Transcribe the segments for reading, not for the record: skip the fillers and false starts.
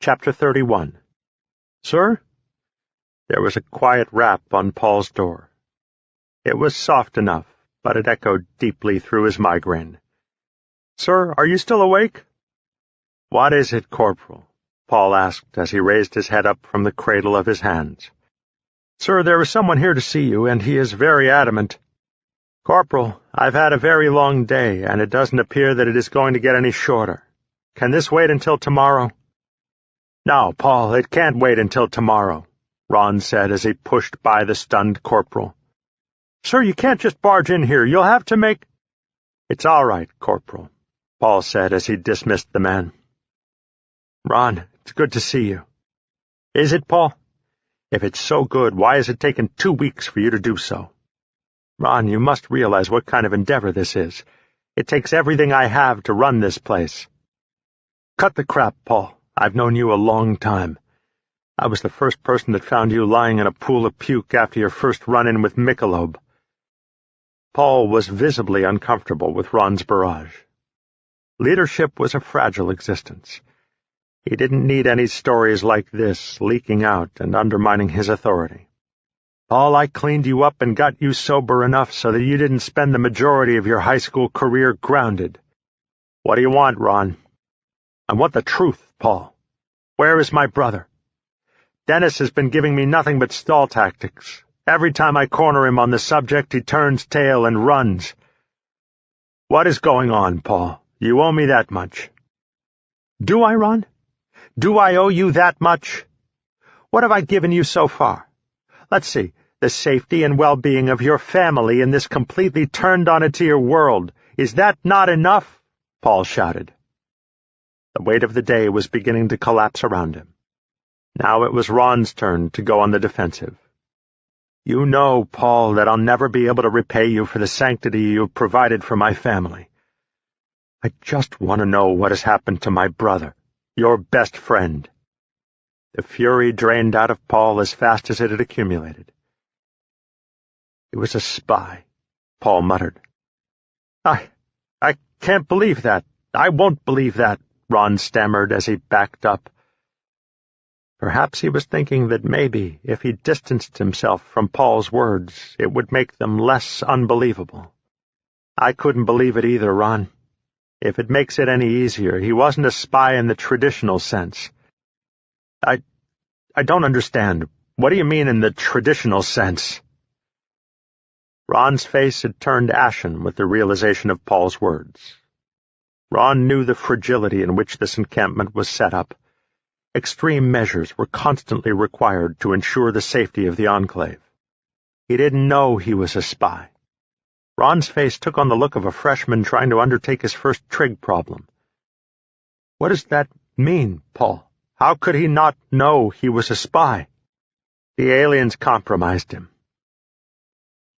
Chapter 31. Sir? There was a quiet rap on Paul's door. It was soft enough, but it echoed deeply through his migraine. Sir, are you still awake? What is it, Corporal? Paul asked as he raised his head up from the cradle of his hands. Sir, there is someone here to see you, and he is very adamant. Corporal, I've had a very long day, and it doesn't appear that it is going to get any shorter. Can this wait until tomorrow? No, Paul, it can't wait until tomorrow, Ron said as he pushed by the stunned corporal. Sir, you can't just barge in here. You'll have to make— It's all right, Corporal, Paul said as he dismissed the man. Ron, it's good to see you. Is it, Paul? If it's so good, why has it taken 2 weeks for you to do so? Ron, you must realize what kind of endeavor this is. It takes everything I have to run this place. Cut the crap, Paul. I've known you a long time. I was the first person that found you lying in a pool of puke after your first run-in with Michelob. Paul was visibly uncomfortable with Ron's barrage. Leadership was a fragile existence. He didn't need any stories like this leaking out and undermining his authority. Paul, I cleaned you up and got you sober enough so that you didn't spend the majority of your high school career grounded. What do you want, Ron? I want the truth, Paul. Where is my brother? Dennis has been giving me nothing but stall tactics. Every time I corner him on the subject, he turns tail and runs. What is going on, Paul? You owe me that much. Do I, Ron? Do I owe you that much? What have I given you so far? Let's see, the safety and well-being of your family in this completely turned-on-its-ear world. Is that not enough? Paul shouted. The weight of the day was beginning to collapse around him. Now it was Ron's turn to go on the defensive. You know, Paul, that I'll never be able to repay you for the sanctity you've provided for my family. I just want to know what has happened to my brother, your best friend. The fury drained out of Paul as fast as it had accumulated. He was a spy, Paul muttered. I can't believe that. I won't believe that, Ron stammered as he backed up. Perhaps he was thinking that maybe, if he distanced himself from Paul's words, it would make them less unbelievable. I couldn't believe it either, Ron. If it makes it any easier, he wasn't a spy in the traditional sense. I don't understand. What do you mean in the traditional sense? Ron's face had turned ashen with the realization of Paul's words. Ron knew the fragility in which this encampment was set up. Extreme measures were constantly required to ensure the safety of the enclave. He didn't know he was a spy. Ron's face took on the look of a freshman trying to undertake his first trig problem. What does that mean, Paul? How could he not know he was a spy? The aliens compromised him.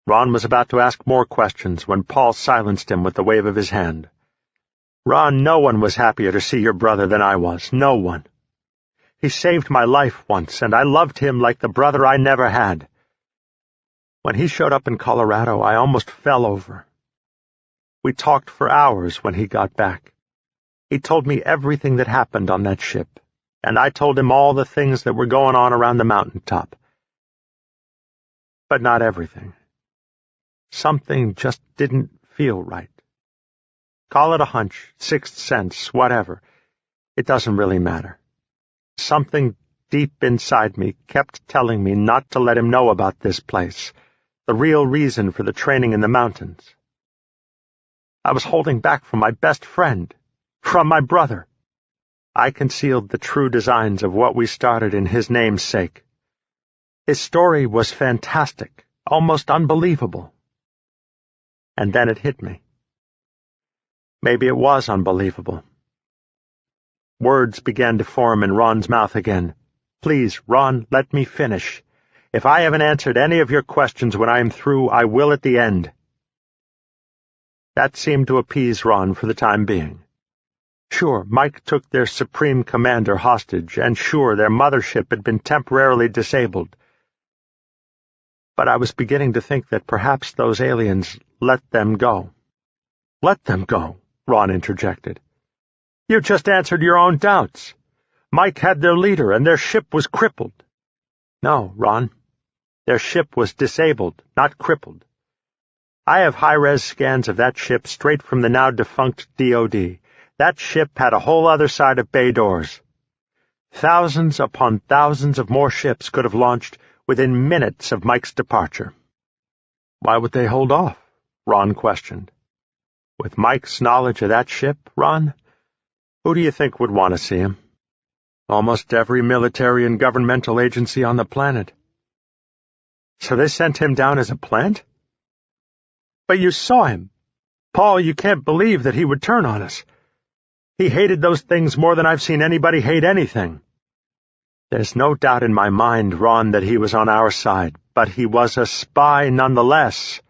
Ron was about to ask more questions when Paul silenced him with a wave of his hand. Ron, no one was happier to see your brother than I was. No one. He saved my life once, and I loved him like the brother I never had. When he showed up in Colorado, I almost fell over. We talked for hours when he got back. He told me everything that happened on that ship, and I told him all the things that were going on around the mountaintop. But not everything. Something just didn't feel right. Call it a hunch, sixth sense, whatever. It doesn't really matter. Something deep inside me kept telling me not to let him know about this place, the real reason for the training in the mountains. I was holding back from my best friend, from my brother. I concealed the true designs of what we started in his name's sake. His story was fantastic, almost unbelievable. And then it hit me. Maybe it was unbelievable. Words began to form in Ron's mouth again. Please, Ron, let me finish. If I haven't answered any of your questions when I am through, I will at the end. That seemed to appease Ron for the time being. Sure, Mike took their supreme commander hostage, and sure, their mothership had been temporarily disabled. But I was beginning to think that perhaps those aliens let them go. Let them go, Ron interjected. You just answered your own doubts. Mike had their leader, and their ship was crippled. No, Ron. Their ship was disabled, not crippled. I have high-res scans of that ship straight from the now-defunct DOD. That ship had a whole other side of bay doors. Thousands upon thousands of more ships could have launched within minutes of Mike's departure. Why would they hold off? Ron questioned. With Mike's knowledge of that ship, Ron, who do you think would want to see him? Almost every military and governmental agency on the planet. So they sent him down as a plant? But you saw him. Paul, you can't believe that he would turn on us. He hated those things more than I've seen anybody hate anything. There's no doubt in my mind, Ron, that he was on our side, but he was a spy nonetheless.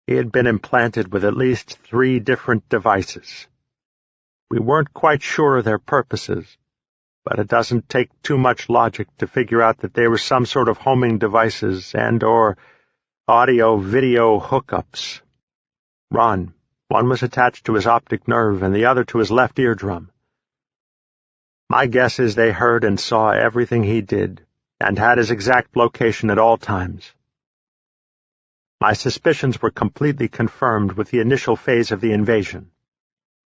He had been implanted with at least 3 different devices. We weren't quite sure of their purposes, but it doesn't take too much logic to figure out that they were some sort of homing devices and/or audio-video hookups. Ron, one was attached to his optic nerve and the other to his left eardrum. My guess is they heard and saw everything he did and had his exact location at all times. My suspicions were completely confirmed with the initial phase of the invasion.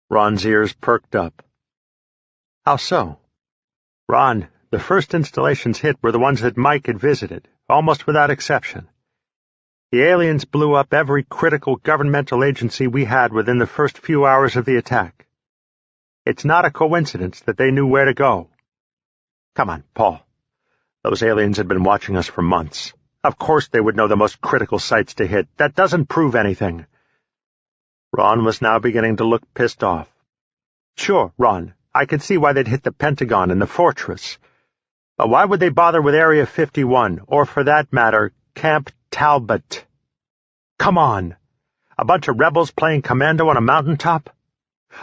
Ron's ears perked up. How so? Ron, the first installations hit were the ones that Mike had visited, almost without exception. The aliens blew up every critical governmental agency we had within the first few hours of the attack. It's not a coincidence that they knew where to go. Come on, Paul. Those aliens had been watching us for months. Of course they would know the most critical sites to hit. That doesn't prove anything. Ron was now beginning to look pissed off. Sure, Ron, I could see why they'd hit the Pentagon and the fortress. But why would they bother with Area 51, or for that matter, Camp Talbot? Come on! A bunch of rebels playing commando on a mountaintop?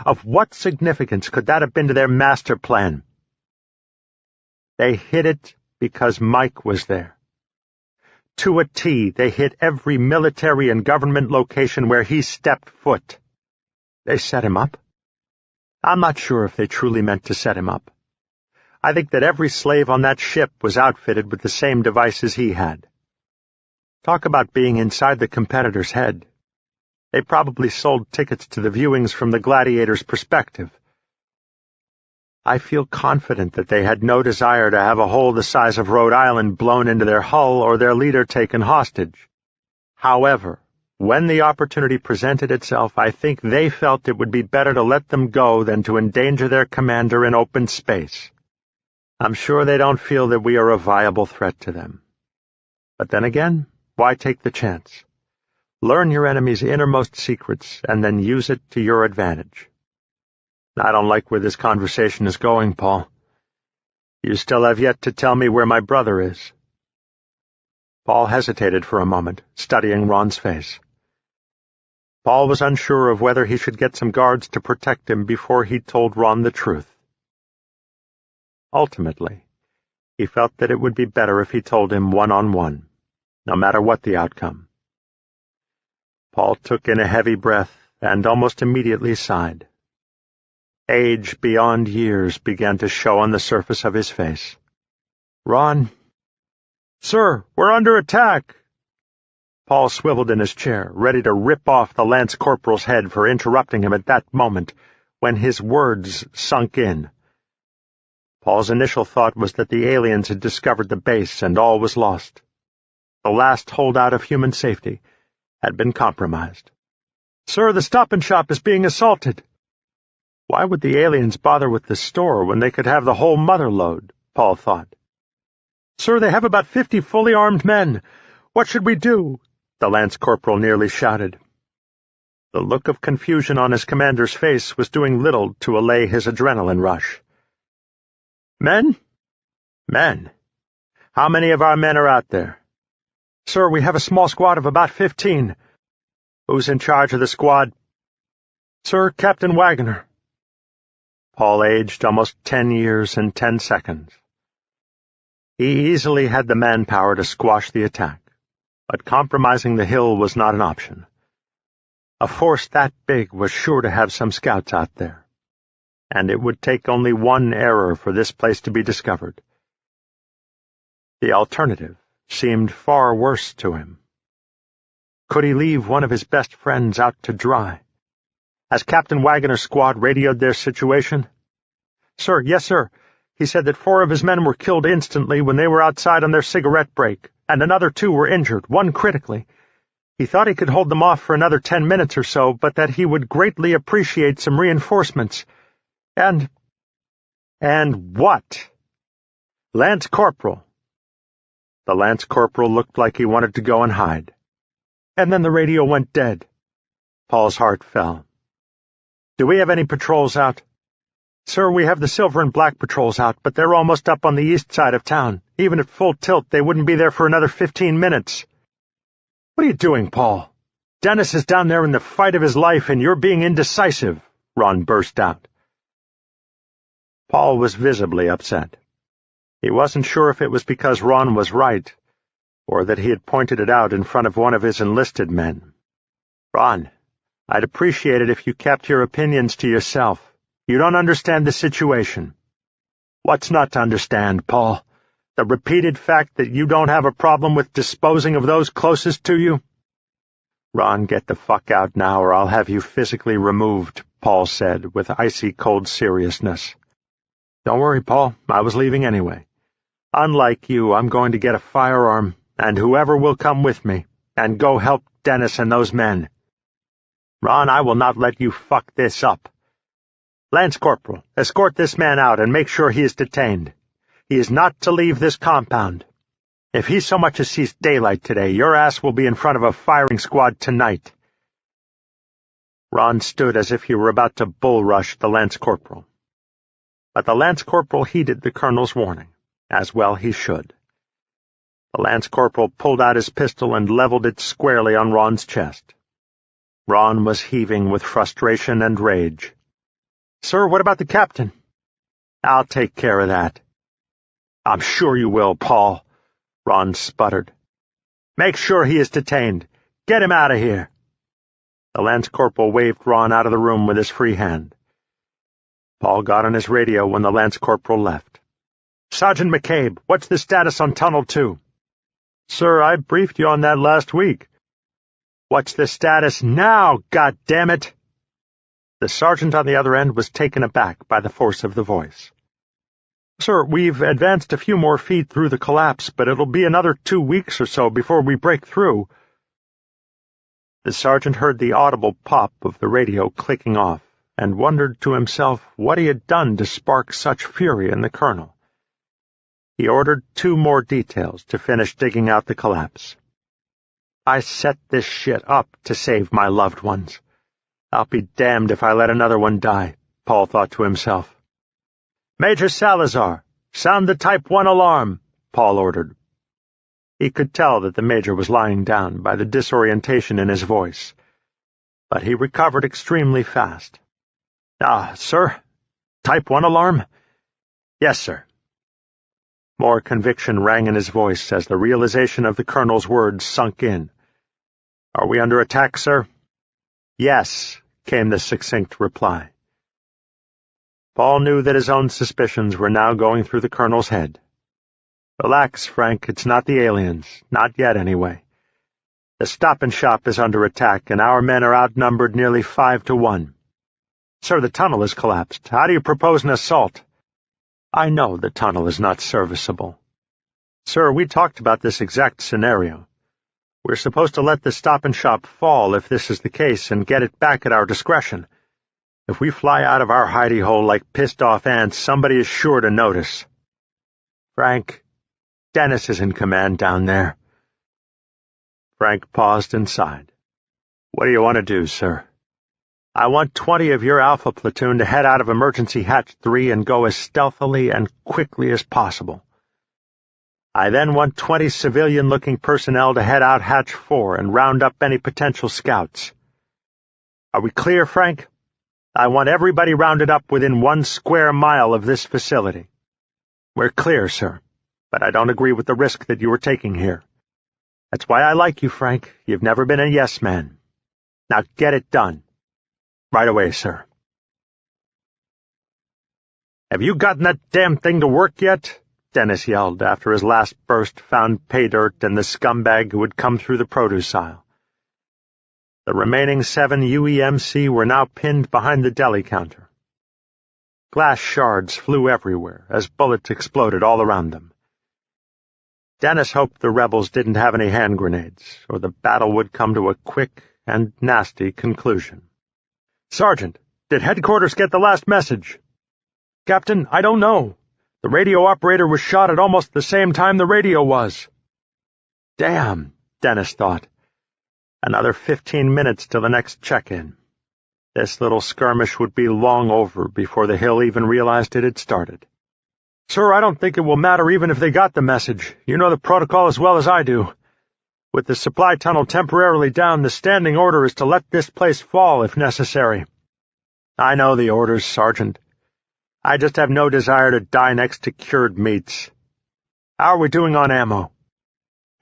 Of what significance could that have been to their master plan? They hit it because Mike was there. To a T, they hit every military and government location where he stepped foot. They set him up? I'm not sure if they truly meant to set him up. I think that every slave on that ship was outfitted with the same devices he had. Talk about being inside the competitor's head. They probably sold tickets to the viewings from the gladiator's perspective. I feel confident that they had no desire to have a hole the size of Rhode Island blown into their hull or their leader taken hostage. However, when the opportunity presented itself, I think they felt it would be better to let them go than to endanger their commander in open space. I'm sure they don't feel that we are a viable threat to them. But then again, why take the chance? Learn your enemy's innermost secrets and then use it to your advantage. I don't like where this conversation is going, Paul. You still have yet to tell me where my brother is. Paul hesitated for a moment, studying Ron's face. Paul was unsure of whether he should get some guards to protect him before he told Ron the truth. Ultimately, he felt that it would be better if he told him one-on-one, no matter what the outcome. Paul took in a heavy breath and almost immediately sighed. Age beyond years began to show on the surface of his face. Ron. Sir, we're under attack. Paul swiveled in his chair, ready to rip off the Lance Corporal's head for interrupting him at that moment, when his words sunk in. Paul's initial thought was that the aliens had discovered the base and all was lost. The last holdout of human safety had been compromised. Sir, the Stop and Shop is being assaulted. Why would the aliens bother with the store when they could have the whole mother lode? Paul thought. Sir, they have about 50 fully armed men. What should we do? The Lance Corporal nearly shouted. The look of confusion on his commander's face was doing little to allay his adrenaline rush. Men? Men. How many of our men are out there? Sir, we have a small squad of about 15. Who's in charge of the squad? Sir, Captain Wagoner. Paul aged almost 10 years and 10 seconds. He easily had the manpower to squash the attack, but compromising the hill was not an option. A force that big was sure to have some scouts out there. and it would take only one error for this place to be discovered. The alternative seemed far worse to him. Could he leave one of his best friends out to dry? Has Captain Wagoner's squad radioed their situation? Sir, yes, sir. He said that 4 of his men were killed instantly when they were outside on their cigarette break, and another 2 were injured, 1 critically. He thought he could hold them off for another 10 minutes or so, but that he would greatly appreciate some reinforcements. And what? Lance Corporal. The Lance Corporal looked like he wanted to go and hide. And then the radio went dead. Paul's heart fell. Do we have any patrols out? Sir, we have the silver and black patrols out, but they're almost up on the east side of town. Even at full tilt, they wouldn't be there for another 15 minutes. What are you doing, Paul? Dennis is down there in the fight of his life, and you're being indecisive, Ron burst out. Paul was visibly upset. He wasn't sure if it was because Ron was right, or that he had pointed it out in front of one of his enlisted men. Ron, I'd appreciate it if you kept your opinions to yourself. You don't understand the situation. What's not to understand, Paul? The repeated fact that you don't have a problem with disposing of those closest to you? Ron, get the fuck out now, or I'll have you physically removed, Paul said, with icy-cold seriousness. Don't worry, Paul. I was leaving anyway. Unlike you, I'm going to get a firearm, and whoever will come with me, and go help Dennis and those men. Ron, I will not let you fuck this up. Lance Corporal, escort this man out and make sure he is detained. He is not to leave this compound. If he so much as sees daylight today, your ass will be in front of a firing squad tonight. Ron stood as if he were about to bull-rush the Lance Corporal. But the Lance Corporal heeded the Colonel's warning, as well he should. The Lance Corporal pulled out his pistol and leveled it squarely on Ron's chest. Ron was heaving with frustration and rage. Sir, what about the captain? I'll take care of that. I'm sure you will, Paul, Ron sputtered. Make sure he is detained. Get him out of here. The Lance Corporal waved Ron out of the room with his free hand. Paul got on his radio when the Lance Corporal left. Sergeant McCabe, what's the status on Tunnel 2? Sir, I briefed you on that last week. What's the status now, goddammit? The sergeant on the other end was taken aback by the force of the voice. Sir, we've advanced a few more feet through the collapse, but it'll be another 2 weeks or so before we break through. The sergeant heard the audible pop of the radio clicking off, and wondered to himself what he had done to spark such fury in the colonel. He ordered 2 more details to finish digging out the collapse. I set this shit up to save my loved ones. I'll be damned if I let another one die, Paul thought to himself. Major Salazar, sound the Type 1 alarm, Paul ordered. He could tell that the major was lying down by the disorientation in his voice, but he recovered extremely fast. Sir? Type 1 alarm? Yes, sir. More conviction rang in his voice as the realization of the colonel's words sunk in. Are we under attack, sir? Yes, came the succinct reply. Paul knew that his own suspicions were now going through the colonel's head. Relax, Frank, it's not the aliens. Not yet, anyway. The Stop and Shop is under attack, and our men are outnumbered nearly 5 to 1. Sir, the tunnel has collapsed. How do you propose an assault? I know the tunnel is not serviceable. Sir, we talked about this exact scenario. We're supposed to let the Stop and Shop fall if this is the case and get it back at our discretion. If we fly out of our hidey hole like pissed-off ants, somebody is sure to notice. Frank, Dennis is in command down there. Frank paused and sighed. What do you want to do, sir? I want 20 of your Alpha platoon to head out of Emergency Hatch 3 and go as stealthily and quickly as possible. I then want 20 civilian-looking personnel to head out Hatch 4 and round up any potential scouts. Are we clear, Frank? I want everybody rounded up within 1 square mile of this facility. We're clear, sir, but I don't agree with the risk that you are taking here. That's why I like you, Frank. You've never been a yes man. Now get it done. Right away, sir. "Have you gotten that damn thing to work yet?" Dennis yelled after his last burst found pay dirt and the scumbag who had come through the produce aisle. The remaining 7 UEMC were now pinned behind the deli counter. Glass shards flew everywhere as bullets exploded all around them. Dennis hoped the rebels didn't have any hand grenades, or the battle would come to a quick and nasty conclusion. "Sergeant, did headquarters get the last message?" "Captain, I don't know. The radio operator was shot at almost the same time the radio was." Damn, Dennis thought. Another 15 minutes till the next check-in. This little skirmish would be long over before the Hill even realized it had started. "Sir, I don't think it will matter even if they got the message. You know the protocol as well as I do. With the supply tunnel temporarily down, the standing order is to let this place fall if necessary." "I know the orders, Sergeant. I just have no desire to die next to cured meats. How are we doing on ammo?"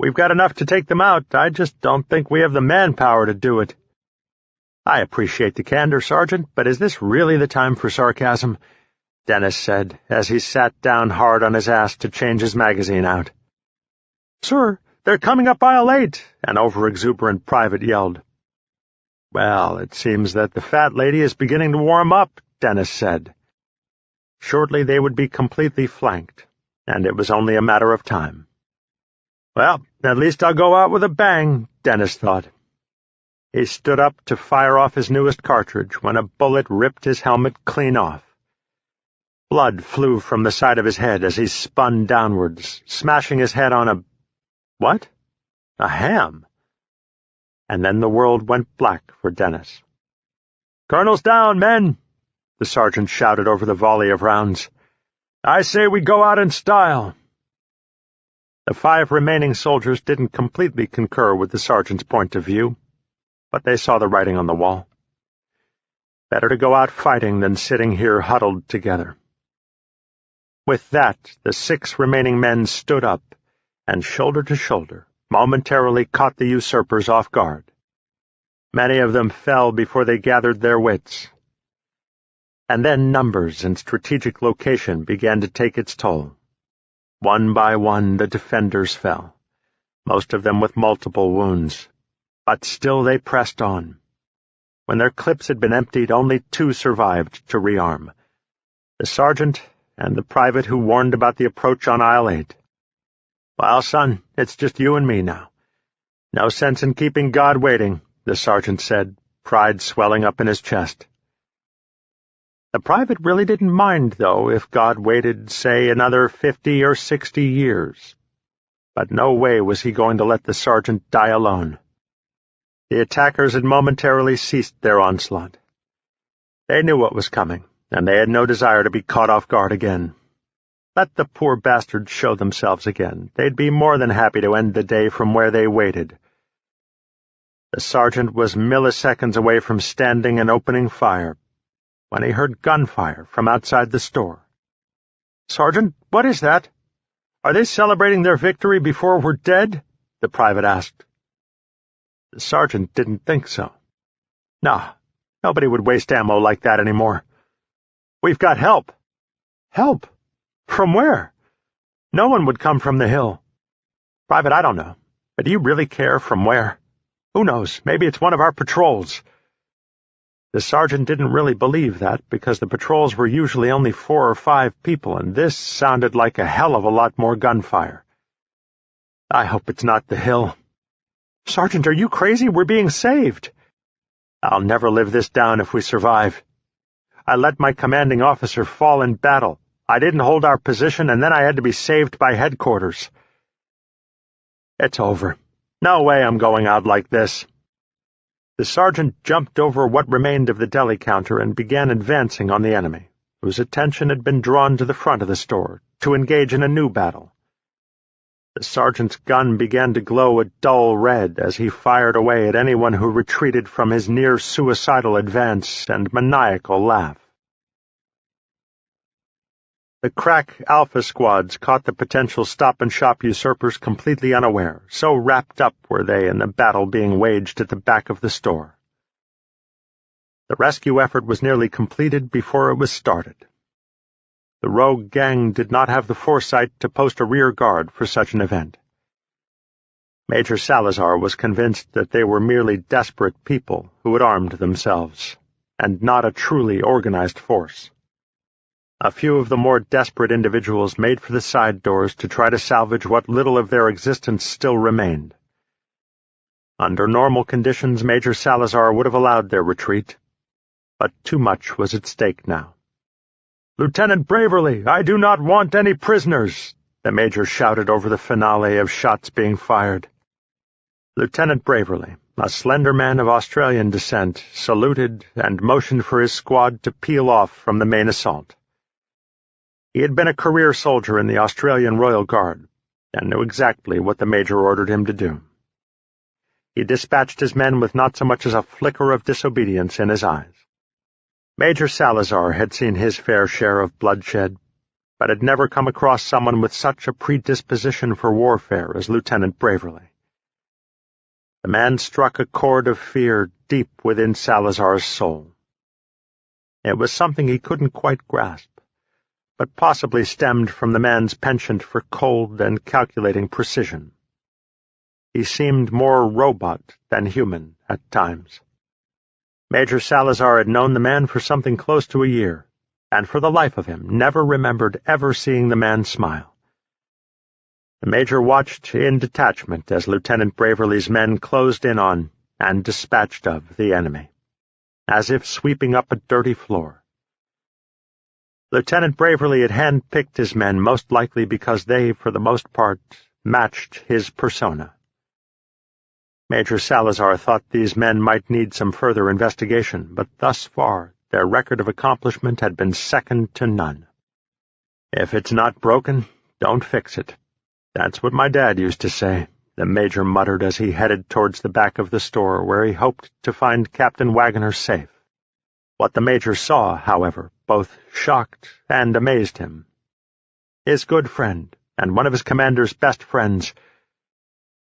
"We've got enough to take them out. I just don't think we have the manpower to do it." "I appreciate the candor, Sergeant, but is this really the time for sarcasm?" Dennis said, as he sat down hard on his ass to change his magazine out. "Sir, they're coming up aisle 8, an over-exuberant private yelled. "Well, it seems that the fat lady is beginning to warm up," Dennis said. Shortly they would be completely flanked, and it was only a matter of time. "Well, at least I'll go out with a bang," Dennis thought. He stood up to fire off his newest cartridge when a bullet ripped his helmet clean off. Blood flew from the side of his head as he spun downwards, smashing his head on a— what? A ham. And then the world went black for Dennis. "Colonel's down, men!" the sergeant shouted over the volley of rounds. "I say we go out in style." The 5 remaining soldiers didn't completely concur with the sergeant's point of view, but they saw the writing on the wall. Better to go out fighting than sitting here huddled together. With that, the 6 remaining men stood up, and shoulder to shoulder, momentarily caught the usurpers off guard. Many of them fell before they gathered their wits. And then numbers and strategic location began to take its toll. One by one the defenders fell, most of them with multiple wounds. But still they pressed on. When their clips had been emptied, only 2 survived to rearm. The sergeant and the private who warned about the approach on aisle 8. "Well, son, it's just you and me now. No sense in keeping God waiting," the sergeant said, pride swelling up in his chest. The private really didn't mind, though, if God waited, say, another 50 or 60 years. But no way was he going to let the sergeant die alone. The attackers had momentarily ceased their onslaught. They knew what was coming, and they had no desire to be caught off guard again. Let the poor bastards show themselves again. They'd be more than happy to end the day from where they waited. The sergeant was milliseconds away from standing and opening fire when he heard gunfire from outside the store. "Sergeant, what is that? Are they celebrating their victory before we're dead?" the private asked. The sergeant didn't think so. No, nobody would waste ammo like that anymore. "We've got help." "Help? From where?" "No one would come from the hill." "Private, I don't know. But do you really care from where? Who knows? Maybe it's one of our patrols." The sergeant didn't really believe that, because the patrols were usually only 4 or 5 people, and this sounded like a hell of a lot more gunfire. "I hope it's not the hill." "Sergeant, are you crazy? We're being saved." "I'll never live this down if we survive. I let my commanding officer fall in battle. I didn't hold our position, and then I had to be saved by headquarters. It's over. No way I'm going out like this." The sergeant jumped over what remained of the deli counter and began advancing on the enemy, whose attention had been drawn to the front of the store, to engage in a new battle. The sergeant's gun began to glow a dull red as he fired away at anyone who retreated from his near-suicidal advance and maniacal laugh. The crack Alpha squads caught the potential stop-and-shop usurpers completely unaware, so wrapped up were they in the battle being waged at the back of the store. The rescue effort was nearly completed before it was started. the rogue gang did not have the foresight to post a rear guard for such an event. Major Salazar was convinced that they were merely desperate people who had armed themselves, and not a truly organized force. A few of the more desperate individuals made for the side doors to try to salvage what little of their existence still remained. Under normal conditions, Major Salazar would have allowed their retreat, but too much was at stake now. "Lieutenant Braverly, I do not want any prisoners," the major shouted over the finale of shots being fired. Lieutenant Braverly, a slender man of Australian descent, saluted and motioned for his squad to peel off from the main assault. He had been a career soldier in the Australian Royal Guard and knew exactly what the major ordered him to do. He dispatched his men with not so much as a flicker of disobedience in his eyes. Major Salazar had seen his fair share of bloodshed, but had never come across someone with such a predisposition for warfare as Lieutenant Braverly. The man struck a chord of fear deep within Salazar's soul. It was something he couldn't quite grasp, but possibly stemmed from the man's penchant for cold and calculating precision. He seemed more robot than human at times. Major Salazar had known the man for something close to a year, and for the life of him never remembered ever seeing the man smile. The major watched in detachment as Lieutenant Braverly's men closed in on and dispatched of the enemy, as if sweeping up a dirty floor. Lieutenant Braverly had hand-picked his men most likely because they, for the most part, matched his persona. Major Salazar thought these men might need some further investigation, but thus far their record of accomplishment had been second to none. "If it's not broken, don't fix it. That's what my dad used to say," the major muttered as he headed towards the back of the store where he hoped to find Captain Wagoner safe. What the major saw, however, both shocked and amazed him. His good friend, and one of his commander's best friends,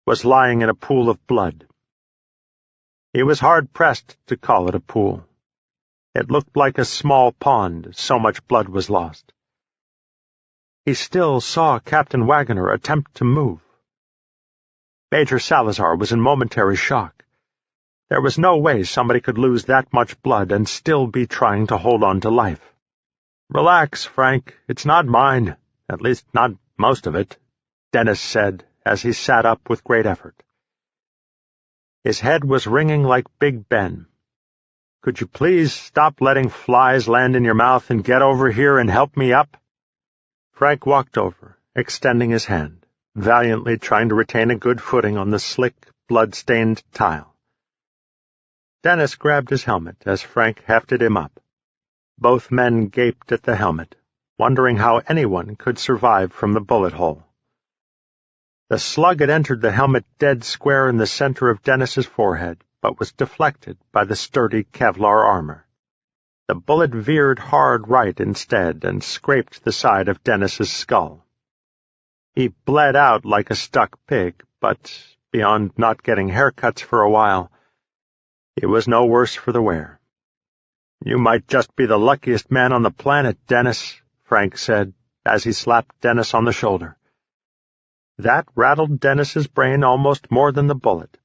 was lying in a pool of blood. He was hard-pressed to call it a pool. It looked like a small pond, so much blood was lost. He still saw Captain Wagoner attempt to move. Major Salazar was in momentary shock. There was no way somebody could lose that much blood and still be trying to hold on to life. "Relax, Frank. It's not mine. At least not most of it," Dennis said as he sat up with great effort. His head was ringing like Big Ben. "Could you please stop letting flies land in your mouth and get over here and help me up?" Frank walked over, extending his hand, valiantly trying to retain a good footing on the slick, blood-stained tile. Dennis grabbed his helmet as Frank hefted him up. Both men gaped at the helmet, wondering how anyone could survive from the bullet hole. The slug had entered the helmet dead square in the center of Dennis's forehead, but was deflected by the sturdy Kevlar armor. The bullet veered hard right instead and scraped the side of Dennis's skull. He bled out like a stuck pig, but, beyond not getting haircuts for a while, it was no worse for the wear. "You might just be the luckiest man on the planet, Dennis," Frank said, as he slapped Dennis on the shoulder. That rattled Dennis's brain almost more than the bullet.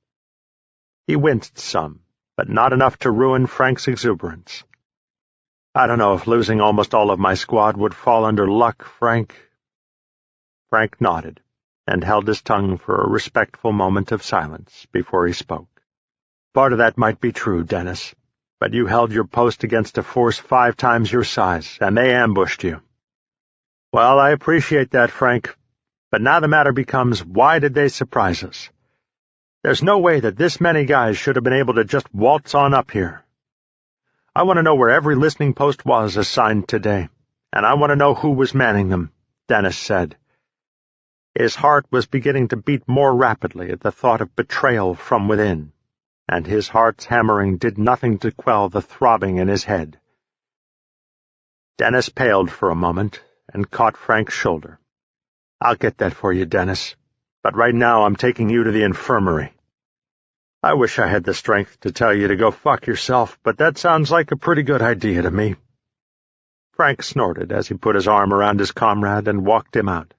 He winced some, but not enough to ruin Frank's exuberance. "I don't know if losing almost all of my squad would fall under luck, Frank." Frank nodded, and held his tongue for a respectful moment of silence before he spoke. "Part of that might be true, Dennis, but you held your post against a force 5 times your size, and they ambushed you." "Well, I appreciate that, Frank, but now the matter becomes, why did they surprise us? There's no way that this many guys should have been able to just waltz on up here. I want to know where every listening post was assigned today, and I want to know who was manning them," Dennis said. His heart was beginning to beat more rapidly at the thought of betrayal from within, and his heart's hammering did nothing to quell the throbbing in his head. Dennis paled for a moment and caught Frank's shoulder. "I'll get that for you, Dennis, but right now I'm taking you to the infirmary." "I wish I had the strength to tell you to go fuck yourself, but that sounds like a pretty good idea to me." Frank snorted as he put his arm around his comrade and walked him out.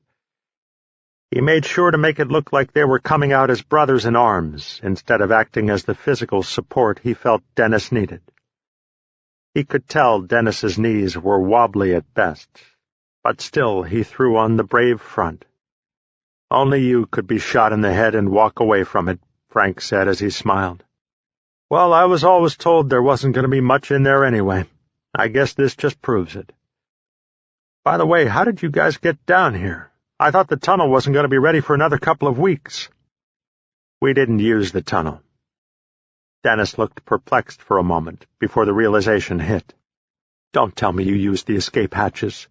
He made sure to make it look like they were coming out as brothers in arms, instead of acting as the physical support he felt Dennis needed. He could tell Dennis's knees were wobbly at best, but still he threw on the brave front. "Only you could be shot in the head and walk away from it," Frank said as he smiled. "Well, I was always told there wasn't going to be much in there anyway. I guess this just proves it. By the way, how did you guys get down here? I thought the tunnel wasn't going to be ready for another couple of weeks." "We didn't use the tunnel." Dennis looked perplexed for a moment before the realization hit. "Don't tell me you used the escape hatches.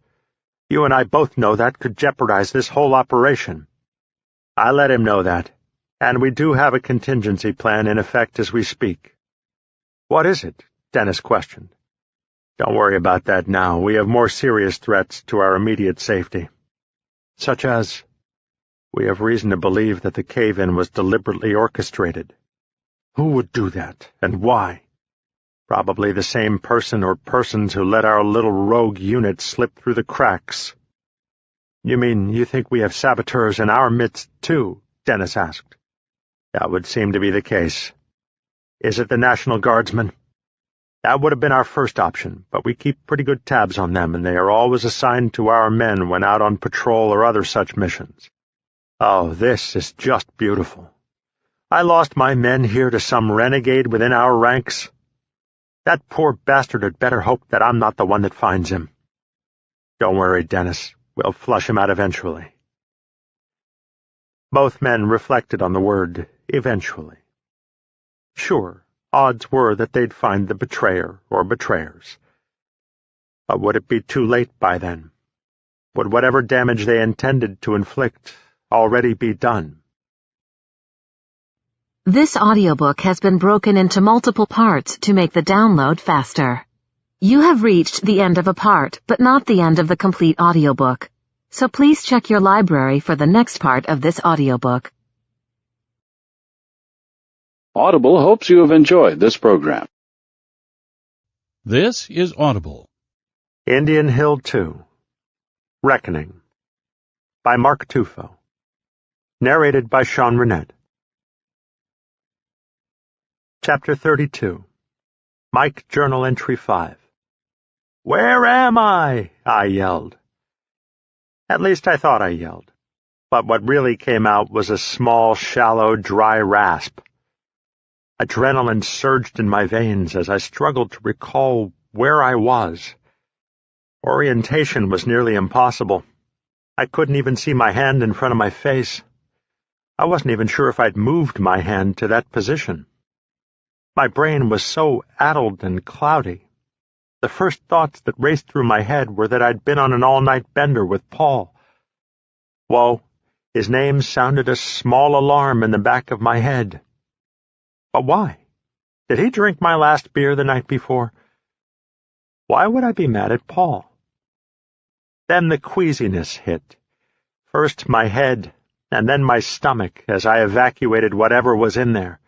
You and I both know that could jeopardize this whole operation." "I let him know that, and we do have a contingency plan in effect as we speak." "What is it?" Dennis questioned. "Don't worry about that now. We have more serious threats to our immediate safety." "Such as?" "We have reason to believe that the cave-in was deliberately orchestrated." "Who would do that, and why?" "Probably the same person or persons who let our little rogue unit slip through the cracks." "You mean you think we have saboteurs in our midst, too?" Dennis asked. "That would seem to be the case." "Is it the National Guardsmen?" "That would have been our first option, but we keep pretty good tabs on them, and they are always assigned to our men when out on patrol or other such missions." "Oh, this is just beautiful. I lost my men here to some renegade within our ranks. That poor bastard had better hope that I'm not the one that finds him." "Don't worry, Dennis. We'll flush him out eventually." Both men reflected on the word eventually. Sure, odds were that they'd find the betrayer or betrayers. But would it be too late by then? Would whatever damage they intended to inflict already be done? This audiobook has been broken into multiple parts to make the download faster. You have reached the end of a part, but not the end of the complete audiobook. So please check your library for the next part of this audiobook. Audible hopes you have enjoyed this program. This is Audible. Indian Hill 2. Reckoning. By Mark Tufo. Narrated by Sean Renette. Chapter 32. Mike Journal Entry 5. "Where am I?" I yelled. At least I thought I yelled. But what really came out was a small, shallow, dry rasp. Adrenaline surged in my veins as I struggled to recall where I was. Orientation was nearly impossible. I couldn't even see my hand in front of my face. I wasn't even sure if I'd moved my hand to that position. My brain was so addled and cloudy. The first thoughts that raced through my head were that I'd been on an all-night bender with Paul. Whoa, his name sounded a small alarm in the back of my head. But why? Did he drink my last beer the night before? Why would I be mad at Paul? Then the queasiness hit. First my head, and then my stomach as I evacuated whatever was in there.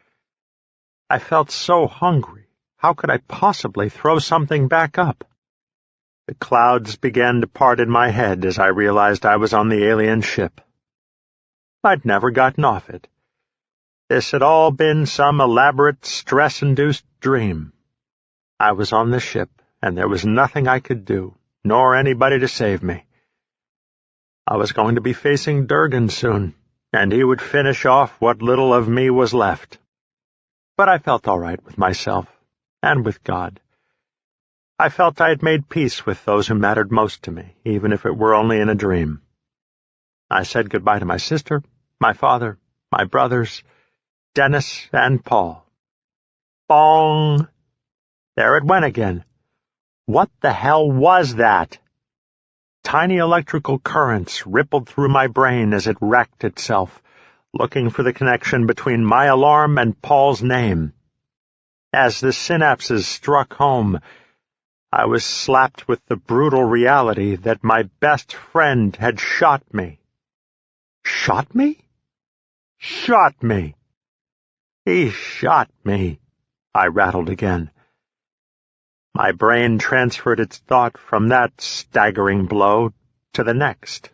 I felt so hungry. How could I possibly throw something back up? The clouds began to part in my head as I realized I was on the alien ship. I'd never gotten off it. This had all been some elaborate, stress-induced dream. I was on the ship, and there was nothing I could do, nor anybody to save me. I was going to be facing Durgan soon, and he would finish off what little of me was left. But I felt all right with myself, and with God. I felt I had made peace with those who mattered most to me, even if it were only in a dream. I said goodbye to my sister, my father, my brothers, Dennis, and Paul. Bong! There it went again. What the hell was that? Tiny electrical currents rippled through my brain as it racked itself, looking for the connection between my alarm and Paul's name. As the synapses struck home, I was slapped with the brutal reality that my best friend had shot me. Shot me? Shot me. He shot me, I rattled again. My brain transferred its thought from that staggering blow to the next.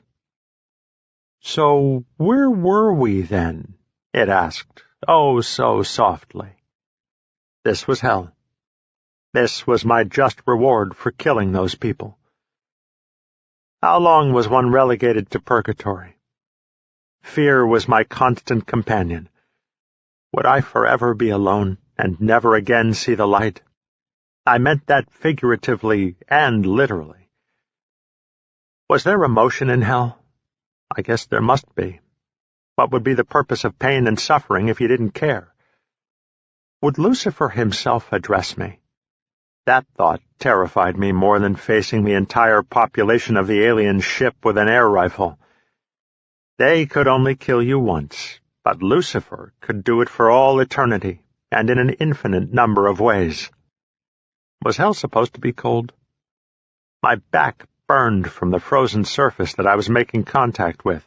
"So where were we, then?" it asked, oh so softly. This was hell. This was my just reward for killing those people. How long was one relegated to purgatory? Fear was my constant companion. Would I forever be alone and never again see the light? I meant that figuratively and literally. Was there emotion in hell? I guess there must be. What would be the purpose of pain and suffering if you didn't care? Would Lucifer himself address me? That thought terrified me more than facing the entire population of the alien ship with an air rifle. They could only kill you once, but Lucifer could do it for all eternity, and in an infinite number of ways. Was hell supposed to be cold? My back burned from the frozen surface that I was making contact with.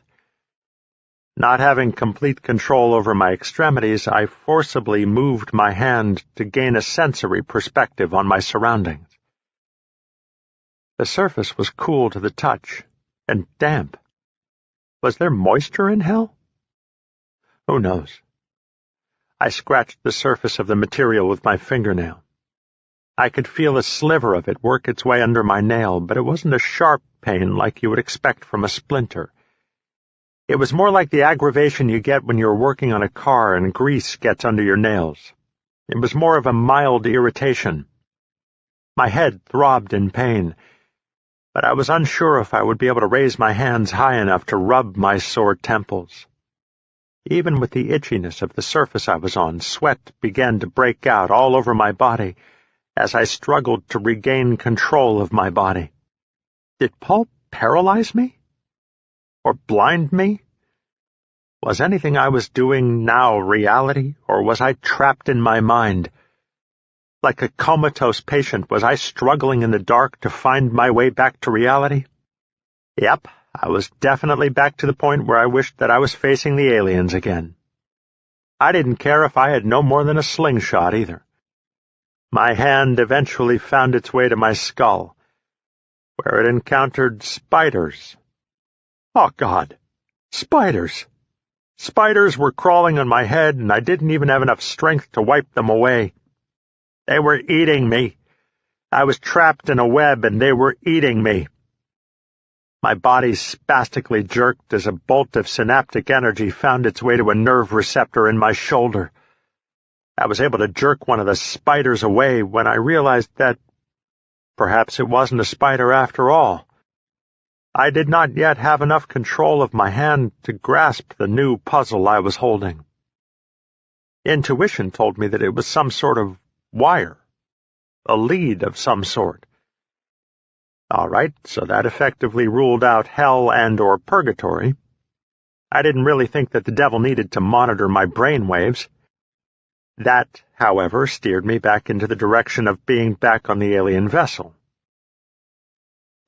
Not having complete control over my extremities, I forcibly moved my hand to gain a sensory perspective on my surroundings. The surface was cool to the touch, and damp. Was there moisture in hell? Who knows? I scratched the surface of the material with my fingernail. I could feel a sliver of it work its way under my nail, but it wasn't a sharp pain like you would expect from a splinter. It was more like the aggravation you get when you're working on a car and grease gets under your nails. It was more of a mild irritation. My head throbbed in pain, but I was unsure if I would be able to raise my hands high enough to rub my sore temples. Even with the itchiness of the surface I was on, sweat began to break out all over my body as I struggled to regain control of my body. Did Paul paralyze me? Or blind me? Was anything I was doing now reality, or was I trapped in my mind? Like a comatose patient, was I struggling in the dark to find my way back to reality? Yep, I was definitely back to the point where I wished that I was facing the aliens again. I didn't care if I had no more than a slingshot, either. My hand eventually found its way to my skull, where it encountered spiders. Oh, God! Spiders! Spiders were crawling on my head, and I didn't even have enough strength to wipe them away. They were eating me. I was trapped in a web, and they were eating me. My body spastically jerked as a bolt of synaptic energy found its way to a nerve receptor in my shoulder. I was able to jerk one of the spiders away when I realized that perhaps it wasn't a spider after all. I did not yet have enough control of my hand to grasp the new puzzle I was holding. Intuition told me that it was some sort of wire, a lead of some sort. All right, so that effectively ruled out hell and/or purgatory. I didn't really think that the devil needed to monitor my brain waves. That, however, steered me back into the direction of being back on the alien vessel.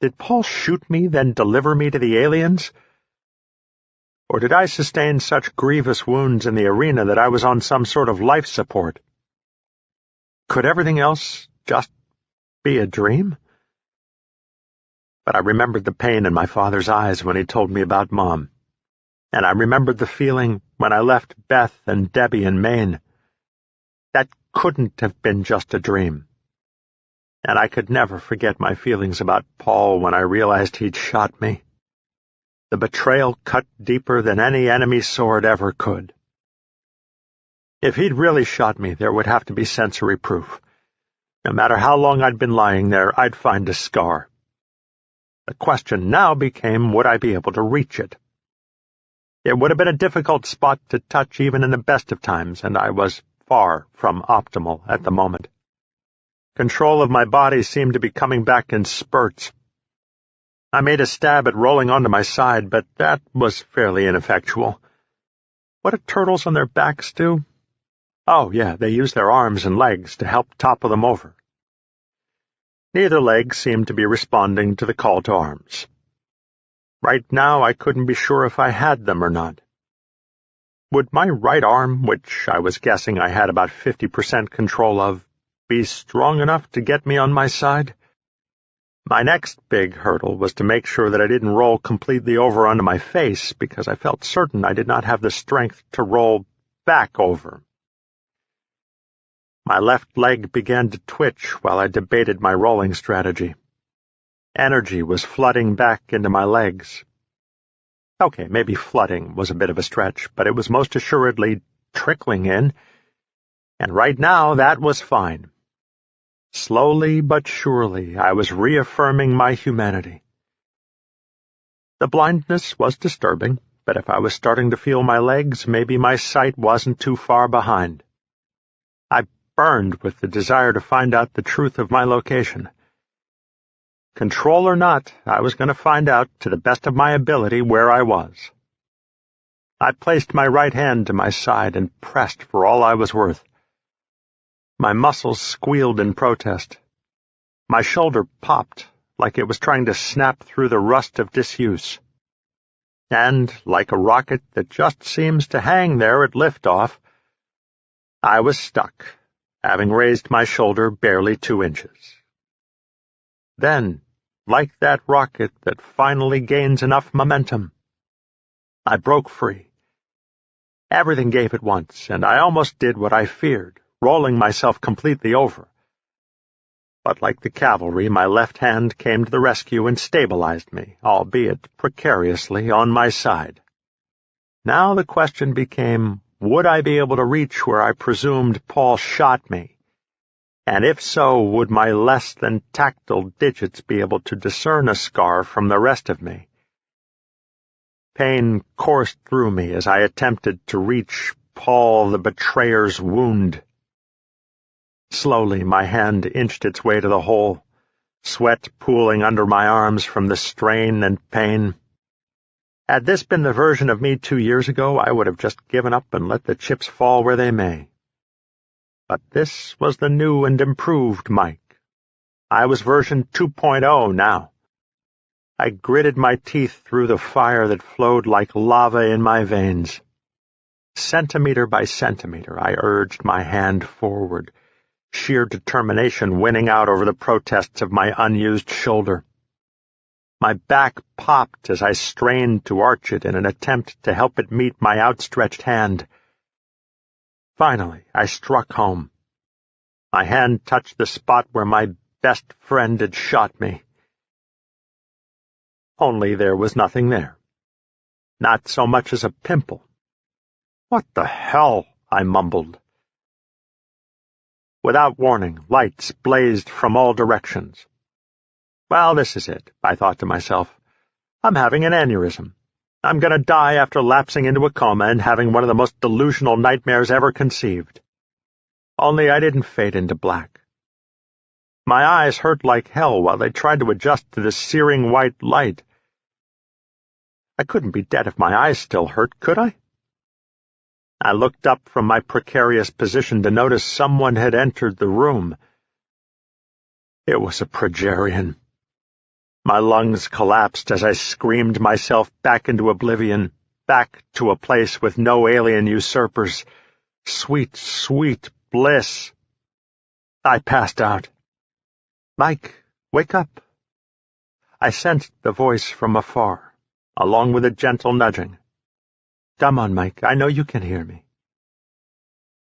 Did Paul shoot me, then deliver me to the aliens? Or did I sustain such grievous wounds in the arena that I was on some sort of life support? Could everything else just be a dream? But I remembered the pain in my father's eyes when he told me about Mom, and I remembered the feeling when I left Beth and Debbie in Maine. That couldn't have been just a dream. And I could never forget my feelings about Paul when I realized he'd shot me. The betrayal cut deeper than any enemy sword ever could. If he'd really shot me, there would have to be sensory proof. No matter how long I'd been lying there, I'd find a scar. The question now became, would I be able to reach it? It would have been a difficult spot to touch even in the best of times, and I was far from optimal at the moment. Control of my body seemed to be coming back in spurts. I made a stab at rolling onto my side, but that was fairly ineffectual. What do turtles on their backs do? Oh, yeah, they use their arms and legs to help topple them over. Neither leg seemed to be responding to the call to arms. Right now, I couldn't be sure if I had them or not. Would my right arm, which I was guessing I had about 50% control of, be strong enough to get me on my side? My next big hurdle was to make sure that I didn't roll completely over onto my face, because I felt certain I did not have the strength to roll back over. My left leg began to twitch while I debated my rolling strategy. Energy was flooding back into my legs. Okay, maybe flooding was a bit of a stretch, but it was most assuredly trickling in, and right now that was fine. Slowly but surely, I was reaffirming my humanity. The blindness was disturbing, but if I was starting to feel my legs, maybe my sight wasn't too far behind. I burned with the desire to find out the truth of my location. Control or not, I was going to find out, to the best of my ability, where I was. I placed my right hand to my side and pressed for all I was worth. My muscles squealed in protest. My shoulder popped, like it was trying to snap through the rust of disuse. And, like a rocket that just seems to hang there at liftoff, I was stuck, having raised my shoulder barely 2 inches. Then, like that rocket that finally gains enough momentum, I broke free. Everything gave at once, and I almost did what I feared, rolling myself completely over. But like the cavalry, my left hand came to the rescue and stabilized me, albeit precariously, on my side. Now the question became, would I be able to reach where I presumed Paul shot me? And if so, would my less than tactile digits be able to discern a scar from the rest of me? Pain coursed through me as I attempted to reach Paul the betrayer's wound. Slowly my hand inched its way to the hole, sweat pooling under my arms from the strain and pain. Had this been the version of me 2 years ago, I would have just given up and let the chips fall where they may. But this was the new and improved Mike. I was version 2.0 now. I gritted my teeth through the fire that flowed like lava in my veins. Centimeter by centimeter, I urged my hand forward, sheer determination winning out over the protests of my unused shoulder. My back popped as I strained to arch it in an attempt to help it meet my outstretched hand. Finally, I struck home. My hand touched the spot where my best friend had shot me. Only there was nothing there. Not so much as a pimple. "What the hell?" I mumbled. Without warning, lights blazed from all directions. Well, this is it, I thought to myself. I'm having an aneurysm. I'm going to die after lapsing into a coma and having one of the most delusional nightmares ever conceived. Only I didn't fade into black. My eyes hurt like hell while they tried to adjust to the searing white light. I couldn't be dead if my eyes still hurt, could I? I looked up from my precarious position to notice someone had entered the room. It was a progerian. My lungs collapsed as I screamed myself back into oblivion, back to a place with no alien usurpers. Sweet, sweet bliss. I passed out. "Mike, wake up." I sensed the voice from afar, along with a gentle nudging. "Come on, Mike, I know you can hear me."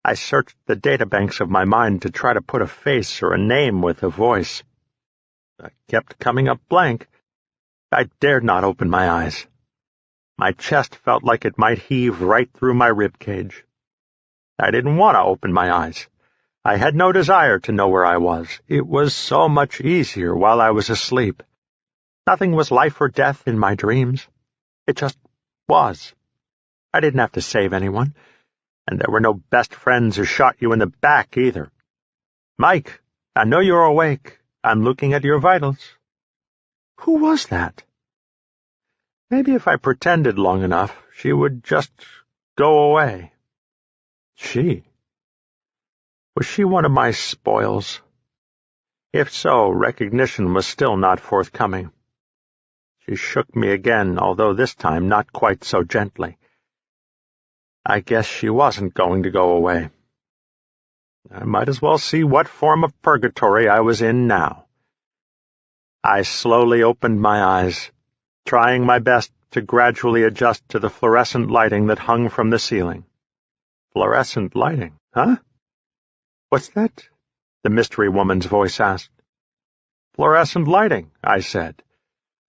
I searched the databanks of my mind to try to put a face or a name with a voice. I kept coming up blank. I dared not open my eyes. My chest felt like it might heave right through my ribcage. I didn't want to open my eyes. I had no desire to know where I was. It was so much easier while I was asleep. Nothing was life or death in my dreams. It just was. I didn't have to save anyone, and there were no best friends who shot you in the back either. "Mike, I know you're awake. I'm looking at your vitals." Who was that? Maybe if I pretended long enough, she would just go away. She? Was she one of my spoils? If so, recognition was still not forthcoming. She shook me again, although this time not quite so gently. I guess she wasn't going to go away. I might as well see what form of purgatory I was in now. I slowly opened my eyes, trying my best to gradually adjust to the fluorescent lighting that hung from the ceiling. Fluorescent lighting, huh? What's that? The mystery woman's voice asked. Fluorescent lighting, I said,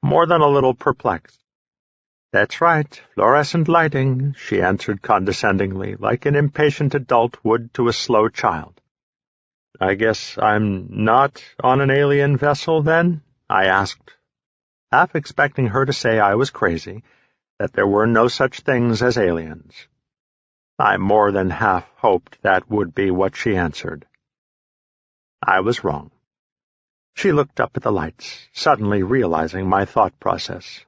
more than a little perplexed. That's right, fluorescent lighting, she answered condescendingly, like an impatient adult would to a slow child. I guess I'm not on an alien vessel, then? I asked, half expecting her to say I was crazy, that there were no such things as aliens. I more than half hoped that would be what she answered. I was wrong. She looked up at the lights, suddenly realizing my thought process.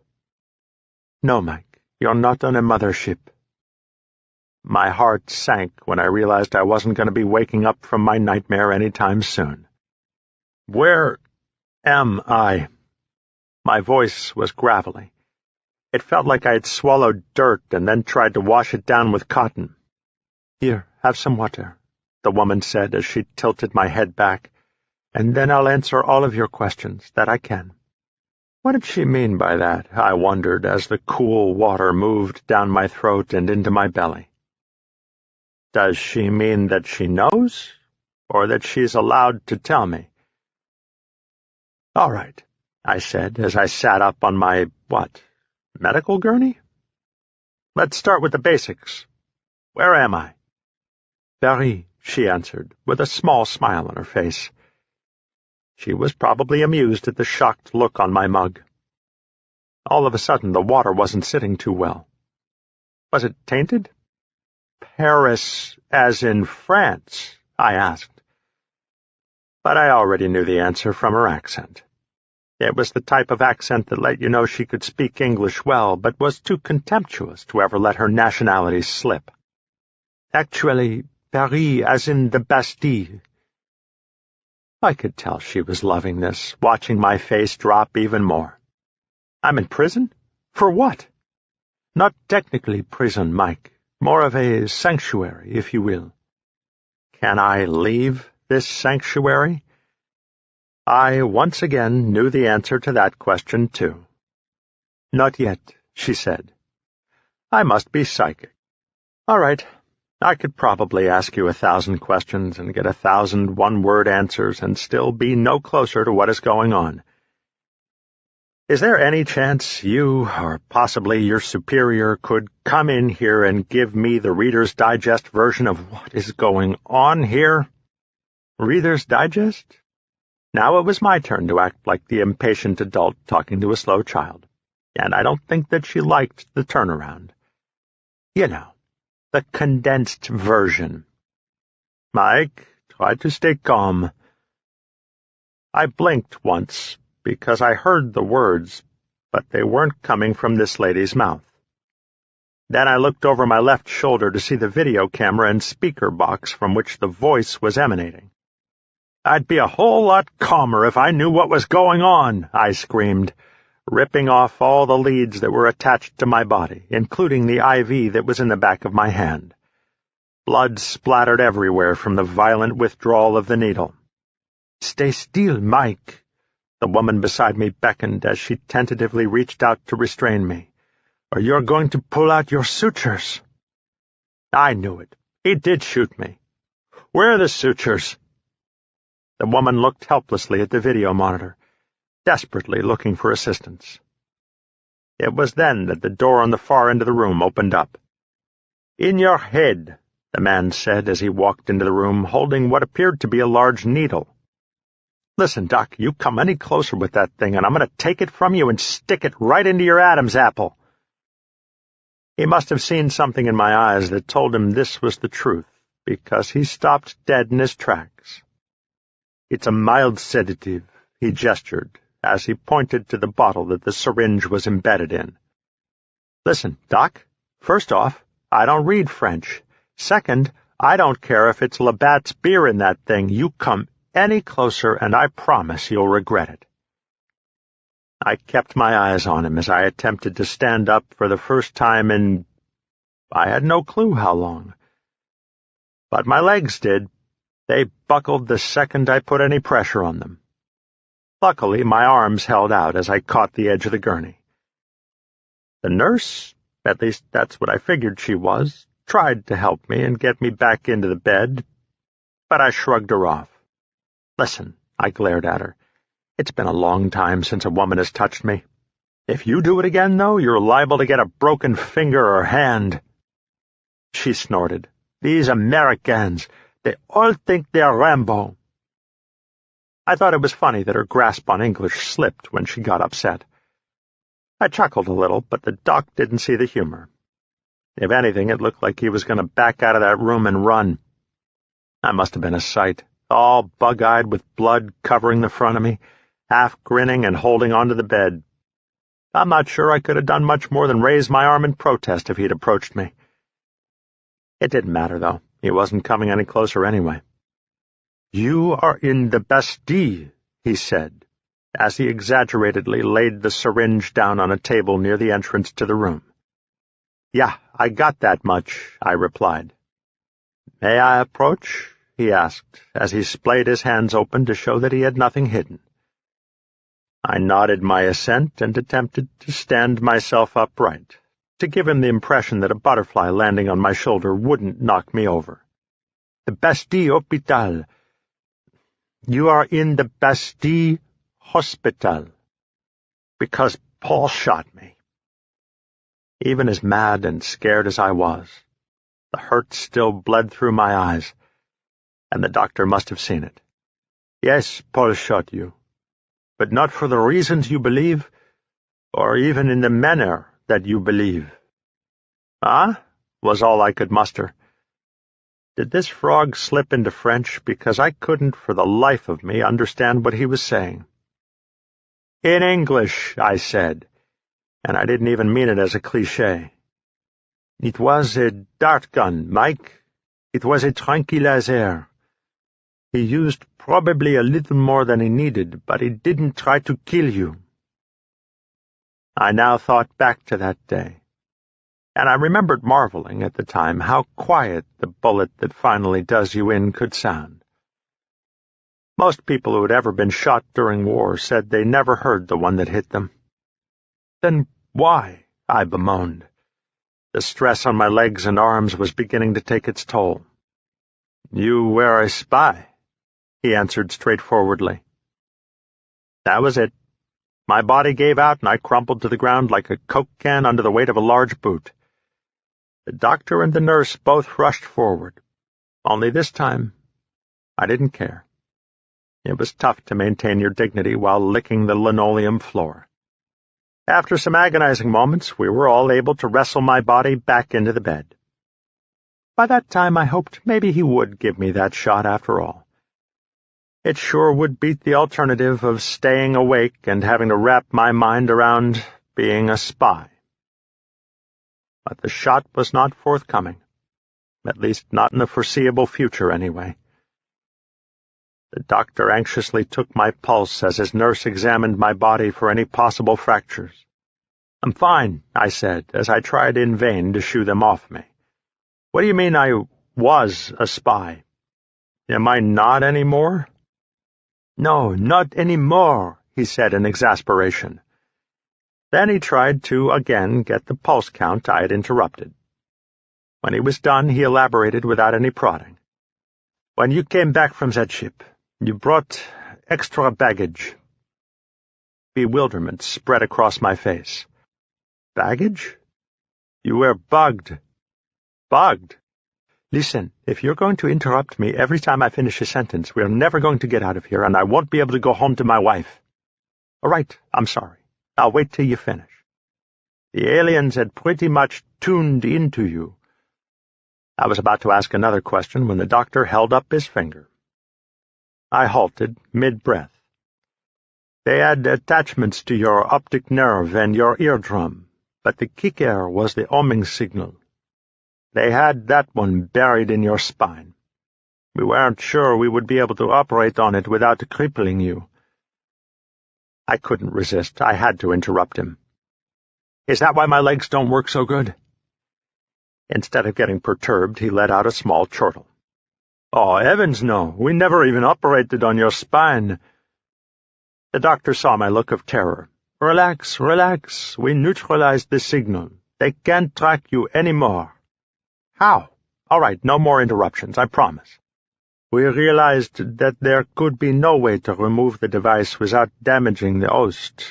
No, Mike, you're not on a mothership. My heart sank when I realized I wasn't going to be waking up from my nightmare any time soon. Where am I? My voice was gravelly. It felt like I had swallowed dirt and then tried to wash it down with cotton. Here, have some water, the woman said as she tilted my head back, and then I'll answer all of your questions that I can. What did she mean by that, I wondered, as the cool water moved down my throat and into my belly. Does she mean that she knows, or that she's allowed to tell me? All right, I said as I sat up on my, medical gurney? Let's start with the basics. Where am I? Paris, she answered, with a small smile on her face. She was probably amused at the shocked look on my mug. All of a sudden, the water wasn't sitting too well. Was it tainted? Paris, as in France, I asked. But I already knew the answer from her accent. It was the type of accent that let you know she could speak English well, but was too contemptuous to ever let her nationality slip. Actually, Paris, as in the Bastille. I could tell she was loving this, watching my face drop even more. I'm in prison? For what? Not technically prison, Mike. More of a sanctuary, if you will. Can I leave this sanctuary? I once again knew the answer to that question, too. Not yet, she said. I must be psychic. All right. I could probably ask you 1,000 questions and get 1,000 one-word answers and still be no closer to what is going on. Is there any chance you, or possibly your superior, could come in here and give me the Reader's Digest version of what is going on here? Reader's Digest? Now it was my turn to act like the impatient adult talking to a slow child, and I don't think that she liked the turnaround. You know, the condensed version. Mike, try to stay calm. I blinked once, because I heard the words, but they weren't coming from this lady's mouth. Then I looked over my left shoulder to see the video camera and speaker box from which the voice was emanating. I'd be a whole lot calmer if I knew what was going on, I screamed, ripping off all the leads that were attached to my body, including the IV that was in the back of my hand. Blood splattered everywhere from the violent withdrawal of the needle. Stay still, Mike. The woman beside me beckoned as she tentatively reached out to restrain me. Or you're going to pull out your sutures. I knew it. He did shoot me. Where are the sutures? The woman looked helplessly at the video monitor, desperately looking for assistance. It was then that the door on the far end of the room opened up. In your head, the man said as he walked into the room, holding what appeared to be a large needle. Listen, Doc, you come any closer with that thing, and I'm going to take it from you and stick it right into your Adam's apple. He must have seen something in my eyes that told him this was the truth, because he stopped dead in his tracks. It's a mild sedative, he gestured, as he pointed to the bottle that the syringe was embedded in. Listen, Doc, first off, I don't read French. Second, I don't care if it's Labatt's beer in that thing. You come any closer, and I promise you'll regret it. I kept my eyes on him as I attempted to stand up for the first time in... I had no clue how long. But my legs did. They buckled the second I put any pressure on them. Luckily, my arms held out as I caught the edge of the gurney. The nurse, at least that's what I figured she was, tried to help me and get me back into the bed, but I shrugged her off. Listen, I glared at her. It's been a long time since a woman has touched me. If you do it again, though, you're liable to get a broken finger or hand. She snorted. These Americans, they all think they're Rambo. I thought it was funny that her grasp on English slipped when she got upset. I chuckled a little, but the doc didn't see the humor. If anything, it looked like he was going to back out of that room and run. I must have been a sight, all bug-eyed with blood covering the front of me, half grinning and holding onto the bed. I'm not sure I could have done much more than raise my arm in protest if he'd approached me. It didn't matter, though. He wasn't coming any closer anyway. "You are in the Bastille," he said, as he exaggeratedly laid the syringe down on a table near the entrance to the room. "Yeah, I got that much," I replied. "May I approach?" he asked, as he splayed his hands open to show that he had nothing hidden. I nodded my assent and attempted to stand myself upright, to give him the impression that a butterfly landing on my shoulder wouldn't knock me over. "The Bastille Hôpital. You are in the Bastille Hospital. Because Paul shot me." Even as mad and scared as I was, the hurt still bled through my eyes, and the doctor must have seen it. "Yes, Paul shot you, but not for the reasons you believe, or even in the manner that you believe." "Ah?" was all I could muster. Did this frog slip into French, because I couldn't for the life of me understand what he was saying? "In English," I said, and I didn't even mean it as a cliché. "It was a dart gun, Mike. It was a tranquilizer. He used probably a little more than he needed, but he didn't try to kill you." I now thought back to that day, and I remembered marveling at the time how quiet the bullet that finally does you in could sound. Most people who had ever been shot during war said they never heard the one that hit them. Then why? I bemoaned. The stress on my legs and arms was beginning to take its toll. "You were a spy," he answered straightforwardly. That was it. My body gave out and I crumpled to the ground like a Coke can under the weight of a large boot. The doctor and the nurse both rushed forward. Only this time, I didn't care. It was tough to maintain your dignity while licking the linoleum floor. After some agonizing moments, we were all able to wrestle my body back into the bed. By that time, I hoped maybe he would give me that shot after all. It sure would beat the alternative of staying awake and having to wrap my mind around being a spy. But the shot was not forthcoming, at least not in the foreseeable future anyway. The doctor anxiously took my pulse as his nurse examined my body for any possible fractures. "I'm fine," I said, as I tried in vain to shoo them off me. "What do you mean I was a spy? Am I not anymore?" "No, not anymore," he said in exasperation. Then he tried to again get the pulse count I had interrupted. When he was done, he elaborated without any prodding. "When you came back from that ship, you brought extra baggage." Bewilderment spread across my face. "Baggage? You were bugged." "Bugged? Listen, if you're going to interrupt me every time I finish a sentence, we're never going to get out of here, and I won't be able to go home to my wife." "All right, I'm sorry. I'll wait till you finish. The aliens had pretty much tuned into you." I was about to ask another question when the doctor held up his finger. I halted, mid-breath. "They had attachments to your optic nerve and your eardrum, but the kicker was the homing signal. They had that one buried in your spine. We weren't sure we would be able to operate on it without crippling you." I couldn't resist. I had to interrupt him. "Is that why my legs don't work so good?" Instead of getting perturbed, he let out a small chortle. Oh, heavens no. We never even operated on your spine. The doctor saw my look of terror. Relax, relax. We neutralized the signal. They can't track you anymore. How? All right, no more interruptions, I promise. We realized that there could be no way to remove the device without damaging the host.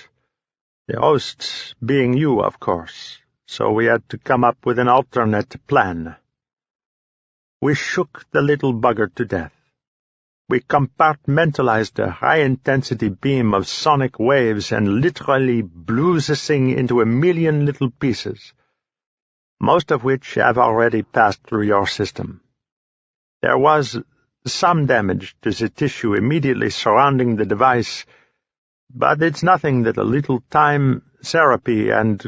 The host being you, of course. So we had to come up with an alternate plan. We shook the little bugger to death. We compartmentalized a high-intensity beam of sonic waves and literally blew the thing into a million little pieces, most of which have already passed through your system. There was some damage to the tissue immediately surrounding the device, but it's nothing that a little time, therapy, and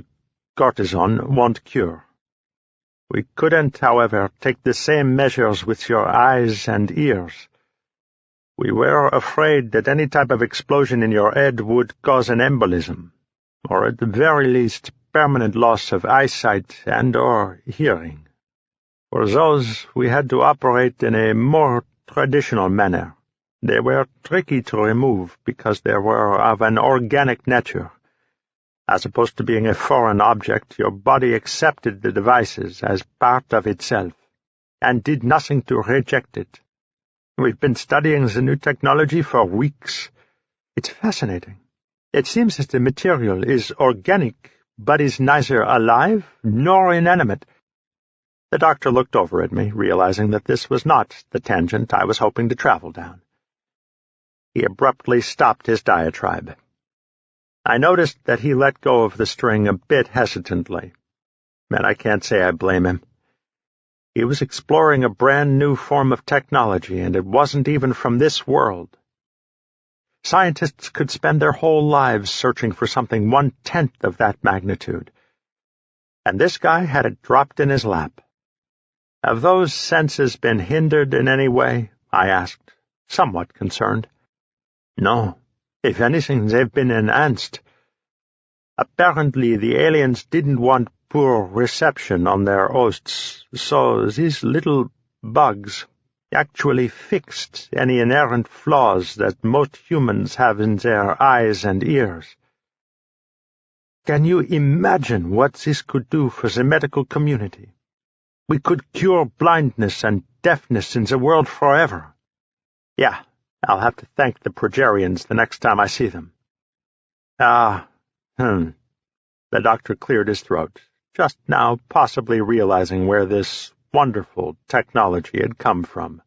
cortisone won't cure. We couldn't, however, take the same measures with your eyes and ears. We were afraid that any type of explosion in your head would cause an embolism, or at the very least permanent loss of eyesight and/or hearing. For those, we had to operate in a more traditional manner. They were tricky to remove because they were of an organic nature. As opposed to being a foreign object, your body accepted the devices as part of itself, and did nothing to reject it. We've been studying the new technology for weeks. It's fascinating. It seems that the material is organic, but is neither alive nor inanimate. The doctor looked over at me, realizing that this was not the tangent I was hoping to travel down. He abruptly stopped his diatribe. I noticed that he let go of the string a bit hesitantly, and I can't say I blame him. He was exploring a brand-new form of technology, and it wasn't even from this world. Scientists could spend their whole lives searching for something 1/10 of that magnitude, and this guy had it dropped in his lap. Have those senses been hindered in any way? I asked, somewhat concerned. No. If anything, they've been enhanced. Apparently, the aliens didn't want poor reception on their hosts, so these little bugs actually fixed any inherent flaws that most humans have in their eyes and ears. Can you imagine what this could do for the medical community? We could cure blindness and deafness in the world forever. Yeah. I'll have to thank the progerians the next time I see them. The doctor cleared his throat, just now possibly realizing where this wonderful technology had come from.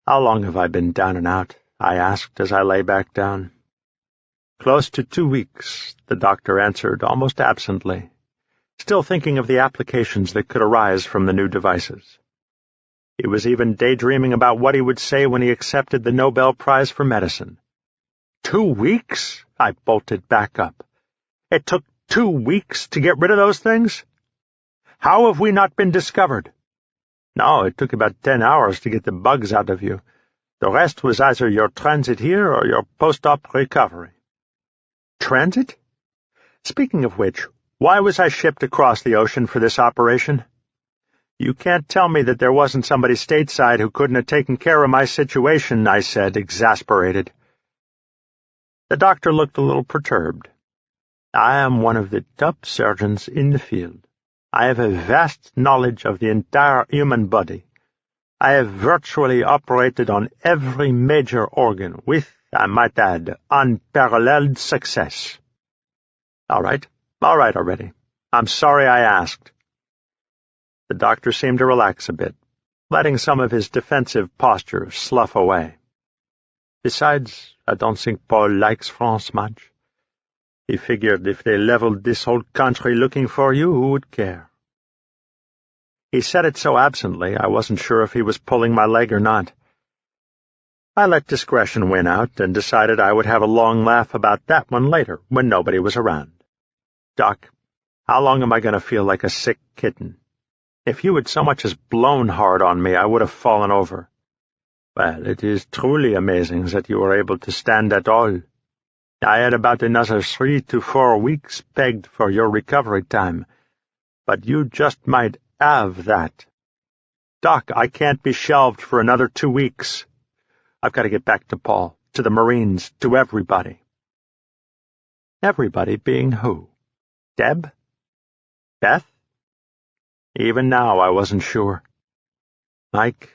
How long have I been down and out? I asked as I lay back down. Close to 2 weeks, the doctor answered almost absently, still thinking of the applications that could arise from the new devices. He was even daydreaming about what he would say when he accepted the Nobel Prize for Medicine. 2 weeks? I bolted back up. It took 2 weeks to get rid of those things? How have we not been discovered? No, it took about 10 hours to get the bugs out of you. The rest was either your transit here or your post-op recovery. Transit? Speaking of which, why was I shipped across the ocean for this operation? You can't tell me that there wasn't somebody stateside who couldn't have taken care of my situation, I said, exasperated. The doctor looked a little perturbed. I am one of the top surgeons in the field. I have a vast knowledge of the entire human body. I have virtually operated on every major organ with, I might add, unparalleled success. All right already. I'm sorry I asked. The doctor seemed to relax a bit, letting some of his defensive posture slough away. Besides, I don't think Paul likes France much. He figured if they leveled this whole country looking for you, who would care? He said it so absently, I wasn't sure if he was pulling my leg or not. I let discretion win out and decided I would have a long laugh about that one later, when nobody was around. Doc, how long am I going to feel like a sick kitten? If you had so much as blown hard on me, I would have fallen over. Well, it is truly amazing that you were able to stand at all. I had about another 3 to 4 weeks pegged for your recovery time, but you just might have that. Doc, I can't be shelved for another 2 weeks. I've got to get back to Paul, to the Marines, to everybody. Everybody being who? Deb? Beth? Even now I wasn't sure. Mike,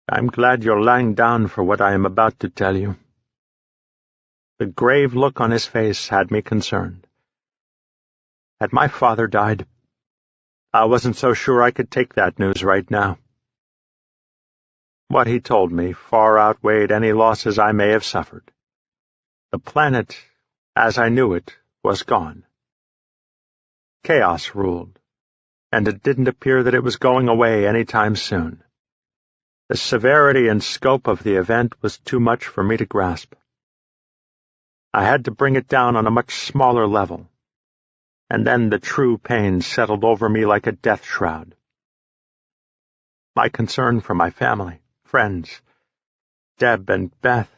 I'm glad you're lying down for what I am about to tell you. The grave look on his face had me concerned. Had my father died? I wasn't so sure I could take that news right now. What he told me far outweighed any losses I may have suffered. The planet, as I knew it, was gone. Chaos ruled, and it didn't appear that it was going away any time soon. The severity and scope of the event was too much for me to grasp. I had to bring it down on a much smaller level, and then the true pain settled over me like a death shroud. My concern for my family, friends, Deb and Beth,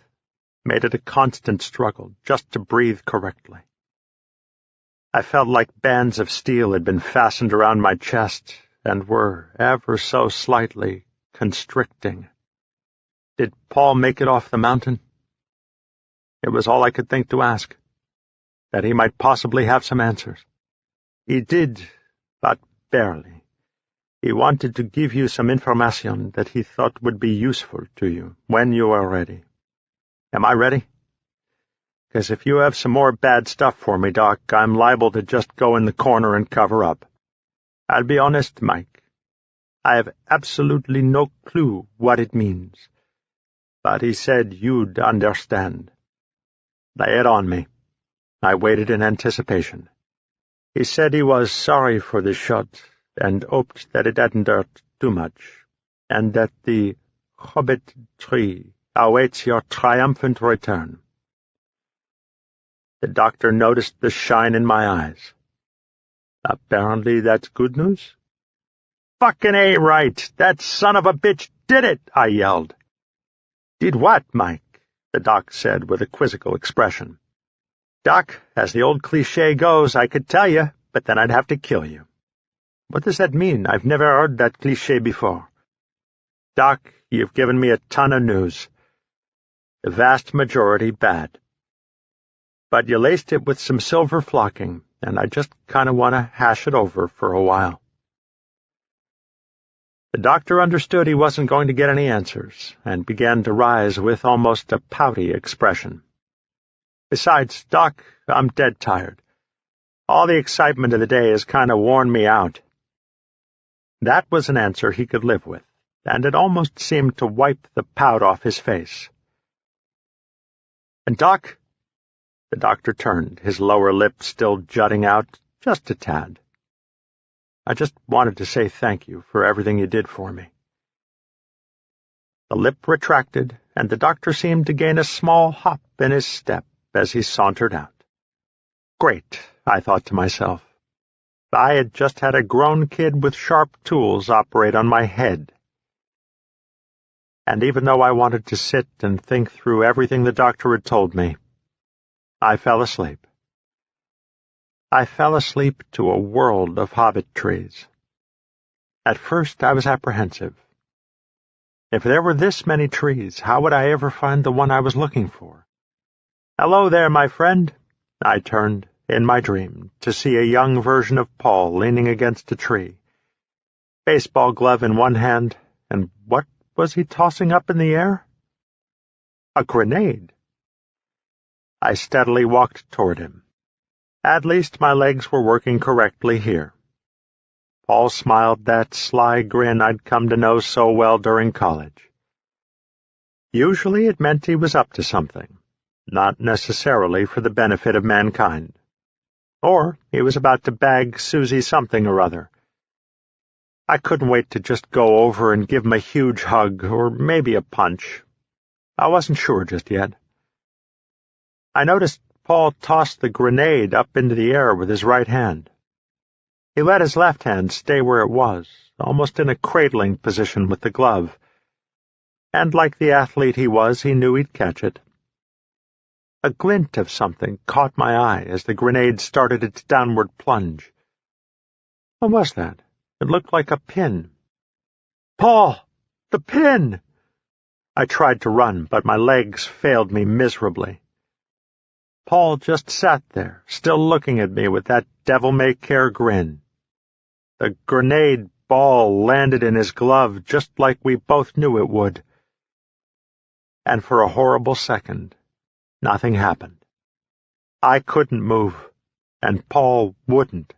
made it a constant struggle just to breathe correctly. I felt like bands of steel had been fastened around my chest and were, ever so slightly, constricting. Did Paul make it off the mountain? It was all I could think to ask, that he might possibly have some answers. He did, but barely. He wanted to give you some information that he thought would be useful to you when you are ready. Am I ready? Because if you have some more bad stuff for me, Doc, I'm liable to just go in the corner and cover up. I'll be honest, Mike. I have absolutely no clue what it means. But he said you'd understand. Lay it on me. I waited in anticipation. He said he was sorry for the shot and hoped that it hadn't hurt too much, and that the Hobbit tree awaits your triumphant return. The doctor noticed the shine in my eyes. Apparently that's good news? Fucking A right! That son of a bitch did it! I yelled. Did what, Mike? The doc said with a quizzical expression. Doc, as the old cliché goes, I could tell you, but then I'd have to kill you. What does that mean? I've never heard that cliché before. Doc, you've given me a ton of news. The vast majority bad. But you laced it with some silver flocking, and I just kind of want to hash it over for a while. The doctor understood he wasn't going to get any answers, and began to rise with almost a pouty expression. Besides, Doc, I'm dead tired. All the excitement of the day has kind of worn me out. That was an answer he could live with, and it almost seemed to wipe the pout off his face. And Doc, the doctor turned, his lower lip still jutting out just a tad. I just wanted to say thank you for everything you did for me. The lip retracted, and the doctor seemed to gain a small hop in his step as he sauntered out. Great, I thought to myself. I had just had a grown kid with sharp tools operate on my head. And even though I wanted to sit and think through everything the doctor had told me, I fell asleep. I fell asleep to a world of hobbit trees. At first I was apprehensive. If there were this many trees, how would I ever find the one I was looking for? Hello there, my friend. I turned, in my dream, to see a young version of Paul leaning against a tree, baseball glove in one hand, and what was he tossing up in the air? A grenade. I steadily walked toward him. At least my legs were working correctly here. Paul smiled that sly grin I'd come to know so well during college. Usually it meant he was up to something, not necessarily for the benefit of mankind. Or he was about to bag Susie something or other. I couldn't wait to just go over and give him a huge hug, or maybe a punch. I wasn't sure just yet. I noticed Paul tossed the grenade up into the air with his right hand. He let his left hand stay where it was, almost in a cradling position with the glove. And like the athlete he was, he knew he'd catch it. A glint of something caught my eye as the grenade started its downward plunge. What was that? It looked like a pin. "Paul!" The pin! I tried to run, but my legs failed me miserably. Paul just sat there, still looking at me with that devil-may-care grin. The grenade ball landed in his glove just like we both knew it would. And for a horrible second, nothing happened. I couldn't move, and Paul wouldn't.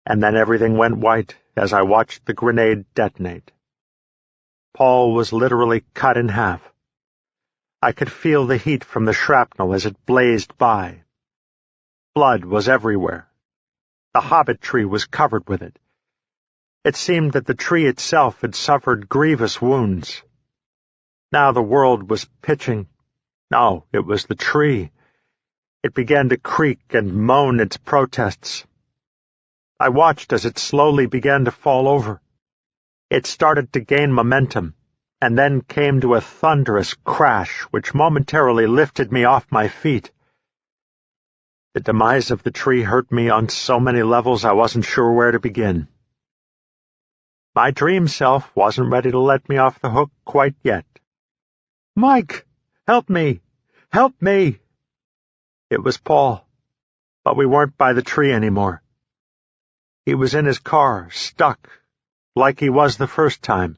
And then everything went white as I watched the grenade detonate. Paul was literally cut in half. I could feel the heat from the shrapnel as it blazed by. Blood was everywhere. The hobbit tree was covered with it. It seemed that the tree itself had suffered grievous wounds. Now the world was pitching. No, it was the tree. It began to creak and moan its protests. I watched as it slowly began to fall over. It started to gain momentum, and then came to a thunderous crash which momentarily lifted me off my feet. The demise of the tree hurt me on so many levels I wasn't sure where to begin. My dream self wasn't ready to let me off the hook quite yet. "Mike, help me! Help me!" It was Paul, but we weren't by the tree anymore. He was in his car, stuck, like he was the first time.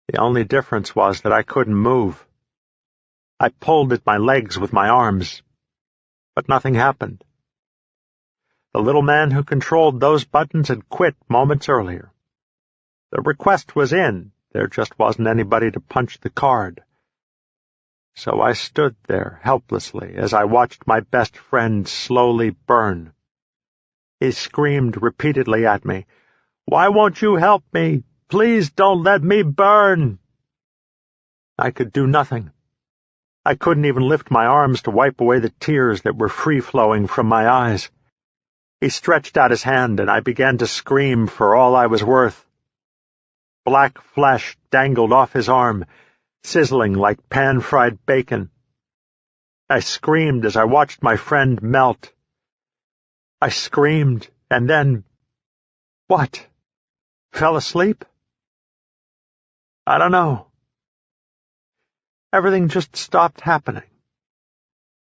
The only difference was that I couldn't move. I pulled at my legs with my arms, but nothing happened. The little man who controlled those buttons had quit moments earlier. The request was in, there just wasn't anybody to punch the card. So I stood there helplessly as I watched my best friend slowly burn. He screamed repeatedly at me, "Why won't you help me? Please don't let me burn!" I could do nothing. I couldn't even lift my arms to wipe away the tears that were free-flowing from my eyes. He stretched out his hand, and I began to scream for all I was worth. Black flesh dangled off his arm, sizzling like pan-fried bacon. I screamed as I watched my friend melt. I screamed, and then— what? Fell asleep? I don't know. Everything just stopped happening,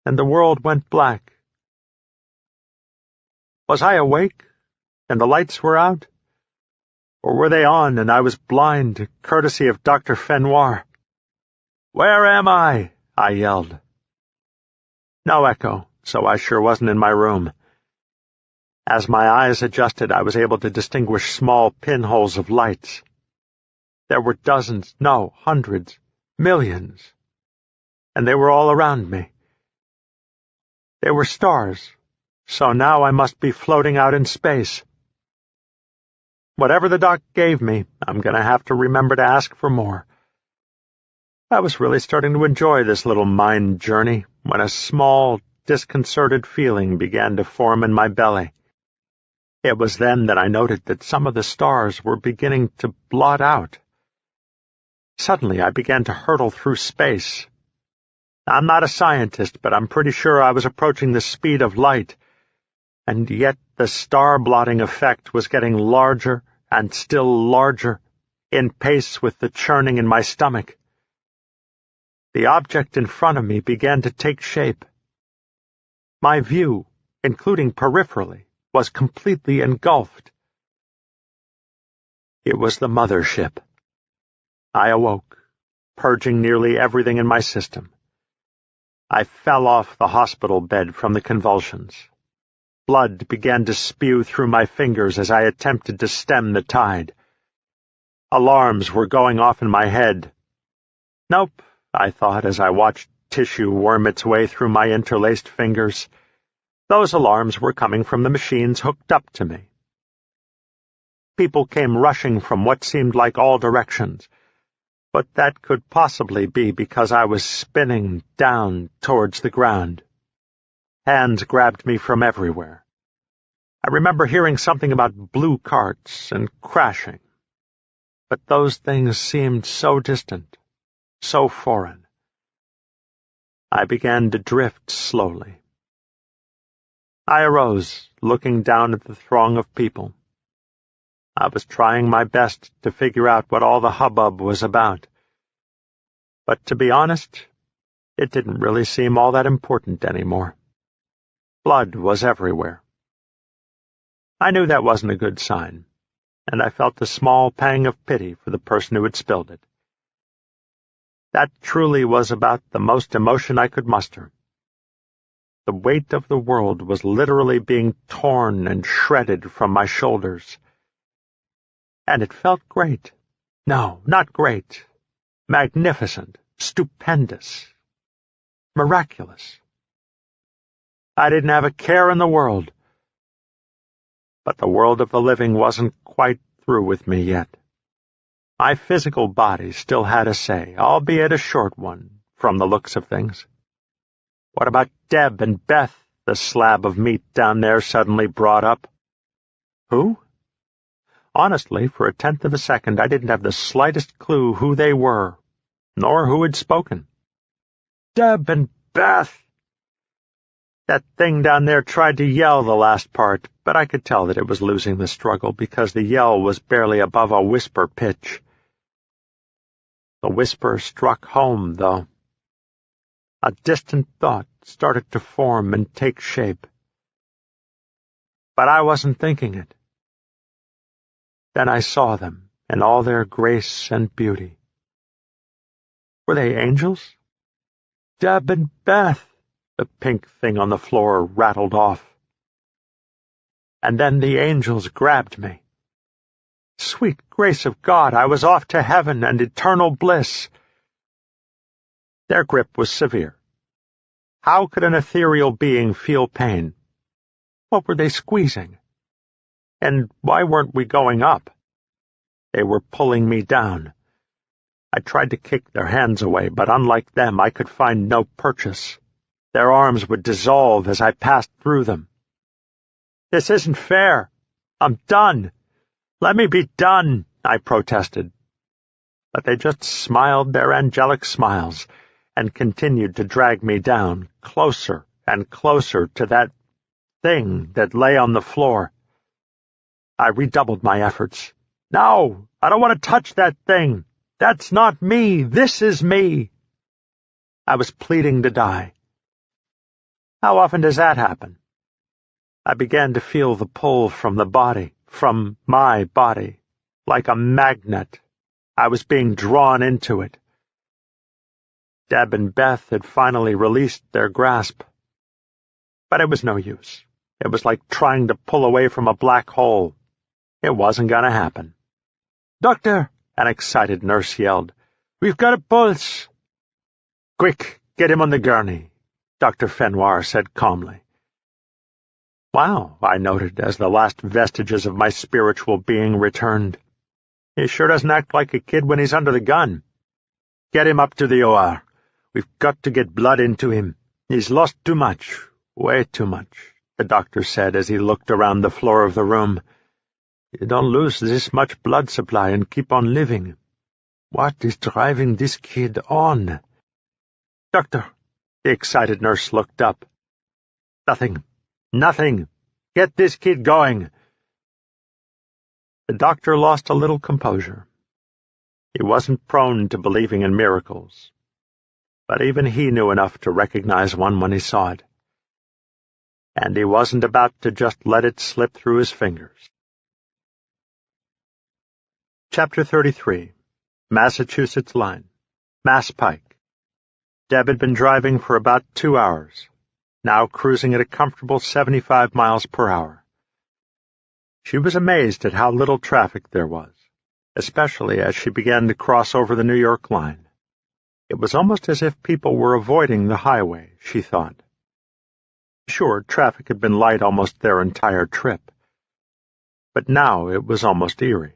and the world went black. Was I awake, and the lights were out? Or were they on, and I was blind, courtesy of Dr. Fenoir? "Where am I?" I yelled. No echo, so I sure wasn't in my room. As my eyes adjusted, I was able to distinguish small pinholes of lights. There were dozens, no, hundreds, millions, and they were all around me. They were stars, so now I must be floating out in space. Whatever the doc gave me, I'm going to have to remember to ask for more. I was really starting to enjoy this little mind journey when a small, disconcerted feeling began to form in my belly. It was then that I noted that some of the stars were beginning to blot out. Suddenly I began to hurtle through space. I'm not a scientist, but I'm pretty sure I was approaching the speed of light, and yet the star-blotting effect was getting larger and still larger, in pace with the churning in my stomach. The object in front of me began to take shape. My view, including peripherally, was completely engulfed. It was the mothership. I awoke, purging nearly everything in my system. I fell off the hospital bed from the convulsions. Blood began to spew through my fingers as I attempted to stem the tide. Alarms were going off in my head. Nope, I thought as I watched tissue worm its way through my interlaced fingers. Those alarms were coming from the machines hooked up to me. People came rushing from what seemed like all directions, but that could possibly be because I was spinning down towards the ground. Hands grabbed me from everywhere. I remember hearing something about blue carts and crashing, but those things seemed so distant, so foreign. I began to drift slowly. I arose, looking down at the throng of people. I was trying my best to figure out what all the hubbub was about. But to be honest, it didn't really seem all that important anymore. Blood was everywhere. I knew that wasn't a good sign, and I felt a small pang of pity for the person who had spilled it. That truly was about the most emotion I could muster. The weight of the world was literally being torn and shredded from my shoulders. And it felt great. No, not great. Magnificent, stupendous, miraculous. I didn't have a care in the world. But the world of the living wasn't quite through with me yet. My physical body still had a say, albeit a short one, from the looks of things. What about Deb and Beth, the slab of meat down there suddenly brought up? Who? Honestly, for a tenth of a second, I didn't have the slightest clue who they were, nor who had spoken. Deb and Beth! That thing down there tried to yell the last part, but I could tell that it was losing the struggle because the yell was barely above a whisper pitch. The whisper struck home, though. A distant thought started to form and take shape. But I wasn't thinking it. Then I saw them in all their grace and beauty. Were they angels? Deb and Beth, the pink thing on the floor rattled off. And then the angels grabbed me. Sweet grace of God, I was off to heaven and eternal bliss. Their grip was severe. How could an ethereal being feel pain? What were they squeezing? And why weren't we going up? They were pulling me down. I tried to kick their hands away, but unlike them, I could find no purchase. Their arms would dissolve as I passed through them. This isn't fair. I'm done. Let me be done, I protested. But they just smiled their angelic smiles and continued to drag me down, closer and closer to that thing that lay on the floor. I redoubled my efforts. No, I don't want to touch that thing. That's not me. This is me. I was pleading to die. How often does that happen? I began to feel the pull from the body, from my body, like a magnet. I was being drawn into it. Deb and Beth had finally released their grasp. But it was no use. It was like trying to pull away from a black hole. It wasn't going to happen. "Doctor!" an excited nurse yelled. "We've got a pulse!" "Quick, get him on the gurney," Dr. Fennoir said calmly. Wow, I noted as the last vestiges of my spiritual being returned. He sure doesn't act like a kid when he's under the gun. "Get him up to the OR. We've got to get blood into him. He's lost too much, way too much," the doctor said as he looked around the floor of the room. "You don't lose this much blood supply and keep on living. What is driving this kid on?" "Doctor," the excited nurse looked up. "Nothing. Nothing. Get this kid going." The doctor lost a little composure. He wasn't prone to believing in miracles, but even he knew enough to recognize one when he saw it. And he wasn't about to just let it slip through his fingers. Chapter 33. Massachusetts Line. Mass Pike. Deb had been driving for about 2 hours, now cruising at a comfortable 75 miles per hour. She was amazed at how little traffic there was, especially as she began to cross over the New York line. It was almost as if people were avoiding the highway, she thought. Sure, traffic had been light almost their entire trip, but now it was almost eerie.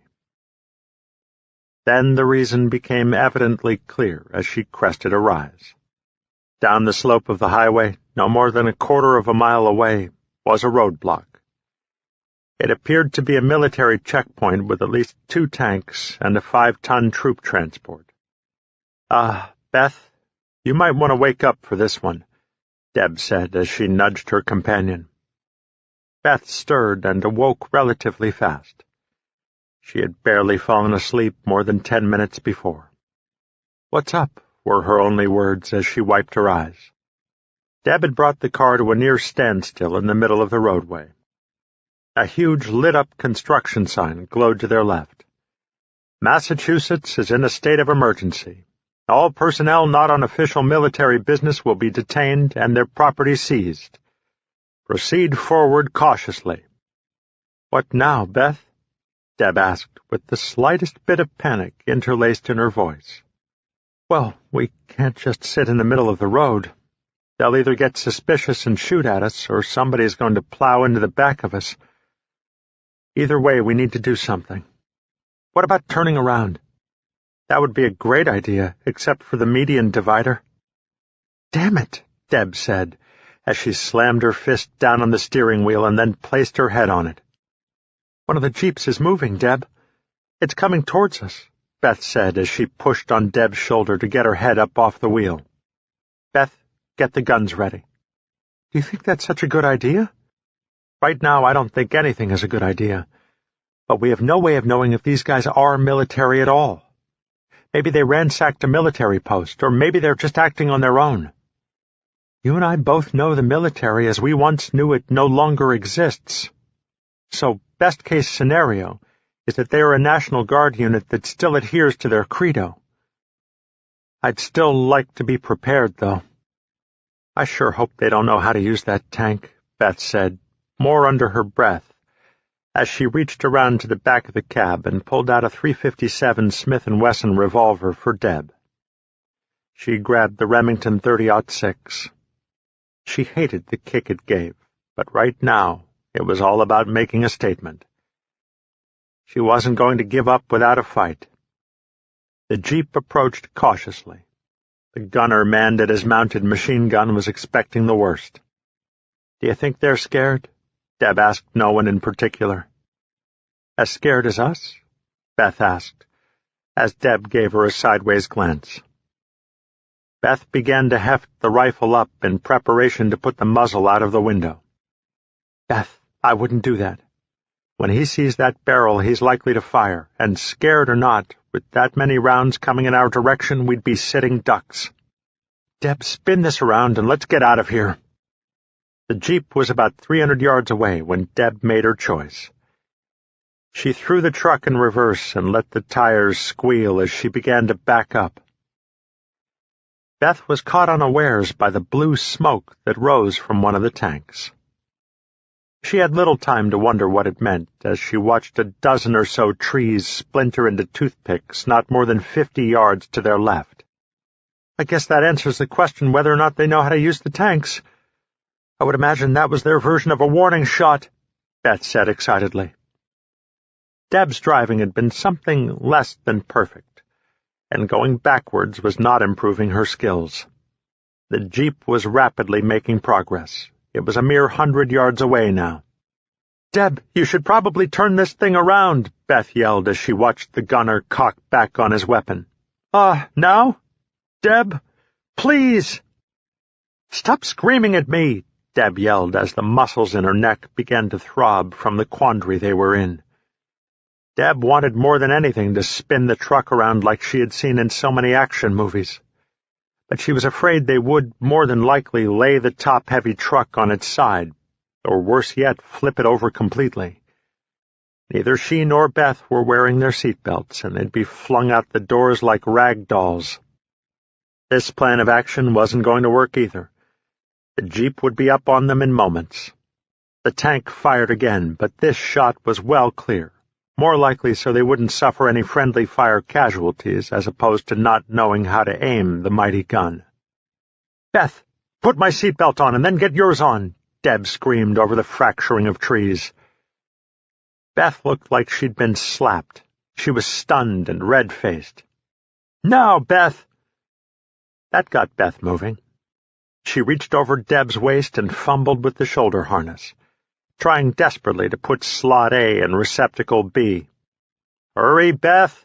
Then the reason became evidently clear as she crested a rise. Down the slope of the highway, no more than a quarter of a mile away, was a roadblock. It appeared to be a military checkpoint with at least 2 tanks and a 5-ton troop transport. Beth, you might want to wake up for this one," Deb said as she nudged her companion. Beth stirred and awoke relatively fast. She had barely fallen asleep more than 10 minutes before. "What's up?" were her only words as she wiped her eyes. Deb had brought the car to a near standstill in the middle of the roadway. A huge lit-up construction sign glowed to their left. "Massachusetts is in a state of emergency. All personnel not on official military business will be detained and their property seized. Proceed forward cautiously." "What now, Beth?" Deb asked, with the slightest bit of panic interlaced in her voice. "Well, we can't just sit in the middle of the road. They'll either get suspicious and shoot at us, or somebody's going to plow into the back of us. Either way, we need to do something. What about turning around?" "That would be a great idea, except for the median divider." "Damn it," Deb said, as she slammed her fist down on the steering wheel and then placed her head on it. "One of the jeeps is moving, Deb. It's coming towards us," Beth said as she pushed on Deb's shoulder to get her head up off the wheel. "Beth, get the guns ready." "Do you think that's such a good idea?" "Right now, I don't think anything is a good idea. But we have no way of knowing if these guys are military at all. Maybe they ransacked a military post, or maybe they're just acting on their own. You and I both know the military as we once knew it no longer exists. So, best-case scenario is that they are a National Guard unit that still adheres to their credo. I'd still like to be prepared, though." "I sure hope they don't know how to use that tank," Beth said, more under her breath, as she reached around to the back of the cab and pulled out a .357 Smith & Wesson revolver for Deb. She grabbed the Remington .30-06. She hated the kick it gave, but right now it was all about making a statement. She wasn't going to give up without a fight. The jeep approached cautiously. The gunner manned at his mounted machine gun was expecting the worst. "Do you think they're scared?" Deb asked no one in particular. "As scared as us?" Beth asked, as Deb gave her a sideways glance. Beth began to heft the rifle up in preparation to put the muzzle out of the window. "Beth, I wouldn't do that. When he sees that barrel, he's likely to fire, and scared or not, with that many rounds coming in our direction, we'd be sitting ducks. Deb, spin this around and let's get out of here." The jeep was about 300 yards away when Deb made her choice. She threw the truck in reverse and let the tires squeal as she began to back up. Beth was caught unawares by the blue smoke that rose from one of the tanks. She had little time to wonder what it meant as she watched a dozen or so trees splinter into toothpicks not more than 50 yards to their left. "I guess that answers the question whether or not they know how to use the tanks. I would imagine that was their version of a warning shot," Beth said excitedly. Deb's driving had been something less than perfect, and going backwards was not improving her skills. The jeep was rapidly making progress. It was a mere 100 yards away now. "Deb, you should probably turn this thing around," Beth yelled as she watched the gunner cock back on his weapon. Now? Deb, please!" "Stop screaming at me!" Deb yelled as the muscles in her neck began to throb from the quandary they were in. Deb wanted more than anything to spin the truck around like she had seen in so many action movies. But she was afraid they would, more than likely, lay the top-heavy truck on its side, or worse yet, flip it over completely. Neither she nor Beth were wearing their seatbelts, and they'd be flung out the doors like rag dolls. This plan of action wasn't going to work either. The jeep would be up on them in moments. The tank fired again, but this shot was well clear, more likely so they wouldn't suffer any friendly fire casualties as opposed to not knowing how to aim the mighty gun. "Beth, put my seatbelt on and then get yours on," Deb screamed over the fracturing of trees. Beth looked like she'd been slapped. She was stunned and red-faced. "Now, Beth!" That got Beth moving. She reached over Deb's waist and fumbled with the shoulder harness, trying desperately to put slot A in receptacle B. "Hurry, Beth!"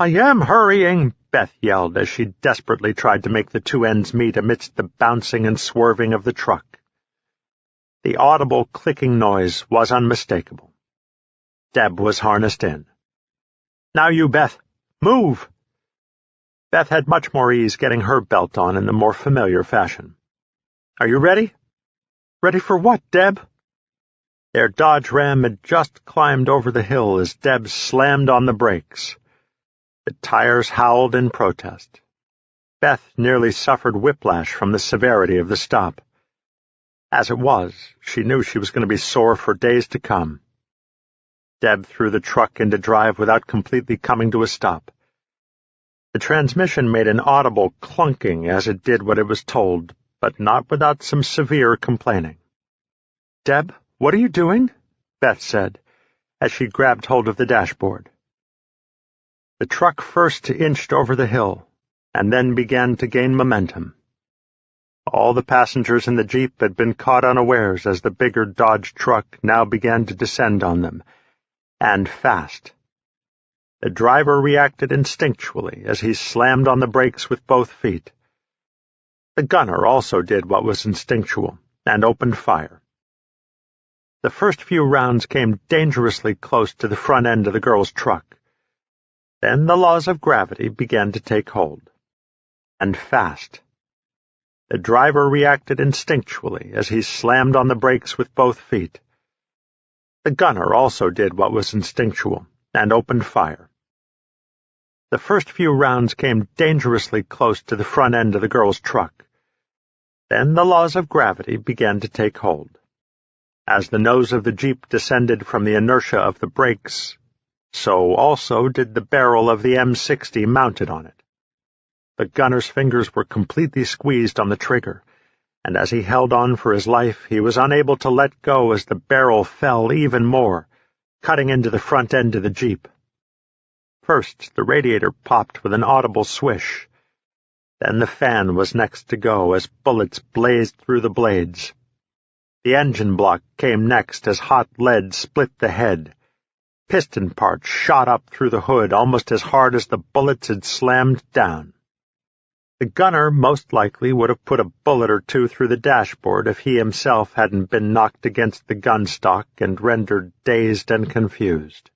"I am hurrying," Beth yelled as she desperately tried to make the two ends meet amidst the bouncing and swerving of the truck. The audible clicking noise was unmistakable. Deb was harnessed in. "Now you, Beth. Move!" Beth had much more ease getting her belt on in the more familiar fashion. "Are you ready?" "Ready for what, Deb?" Their Dodge Ram had just climbed over the hill as Deb slammed on the brakes. The tires howled in protest. Beth nearly suffered whiplash from the severity of the stop. As it was, she knew she was going to be sore for days to come. Deb threw the truck into drive without completely coming to a stop. The transmission made an audible clunking as it did what it was told, but not without some severe complaining. "Deb, what are you doing?" Beth said, as she grabbed hold of the dashboard. The truck first inched over the hill, and then began to gain momentum. All the passengers in the Jeep had been caught unawares as the bigger Dodge truck now began to descend on them, and fast. The driver reacted instinctually as he slammed on the brakes with both feet. The gunner also did what was instinctual, and opened fire. The first few rounds came dangerously close to the front end of the girl's truck. Then the laws of gravity began to take hold. And fast. The driver reacted instinctually as he slammed on the brakes with both feet. The gunner also did what was instinctual, and opened fire. The first few rounds came dangerously close to the front end of the girl's truck. Then the laws of gravity began to take hold. As the nose of the Jeep descended from the inertia of the brakes, so also did the barrel of the M60 mounted on it. The gunner's fingers were completely squeezed on the trigger, and as he held on for his life, he was unable to let go as the barrel fell even more, cutting into the front end of the Jeep. First, the radiator popped with an audible swish. Then the fan was next to go as bullets blazed through the blades. The engine block came next as hot lead split the head. Piston parts shot up through the hood almost as hard as the bullets had slammed down. The gunner most likely would have put a bullet or two through the dashboard if he himself hadn't been knocked against the gun stock and rendered dazed and confused.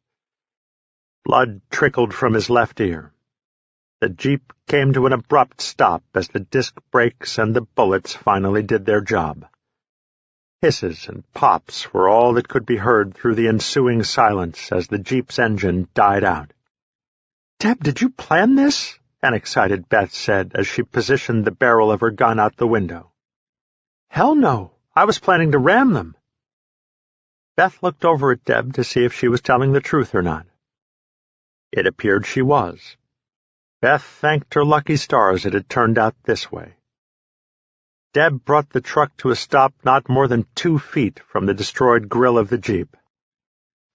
Blood trickled from his left ear. The Jeep came to an abrupt stop as the disc brakes and the bullets finally did their job. Hisses and pops were all that could be heard through the ensuing silence as the Jeep's engine died out. "Deb, did you plan this?" an excited Beth said as she positioned the barrel of her gun out the window. "Hell no. I was planning to ram them." Beth looked over at Deb to see if she was telling the truth or not. It appeared she was. Beth thanked her lucky stars it had turned out this way. Deb brought the truck to a stop not more than 2 feet from the destroyed grille of the Jeep.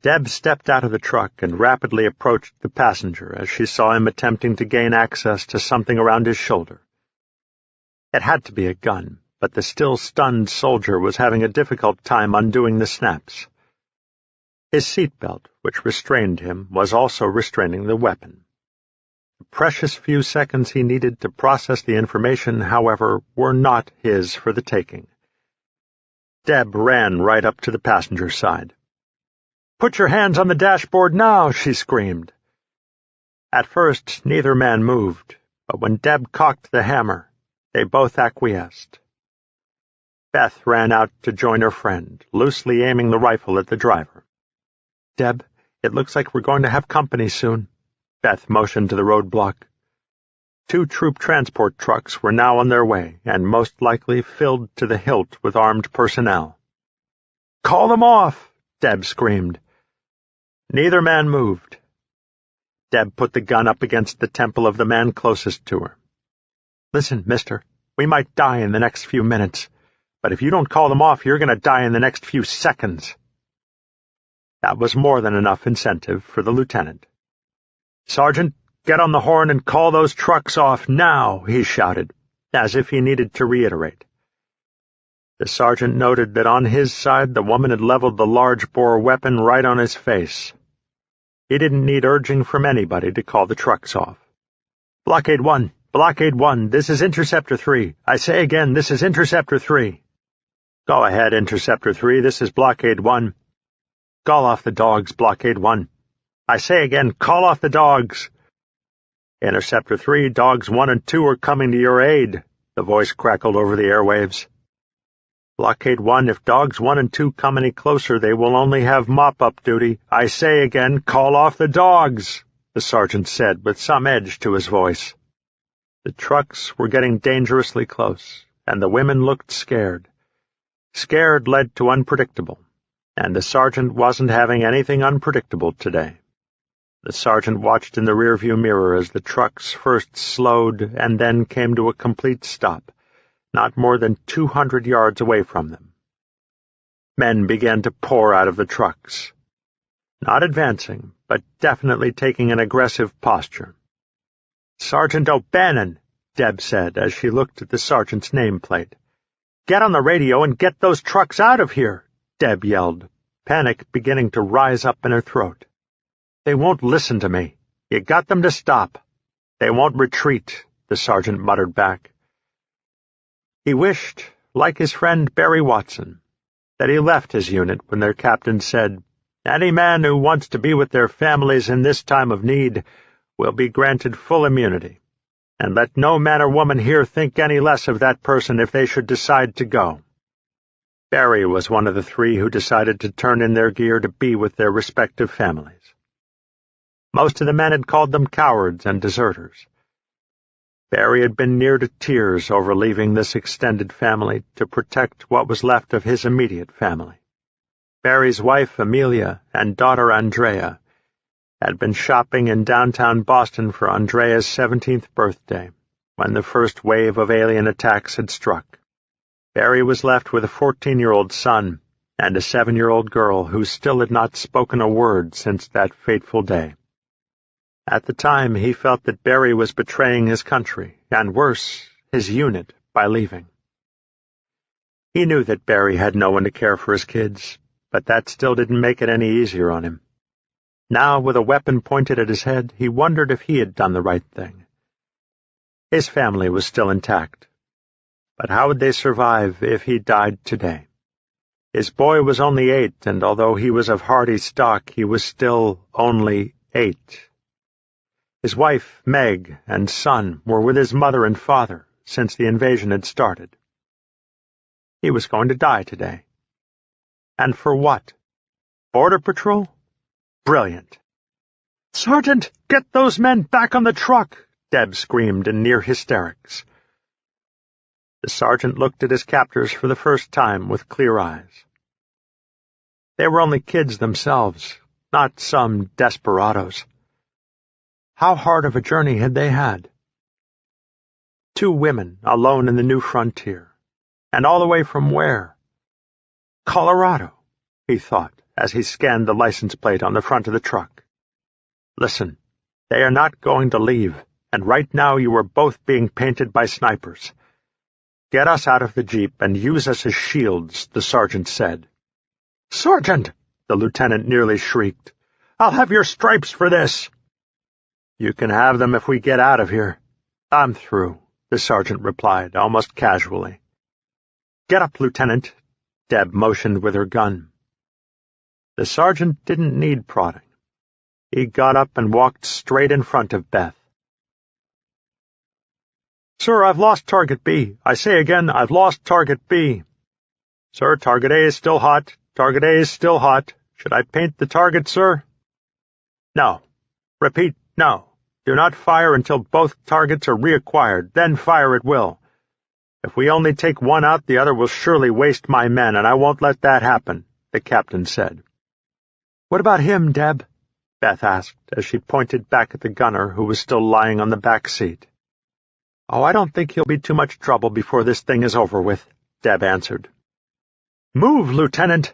Deb stepped out of the truck and rapidly approached the passenger as she saw him attempting to gain access to something around his shoulder. It had to be a gun, but the still stunned soldier was having a difficult time undoing the snaps. His seatbelt, which restrained him, was also restraining the weapon. The precious few seconds he needed to process the information, however, were not his for the taking. Deb ran right up to the passenger's side. "Put your hands on the dashboard now!" she screamed. At first, neither man moved, but when Deb cocked the hammer, they both acquiesced. Beth ran out to join her friend, loosely aiming the rifle at the driver. "Deb, it looks like we're going to have company soon." Beth motioned to the roadblock. 2 troop transport trucks were now on their way, and most likely filled to the hilt with armed personnel. "Call them off!" Deb screamed. Neither man moved. Deb put the gun up against the temple of the man closest to her. "Listen, mister, we might die in the next few minutes, but if you don't call them off, you're going to die in the next few seconds." That was more than enough incentive for the lieutenant. "Sergeant, get on the horn and call those trucks off now," he shouted, as if he needed to reiterate. The sergeant noted that on his side the woman had leveled the large-bore weapon right on his face. He didn't need urging from anybody to call the trucks off. Blockade 1, this is Interceptor 3. I say again, this is Interceptor 3. Go ahead, Interceptor 3, this is Blockade 1. Call off the dogs, Blockade 1. I say again, call off the dogs. Interceptor 3, dogs 1 and 2 are coming to your aid, the voice crackled over the airwaves. Blockade 1, if dogs 1 and 2 come any closer, they will only have mop-up duty. I say again, call off the dogs, the sergeant said with some edge to his voice. The trucks were getting dangerously close, and the women looked scared. Scared led to unpredictable, and the sergeant wasn't having anything unpredictable today. The sergeant watched in the rearview mirror as the trucks first slowed and then came to a complete stop, not more than 200 yards away from them. Men began to pour out of the trucks, not advancing, but definitely taking an aggressive posture. "Sergeant O'Bannon," Deb said as she looked at the sergeant's nameplate. "Get on the radio and get those trucks out of here," Deb yelled, panic beginning to rise up in her throat. "They won't listen to me. You got them to stop. They won't retreat," the sergeant muttered back. He wished, like his friend Barry Watson, that he left his unit when their captain said, "Any man who wants to be with their families in this time of need will be granted full immunity, and let no man or woman here think any less of that person if they should decide to go." Barry was one of the 3 who decided to turn in their gear to be with their respective families. Most of the men had called them cowards and deserters. Barry had been near to tears over leaving this extended family to protect what was left of his immediate family. Barry's wife, Amelia, and daughter, Andrea, had been shopping in downtown Boston for Andrea's 17th birthday, when the first wave of alien attacks had struck. Barry was left with a 14-year-old son and a 7-year-old girl who still had not spoken a word since that fateful day. At the time, he felt that Barry was betraying his country, and worse, his unit, by leaving. He knew that Barry had no one to care for his kids, but that still didn't make it any easier on him. Now, with a weapon pointed at his head, he wondered if he had done the right thing. His family was still intact, but how would they survive if he died today? His boy was only 8, and although he was of hardy stock, he was still only 8. His wife, Meg, and son were with his mother and father since the invasion had started. He was going to die today. And for what? Border Patrol? Brilliant. "Sergeant, get those men back on the truck!" Deb screamed in near hysterics. The sergeant looked at his captors for the first time with clear eyes. They were only kids themselves, not some desperados. How hard of a journey had they had? 2 women alone in the new frontier, and all the way from where? Colorado, he thought as he scanned the license plate on the front of the truck. Listen, they are not going to leave, and right now you are both being painted by snipers. Get us out of the jeep and use us as shields, the sergeant said. "Sergeant!" the lieutenant nearly shrieked. "I'll have your stripes for this!" "You can have them if we get out of here. I'm through," the sergeant replied, almost casually. "Get up, Lieutenant," Deb motioned with her gun. The sergeant didn't need prodding. He got up and walked straight in front of Beth. "Sir, I've lost Target B. I say again, I've lost Target B." "Sir, Target A is still hot. Target A is still hot. Should I paint the target, sir?" "No. Repeat, no. Do not fire until both targets are reacquired. Then fire at will. If we only take one out, the other will surely waste my men, and I won't let that happen," the captain said. "What about him, Deb?" Beth asked as she pointed back at the gunner who was still lying on the back seat. "Oh, I don't think he'll be too much trouble before this thing is over with," Deb answered. "Move, Lieutenant!"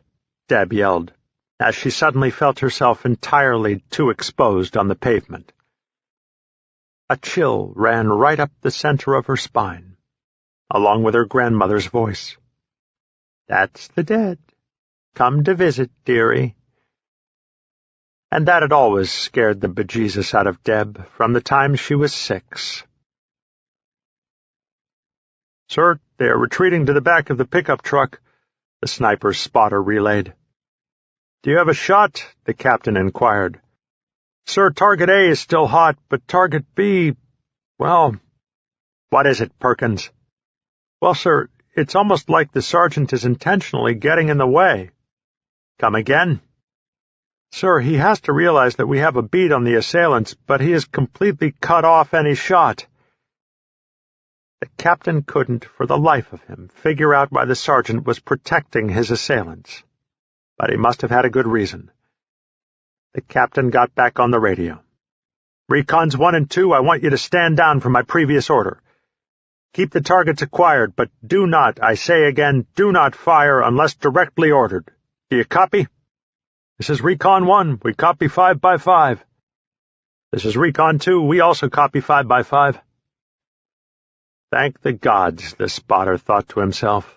Deb yelled, as she suddenly felt herself entirely too exposed on the pavement. A chill ran right up the center of her spine, along with her grandmother's voice. "That's the dead. Come to visit, dearie." And that had always scared the bejesus out of Deb from the time she was 6. "Sir, they are retreating to the back of the pickup truck," the sniper's spotter relayed. "Do you have a shot?" the captain inquired. "Sir, target A is still hot, but target B, well—" "What is it, Perkins?" "Well, sir, it's almost like the sergeant is intentionally getting in the way." "Come again?" "Sir, he has to realize that we have a bead on the assailants, but he has completely cut off any shot." The captain couldn't, for the life of him, figure out why the sergeant was protecting his assailants. But he must have had a good reason. The captain got back on the radio. "Recons 1 and 2, I want you to stand down from my previous order. Keep the targets acquired, but do not, I say again, do not fire unless directly ordered. Do you copy?" "This is Recon 1. We copy 5 by 5. "This is Recon 2. We also copy 5 by 5. Thank the gods, the spotter thought to himself.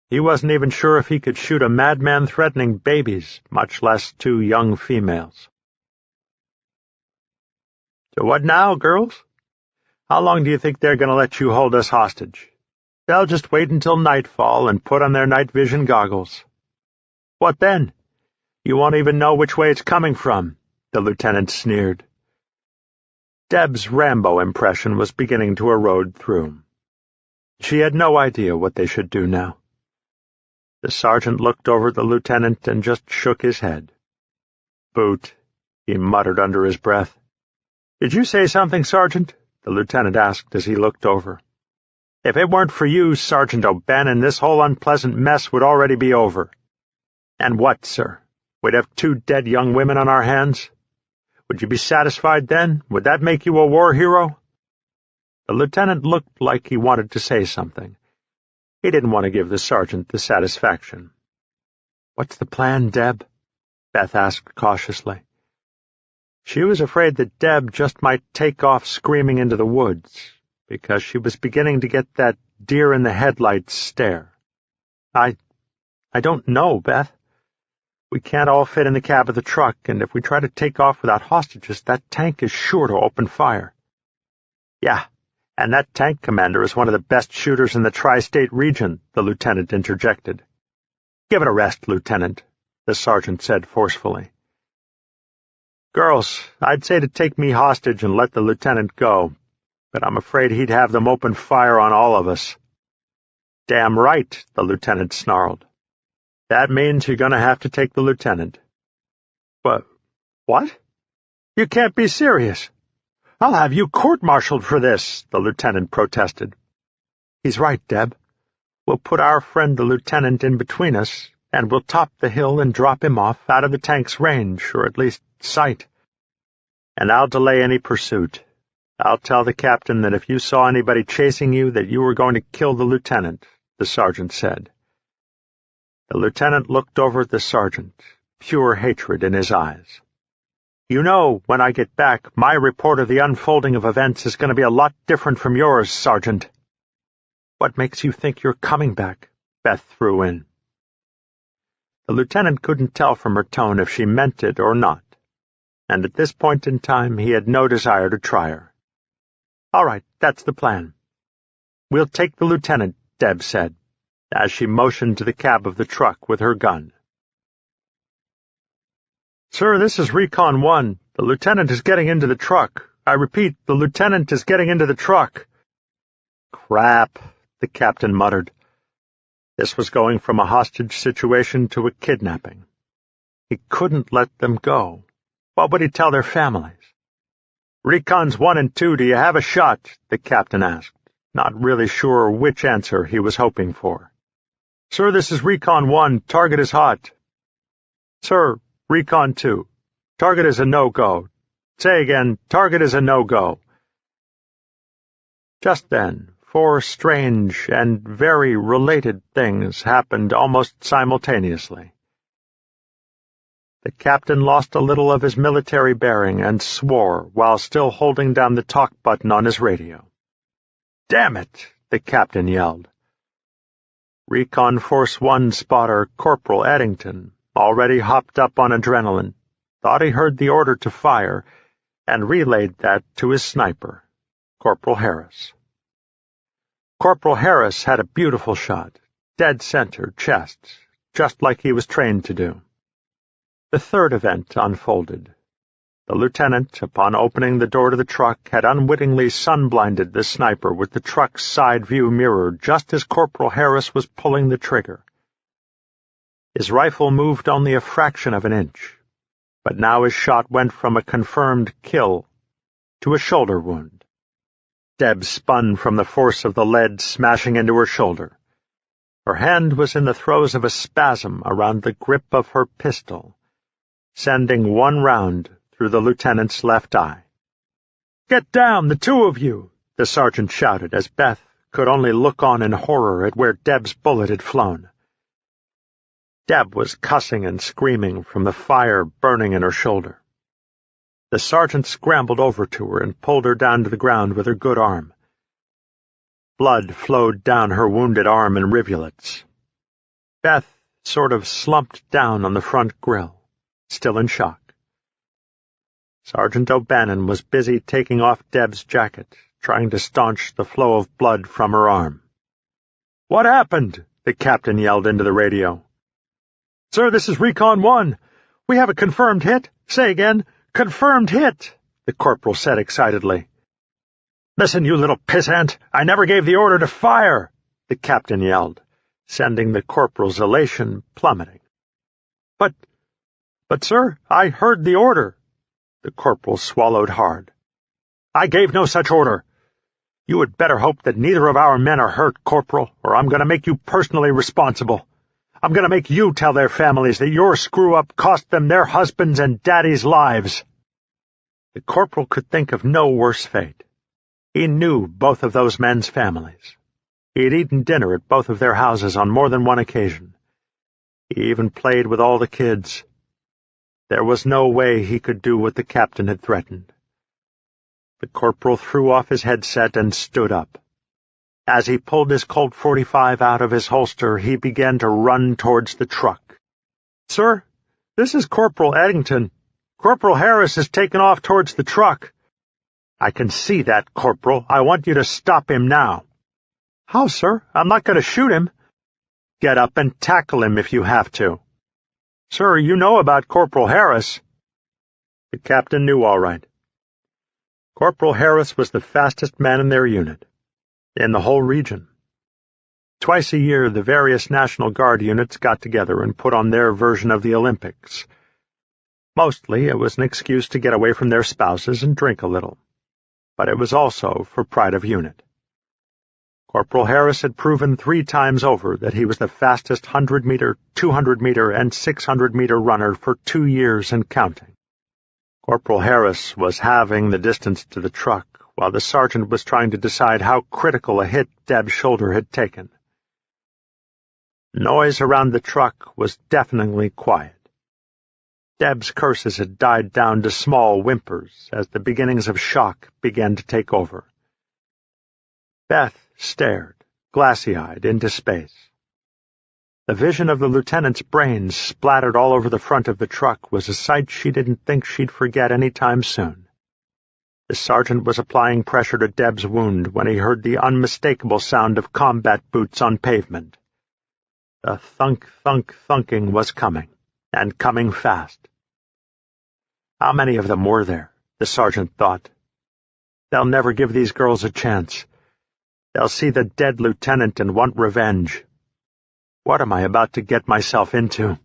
He wasn't even sure if he could shoot a madman threatening babies, much less 2 young females. "So what now, girls? How long do you think they're going to let you hold us hostage? They'll just wait until nightfall and put on their night vision goggles." "What then? You won't even know which way it's coming from," the lieutenant sneered. Deb's Rambo impression was beginning to erode through. She had no idea what they should do now. The sergeant looked over at the lieutenant and just shook his head. "Boot," he muttered under his breath. "Did you say something, Sergeant?" the lieutenant asked as he looked over. "If it weren't for you, Sergeant O'Bannon, this whole unpleasant mess would already be over." "And what, sir? We'd have 2 dead young women on our hands? Would you be satisfied then? Would that make you a war hero?" The lieutenant looked like he wanted to say something. He didn't want to give the sergeant the satisfaction. "What's the plan, Deb?" Beth asked cautiously. She was afraid that Deb just might take off screaming into the woods, because she was beginning to get that deer-in-the-headlights stare. I don't know, Beth. We can't all fit in the cab of the truck, and if we try to take off without hostages, that tank is sure to open fire." "Yeah, and that tank commander is one of the best shooters in the tri-state region," the lieutenant interjected. "Give it a rest, Lieutenant," the sergeant said forcefully. "Girls, I'd say to take me hostage and let the lieutenant go, but I'm afraid he'd have them open fire on all of us." "Damn right," the lieutenant snarled. "That means you're going to have to take the lieutenant." What? You can't be serious. I'll have you court-martialed for this," the lieutenant protested. "He's right, Deb. We'll put our friend the lieutenant in between us, and we'll top the hill and drop him off out of the tank's range, or at least sight. And I'll delay any pursuit. I'll tell the captain that if you saw anybody chasing you, that you were going to kill the lieutenant," the sergeant said. The lieutenant looked over at the sergeant, pure hatred in his eyes. "You know, when I get back, my report of the unfolding of events is going to be a lot different from yours, Sergeant." "What makes you think you're coming back?" Beth threw in. The lieutenant couldn't tell from her tone if she meant it or not, and at this point in time he had no desire to try her. "All right, that's the plan. We'll take the lieutenant," Deb said, as she motioned to the cab of the truck with her gun. "Sir, this is Recon 1. The lieutenant is getting into the truck. I repeat, the lieutenant is getting into the truck." "Crap," the captain muttered. This was going from a hostage situation to a kidnapping. He couldn't let them go. What would he tell their families? "Recons 1 and 2, do you have a shot?" the captain asked, not really sure which answer he was hoping for. "Sir, this is Recon 1. Target is hot." "Sir, Recon 2. Target is a no-go. Say again, target is a no-go." Just then, 4 strange and very related things happened almost simultaneously. The captain lost a little of his military bearing and swore while still holding down the talk button on his radio. "Damn it!" the captain yelled. Recon Force 1 spotter Corporal Eddington, already hopped up on adrenaline, thought he heard the order to fire, and relayed that to his sniper, Corporal Harris. Corporal Harris had a beautiful shot, dead center, chest, just like he was trained to do. The third event unfolded. The lieutenant, upon opening the door to the truck, had unwittingly sun-blinded the sniper with the truck's side view mirror just as Corporal Harris was pulling the trigger. His rifle moved only a fraction of an inch, but now his shot went from a confirmed kill to a shoulder wound. Deb spun from the force of the lead smashing into her shoulder. Her hand was in the throes of a spasm around the grip of her pistol, sending one round through the lieutenant's left eye. "Get down, the two of you!" the sergeant shouted as Beth could only look on in horror at where Deb's bullet had flown. Deb was cussing and screaming from the fire burning in her shoulder. The sergeant scrambled over to her and pulled her down to the ground with her good arm. Blood flowed down her wounded arm in rivulets. Beth sort of slumped down on the front grill, still in shock. Sergeant O'Bannon was busy taking off Deb's jacket, trying to staunch the flow of blood from her arm. "What happened?" the captain yelled into the radio. "Sir, this is Recon 1. We have a confirmed hit. Say again, confirmed hit," the corporal said excitedly. "Listen, you little pissant, I never gave the order to fire," the captain yelled, sending the corporal's elation plummeting. But, sir, I heard the order." The corporal swallowed hard. "I gave no such order. You had better hope that neither of our men are hurt, Corporal, or I'm going to make you personally responsible. I'm going to make you tell their families that your screw-up cost them their husbands' and daddies' lives." The corporal could think of no worse fate. He knew both of those men's families. He had eaten dinner at both of their houses on more than one occasion. He even played with all the kids. There was no way he could do what the captain had threatened. The corporal threw off his headset and stood up. As he pulled his Colt .45 out of his holster, he began to run towards the truck. "Sir, this is Corporal Eddington. Corporal Harris has taken off towards the truck." "I can see that, Corporal. I want you to stop him now." "How, sir? I'm not going to shoot him." "Get up and tackle him if you have to." "Sir, you know about Corporal Harris." The captain knew all right. Corporal Harris was the fastest man in their unit, in the whole region. Twice a year, the various National Guard units got together and put on their version of the Olympics. Mostly it was an excuse to get away from their spouses and drink a little, but it was also for pride of unit. Corporal Harris had proven 3 times over that he was the fastest 100-meter, 200-meter, and 600-meter runner for 2 years and counting. Corporal Harris was halving the distance to the truck, while the sergeant was trying to decide how critical a hit Deb's shoulder had taken. Noise around the truck was deafeningly quiet. Deb's curses had died down to small whimpers as the beginnings of shock began to take over. Beth stared, glassy-eyed, into space. The vision of the lieutenant's brains splattered all over the front of the truck was a sight she didn't think she'd forget any time soon. The sergeant was applying pressure to Deb's wound when he heard the unmistakable sound of combat boots on pavement. The thunk-thunk-thunking was coming, and coming fast. How many of them were there? The sergeant thought. They'll never give these girls a chance. They'll see the dead lieutenant and want revenge. What am I about to get myself into?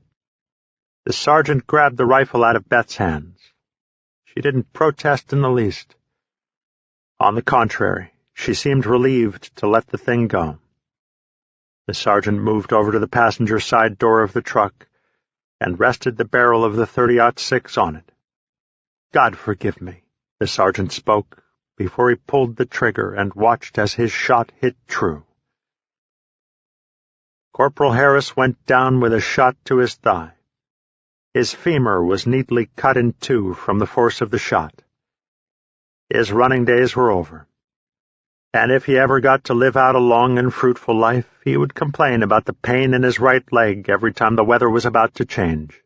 The sergeant grabbed the rifle out of Beth's hands. She didn't protest in the least. On the contrary, she seemed relieved to let the thing go. The sergeant moved over to the passenger side door of the truck and rested the barrel of the .30-06 on it. "God forgive me," the sergeant spoke, before he pulled the trigger and watched as his shot hit true. Corporal Harris went down with a shot to his thigh. His femur was neatly cut in two from the force of the shot. His running days were over, and if he ever got to live out a long and fruitful life, he would complain about the pain in his right leg every time the weather was about to change.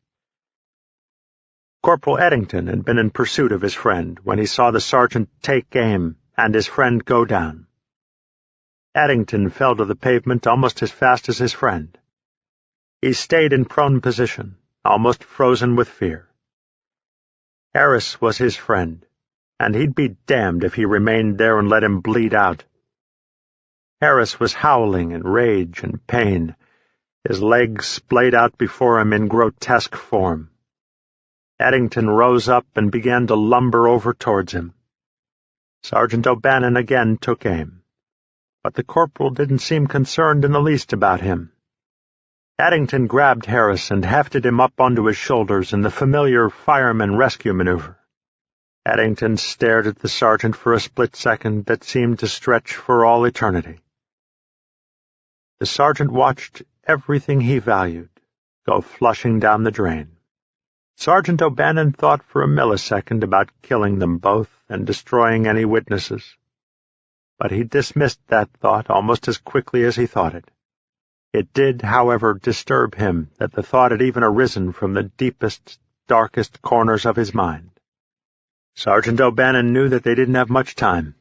Corporal Eddington had been in pursuit of his friend when he saw the sergeant take aim and his friend go down. Eddington fell to the pavement almost as fast as his friend. He stayed in prone position, almost frozen with fear. Harris was his friend, and he'd be damned if he remained there and let him bleed out. Harris was howling in rage and pain, his legs splayed out before him in grotesque form. Eddington rose up and began to lumber over towards him. Sergeant O'Bannon again took aim, but the corporal didn't seem concerned in the least about him. Addington grabbed Harris and hefted him up onto his shoulders in the familiar fireman rescue maneuver. Addington stared at the sergeant for a split second that seemed to stretch for all eternity. The sergeant watched everything he valued go flushing down the drain. Sergeant O'Bannon thought for a millisecond about killing them both and destroying any witnesses, but he dismissed that thought almost as quickly as he thought it. It did, however, disturb him that the thought had even arisen from the deepest, darkest corners of his mind. Sergeant O'Bannon knew that they didn't have much time.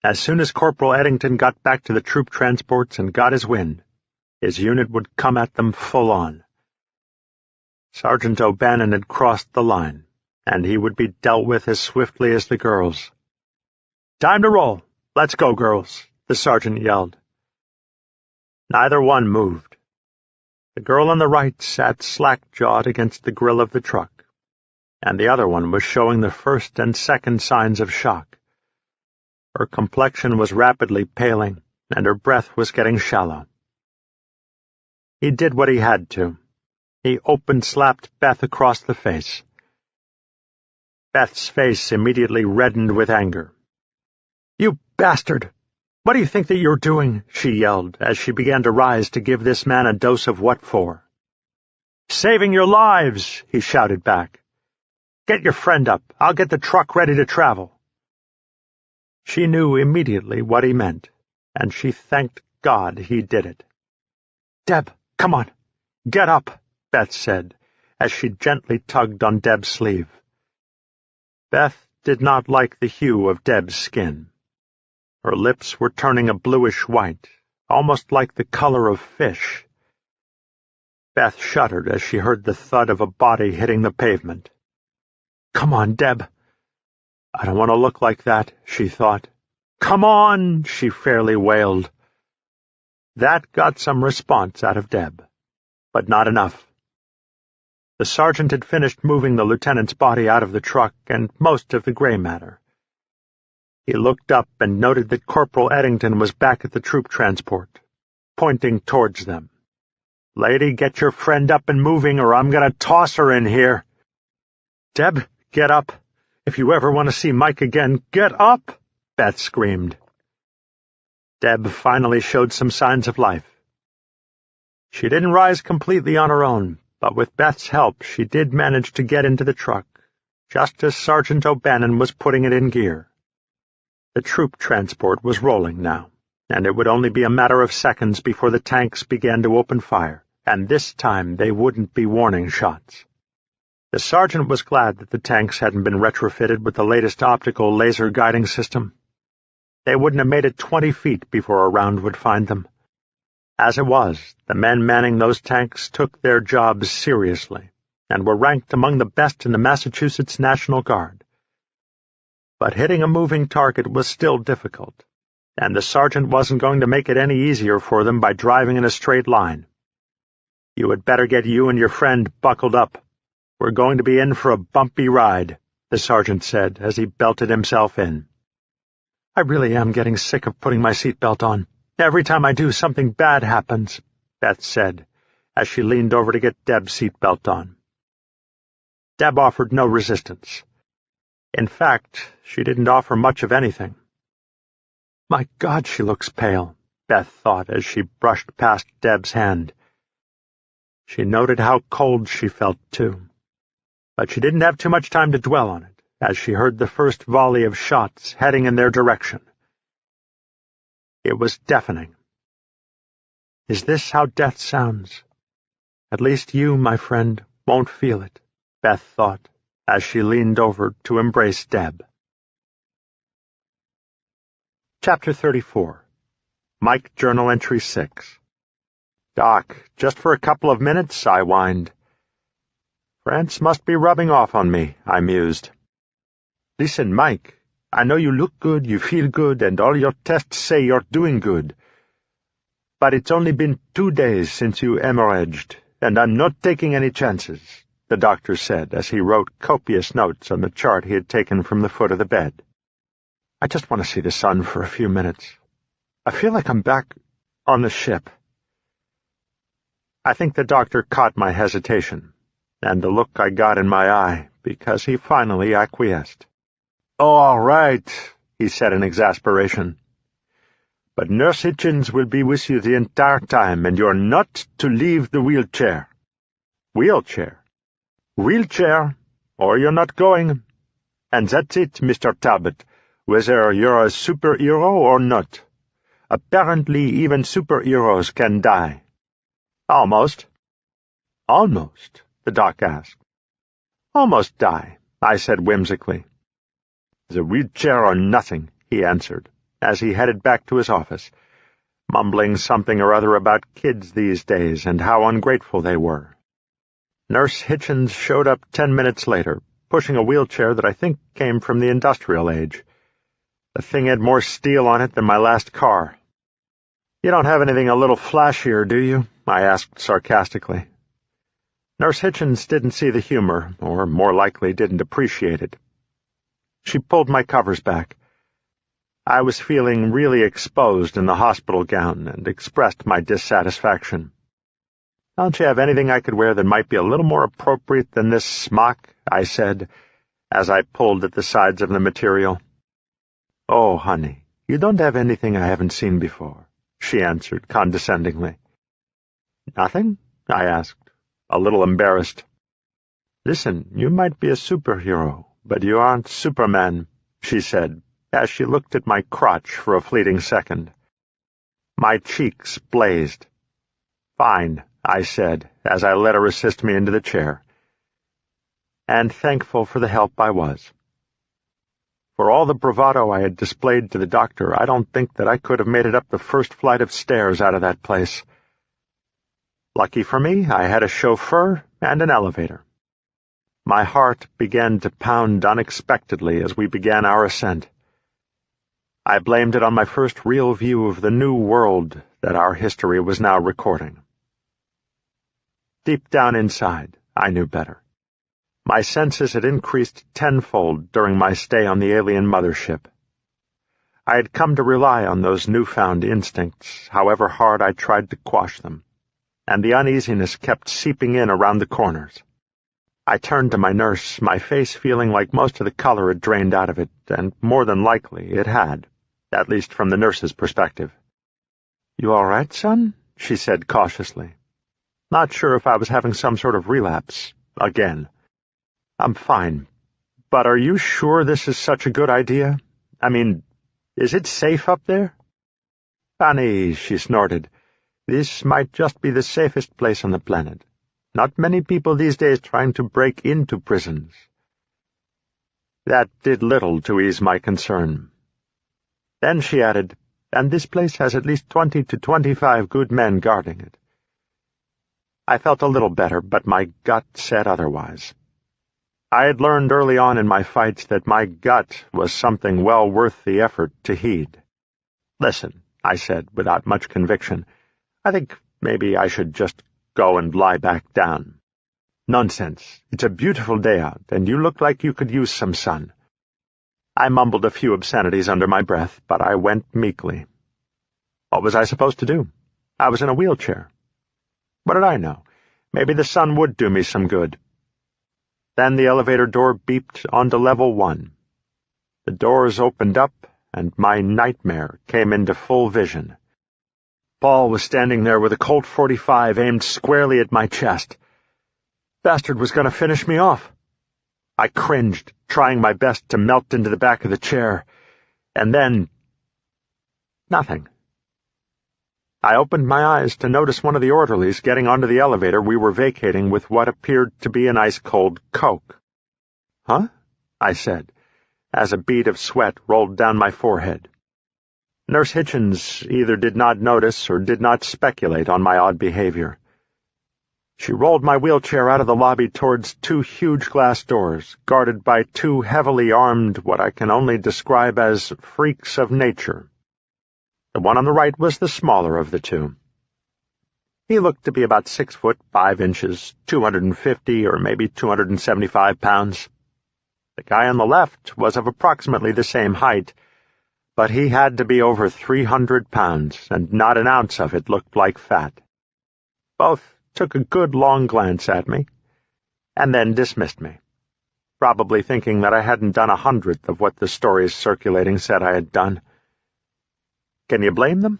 As soon as Corporal Eddington got back to the troop transports and got his wind, his unit would come at them full on. Sergeant O'Bannon had crossed the line, and he would be dealt with as swiftly as the girls. "Time to roll. Let's go, girls," the sergeant yelled. Neither one moved. The girl on the right sat slack-jawed against the grill of the truck, and the other one was showing the first and second signs of shock. Her complexion was rapidly paling, and her breath was getting shallow. He did what he had to. He open-slapped Beth across the face. Beth's face immediately reddened with anger. "You bastard! What do you think that you're doing?" she yelled, as she began to rise to give this man a dose of what for. "Saving your lives," he shouted back. "Get your friend up. I'll get the truck ready to travel." She knew immediately what he meant, and she thanked God he did it. "Deb, come on. Get up," Beth said, as she gently tugged on Deb's sleeve. Beth did not like the hue of Deb's skin. Her lips were turning a bluish white, almost like the color of fish. Beth shuddered as she heard the thud of a body hitting the pavement. "Come on, Deb." "I don't want to look like that," she thought. "Come on," she fairly wailed. That got some response out of Deb, but not enough. The sergeant had finished moving the lieutenant's body out of the truck and most of the gray matter. He looked up and noted that Corporal Eddington was back at the troop transport, pointing towards them. "Lady, get your friend up and moving, or I'm going to toss her in here." "Deb, get up. If you ever want to see Mike again, get up!" Beth screamed. Deb finally showed some signs of life. She didn't rise completely on her own, but with Beth's help she did manage to get into the truck, just as Sergeant O'Bannon was putting it in gear. The troop transport was rolling now, and it would only be a matter of seconds before the tanks began to open fire, and this time they wouldn't be warning shots. The sergeant was glad that the tanks hadn't been retrofitted with the latest optical laser guiding system. They wouldn't have made it 20 feet before a round would find them. As it was, the men manning those tanks took their jobs seriously, and were ranked among the best in the Massachusetts National Guard. But hitting a moving target was still difficult, and the sergeant wasn't going to make it any easier for them by driving in a straight line. "You had better get you and your friend buckled up. We're going to be in for a bumpy ride," the sergeant said as he belted himself in. "I really am getting sick of putting my seatbelt on. Every time I do, something bad happens," Beth said, as she leaned over to get Deb's seatbelt on. Deb offered no resistance. In fact, she didn't offer much of anything. "My God, she looks pale," Beth thought as she brushed past Deb's hand. She noted how cold she felt, too. But she didn't have too much time to dwell on it, as she heard the first volley of shots heading in their direction. It was deafening. "Is this how death sounds? At least you, my friend, won't feel it," Beth thought, as she leaned over to embrace Deb. Chapter 34. Mike Journal Entry 6. "Doc, just for a couple of minutes," I whined. France must be rubbing off on me, I mused. Listen, Mike, I know you look good, you feel good, and all your tests say you're doing good. But it's only been 2 days since you hemorrhaged, and I'm not taking any chances, the doctor said as he wrote copious notes on the chart he had taken from the foot of the bed. I just want to see the sun for a few minutes. I feel like I'm back on the ship. I think the doctor caught my hesitation, and the look I got in my eye, because he finally acquiesced. "Oh, all right," he said in exasperation. "But Nurse Hitchens will be with you the entire time, and you're not to leave the wheelchair." "Wheelchair?" "Wheelchair, or you're not going. And that's it, Mr. Talbot, whether you're a superhero or not. Apparently even superheroes can die." "Almost." "Almost?" the doc asked. "Almost die," I said whimsically. "The wheelchair or nothing," he answered, as he headed back to his office, mumbling something or other about kids these days and how ungrateful they were. Nurse Hitchens showed up 10 minutes later, pushing a wheelchair that I think came from the industrial age. The thing had more steel on it than my last car. "You don't have anything a little flashier, do you?" I asked sarcastically. Nurse Hitchens didn't see the humor, or more likely didn't appreciate it. She pulled my covers back. I was feeling really exposed in the hospital gown and expressed my dissatisfaction. "Don't you have anything I could wear that might be a little more appropriate than this smock?" I said, as I pulled at the sides of the material. "Oh, honey, you don't have anything I haven't seen before," she answered condescendingly. "Nothing?" I asked, a little embarrassed. "Listen, you might be a superhero, but you aren't Superman," she said, as she looked at my crotch for a fleeting second. My cheeks blazed. "Fine," I said, as I let her assist me into the chair. And thankful for the help I was. For all the bravado I had displayed to the doctor, I don't think that I could have made it up the first flight of stairs out of that place. Lucky for me, I had a chauffeur and an elevator. My heart began to pound unexpectedly as we began our ascent. I blamed it on my first real view of the new world that our history was now recording. Deep down inside, I knew better. My senses had increased tenfold during my stay on the alien mothership. I had come to rely on those newfound instincts, however hard I tried to quash them, and the uneasiness kept seeping in around the corners. I turned to my nurse, my face feeling like most of the color had drained out of it, and more than likely it had, at least from the nurse's perspective. "You all right, son?" she said cautiously. Not sure if I was having some sort of relapse, again. "I'm fine, but are you sure this is such a good idea? I mean, is it safe up there?" "Funny," she snorted. "This might just be the safest place on the planet. Not many people these days trying to break into prisons." That did little to ease my concern. Then she added, "And this place has at least 20 to 25 good men guarding it." I felt a little better, but my gut said otherwise. I had learned early on in my fights that my gut was something well worth the effort to heed. "Listen," I said without much conviction, "I think maybe I should just go and lie back down." "Nonsense. It's a beautiful day out, and you look like you could use some sun." I mumbled a few obscenities under my breath, but I went meekly. What was I supposed to do? I was in a wheelchair. What did I know? Maybe the sun would do me some good. Then the elevator door beeped onto level 1. The doors opened up, and my nightmare came into full vision. Paul was standing there with a Colt .45 aimed squarely at my chest. Bastard was going to finish me off. I cringed, trying my best to melt into the back of the chair, and then nothing. I opened my eyes to notice one of the orderlies getting onto the elevator we were vacating with what appeared to be an ice-cold Coke. "Huh?" I said, as a bead of sweat rolled down my forehead. Nurse Hitchens either did not notice or did not speculate on my odd behavior. She rolled my wheelchair out of the lobby towards two huge glass doors, guarded by two heavily armed, what I can only describe as freaks of nature. The one on the right was the smaller of the two. He looked to be about 6'5", 250 or maybe 275 pounds. The guy on the left was of approximately the same height, but he had to be over 300 pounds, and not an ounce of it looked like fat. Both took a good long glance at me, and then dismissed me, probably thinking that I hadn't done 100th of what the stories circulating said I had done. Can you blame them?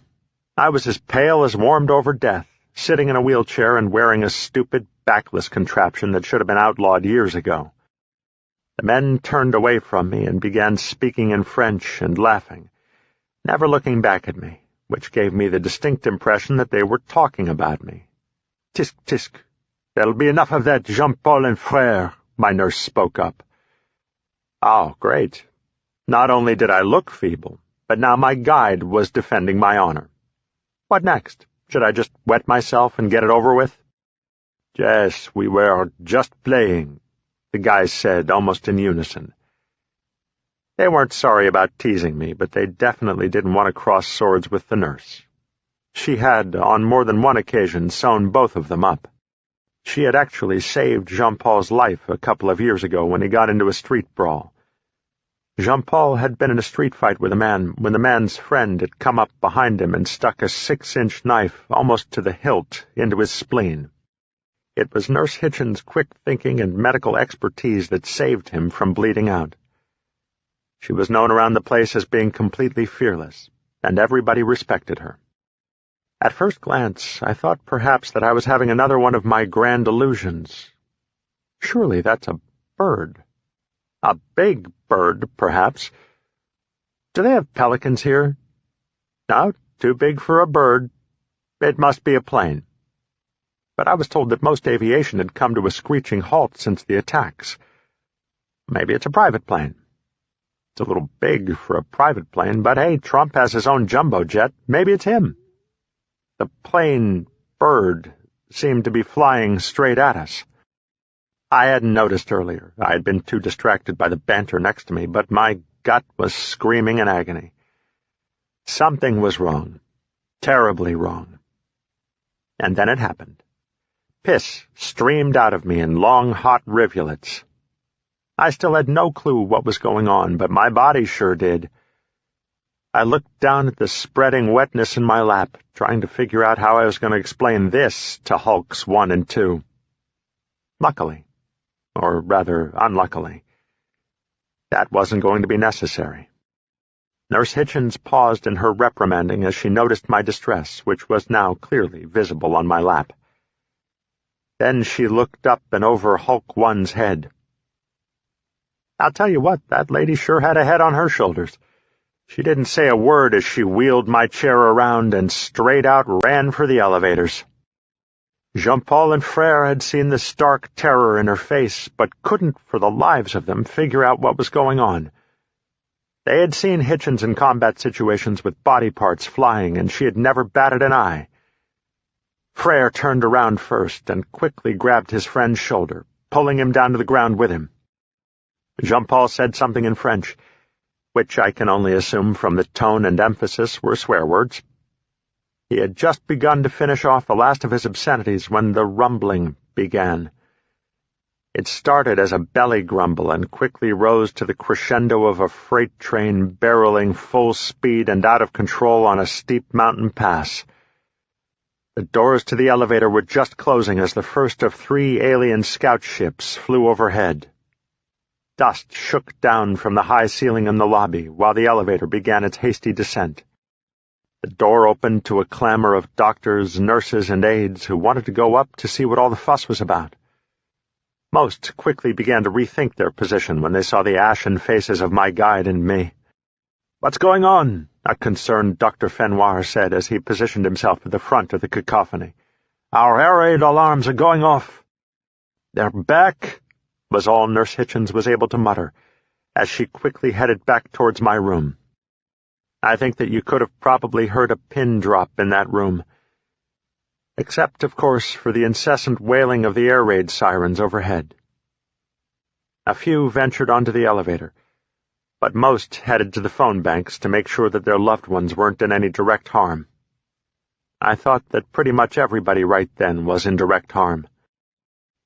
I was as pale as warmed-over death, sitting in a wheelchair and wearing a stupid, backless contraption that should have been outlawed years ago. The men turned away from me and began speaking in French and laughing, never looking back at me, which gave me the distinct impression that they were talking about me. "Tisk, tisk. There'll be enough of that Jean-Paul and Frère," my nurse spoke up. Oh, great. Not only did I look feeble, but now my guide was defending my honor. What next? Should I just wet myself and get it over with? "Yes, we were just playing," the guys said, almost in unison. They weren't sorry about teasing me, but they definitely didn't want to cross swords with the nurse. She had, on more than one occasion, sewn both of them up. She had actually saved Jean-Paul's life a couple of years ago when he got into a street brawl. Jean-Paul had been in a street fight with a man when the man's friend had come up behind him and stuck a 6-inch knife almost to the hilt into his spleen. It was Nurse Hitchens' quick thinking and medical expertise that saved him from bleeding out. She was known around the place as being completely fearless, and everybody respected her. At first glance, I thought perhaps that I was having another one of my grand illusions. Surely that's a bird. A big bird, perhaps. Do they have pelicans here? No, too big for a bird. It must be a plane. But I was told that most aviation had come to a screeching halt since the attacks. Maybe it's a private plane. It's a little big for a private plane, but hey, Trump has his own jumbo jet. Maybe it's him. The plane bird seemed to be flying straight at us. I hadn't noticed earlier. I had been too distracted by the banter next to me, but my gut was screaming in agony. Something was wrong. Terribly wrong. And then it happened. Piss streamed out of me in long, hot rivulets. I still had no clue what was going on, but my body sure did. I looked down at the spreading wetness in my lap, trying to figure out how I was going to explain this to Hulks 1 and 2. Luckily, or rather unluckily, that wasn't going to be necessary. Nurse Hitchens paused in her reprimanding as she noticed my distress, which was now clearly visible on my lap. Then she looked up and over Hulk 1's head. I'll tell you what, that lady sure had a head on her shoulders. She didn't say a word as she wheeled my chair around and straight out ran for the elevators. Jean-Paul and Frère had seen the stark terror in her face, but couldn't, for the lives of them, figure out what was going on. They had seen Hitchens in combat situations with body parts flying, and she had never batted an eye. Frère turned around first and quickly grabbed his friend's shoulder, pulling him down to the ground with him. Jean-Paul said something in French, which I can only assume from the tone and emphasis were swear words. He had just begun to finish off the last of his obscenities when the rumbling began. It started as a belly grumble and quickly rose to the crescendo of a freight train barreling full speed and out of control on a steep mountain pass. The doors to the elevator were just closing as the first of 3 alien scout ships flew overhead. Dust shook down from the high ceiling in the lobby while the elevator began its hasty descent. The door opened to a clamor of doctors, nurses, and aides who wanted to go up to see what all the fuss was about. Most quickly began to rethink their position when they saw the ashen faces of my guide and me. "What's going on?" a concerned Dr. Fenoir said as he positioned himself at the front of the cacophony. "Our air raid alarms are going off." "They're back," was all Nurse Hitchens was able to mutter, as she quickly headed back towards my room. I think that you could have probably heard a pin drop in that room. except, of course, for the incessant wailing of the air raid sirens overhead. A few ventured onto the elevator, but most headed to the phone banks to make sure that their loved ones weren't in any direct harm. I thought that pretty much everybody right then was in direct harm.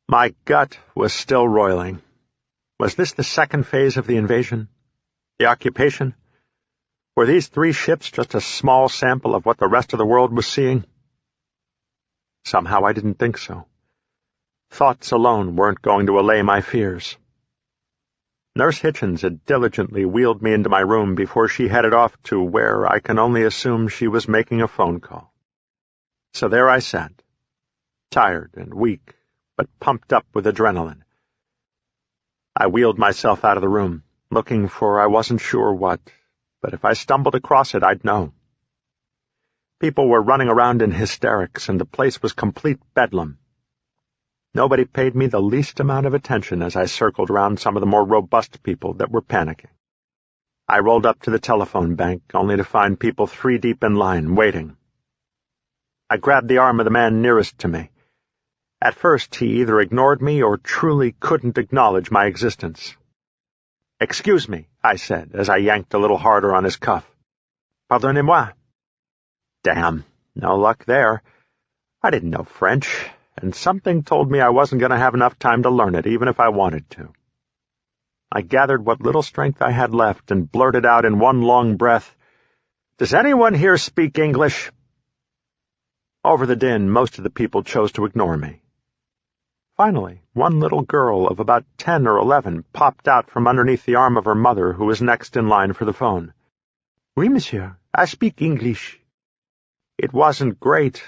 My gut was still roiling. Was this the second phase of the invasion? The occupation? Were these 3 ships just a small sample of what the rest of the world was seeing? Somehow I didn't think so. Thoughts alone weren't going to allay my fears. Nurse Hitchens had diligently wheeled me into my room before she headed off to where I can only assume she was making a phone call. So there I sat, tired and weak, but pumped up with adrenaline. I wheeled myself out of the room, looking for I wasn't sure what, but if I stumbled across it, I'd know. People were running around in hysterics, and the place was complete bedlam. Nobody paid me the least amount of attention as I circled around some of the more robust people that were panicking. I rolled up to the telephone bank, only to find people 3 deep in line, waiting. I grabbed the arm of the man nearest to me. At first, he either ignored me or truly couldn't acknowledge my existence. "Excuse me," I said, as I yanked a little harder on his cuff. "Pardonnez-moi." Damn, no luck there. I didn't know French, and something told me I wasn't going to have enough time to learn it, even if I wanted to. I gathered what little strength I had left and blurted out in one long breath, "Does anyone here speak English?" Over the din, most of the people chose to ignore me. Finally, one little girl of about 10 or 11 popped out from underneath the arm of her mother, who was next in line for the phone. "Oui, monsieur, I speak English." It wasn't great,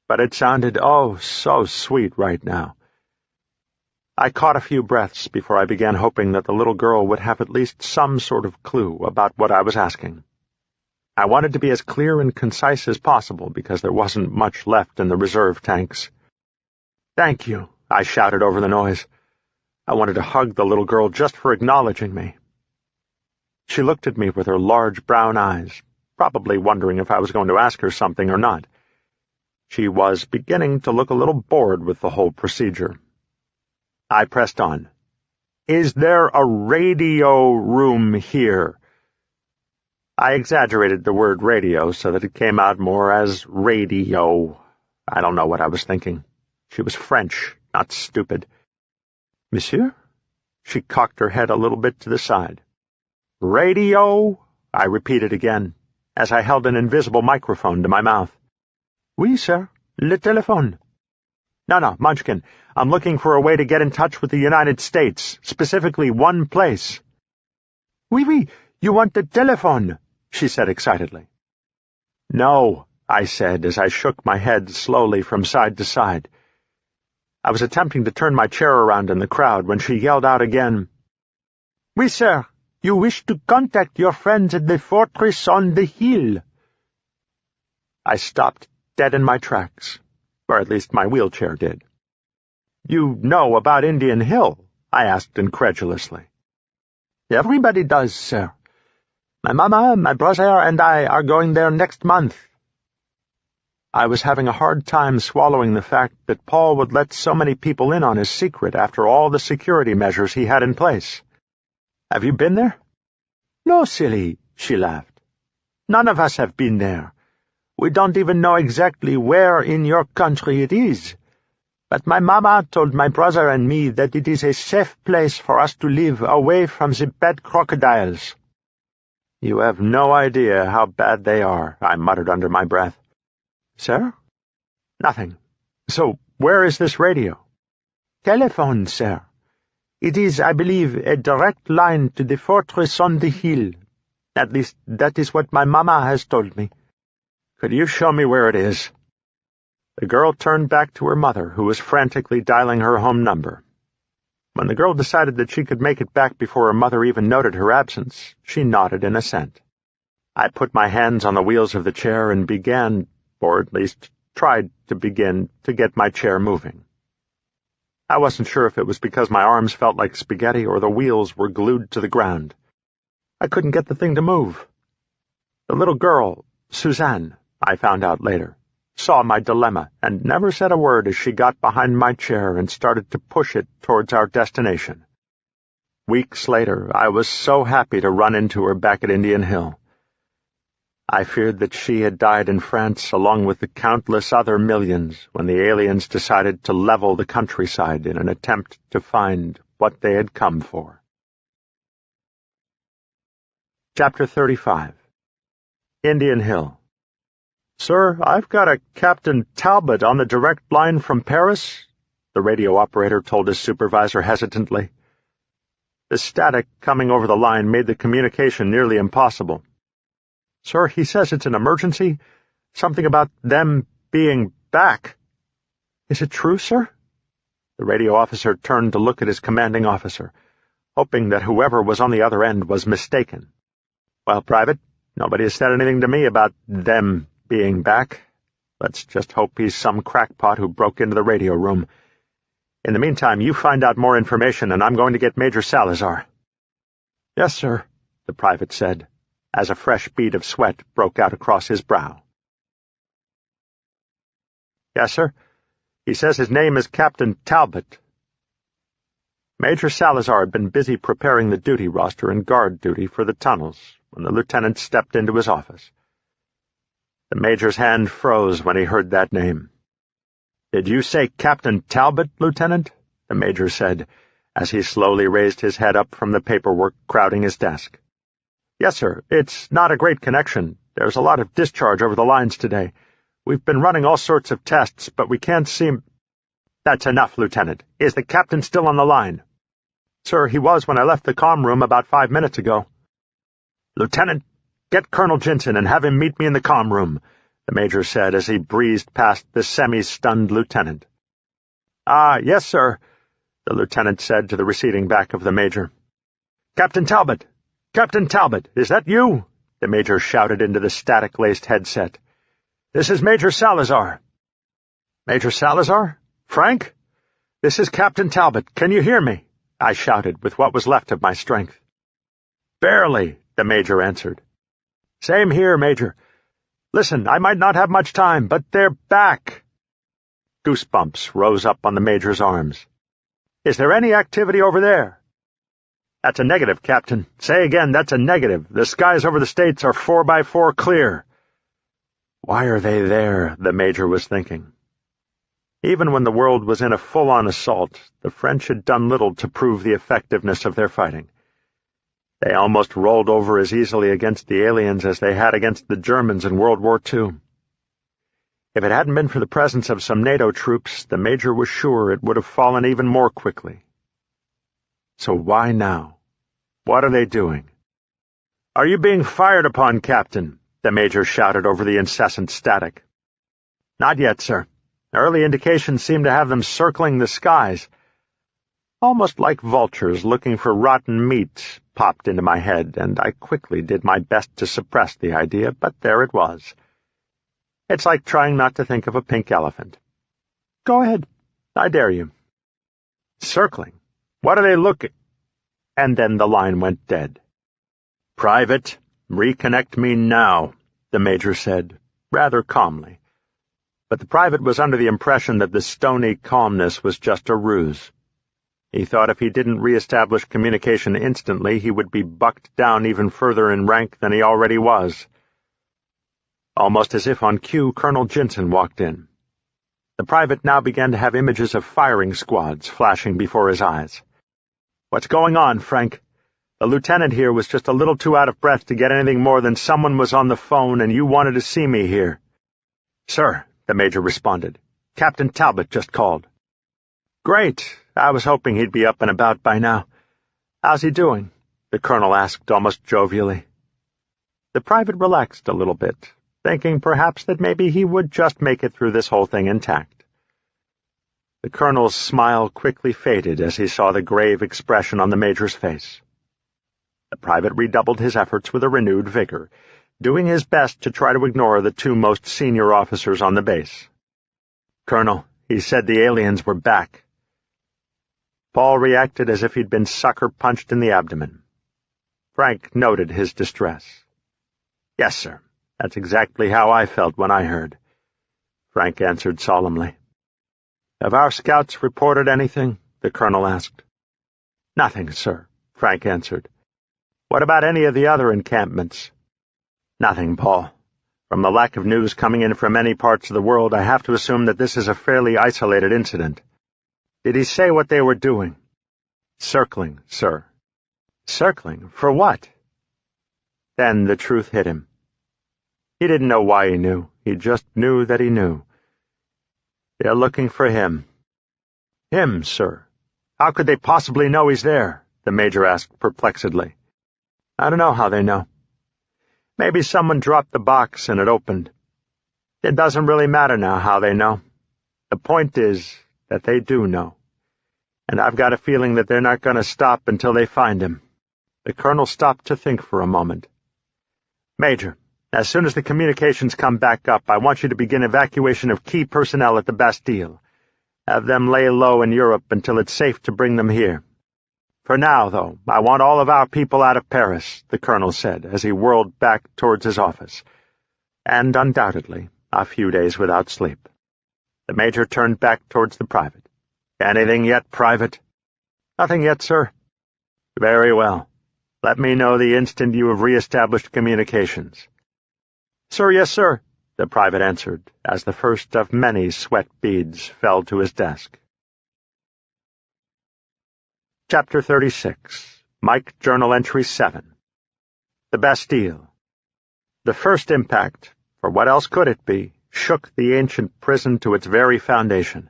but it sounded oh so sweet right now. I caught a few breaths before I began hoping that the little girl would have at least some sort of clue about what I was asking. I wanted to be as clear and concise as possible because there wasn't much left in the reserve tanks. "Thank you," I shouted over the noise. I wanted to hug the little girl just for acknowledging me. She looked at me with her large brown eyes, probably wondering if I was going to ask her something or not. She was beginning to look a little bored with the whole procedure. I pressed on. "Is there a radio room here?" I exaggerated the word radio so that it came out more as radio. I don't know what I was thinking. She was French, not stupid. "Monsieur?" She cocked her head a little bit to the side. "Radio?" I repeated again, as I held an invisible microphone to my mouth. "Oui, sir. Le téléphone." No, Munchkin. I'm looking for a way to get in touch with the United States, specifically one place." Oui, you want the telephone," she said excitedly. "No," I said as I shook my head slowly from side to side. I was attempting to turn my chair around in the crowd when she yelled out again, "Oui, sir. You wish to contact your friends at the fortress on the hill." I stopped dead in my tracks, or at least my wheelchair did. "You know about Indian Hill?" I asked incredulously. "Everybody does, sir. My mama, my brother, and I are going there next month." I was having a hard time swallowing the fact that Paul would let so many people in on his secret after all the security measures he had in place. "Have you been there?" "No, silly," she laughed. "None of us have been there. We don't even know exactly where in your country it is. But my mama told my brother and me that it is a safe place for us to live away from the bad crocodiles." "You have no idea how bad they are," I muttered under my breath. "Sir?" "Nothing. So, where is this radio?" "Telephone, sir. It is, I believe, a direct line to the fortress on the hill. At least, that is what my mama has told me." "Could you show me where it is?" The girl turned back to her mother, who was frantically dialing her home number. When the girl decided that she could make it back before her mother even noted her absence, she nodded in assent. I put my hands on the wheels of the chair and began, or at least tried to begin, to get my chair moving. I wasn't sure if it was because my arms felt like spaghetti or the wheels were glued to the ground. I couldn't get the thing to move. The little girl, Suzanne, I found out later, saw my dilemma and never said a word as she got behind my chair and started to push it towards our destination. Weeks later, I was so happy to run into her back at Indian Hill. I feared that she had died in France along with the countless other millions when the aliens decided to level the countryside in an attempt to find what they had come for. Chapter 35. Indian Hill. "Sir, I've got a Captain Talbot on the direct line from Paris," the radio operator told his supervisor hesitantly. The static coming over the line made the communication nearly impossible. "Sir, he says it's an emergency. Something about them being back." "Is it true, sir?" The radio officer turned to look at his commanding officer, hoping that whoever was on the other end was mistaken. "Well, Private, nobody has said anything to me about them being back. Let's just hope he's some crackpot who broke into the radio room. In the meantime, you find out more information, and I'm going to get Major Salazar." "Yes, sir," the private said, as a fresh bead of sweat broke out across his brow. "Yes, sir. He says his name is Captain Talbot." Major Salazar had been busy preparing the duty roster and guard duty for the tunnels when the lieutenant stepped into his office. The major's hand froze when he heard that name. "Did you say Captain Talbot, Lieutenant?" the major said, as he slowly raised his head up from the paperwork crowding his desk. "Yes, sir. It's not a great connection. There's a lot of discharge over the lines today. We've been running all sorts of tests, but we can't seem—" "That's enough, Lieutenant. Is the captain still on the line?" "Sir, he was when I left the comm room about 5 minutes ago." "Lieutenant, get Colonel Jensen and have him meet me in the comm room," the major said as he breezed past the semi-stunned lieutenant. "Ah, yes, sir," the lieutenant said to the receding back of the major. "Captain Talbot! Captain Talbot, is that you?" the major shouted into the static-laced headset. "This is Major Salazar." "Major Salazar? Frank? This is Captain Talbot. Can you hear me?" I shouted with what was left of my strength. "Barely," the major answered. "Same here, Major. Listen, I might not have much time, but they're back." Goosebumps rose up on the major's arms. "Is there any activity over there?" "That's a negative, Captain. Say again, that's a negative. The skies over the States are 4x4 clear." Why are they there? The major was thinking. Even when the world was in a full-on assault, the French had done little to prove the effectiveness of their fighting. They almost rolled over as easily against the aliens as they had against the Germans in World War II. If it hadn't been for the presence of some NATO troops, the major was sure it would have fallen even more quickly. So why now? What are they doing? "Are you being fired upon, Captain?" the major shouted over the incessant static. "Not yet, sir. Early indications seem to have them circling the skies. Almost like vultures looking for rotten meat popped into my head, and I quickly did my best to suppress the idea, but there it was. It's like trying not to think of a pink elephant. Go ahead. I dare you." "Circling? What are they looking—" And then the line went dead. "Private, reconnect me now," the major said, rather calmly. But the private was under the impression that the stony calmness was just a ruse. He thought if he didn't re-establish communication instantly, he would be bucked down even further in rank than he already was. Almost as if on cue, Colonel Jensen walked in. The private now began to have images of firing squads flashing before his eyes. "What's going on, Frank? The lieutenant here was just a little too out of breath to get anything more than someone was on the phone and you wanted to see me here." "Sir," the major responded, "Captain Talbot just called." "Great. I was hoping he'd be up and about by now. How's he doing?" the colonel asked almost jovially. The private relaxed a little bit, thinking perhaps that maybe he would just make it through this whole thing intact. The colonel's smile quickly faded as he saw the grave expression on the major's face. The private redoubled his efforts with a renewed vigor, doing his best to try to ignore the two most senior officers on the base. "Colonel, he said the aliens were back." Paul reacted as if he'd been sucker-punched in the abdomen. Frank noted his distress. "Yes, sir. That's exactly how I felt when I heard. Frank answered solemnly. "Have our scouts reported anything?" the colonel asked. "Nothing, sir," Frank answered. "What about any of the other encampments?" "Nothing, Paul. From the lack of news coming in from many parts of the world, I have to assume that this is a fairly isolated incident." "Did he say what they were doing?" "Circling, sir." "Circling? For what?" Then the truth hit him. He didn't know why he knew. He just knew that he knew. "They're looking for him." "Him, sir? How could they possibly know he's there?" the major asked perplexedly. "I don't know how they know. Maybe someone dropped the box and it opened. It doesn't really matter now how they know. The point is that they do know. And I've got a feeling that they're not going to stop until they find him." The colonel stopped to think for a moment. "Major, as soon as the communications come back up, I want you to begin evacuation of key personnel at the Bastille. Have them lay low in Europe until it's safe to bring them here. For now, though, I want all of our people out of Paris," the colonel said as he whirled back towards his office. And undoubtedly, a few days without sleep. The major turned back towards the private. "Anything yet, Private?" "Nothing yet, sir." "Very well. Let me know the instant you have re-established communications." "Sir, yes, sir," the private answered, as the first of many sweat beads fell to his desk. Chapter 36. Mike Journal Entry 7. The Bastille. The first impact, for what else could it be, shook the ancient prison to its very foundation.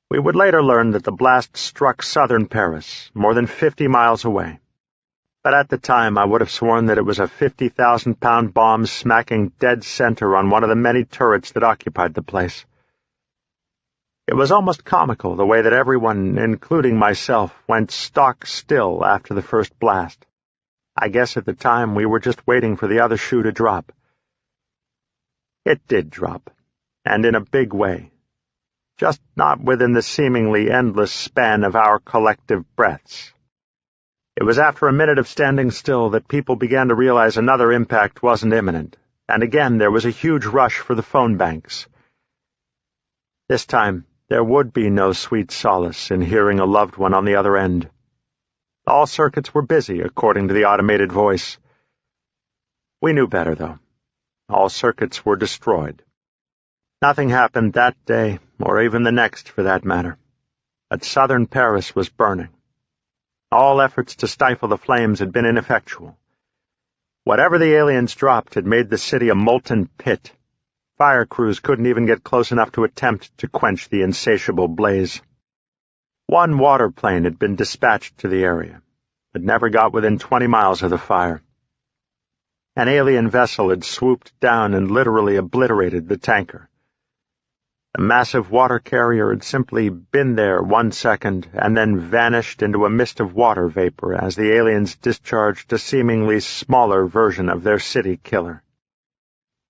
We would later learn that the blast struck southern Paris, more than 50 miles away. But at the time I would have sworn that it was a 50,000-pound bomb smacking dead center on one of the many turrets that occupied the place. It was almost comical the way that everyone, including myself, went stock still after the first blast. I guess at the time we were just waiting for the other shoe to drop. It did drop, and in a big way. Just not within the seemingly endless span of our collective breaths. It was after a minute of standing still that people began to realize another impact wasn't imminent, and again there was a huge rush for the phone banks. This time, there would be no sweet solace in hearing a loved one on the other end. All circuits were busy, according to the automated voice. We knew better, though. All circuits were destroyed. Nothing happened that day, or even the next, for that matter. But southern Paris was burning. All efforts to stifle the flames had been ineffectual. Whatever the aliens dropped had made the city a molten pit. Fire crews couldn't even get close enough to attempt to quench the insatiable blaze. One water plane had been dispatched to the area, but never got within 20 miles of the fire. An alien vessel had swooped down and literally obliterated the tanker. The massive water carrier had simply been there 1 second and then vanished into a mist of water vapor as the aliens discharged a seemingly smaller version of their city killer.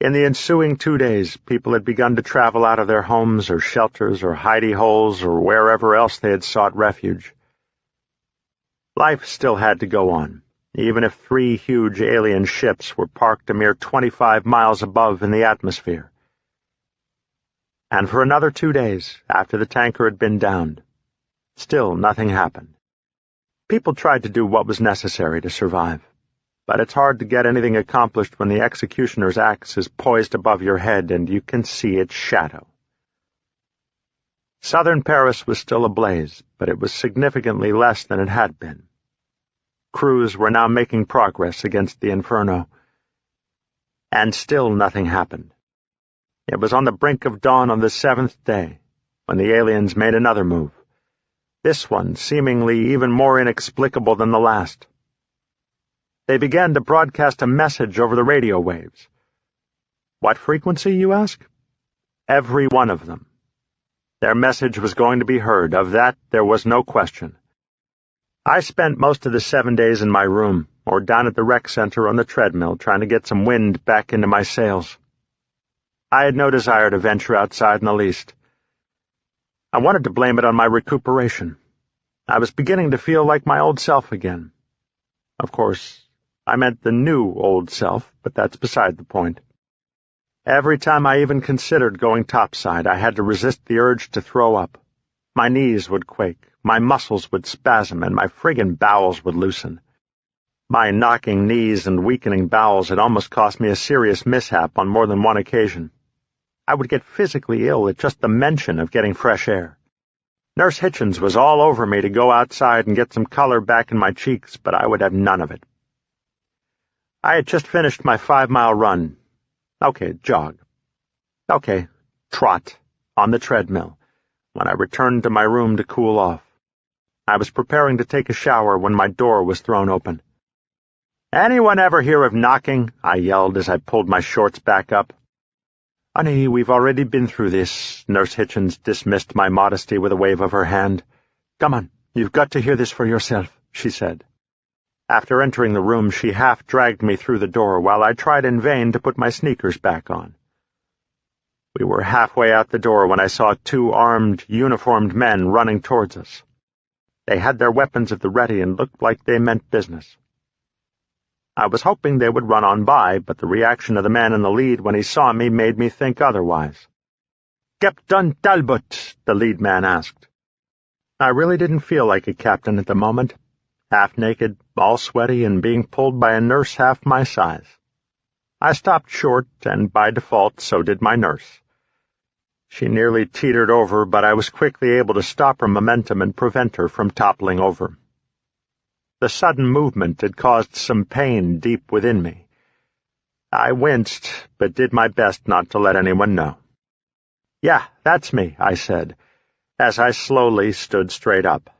In the ensuing 2 days, people had begun to travel out of their homes or shelters or hidey holes or wherever else they had sought refuge. Life still had to go on, even if 3 huge alien ships were parked a mere 25 miles above in the atmosphere. And for another 2 days, after the tanker had been downed, still nothing happened. People tried to do what was necessary to survive, but it's hard to get anything accomplished when the executioner's axe is poised above your head and you can see its shadow. Southern Paris was still ablaze, but it was significantly less than it had been. Crews were now making progress against the inferno, and still nothing happened. It was on the brink of dawn on the 7th day, when the aliens made another move, this one seemingly even more inexplicable than the last. They began to broadcast a message over the radio waves. What frequency, you ask? Every one of them. Their message was going to be heard, of that there was no question. I spent most of the 7 days in my room, or down at the rec center on the treadmill, trying to get some wind back into my sails. I had no desire to venture outside in the least. I wanted to blame it on my recuperation. I was beginning to feel like my old self again. Of course, I meant the new old self, but that's beside the point. Every time I even considered going topside, I had to resist the urge to throw up. My knees would quake, my muscles would spasm, and my friggin' bowels would loosen. My knocking knees and weakening bowels had almost cost me a serious mishap on more than one occasion. I would get physically ill at just the mention of getting fresh air. Nurse Hitchens was all over me to go outside and get some color back in my cheeks, but I would have none of it. I had just finished my 5-mile run. Okay, jog. Okay, trot, on the treadmill, when I returned to my room to cool off. I was preparing to take a shower when my door was thrown open. "Anyone ever hear of knocking?" I yelled as I pulled my shorts back up. "Honey, we've already been through this." Nurse Hitchens dismissed my modesty with a wave of her hand. "Come on, you've got to hear this for yourself," she said. After entering the room, she half dragged me through the door while I tried in vain to put my sneakers back on. We were halfway out the door when I saw 2 armed, uniformed men running towards us. They had their weapons at the ready and looked like they meant business. I was hoping they would run on by, but the reaction of the man in the lead when he saw me made me think otherwise. "Captain Talbot?" the lead man asked. I really didn't feel like a captain at the moment. Half-naked, all sweaty, and being pulled by a nurse half my size. I stopped short, and by default so did my nurse. She nearly teetered over, but I was quickly able to stop her momentum and prevent her from toppling over. The sudden movement had caused some pain deep within me. I winced, but did my best not to let anyone know. "Yeah, that's me," I said, as I slowly stood straight up.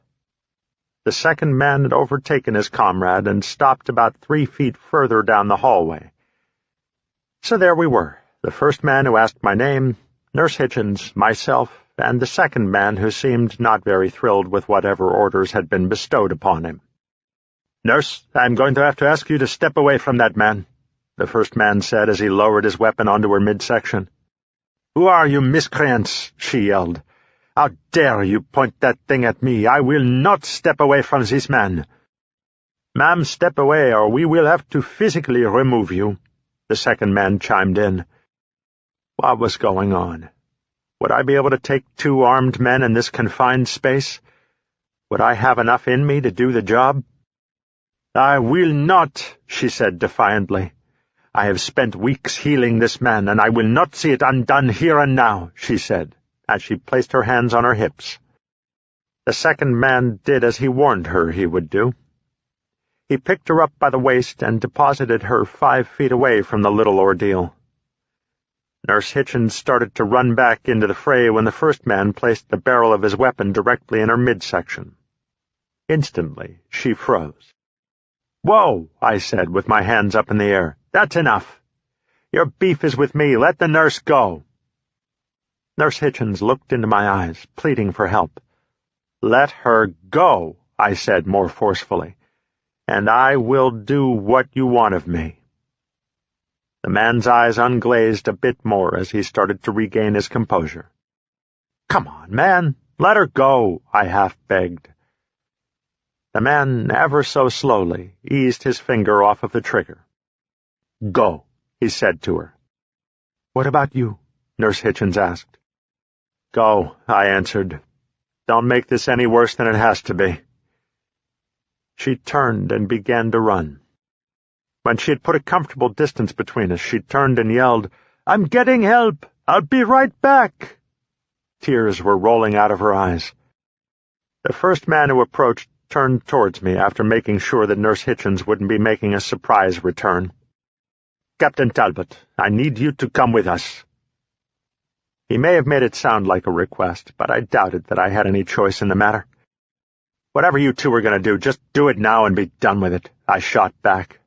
The second man had overtaken his comrade and stopped about 3 feet further down the hallway. So there we were, the first man who asked my name, Nurse Hitchens, myself, and the second man who seemed not very thrilled with whatever orders had been bestowed upon him. "Nurse, I'm going to have to ask you to step away from that man," the first man said as he lowered his weapon onto her midsection. "Who are you, miscreants?" she yelled. "How dare you point that thing at me? I will not step away from this man." "Ma'am, step away, or we will have to physically remove you," the second man chimed in. What was going on? Would I be able to take 2 armed men in this confined space? Would I have enough in me to do the job? "I will not," she said defiantly. "I have spent weeks healing this man, and I will not see it undone here and now," she said, as she placed her hands on her hips. The second man did as he warned her he would do. He picked her up by the waist and deposited her 5 feet away from the little ordeal. Nurse Hitchens started to run back into the fray when the first man placed the barrel of his weapon directly in her midsection. Instantly, she froze. "Whoa," I said, with my hands up in the air. "That's enough. Your beef is with me. Let the nurse go." Nurse Hitchens looked into my eyes, pleading for help. "Let her go," I said more forcefully, "and I will do what you want of me." The man's eyes unglazed a bit more as he started to regain his composure. "Come on, man, let her go," I half-begged. The man, ever so slowly, eased his finger off of the trigger. "Go," he said to her. "What about you?" Nurse Hitchens asked. "Go," I answered. "Don't make this any worse than it has to be." She turned and began to run. When she had put a comfortable distance between us, she turned and yelled, "I'm getting help! I'll be right back!" Tears were rolling out of her eyes. The first man who approached turned towards me after making sure that Nurse Hitchens wouldn't be making a surprise return. "Captain Talbot, I need you to come with us." He may have made it sound like a request, but I doubted that I had any choice in the matter. "Whatever you two are going to do, just do it now and be done with it," I shot back.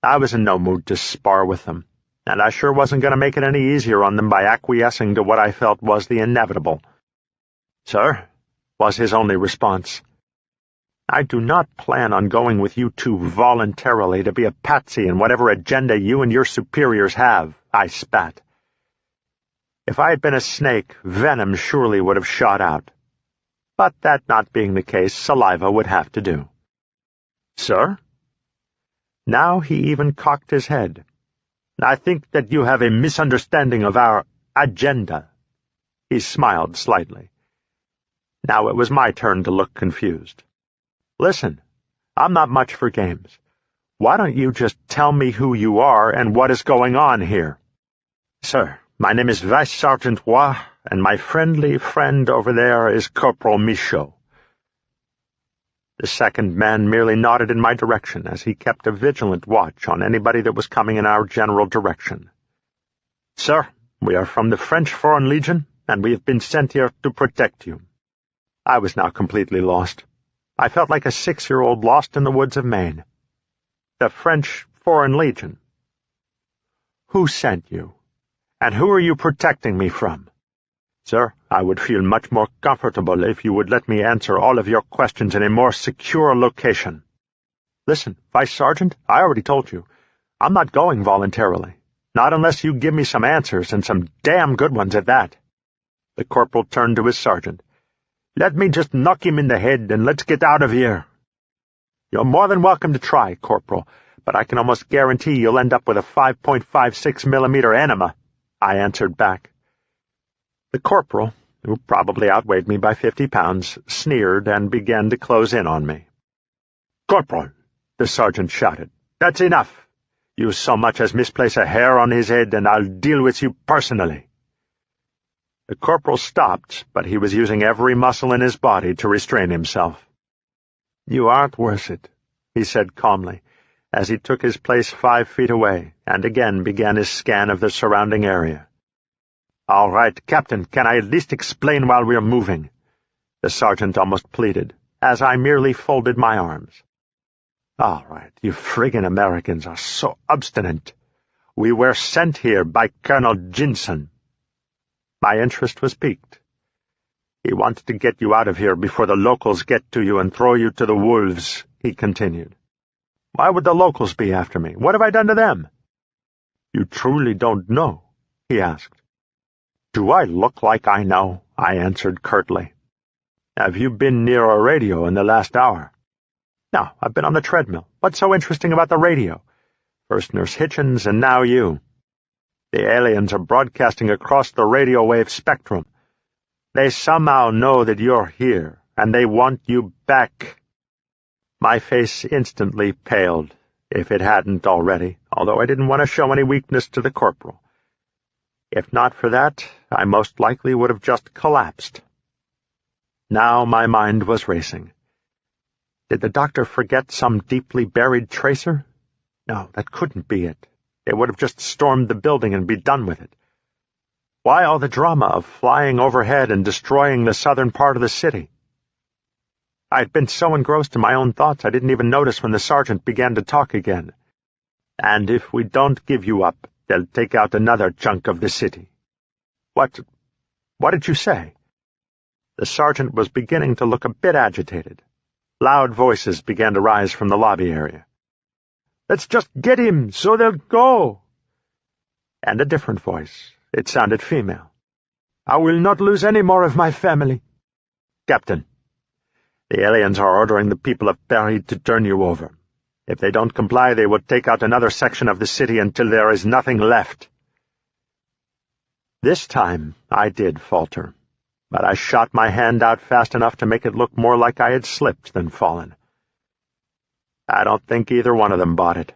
I was in no mood to spar with them, and I sure wasn't going to make it any easier on them by acquiescing to what I felt was the inevitable. "Sir," was his only response. "I do not plan on going with you two voluntarily to be a patsy in whatever agenda you and your superiors have," I spat. If I had been a snake, venom surely would have shot out. But that not being the case, saliva would have to do. "Sir?" Now he even cocked his head. I think that you have a misunderstanding of our agenda." He smiled slightly. Now it was my turn to look confused. "Listen, I'm not much for games. Why don't you just tell me who you are and what is going on here?" "Sir, my name is Vice Sergeant Roy, and my friendly friend over there is Corporal Michaud." The second man merely nodded in my direction as he kept a vigilant watch on anybody that was coming in our general direction. "Sir, we are from the French Foreign Legion, and we have been sent here to protect you." I was now completely lost. I felt like a 6-year-old lost in the woods of Maine. The French Foreign Legion. Who sent you? And who are you protecting me from? "Sir, I would feel much more comfortable if you would let me answer all of your questions in a more secure location." "Listen, Vice Sergeant, I already told you. I'm not going voluntarily. Not unless you give me some answers, and some damn good ones at that." The corporal turned to his sergeant. "Let me just knock him in the head, and let's get out of here." "You're more than welcome to try, Corporal, but I can almost guarantee you'll end up with a 5.56mm enema," I answered back. The corporal, who probably outweighed me by 50 pounds, sneered and began to close in on me. "Corporal," the sergeant shouted, "that's enough. You so much as misplace a hair on his head, and I'll deal with you personally." The corporal stopped, but he was using every muscle in his body to restrain himself. "You aren't worth it," he said calmly, as he took his place 5 feet away and again began his scan of the surrounding area. "All right, Captain, can I at least explain while we're moving?" The sergeant almost pleaded, as I merely folded my arms. "All right, you friggin' Americans are so obstinate. We were sent here by Colonel Jinson." My interest was piqued. "He wants to get you out of here before the locals get to you and throw you to the wolves," he continued. "Why would the locals be after me? What have I done to them?" "You truly don't know?" he asked. "Do I look like I know?" I answered curtly. "Have you been near a radio in the last hour?" "No, I've been on the treadmill. What's so interesting about the radio? First Nurse Hitchens, and now you. The aliens are broadcasting across the radio wave spectrum. They somehow know that you're here, and they want you back." My face instantly paled, if it hadn't already, although I didn't want to show any weakness to the corporal. If not for that, I most likely would have just collapsed. Now my mind was racing. Did the doctor forget some deeply buried tracer? No, that couldn't be it. They would have just stormed the building and be done with it. Why all the drama of flying overhead and destroying the southern part of the city? I had been so engrossed in my own thoughts I didn't even notice when the sergeant began to talk again. "And if we don't give you up, they'll take out another chunk of the city." What did you say?" The sergeant was beginning to look a bit agitated. Loud voices began to rise from the lobby area. "Let's just get him, so they'll go." And a different voice. It sounded female. "I will not lose any more of my family." "Captain, the aliens are ordering the people of Paris to turn you over. If they don't comply, they will take out another section of the city until there is nothing left." This time I did falter, but I shot my hand out fast enough to make it look more like I had slipped than fallen. I don't think either one of them bought it.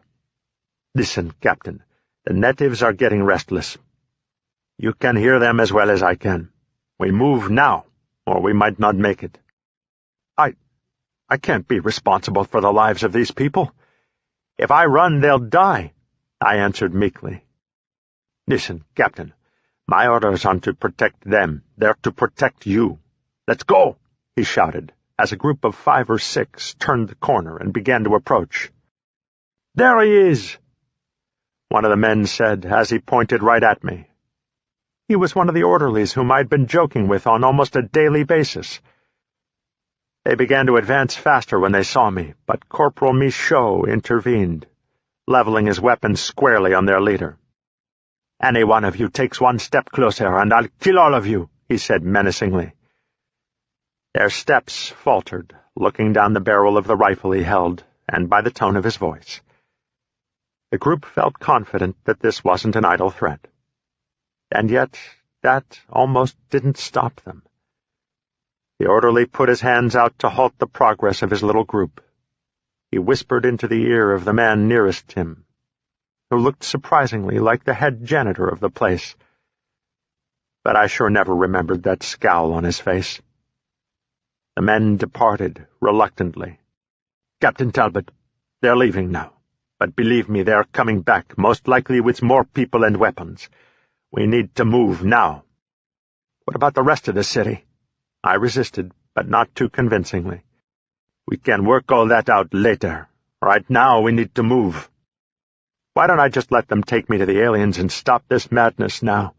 "Listen, Captain, the natives are getting restless. You can hear them as well as I can. We move now, or we might not make it." I can't be responsible for the lives of these people. If I run, they'll die," I answered meekly. "Listen, Captain, my orders aren't to protect them. They're to protect you. Let's go," he shouted, as a group of 5 or 6 turned the corner and began to approach. "There he is," one of the men said as he pointed right at me. He was one of the orderlies whom I'd been joking with on almost a daily basis. They began to advance faster when they saw me, but Corporal Michaud intervened, leveling his weapon squarely on their leader. "Any one of you takes one step closer, and I'll kill all of you," he said menacingly. Their steps faltered, looking down the barrel of the rifle he held, and by the tone of his voice. The group felt confident that this wasn't an idle threat. And yet, that almost didn't stop them. The orderly put his hands out to halt the progress of his little group. He whispered into the ear of the man nearest him, who looked surprisingly like the head janitor of the place. But I sure never remembered that scowl on his face. The men departed reluctantly. "Captain Talbot, they're leaving now. But believe me, they're coming back, most likely with more people and weapons. We need to move now." "What about the rest of the city?" I resisted, but not too convincingly. "We can work all that out later. Right now we need to move." "Why don't I just let them take me to the aliens and stop this madness now?"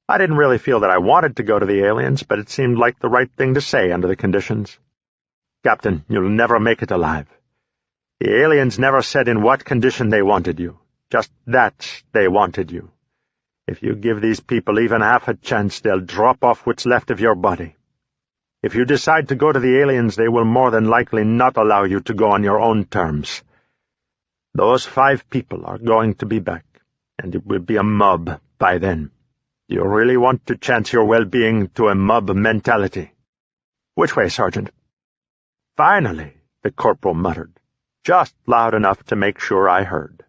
I didn't really feel that I wanted to go to the aliens, but it seemed like the right thing to say under the conditions. "Captain, you'll never make it alive. The aliens never said in what condition they wanted you, just that they wanted you. If you give these people even half a chance, they'll drop off what's left of your body. If you decide to go to the aliens, they will more than likely not allow you to go on your own terms. Those 5 people are going to be back, and it will be a mob by then. Do you really want to chance your well-being to a mob mentality?" "Which way, Sergeant?" "Finally," the corporal muttered, just loud enough to make sure I heard.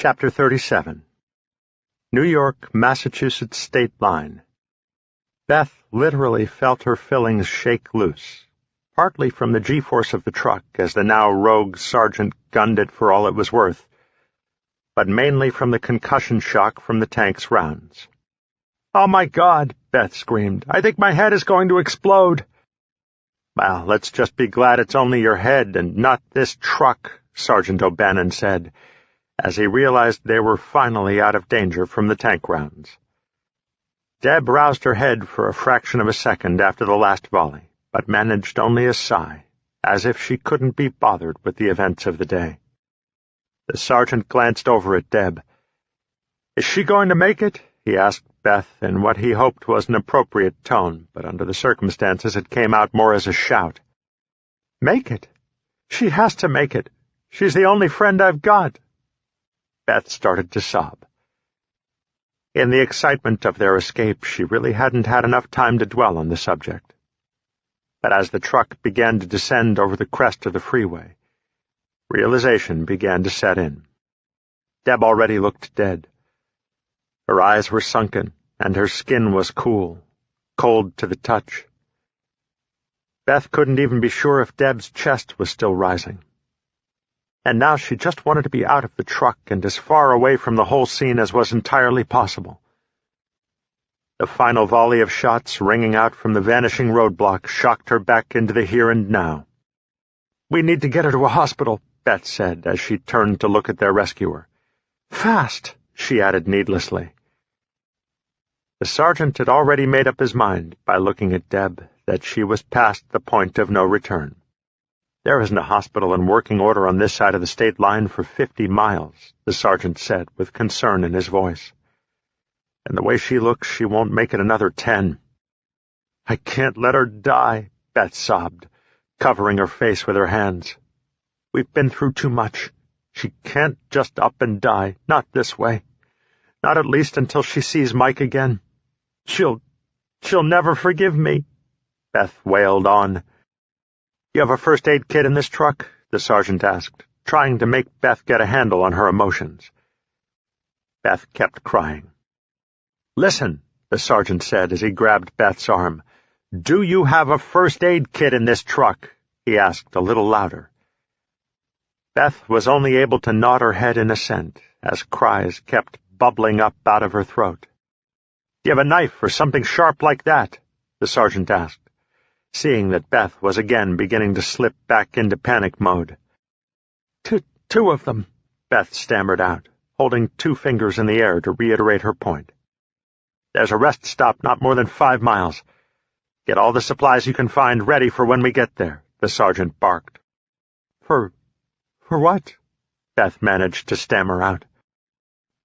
Chapter 37. New York-Massachusetts State Line. Beth literally felt her fillings shake loose, partly from the G-force of the truck as the now rogue sergeant gunned it for all it was worth, but mainly from the concussion shock from the tank's rounds. "Oh my God," Beth screamed. "I think my head is going to explode." "Well, let's just be glad it's only your head and not this truck," Sergeant O'Bannon said, as he realized they were finally out of danger from the tank rounds. Deb roused her head for a fraction of a second after the last volley, but managed only a sigh, as if she couldn't be bothered with the events of the day. The sergeant glanced over at Deb. "Is she going to make it?" he asked Beth in what he hoped was an appropriate tone, but under the circumstances it came out more as a shout. "Make it? She has to make it. She's the only friend I've got." Beth started to sob. In the excitement of their escape, she really hadn't had enough time to dwell on the subject. But as the truck began to descend over the crest of the freeway, realization began to set in. Deb already looked dead. Her eyes were sunken, and her skin was cool, cold to the touch. Beth couldn't even be sure if Deb's chest was still rising. And now she just wanted to be out of the truck and as far away from the whole scene as was entirely possible. The final volley of shots ringing out from the vanishing roadblock shocked her back into the here and now. "We need to get her to a hospital," Beth said as she turned to look at their rescuer. "Fast," she added needlessly. The sergeant had already made up his mind, by looking at Deb, that she was past the point of no return. "There isn't a hospital in working order on this side of the state line for 50 miles, the sergeant said, with concern in his voice. "And the way she looks, she won't make it another 10. "I can't let her die," Beth sobbed, covering her face with her hands. "We've been through too much. She can't just up and die, not this way. Not at least until she sees Mike again. She'll never forgive me," Beth wailed on. "You have a first aid kit in this truck?" the sergeant asked, trying to make Beth get a handle on her emotions. Beth kept crying. "Listen," the sergeant said as he grabbed Beth's arm. "Do you have a first aid kit in this truck?" he asked a little louder. Beth was only able to nod her head in assent as cries kept bubbling up out of her throat. "Do you have a knife or something sharp like that?" the sergeant asked, seeing that Beth was again beginning to slip back into panic mode. Two of them," Beth stammered out, holding 2 fingers in the air to reiterate her point. "There's a rest stop not more than 5 miles. Get all the supplies you can find ready for when we get there," the sergeant barked. For what?" Beth managed to stammer out.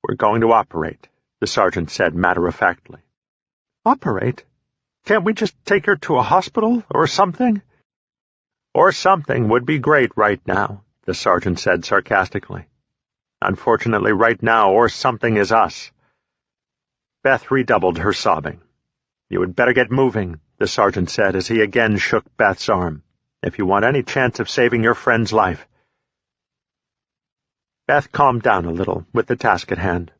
"We're going to operate," the sergeant said matter-of-factly. "Operate? Can't we just take her to a hospital or something?" "Or something would be great right now," the sergeant said sarcastically. "Unfortunately, right now, or something is us." Beth redoubled her sobbing. "You had better get moving," the sergeant said as he again shook Beth's arm, "if you want any chance of saving your friend's life." Beth calmed down a little with the task at hand.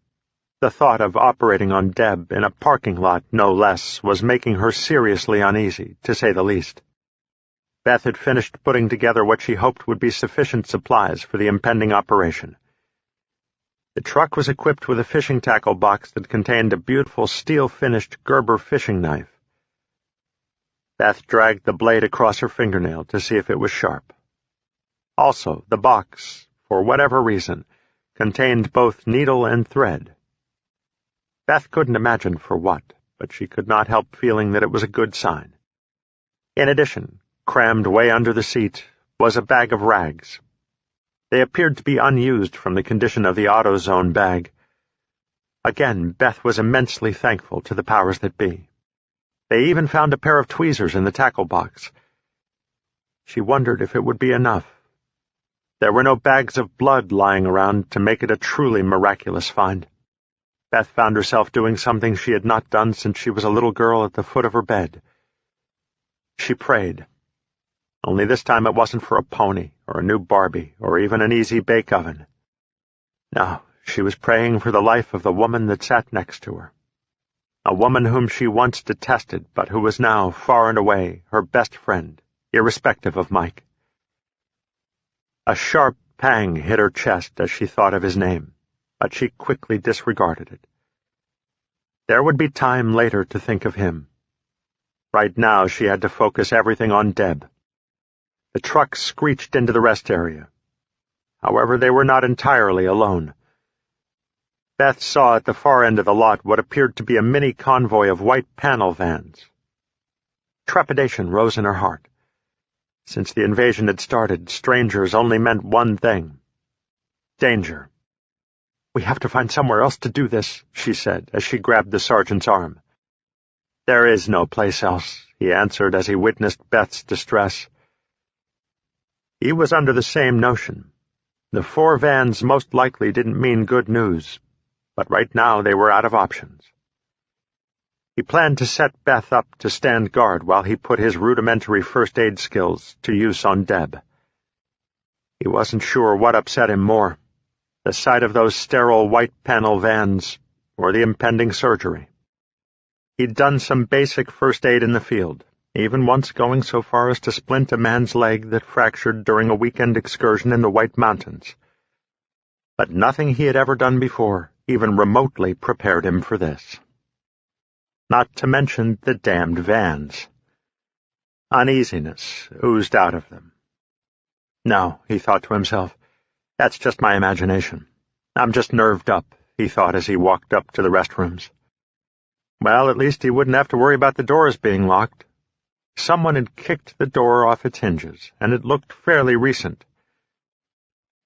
The thought of operating on Deb in a parking lot, no less, was making her seriously uneasy, to say the least. Beth had finished putting together what she hoped would be sufficient supplies for the impending operation. The truck was equipped with a fishing tackle box that contained a beautiful steel-finished Gerber fishing knife. Beth dragged the blade across her fingernail to see if it was sharp. Also, the box, for whatever reason, contained both needle and thread. Beth couldn't imagine for what, but she could not help feeling that it was a good sign. In addition, crammed way under the seat, was a bag of rags. They appeared to be unused from the condition of the AutoZone bag. Again, Beth was immensely thankful to the powers that be. They even found a pair of tweezers in the tackle box. She wondered if it would be enough. There were no bags of blood lying around to make it a truly miraculous find. Beth found herself doing something she had not done since she was a little girl at the foot of her bed. She prayed. Only this time it wasn't for a pony, or a new Barbie, or even an easy bake oven. No, she was praying for the life of the woman that sat next to her. A woman whom she once detested, but who was now, far and away, her best friend, irrespective of Mike. A sharp pang hit her chest as she thought of his name, but she quickly disregarded it. There would be time later to think of him. Right now she had to focus everything on Deb. The truck screeched into the rest area. However, they were not entirely alone. Beth saw at the far end of the lot what appeared to be a mini convoy of white panel vans. Trepidation rose in her heart. Since the invasion had started, strangers only meant one thing: danger. "We have to find somewhere else to do this," she said as she grabbed the sergeant's arm. "There is no place else," he answered as he witnessed Beth's distress. He was under the same notion. The 4 vans most likely didn't mean good news, but right now they were out of options. He planned to set Beth up to stand guard while he put his rudimentary first aid skills to use on Deb. He wasn't sure what upset him more, the sight of those sterile white panel vans or the impending surgery. He'd done some basic first aid in the field, even once going so far as to splint a man's leg that fractured during a weekend excursion in the White Mountains. But nothing he had ever done before even remotely prepared him for this. Not to mention the damned vans. Uneasiness oozed out of them. No, he thought to himself, that's just my imagination. I'm just nerved up, he thought as he walked up to the restrooms. Well, at least he wouldn't have to worry about the doors being locked. Someone had kicked the door off its hinges, and it looked fairly recent.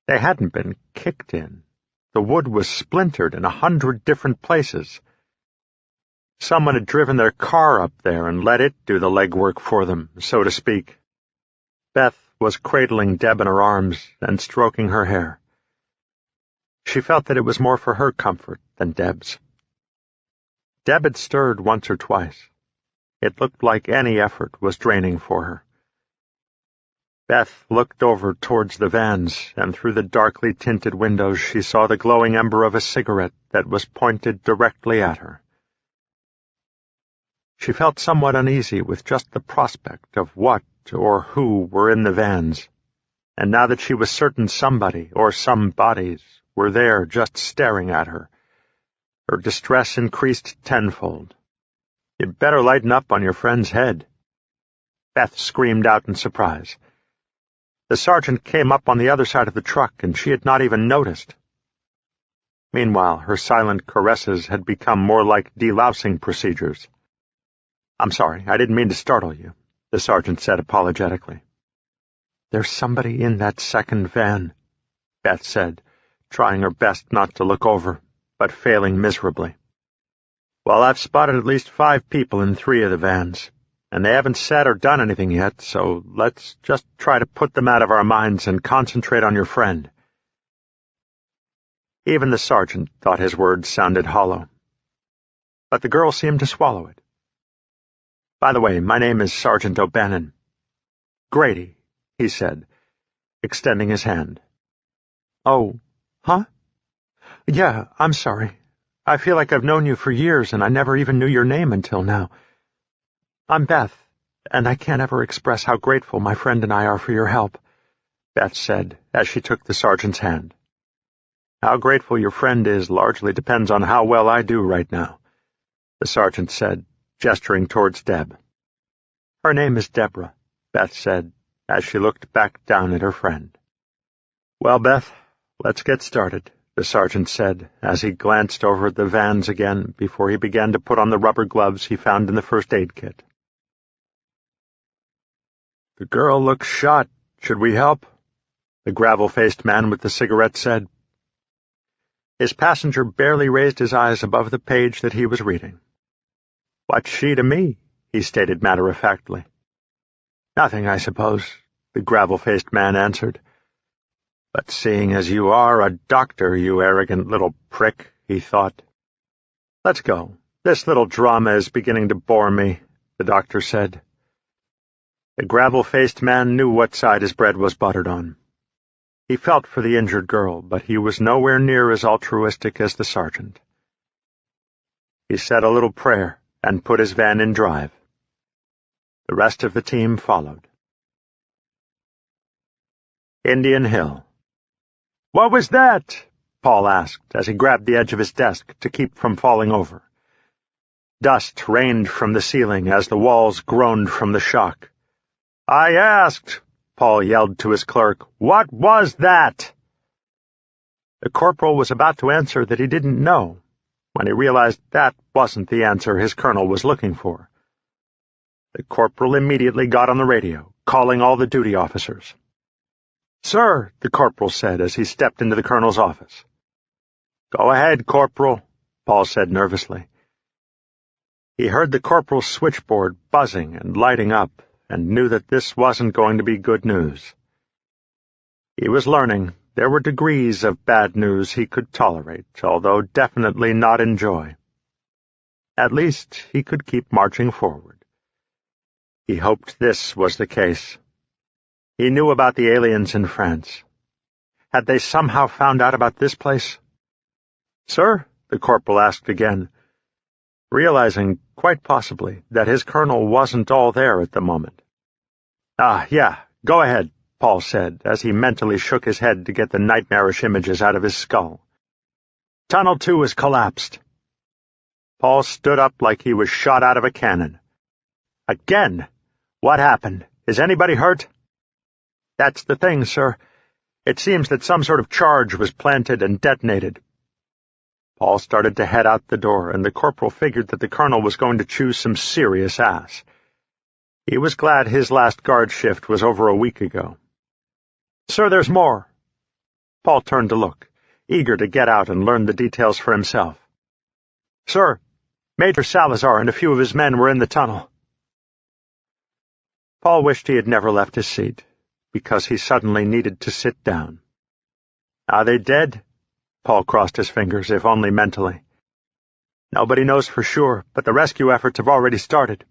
They hadn't been kicked in. The wood was splintered in 100 different places. Someone had driven their car up there and let it do the legwork for them, so to speak. Beth was cradling Deb in her arms and stroking her hair. She felt that it was more for her comfort than Deb's. Deb had stirred once or twice. It looked like any effort was draining for her. Beth looked over towards the vans, and through the darkly tinted windows she saw the glowing ember of a cigarette that was pointed directly at her. She felt somewhat uneasy with just the prospect of what or who were in the vans, and now that she was certain somebody or some bodies were there just staring at her, her distress increased tenfold. "You'd better lighten up on your friend's head." Beth screamed out in surprise. The sergeant came up on the other side of the truck, and she had not even noticed. Meanwhile, her silent caresses had become more like delousing procedures. "I'm sorry, I didn't mean to startle you," the sergeant said apologetically. "There's somebody in that second van," Beth said, trying her best not to look over, but failing miserably. "Well, I've spotted at least 5 people in 3 of the vans, and they haven't said or done anything yet, so let's just try to put them out of our minds and concentrate on your friend." Even the sergeant thought his words sounded hollow. But the girl seemed to swallow it. "By the way, my name is Sergeant O'Bannon." "Grady," he said, extending his hand. "Oh, huh? Yeah, I'm sorry. I feel like I've known you for years, and I never even knew your name until now. I'm Beth, and I can't ever express how grateful my friend and I are for your help," Beth said as she took the sergeant's hand. "How grateful your friend is largely depends on how well I do right now," the sergeant said, gesturing towards Deb. "Her name is Deborah," Beth said, as she looked back down at her friend. "Well, Beth, let's get started," the sergeant said, as he glanced over at the vans again before he began to put on the rubber gloves he found in the first aid kit. "The girl looks shot. Should we help?" the gravel-faced man with the cigarette said. His passenger barely raised his eyes above the page that he was reading. "What's she to me?" he stated matter-of-factly. "Nothing, I suppose," the gravel-faced man answered. "But seeing as you are a doctor, you arrogant little prick," he thought. "Let's go. This little drama is beginning to bore me," the doctor said. The gravel-faced man knew what side his bread was buttered on. He felt for the injured girl, but he was nowhere near as altruistic as the sergeant. He said a little prayer and put his van in drive. The rest of the team followed. Indian Hill. "What was that?" Paul asked as he grabbed the edge of his desk to keep from falling over. Dust rained from the ceiling as the walls groaned from the shock. "I asked," Paul yelled to his clerk, "what was that?" The corporal was about to answer that he didn't know, when he realized that wasn't the answer his colonel was looking for. The corporal immediately got on the radio, calling all the duty officers. "Sir," the corporal said as he stepped into the colonel's office. "Go ahead, Corporal," Paul said nervously. He heard the corporal's switchboard buzzing and lighting up, and knew that this wasn't going to be good news. He was learning there were degrees of bad news he could tolerate, although definitely not enjoy. At least he could keep marching forward. He hoped this was the case. He knew about the aliens in France. Had they somehow found out about this place? "Sir?" the corporal asked again, realizing, quite possibly, that his colonel wasn't all there at the moment. Yeah, go ahead," Paul said, as he mentally shook his head to get the nightmarish images out of his skull. "Tunnel 2 has collapsed." Paul stood up like he was shot out of a cannon. "Again? What happened? Is anybody hurt?" "That's the thing, sir. It seems that some sort of charge was planted and detonated." Paul started to head out the door, and the corporal figured that the colonel was going to choose some serious ass. He was glad his last guard shift was over a week ago. "Sir, there's more." Paul turned to look, eager to get out and learn the details for himself. "Sir, Major Salazar and a few of his men were in the tunnel." Paul wished he had never left his seat, because he suddenly needed to sit down. "Are they dead?" Paul crossed his fingers, if only mentally. "Nobody knows for sure, but the rescue efforts have already started."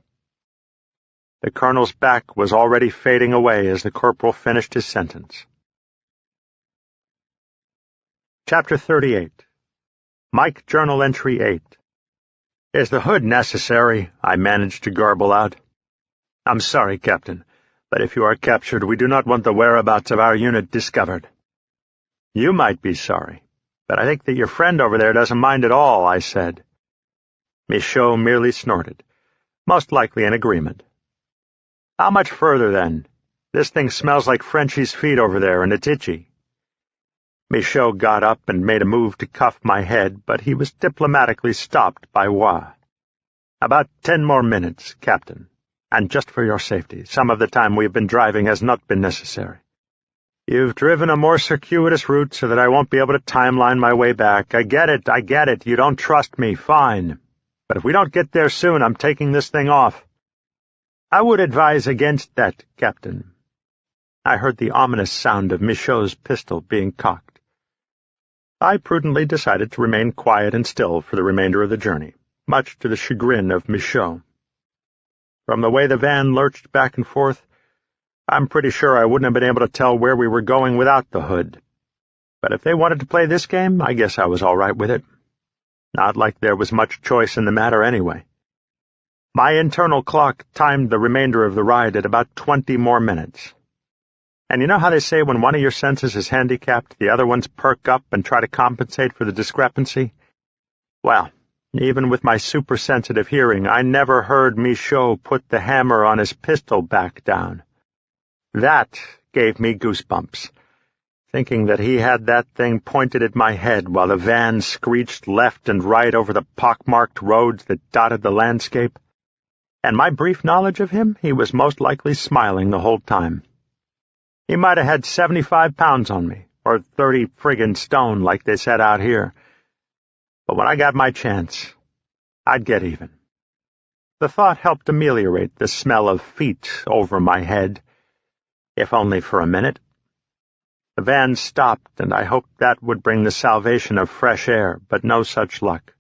The colonel's back was already fading away as the corporal finished his sentence. Chapter 38. Mike Journal Entry 8. "Is the hood necessary?" I managed to garble out. "I'm sorry, Captain, but if you are captured, we do not want the whereabouts of our unit discovered." "You might be sorry, but I think that your friend over there doesn't mind at all," I said. Michaud merely snorted, most likely in agreement. "How much further, then? This thing smells like Frenchie's feet over there, and it's itchy." Michaud got up and made a move to cuff my head, but he was diplomatically stopped by Wah. "About 10 more minutes, Captain, and just for your safety, some of the time we have been driving has not been necessary. You've driven a more circuitous route so that I won't be able to timeline my way back. I get it, you don't trust me, fine. But if we don't get there soon, I'm taking this thing off." "I would advise against that, Captain." I heard the ominous sound of Michaud's pistol being cocked. I prudently decided to remain quiet and still for the remainder of the journey, much to the chagrin of Michaud. From the way the van lurched back and forth, I'm pretty sure I wouldn't have been able to tell where we were going without the hood. But if they wanted to play this game, I guess I was all right with it. Not like there was much choice in the matter anyway. My internal clock timed the remainder of the ride at about 20 more minutes. And you know how they say when one of your senses is handicapped, the other ones perk up and try to compensate for the discrepancy? Well, even with my super-sensitive hearing, I never heard Michaud put the hammer on his pistol back down. That gave me goosebumps, thinking that he had that thing pointed at my head while the van screeched left and right over the pockmarked roads that dotted the landscape. And my brief knowledge of him, he was most likely smiling the whole time. He might have had 75 pounds on me, or 30 friggin' stone like they said out here. But when I got my chance, I'd get even. The thought helped ameliorate the smell of feet over my head, if only for a minute. The van stopped, and I hoped that would bring the salvation of fresh air, but no such luck.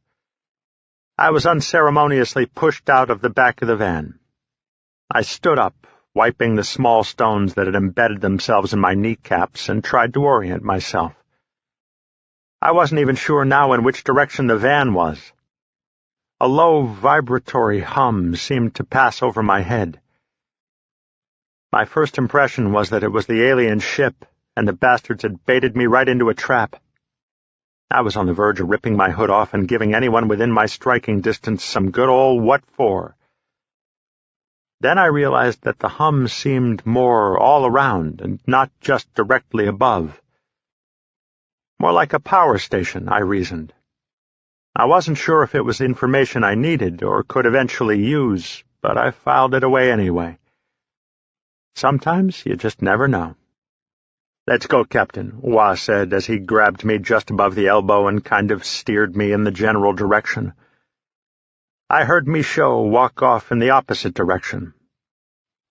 I was unceremoniously pushed out of the back of the van. I stood up, wiping the small stones that had embedded themselves in my kneecaps, and tried to orient myself. I wasn't even sure now in which direction the van was. A low, vibratory hum seemed to pass over my head. My first impression was that it was the alien ship, and the bastards had baited me right into a trap. I was on the verge of ripping my hood off and giving anyone within my striking distance some good old what for. Then I realized that the hum seemed more all around and not just directly above. More like a power station, I reasoned. I wasn't sure if it was information I needed or could eventually use, but I filed it away anyway. Sometimes you just never know. "Let's go, Captain," Wah said as he grabbed me just above the elbow and kind of steered me in the general direction. I heard Michaud walk off in the opposite direction.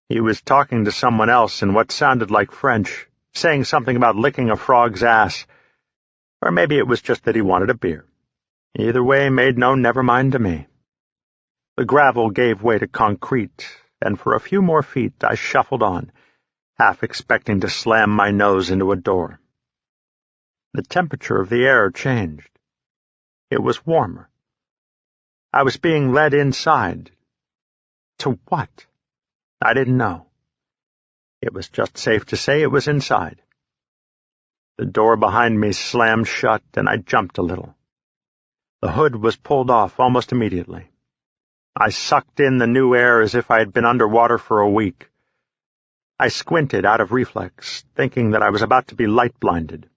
He was talking to someone else in what sounded like French, saying something about licking a frog's ass, or maybe it was just that he wanted a beer. Either way made no never mind to me. The gravel gave way to concrete, and for a few more feet I shuffled on, half expecting to slam my nose into a door. The temperature of the air changed. It was warmer. I was being led inside. To what? I didn't know. It was just safe to say it was inside. The door behind me slammed shut, and I jumped a little. The hood was pulled off almost immediately. I sucked in the new air as if I had been underwater for a week. I squinted out of reflex, thinking that I was about to be light-blinded.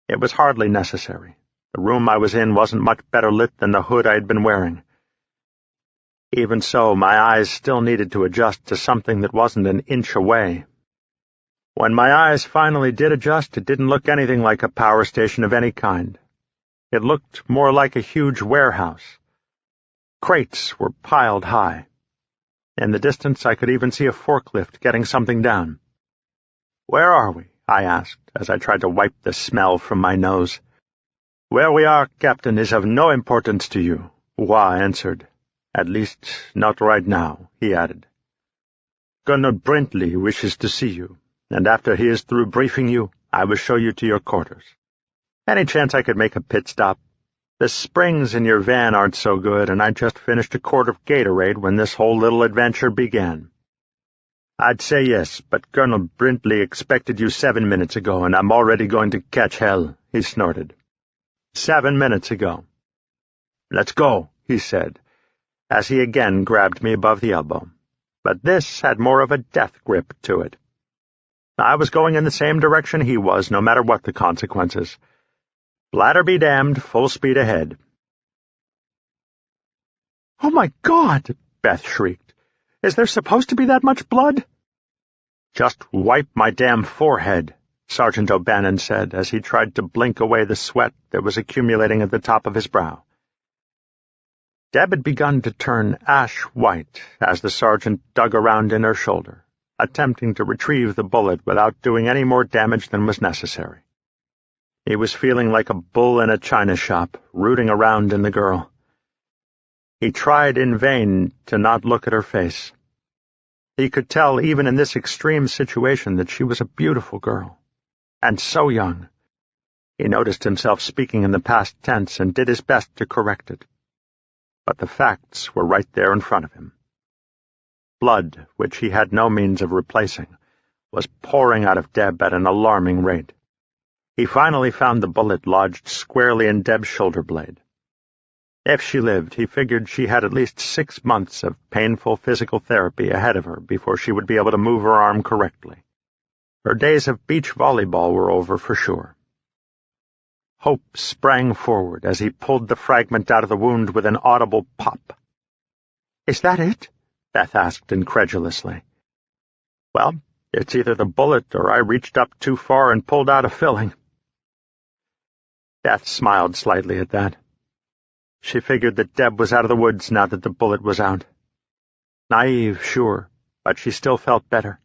It was hardly necessary. The room I was in wasn't much better lit than the hood I had been wearing. Even so, my eyes still needed to adjust to something that wasn't an inch away. When my eyes finally did adjust, it didn't look anything like a power station of any kind. It looked more like a huge warehouse. Crates were piled high. In the distance, I could even see a forklift getting something down. "Where are we?" I asked, as I tried to wipe the smell from my nose. "Where we are, Captain, is of no importance to you," Wah answered. "At least, not right now," he added. "Colonel Brintley wishes to see you, and after he is through briefing you, I will show you to your quarters. Any chance I could make a pit stop? The springs in your van aren't so good, and I just finished a quart of Gatorade when this whole little adventure began." "I'd say yes, but Colonel Brintley expected you 7 minutes ago, and I'm already going to catch hell," he snorted. 7 minutes ago. "Let's go," he said, as he again grabbed me above the elbow. But this had more of a death grip to it. I was going in the same direction he was, no matter what the consequences. Bladder be damned, full speed ahead. "Oh my God!" Beth shrieked. "Is there supposed to be that much blood?" "Just wipe my damn forehead," Sergeant O'Bannon said as he tried to blink away the sweat that was accumulating at the top of his brow. Deb had begun to turn ash-white as the sergeant dug around in her shoulder, attempting to retrieve the bullet without doing any more damage than was necessary. He was feeling like a bull in a china shop, rooting around in the girl. He tried in vain to not look at her face. He could tell even in this extreme situation that she was a beautiful girl, and so young. He noticed himself speaking in the past tense and did his best to correct it. But the facts were right there in front of him. Blood, which he had no means of replacing, was pouring out of Deb at an alarming rate. He finally found the bullet lodged squarely in Deb's shoulder blade. If she lived, he figured she had at least 6 months of painful physical therapy ahead of her before she would be able to move her arm correctly. Her days of beach volleyball were over for sure. Hope sprang forward as he pulled the fragment out of the wound with an audible pop. "Is that it?" Beth asked incredulously. "Well, it's either the bullet or I reached up too far and pulled out a filling." Beth smiled slightly at that. She figured that Deb was out of the woods now that the bullet was out. Naive, sure, but she still felt better.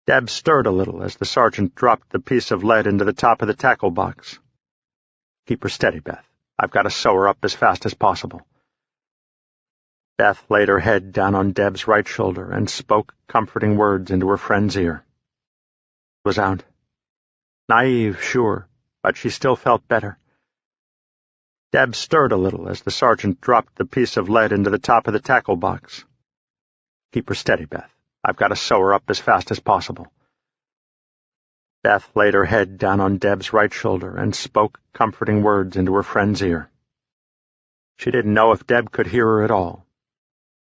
Deb stirred a little as the sergeant dropped the piece of lead into the top of the tackle box. "Keep her steady, Beth. I've got to sew her up as fast as possible." Beth laid her head down on Deb's right shoulder and spoke comforting words into her friend's ear. It was out. Naive, sure, but she still felt better. Deb stirred a little as the sergeant dropped the piece of lead into the top of the tackle box. "Keep her steady, Beth. I've got to sew her up as fast as possible." Beth laid her head down on Deb's right shoulder and spoke comforting words into her friend's ear. She didn't know if Deb could hear her at all,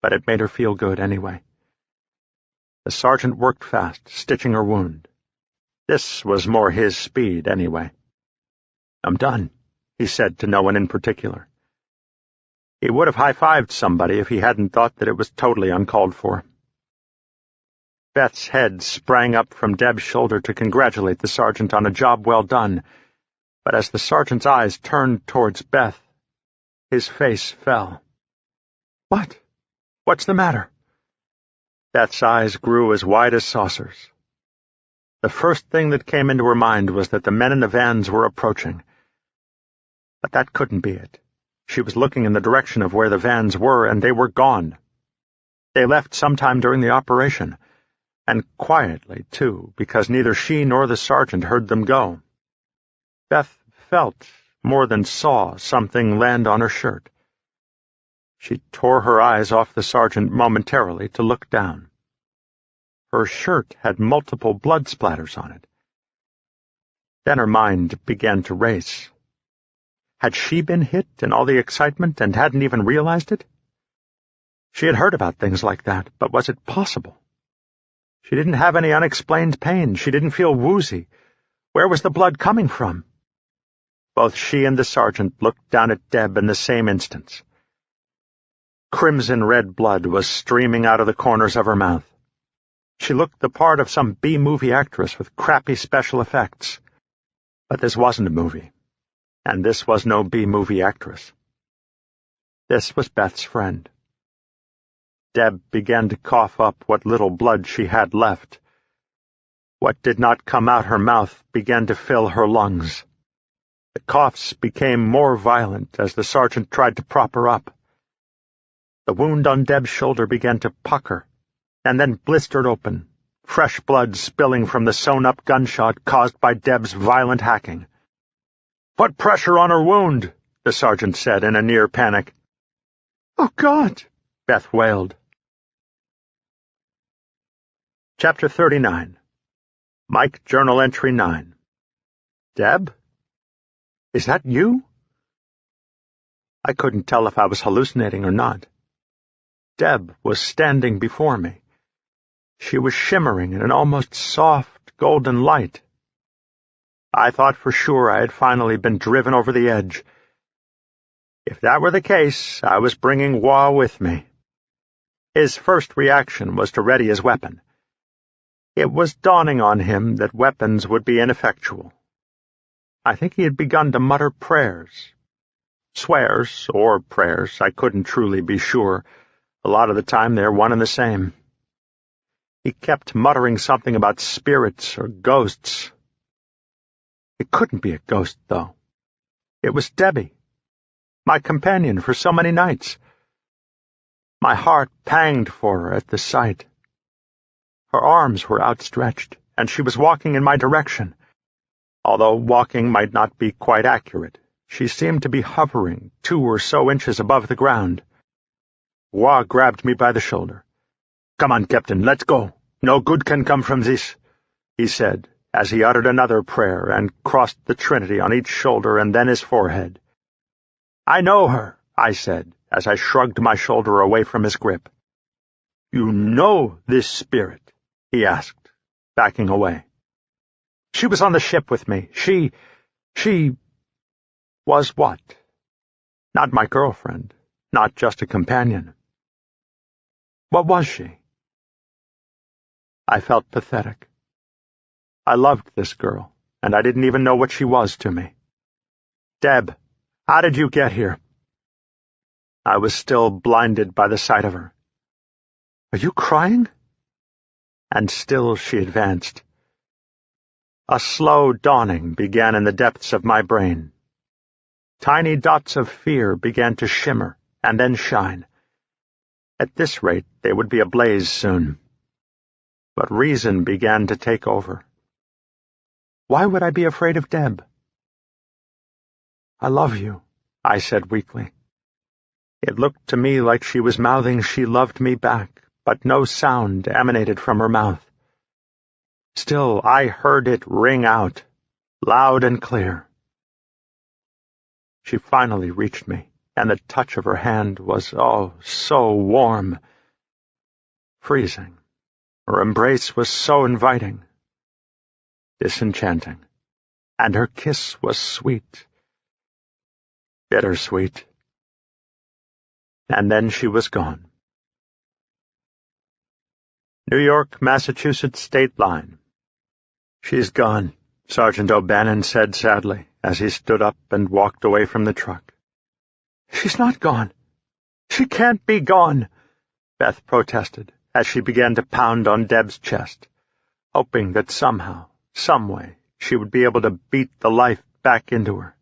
but it made her feel good anyway. The sergeant worked fast, stitching her wound. This was more his speed anyway. "I'm done," he said to no one in particular. He would have high-fived somebody if he hadn't thought that it was totally uncalled for. Beth's head sprang up from Deb's shoulder to congratulate the sergeant on a job well done, but as the sergeant's eyes turned towards Beth, his face fell. "What? What's the matter?" Beth's eyes grew as wide as saucers. The first thing that came into her mind was that the men in the vans were approaching. But that couldn't be it. She was looking in the direction of where the vans were, and they were gone. They left sometime during the operation, and quietly, too, because neither she nor the sergeant heard them go. Beth felt, more than saw, something land on her shirt. She tore her eyes off the sergeant momentarily to look down. Her shirt had multiple blood splatters on it. Then her mind began to race. Had she been hit in all the excitement and hadn't even realized it? She had heard about things like that, but was it possible? She didn't have any unexplained pain. She didn't feel woozy. Where was the blood coming from? Both she and the sergeant looked down at Deb in the same instant. Crimson-red blood was streaming out of the corners of her mouth. She looked the part of some B-movie actress with crappy special effects. But this wasn't a movie, and this was no B-movie actress. This was Beth's friend. Deb began to cough up what little blood she had left. What did not come out her mouth began to fill her lungs. The coughs became more violent as the sergeant tried to prop her up. The wound on Deb's shoulder began to pucker, and then blistered open, fresh blood spilling from the sewn-up gunshot caused by Deb's violent hacking. "Put pressure on her wound," the sergeant said in a near panic. "Oh, God!" Beth wailed. Chapter 39. Mike Journal Entry 9. "Deb? Is that you?" I couldn't tell if I was hallucinating or not. Deb was standing before me. She was shimmering in an almost soft, golden light. I thought for sure I had finally been driven over the edge. If that were the case, I was bringing Wah with me. His first reaction was to ready his weapon. It was dawning on him that weapons would be ineffectual. I think he had begun to mutter prayers. Swears or prayers, I couldn't truly be sure. A lot of the time they're one and the same. He kept muttering something about spirits or ghosts. It couldn't be a ghost, though. It was Debbie, my companion for so many nights. My heart panged for her at the sight. Her arms were outstretched, and she was walking in my direction. Although walking might not be quite accurate, she seemed to be hovering 2 or so inches above the ground. Roy grabbed me by the shoulder. "Come on, Captain, let's go. No good can come from this," he said, as he uttered another prayer and crossed the Trinity on each shoulder and then his forehead. "I know her," I said, as I shrugged my shoulder away from his grip. "You know this spirit?" he asked, backing away. "She was on the ship with me. She was what? Not my girlfriend, not just a companion. What was she?" I felt pathetic. I loved this girl, and I didn't even know what she was to me. "Deb, how did you get here?" I was still blinded by the sight of her. "Are you crying?" And still she advanced. A slow dawning began in the depths of my brain. Tiny dots of fear began to shimmer and then shine. At this rate, they would be ablaze soon. But reason began to take over. Why would I be afraid of Deb? "I love you," I said weakly. It looked to me like she was mouthing she loved me back, but no sound emanated from her mouth. Still, I heard it ring out, loud and clear. She finally reached me, and the touch of her hand was, oh, so warm. Freezing. Her embrace was so inviting. Disenchanting. And her kiss was sweet. Bittersweet. And then she was gone. New York, Massachusetts state line. "She's gone," Sergeant O'Bannon said sadly, as he stood up and walked away from the truck. "She's not gone. She can't be gone," Beth protested, as she began to pound on Deb's chest, hoping that somehow, some way, she would be able to beat the life back into her.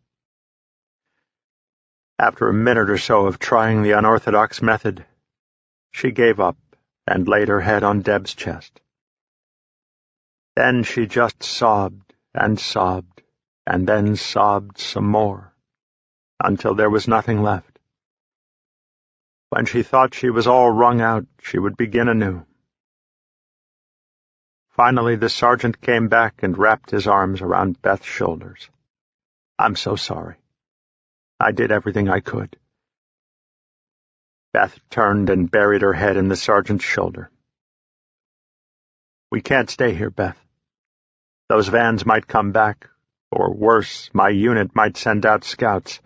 After a minute or so of trying the unorthodox method, she gave up and laid her head on Deb's chest. Then she just sobbed, and then sobbed some more, until there was nothing left. When she thought she was all wrung out, she would begin anew. Finally, the sergeant came back and wrapped his arms around Beth's shoulders. "I'm so sorry. I did everything I could." Beth turned and buried her head in the sergeant's shoulder. "We can't stay here, Beth. Those vans might come back, or worse, my unit might send out scouts.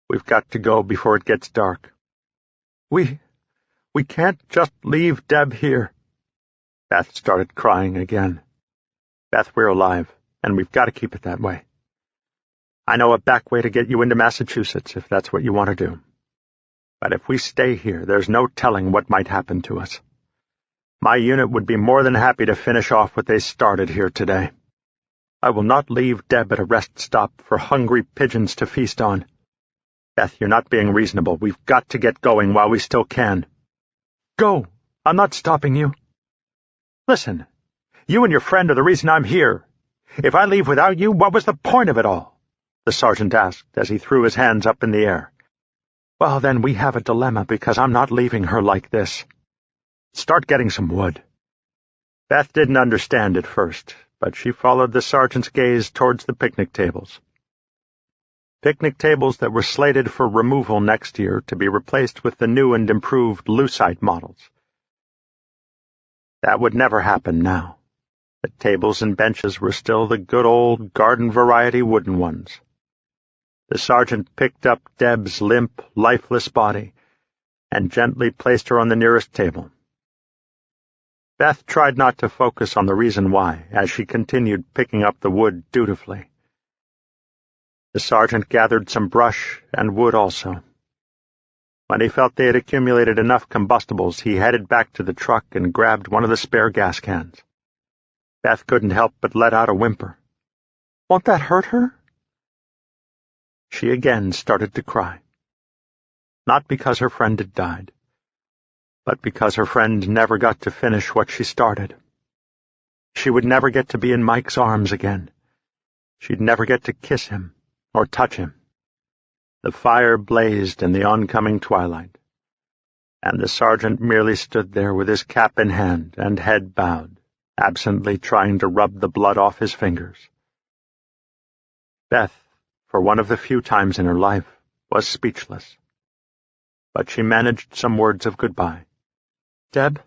We've got to go before it gets dark. We can't just leave Deb here." Beth started crying again. "Beth, we're alive, and we've got to keep it that way. I know a back way to get you into Massachusetts, if that's what you want to do. But if we stay here, there's no telling what might happen to us. My unit would be more than happy to finish off what they started here today. I will not leave Deb at a rest stop for hungry pigeons to feast on. Beth, you're not being reasonable. We've got to get going while we still can." "Go. I'm not stopping you." "Listen, you and your friend are the reason I'm here. If I leave without you, what was the point of it all?" the sergeant asked as he threw his hands up in the air. "Well, then we have a dilemma, because I'm not leaving her like this. Start getting some wood." Beth didn't understand at first, but she followed the sergeant's gaze towards the picnic tables. Picnic tables that were slated for removal next year to be replaced with the new and improved lucite models. That would never happen now. The tables and benches were still the good old garden-variety wooden ones. The sergeant picked up Deb's limp, lifeless body and gently placed her on the nearest table. Beth tried not to focus on the reason why, as she continued picking up the wood dutifully. The sergeant gathered some brush and wood also. When he felt they had accumulated enough combustibles, he headed back to the truck and grabbed one of the spare gas cans. Beth couldn't help but let out a whimper. "Won't that hurt her?" She again started to cry. Not because her friend had died, but because her friend never got to finish what she started. She would never get to be in Mike's arms again. She'd never get to kiss him or touch him. The fire blazed in the oncoming twilight, and the sergeant merely stood there with his cap in hand and head bowed, absently trying to rub the blood off his fingers. Beth, for one of the few times in her life, was speechless. But she managed some words of goodbye. "Deb,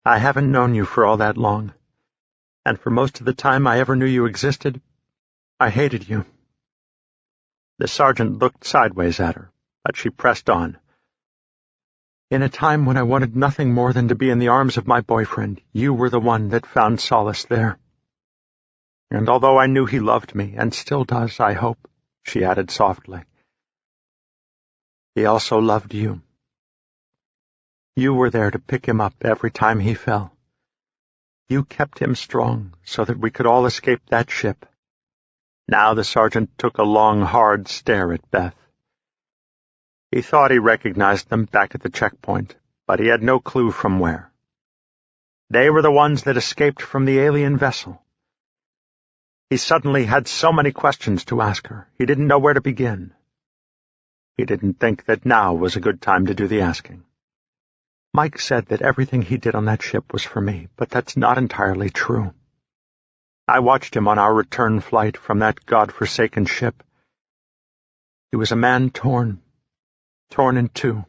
I haven't known you for all that long, and for most of the time I ever knew you existed, I hated you." The sergeant looked sideways at her, but she pressed on. "In a time when I wanted nothing more than to be in the arms of my boyfriend, you were the one that found solace there. And although I knew he loved me, and still does, I hope," she added softly, "he also loved you. You were there to pick him up every time he fell. You kept him strong so that we could all escape that ship." Now the sergeant took a long, hard stare at Beth. He thought he recognized them back at the checkpoint, but he had no clue from where. They were the ones that escaped from the alien vessel. He suddenly had so many questions to ask her, he didn't know where to begin. He didn't think that now was a good time to do the asking. "Mike said that everything he did on that ship was for me, but that's not entirely true. I watched him on our return flight from that God-forsaken ship. He was a man torn in two.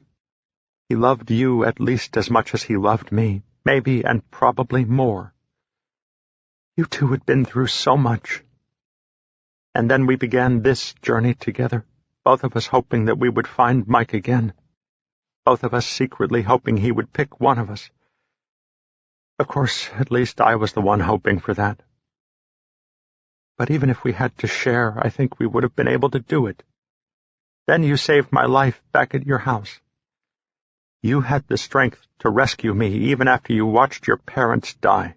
He loved you at least as much as he loved me, maybe and probably more. You two had been through so much. And then we began this journey together, both of us hoping that we would find Mike again, both of us secretly hoping he would pick one of us. Of course, at least I was the one hoping for that. But even if we had to share, I think we would have been able to do it. Then you saved my life back at your house. You had the strength to rescue me even after you watched your parents die.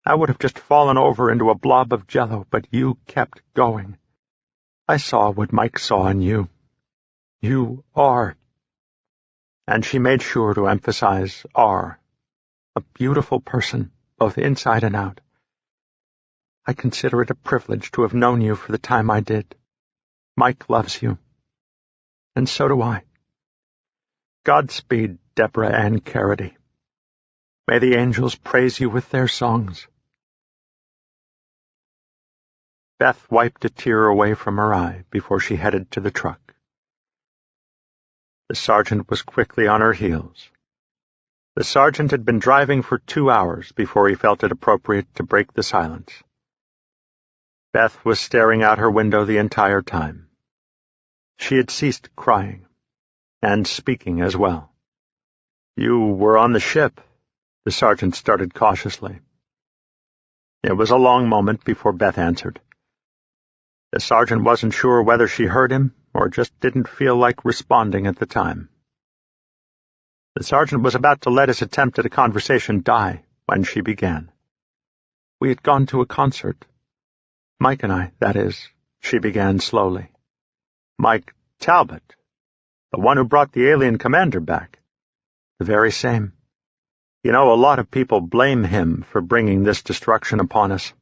I would have just fallen over into a blob of jello, but you kept going. I saw what Mike saw in you. You are," and she made sure to emphasize "are," "a beautiful person, both inside and out. I consider it a privilege to have known you for the time I did. Mike loves you. And so do I. Godspeed, Deborah Ann Carity. May the angels praise you with their songs." Beth wiped a tear away from her eye before she headed to the truck. The sergeant was quickly on her heels. The sergeant had been driving for 2 hours before he felt it appropriate to break the silence. Beth was staring out her window the entire time. She had ceased crying, and speaking as well. "You were on the ship," the sergeant started cautiously. It was a long moment before Beth answered. The sergeant wasn't sure whether she heard him or just didn't feel like responding at the time. The sergeant was about to let his attempt at a conversation die when she began. "We had gone to a concert. Mike and I, that is," she began slowly. "Mike Talbot, the one who brought the alien commander back." "The very same. You know, a lot of people blame him for bringing this destruction upon us.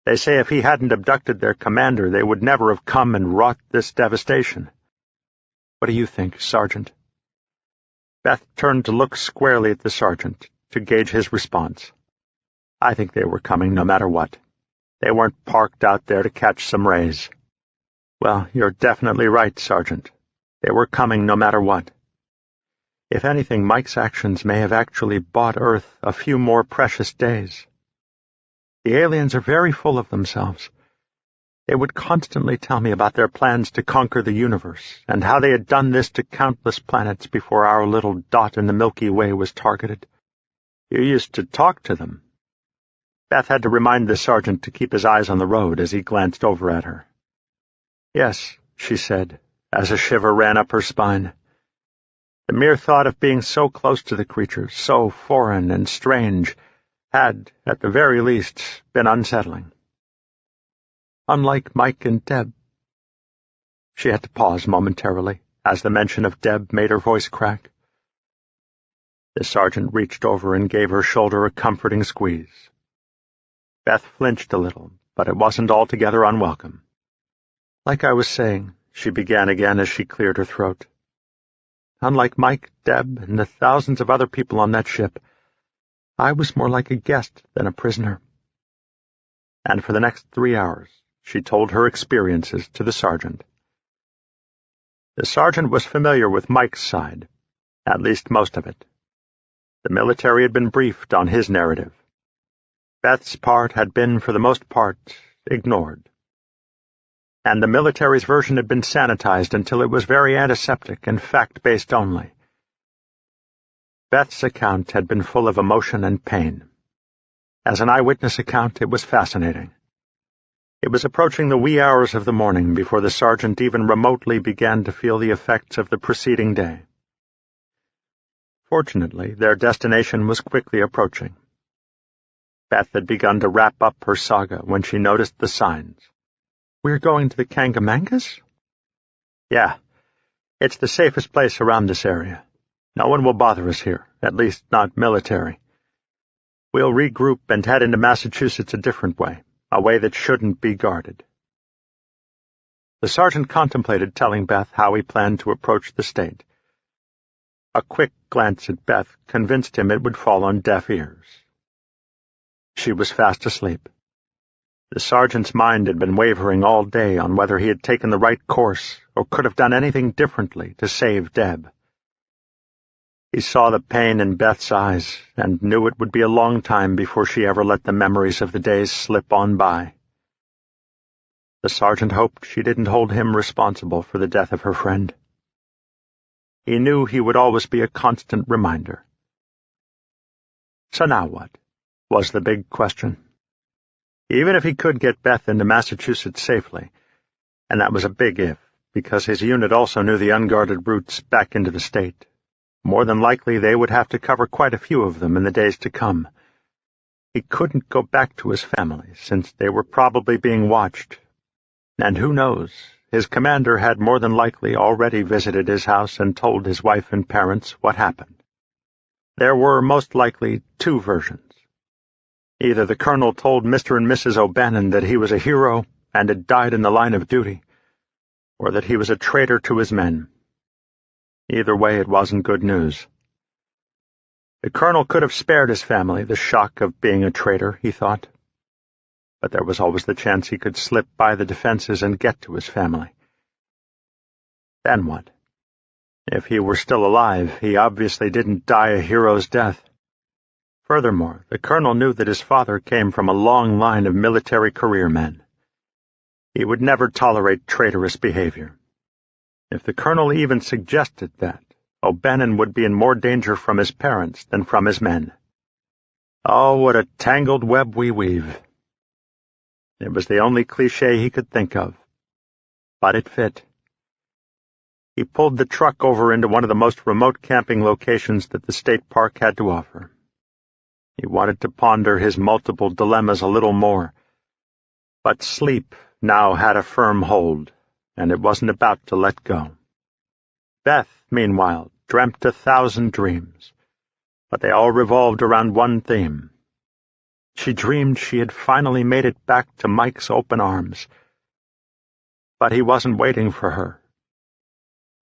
They say if he hadn't abducted their commander, they would never have come and wrought this devastation. What do you think, Sergeant?" Beth turned to look squarely at the sergeant to gauge his response. "I think they were coming no matter what. They weren't parked out there to catch some rays." "Well, you're definitely right, Sergeant. They were coming no matter what. If anything, Mike's actions may have actually bought Earth a few more precious days. The aliens are very full of themselves. They would constantly tell me about their plans to conquer the universe and how they had done this to countless planets before our little dot in the Milky Way was targeted. You used to talk to them." Beth had to remind the sergeant to keep his eyes on the road as he glanced over at her, Yes, she said, as a shiver ran up her spine. The mere thought of being so close to the creatures, so foreign and strange, had, at the very least, been unsettling. Unlike Mike and Deb. She had to pause momentarily, as the mention of Deb made her voice crack. The sergeant reached over and gave her shoulder a comforting squeeze. Beth flinched a little, but it wasn't altogether unwelcome. Like I was saying, she began again as she cleared her throat. Unlike Mike, Deb, and the thousands of other people on that ship, I was more like a guest than a prisoner. And for the next 3 hours, she told her experiences to the sergeant. The sergeant was familiar with Mike's side, at least most of it. The military had been briefed on his narrative. Beth's part had been, for the most part, ignored. And the military's version had been sanitized until it was very antiseptic and fact-based only. Beth's account had been full of emotion and pain. As an eyewitness account, it was fascinating. It was approaching the wee hours of the morning before the sergeant even remotely began to feel the effects of the preceding day. Fortunately, their destination was quickly approaching. Beth had begun to wrap up her saga when she noticed the signs. "We're going to the Kangamangas?" "Yeah. It's the safest place around this area. No one will bother us here, at least not military. We'll regroup and head into Massachusetts a different way, a way that shouldn't be guarded." The sergeant contemplated telling Beth how he planned to approach the state. A quick glance at Beth convinced him it would fall on deaf ears. She was fast asleep. The sergeant's mind had been wavering all day on whether he had taken the right course or could have done anything differently to save Deb. He saw the pain in Beth's eyes and knew it would be a long time before she ever let the memories of the days slip on by. The sergeant hoped she didn't hold him responsible for the death of her friend. He knew he would always be a constant reminder. So now what, was the big question. Even if he could get Beth into Massachusetts safely, and that was a big if, because his unit also knew the unguarded routes back into the state, more than likely they would have to cover quite a few of them in the days to come. He couldn't go back to his family, since they were probably being watched. And who knows, his commander had more than likely already visited his house and told his wife and parents what happened. There were most likely 2 versions. Either the colonel told Mr. and Mrs. O'Bannon that he was a hero and had died in the line of duty, or that he was a traitor to his men. Either way, it wasn't good news. The colonel could have spared his family the shock of being a traitor, he thought. But there was always the chance he could slip by the defenses and get to his family. Then what? If he were still alive, he obviously didn't die a hero's death. Furthermore, the colonel knew that his father came from a long line of military career men. He would never tolerate traitorous behavior. If the colonel even suggested that, O'Bannon would be in more danger from his parents than from his men. Oh, what a tangled web we weave. It was the only cliché he could think of. But it fit. He pulled the truck over into one of the most remote camping locations that the state park had to offer. He wanted to ponder his multiple dilemmas a little more. But sleep now had a firm hold, and it wasn't about to let go. Beth, meanwhile, dreamt 1,000 dreams, but they all revolved around one theme. She dreamed she had finally made it back to Mike's open arms. But he wasn't waiting for her.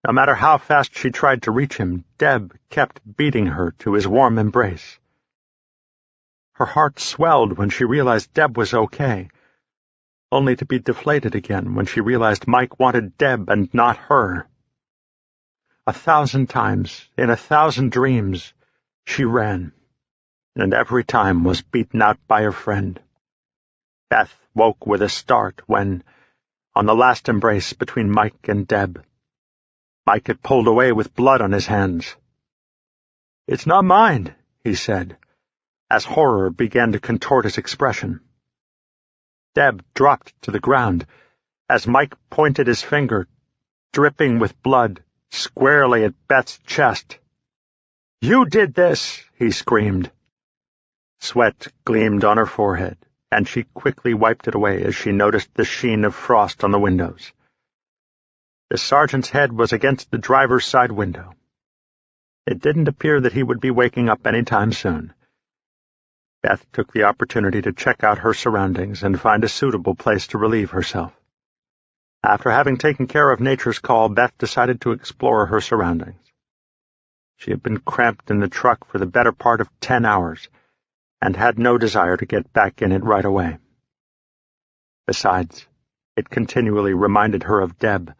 No matter how fast she tried to reach him, Deb kept beating her to his warm embrace. Her heart swelled when she realized Deb was okay, only to be deflated again when she realized Mike wanted Deb and not her. 1,000 times, in 1,000 dreams, she ran, and every time was beaten out by her friend. Beth woke with a start when, on the last embrace between Mike and Deb, Mike had pulled away with blood on his hands. "It's not mine," he said, as horror began to contort his expression. Deb dropped to the ground, as Mike pointed his finger, dripping with blood, squarely at Beth's chest. "You did this!" he screamed. Sweat gleamed on her forehead, and she quickly wiped it away as she noticed the sheen of frost on the windows. The sergeant's head was against the driver's side window. It didn't appear that he would be waking up any time soon. Beth took the opportunity to check out her surroundings and find a suitable place to relieve herself. After having taken care of nature's call, Beth decided to explore her surroundings. She had been cramped in the truck for the better part of 10 hours and had no desire to get back in it right away. Besides, it continually reminded her of Deb,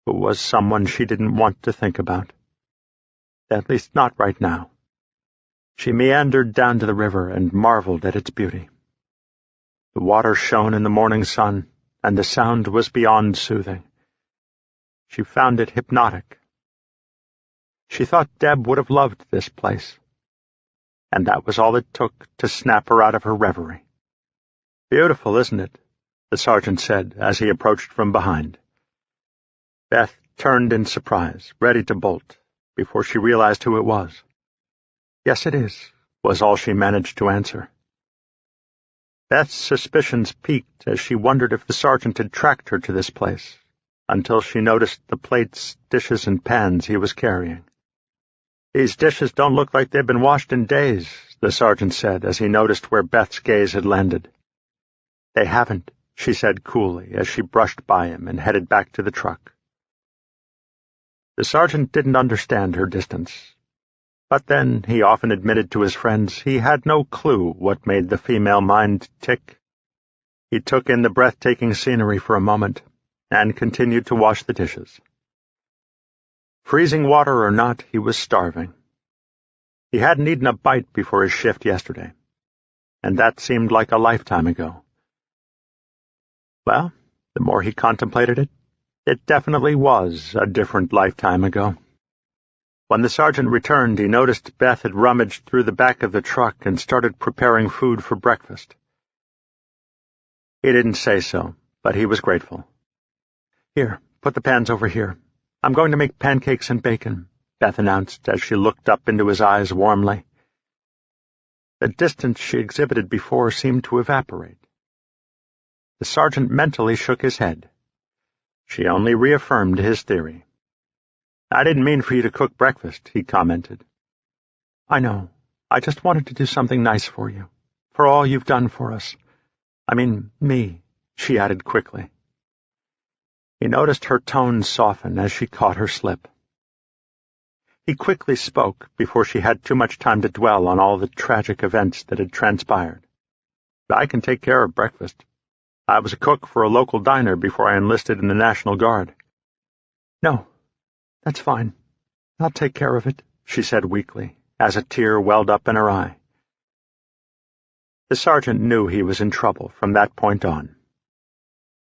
who was someone she didn't want to think about. At least not right now. She meandered down to the river and marveled at its beauty. The water shone in the morning sun, and the sound was beyond soothing. She found it hypnotic. She thought Deb would have loved this place, and that was all it took to snap her out of her reverie. "Beautiful, isn't it?" the sergeant said as he approached from behind. Beth turned in surprise, ready to bolt, before she realized who it was. "Yes, it is," was all she managed to answer. Beth's suspicions peaked as she wondered if the sergeant had tracked her to this place, until she noticed the plates, dishes, and pans he was carrying. "These dishes don't look like they've been washed in days," the sergeant said as he noticed where Beth's gaze had landed. "They haven't," she said coolly as she brushed by him and headed back to the truck. The sergeant didn't understand her distance, but then he often admitted to his friends he had no clue what made the female mind tick. He took in the breathtaking scenery for a moment and continued to wash the dishes. Freezing water or not, he was starving. He hadn't eaten a bite before his shift yesterday, and that seemed like a lifetime ago. Well, the more he contemplated it, it definitely was a different lifetime ago. When the sergeant returned, he noticed Beth had rummaged through the back of the truck and started preparing food for breakfast. He didn't say so, but he was grateful. "Here, put the pans over here. I'm going to make pancakes and bacon," Beth announced as she looked up into his eyes warmly. The distance she exhibited before seemed to evaporate. The sergeant mentally shook his head. She only reaffirmed his theory. "I didn't mean for you to cook breakfast," he commented. "I know. I just wanted to do something nice for you, for all you've done for us. I mean, me," she added quickly. He noticed her tone soften as she caught her slip. He quickly spoke before she had too much time to dwell on all the tragic events that had transpired. "I can take care of breakfast. I was a cook for a local diner before I enlisted in the National Guard." "No, that's fine. I'll take care of it," she said weakly, as a tear welled up in her eye. The sergeant knew he was in trouble from that point on.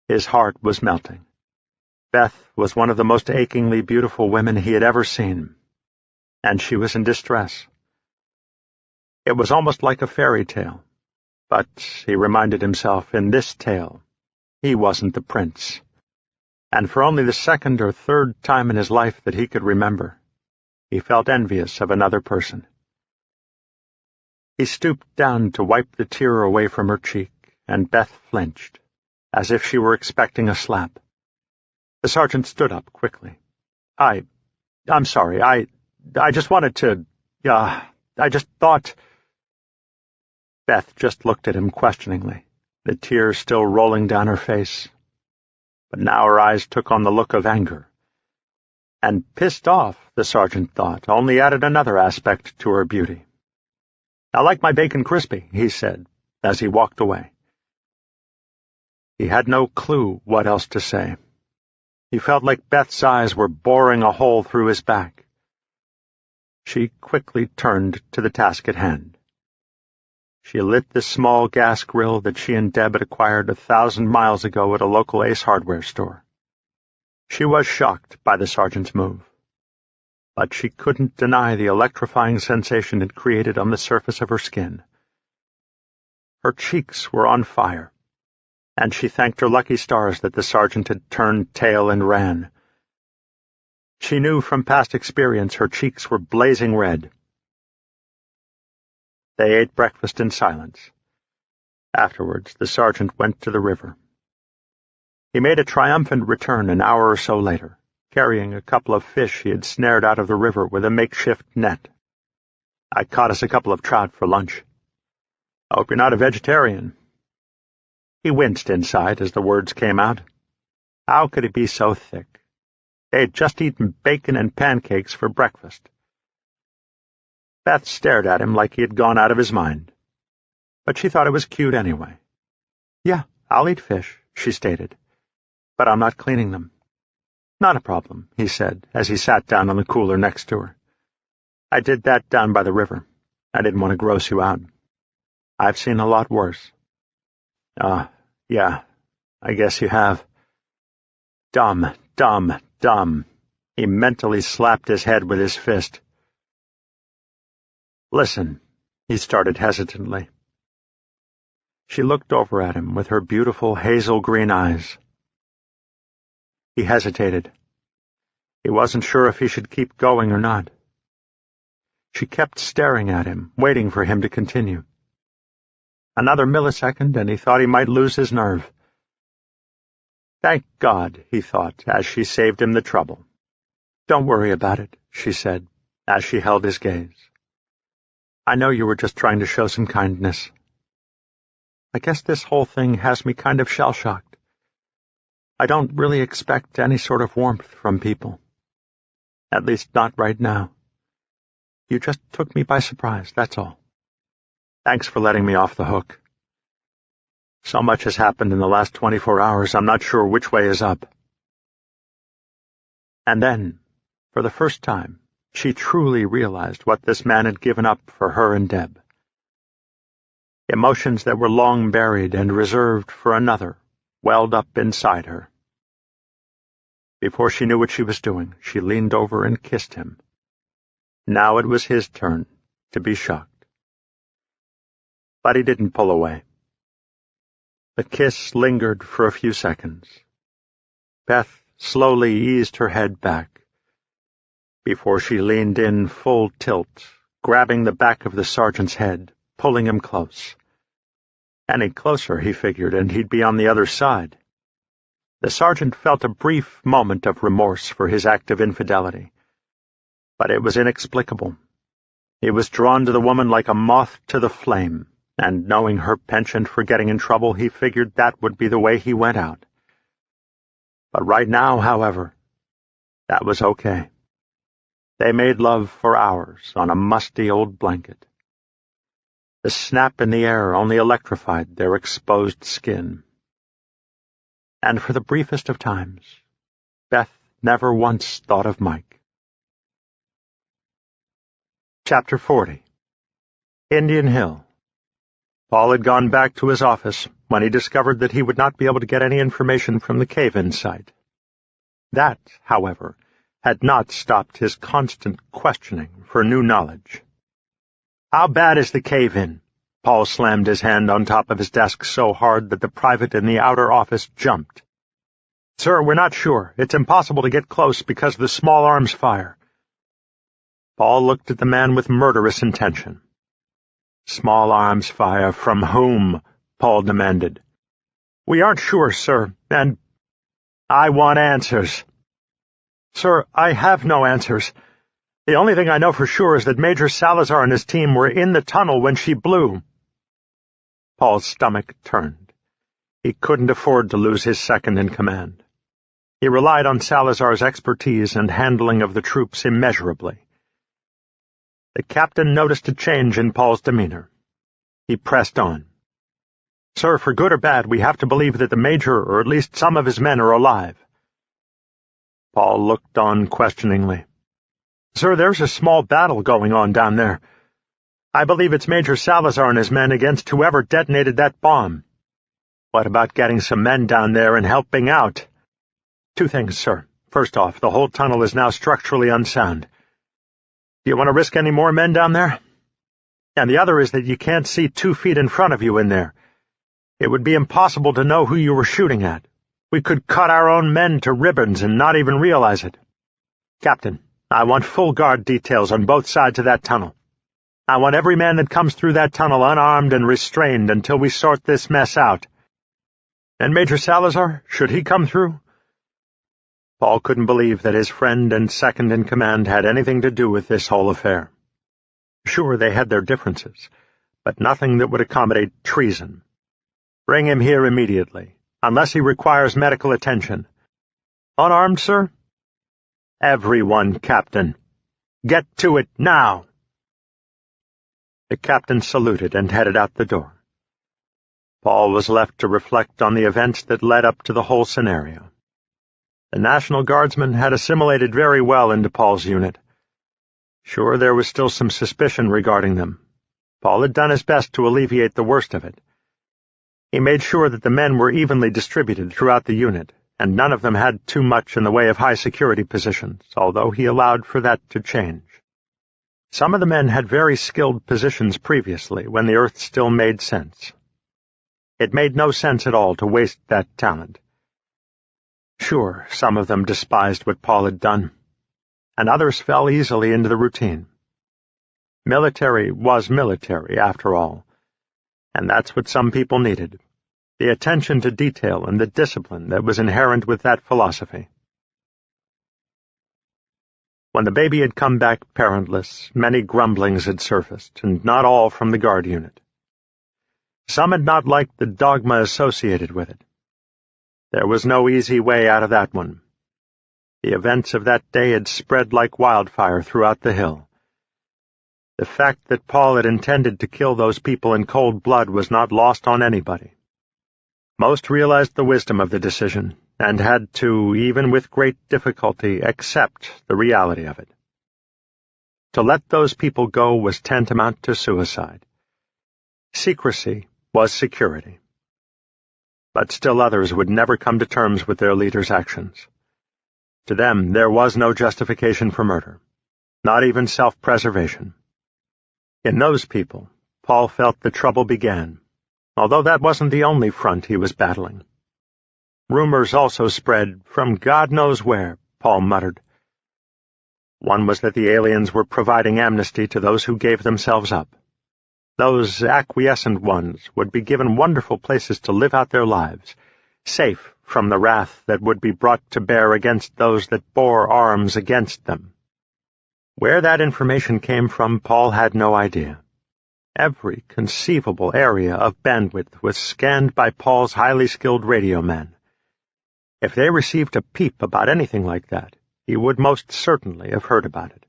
His heart was melting. Beth was one of the most achingly beautiful women he had ever seen, and she was in distress. It was almost like a fairy tale, but, he reminded himself, in this tale, he wasn't the prince. And for only the second or third time in his life that he could remember, he felt envious of another person. He stooped down to wipe the tear away from her cheek, and Beth flinched, as if she were expecting a slap. The sergeant stood up quickly. I'm sorry, I just wanted to, I just thought—" Beth just looked at him questioningly, the tears still rolling down her face. But now her eyes took on the look of anger. And pissed off, the sergeant thought, only added another aspect to her beauty. "I like my bacon crispy," he said, as he walked away. He had no clue what else to say. He felt like Beth's eyes were boring a hole through his back. She quickly turned to the task at hand. She lit the small gas grill that she and Deb had acquired 1,000 miles ago at a local Ace hardware store. She was shocked by the sergeant's move, but she couldn't deny the electrifying sensation it created on the surface of her skin. Her cheeks were on fire, and she thanked her lucky stars that the sergeant had turned tail and ran. She knew from past experience her cheeks were blazing red. They ate breakfast in silence. Afterwards, the sergeant went to the river. He made a triumphant return an hour or so later, carrying a couple of fish he had snared out of the river with a makeshift net. "I caught us a couple of trout for lunch. I hope you're not a vegetarian." He winced inside as the words came out. How could he be so thick? They had just eaten bacon and pancakes for breakfast. Beth stared at him like he had gone out of his mind. But she thought it was cute anyway. "Yeah, I'll eat fish," she stated. "But I'm not cleaning them." "Not a problem," he said, as he sat down on the cooler next to her. "I did that down by the river. I didn't want to gross you out. I've seen a lot worse." Yeah, I guess you have." Dumb, dumb, dumb. He mentally slapped his head with his fist. "Listen," he started hesitantly. She looked over at him with her beautiful hazel-green eyes. He hesitated. He wasn't sure if he should keep going or not. She kept staring at him, waiting for him to continue. Another millisecond, and he thought he might lose his nerve. "Thank God," he thought, as she saved him the trouble. "Don't worry about it," she said, as she held his gaze. "I know you were just trying to show some kindness. I guess this whole thing has me kind of shell-shocked. I don't really expect any sort of warmth from people. At least not right now. You just took me by surprise, that's all. Thanks for letting me off the hook. So much has happened in the last 24 hours, I'm not sure which way is up." And then, for the first time, she truly realized what this man had given up for her and Deb. Emotions that were long buried and reserved for another welled up inside her. Before she knew what she was doing, she leaned over and kissed him. Now it was his turn to be shocked. But he didn't pull away. The kiss lingered for a few seconds. Beth slowly eased her head back before she leaned in full tilt, grabbing the back of the sergeant's head, pulling him close. Any closer, he figured, and he'd be on the other side. The sergeant felt a brief moment of remorse for his act of infidelity, but it was inexplicable. He was drawn to the woman like a moth to the flame, and knowing her penchant for getting in trouble, he figured that would be the way he went out. But right now, however, that was okay. They made love for hours on a musty old blanket. The snap in the air only electrified their exposed skin. And for the briefest of times, Beth never once thought of Mike. Chapter 40. Indian Hill. Paul had gone back to his office when he discovered that he would not be able to get any information from the cave-in site. That, however, had not stopped his constant questioning for new knowledge. "How bad is the cave-in?" Paul slammed his hand on top of his desk so hard that the private in the outer office jumped. "Sir, we're not sure. It's impossible to get close because of the small arms fire." Paul looked at the man with murderous intention. "Small arms fire from whom?" Paul demanded. "We aren't sure, sir, and I want answers." "Sir, I have no answers. The only thing I know for sure is that Major Salazar and his team were in the tunnel when she blew." Paul's stomach turned. He couldn't afford to lose his second in command. He relied on Salazar's expertise and handling of the troops immeasurably. The captain noticed a change in Paul's demeanor. He pressed on. "Sir, for good or bad, we have to believe that the Major, or at least some of his men, are alive." Paul looked on questioningly. "Sir, there's a small battle going on down there. I believe it's Major Salazar and his men against whoever detonated that bomb. What about getting some men down there and helping out?" "Two things, sir. First off, the whole tunnel is now structurally unsound. Do you want to risk any more men down there? And the other is that you can't see 2 feet in front of you in there. It would be impossible to know who you were shooting at. We could cut our own men to ribbons and not even realize it. Captain, I want full guard details on both sides of that tunnel. I want every man that comes through that tunnel unarmed and restrained until we sort this mess out. And Major Salazar, should he come through? Paul couldn't believe that his friend and second-in-command had anything to do with this whole affair. Sure, they had their differences, but nothing that would accommodate treason. Bring him here immediately, unless he requires medical attention. Unarmed, sir? Everyone, Captain. Get to it now. The captain saluted and headed out the door. Paul was left to reflect on the events that led up to the whole scenario. The National Guardsmen had assimilated very well into Paul's unit. Sure, there was still some suspicion regarding them. Paul had done his best to alleviate the worst of it. He made sure that the men were evenly distributed throughout the unit, and none of them had too much in the way of high-security positions, although he allowed for that to change. Some of the men had very skilled positions previously, when the Earth still made sense. It made no sense at all to waste that talent. Sure, some of them despised what Paul had done, and others fell easily into the routine. Military was military, after all, and that's what some people needed, the attention to detail and the discipline that was inherent with that philosophy. When the baby had come back parentless, many grumblings had surfaced, and not all from the guard unit. Some had not liked the dogma associated with it. There was no easy way out of that one. The events of that day had spread like wildfire throughout the hill. The fact that Paul had intended to kill those people in cold blood was not lost on anybody. Most realized the wisdom of the decision, and had to, even with great difficulty, accept the reality of it. To let those people go was tantamount to suicide. Secrecy was security. But still others would never come to terms with their leader's actions. To them, there was no justification for murder, not even self-preservation. In those people, Paul felt the trouble began, although that wasn't the only front he was battling. Rumors also spread from God knows where, Paul muttered. One was that the aliens were providing amnesty to those who gave themselves up. Those acquiescent ones would be given wonderful places to live out their lives, safe from the wrath that would be brought to bear against those that bore arms against them. Where that information came from, Paul had no idea. Every conceivable area of bandwidth was scanned by Paul's highly skilled radio men. If they received a peep about anything like that, he would most certainly have heard about it.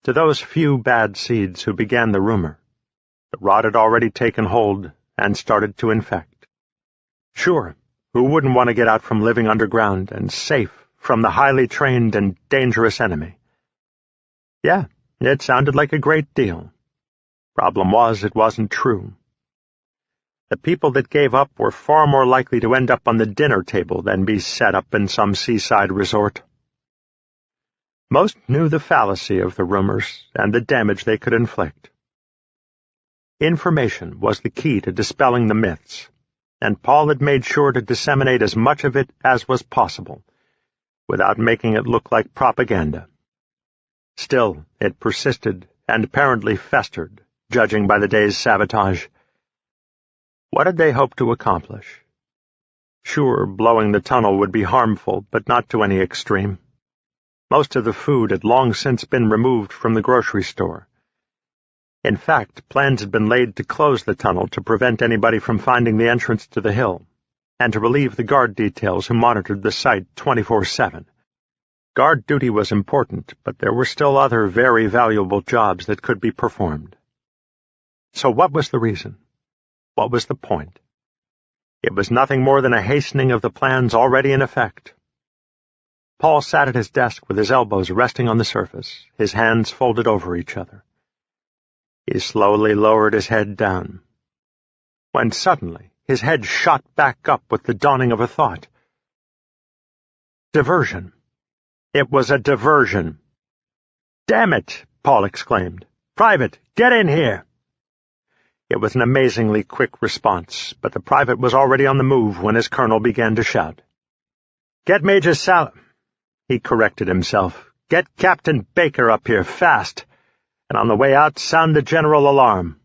To those few bad seeds who began the rumor, the rot had already taken hold and started to infect. Sure, who wouldn't want to get out from living underground and safe from the highly trained and dangerous enemy? Yeah, it sounded like a great deal. Problem was, it wasn't true. The people that gave up were far more likely to end up on the dinner table than be set up in some seaside resort. Most knew the fallacy of the rumors and the damage they could inflict. Information was the key to dispelling the myths, and Paul had made sure to disseminate as much of it as was possible, without making it look like propaganda. Still, it persisted and apparently festered, judging by the day's sabotage. What did they hope to accomplish? Sure, blowing the tunnel would be harmful, but not to any extreme. Most of the food had long since been removed from the grocery store. In fact, plans had been laid to close the tunnel to prevent anybody from finding the entrance to the hill, and to relieve the guard details who monitored the site 24/7. Guard duty was important, but there were still other very valuable jobs that could be performed. So what was the reason? What was the point? It was nothing more than a hastening of the plans already in effect. Paul sat at his desk with his elbows resting on the surface, his hands folded over each other. He slowly lowered his head down, when suddenly his head shot back up with the dawning of a thought. Diversion. It was a diversion. "Damn it!" Paul exclaimed. "Private, get in here!" It was an amazingly quick response, but the private was already on the move when his colonel began to shout. "Get Major Sal—" He corrected himself. "Get Captain Baker up here, fast, and on the way out sound the general alarm."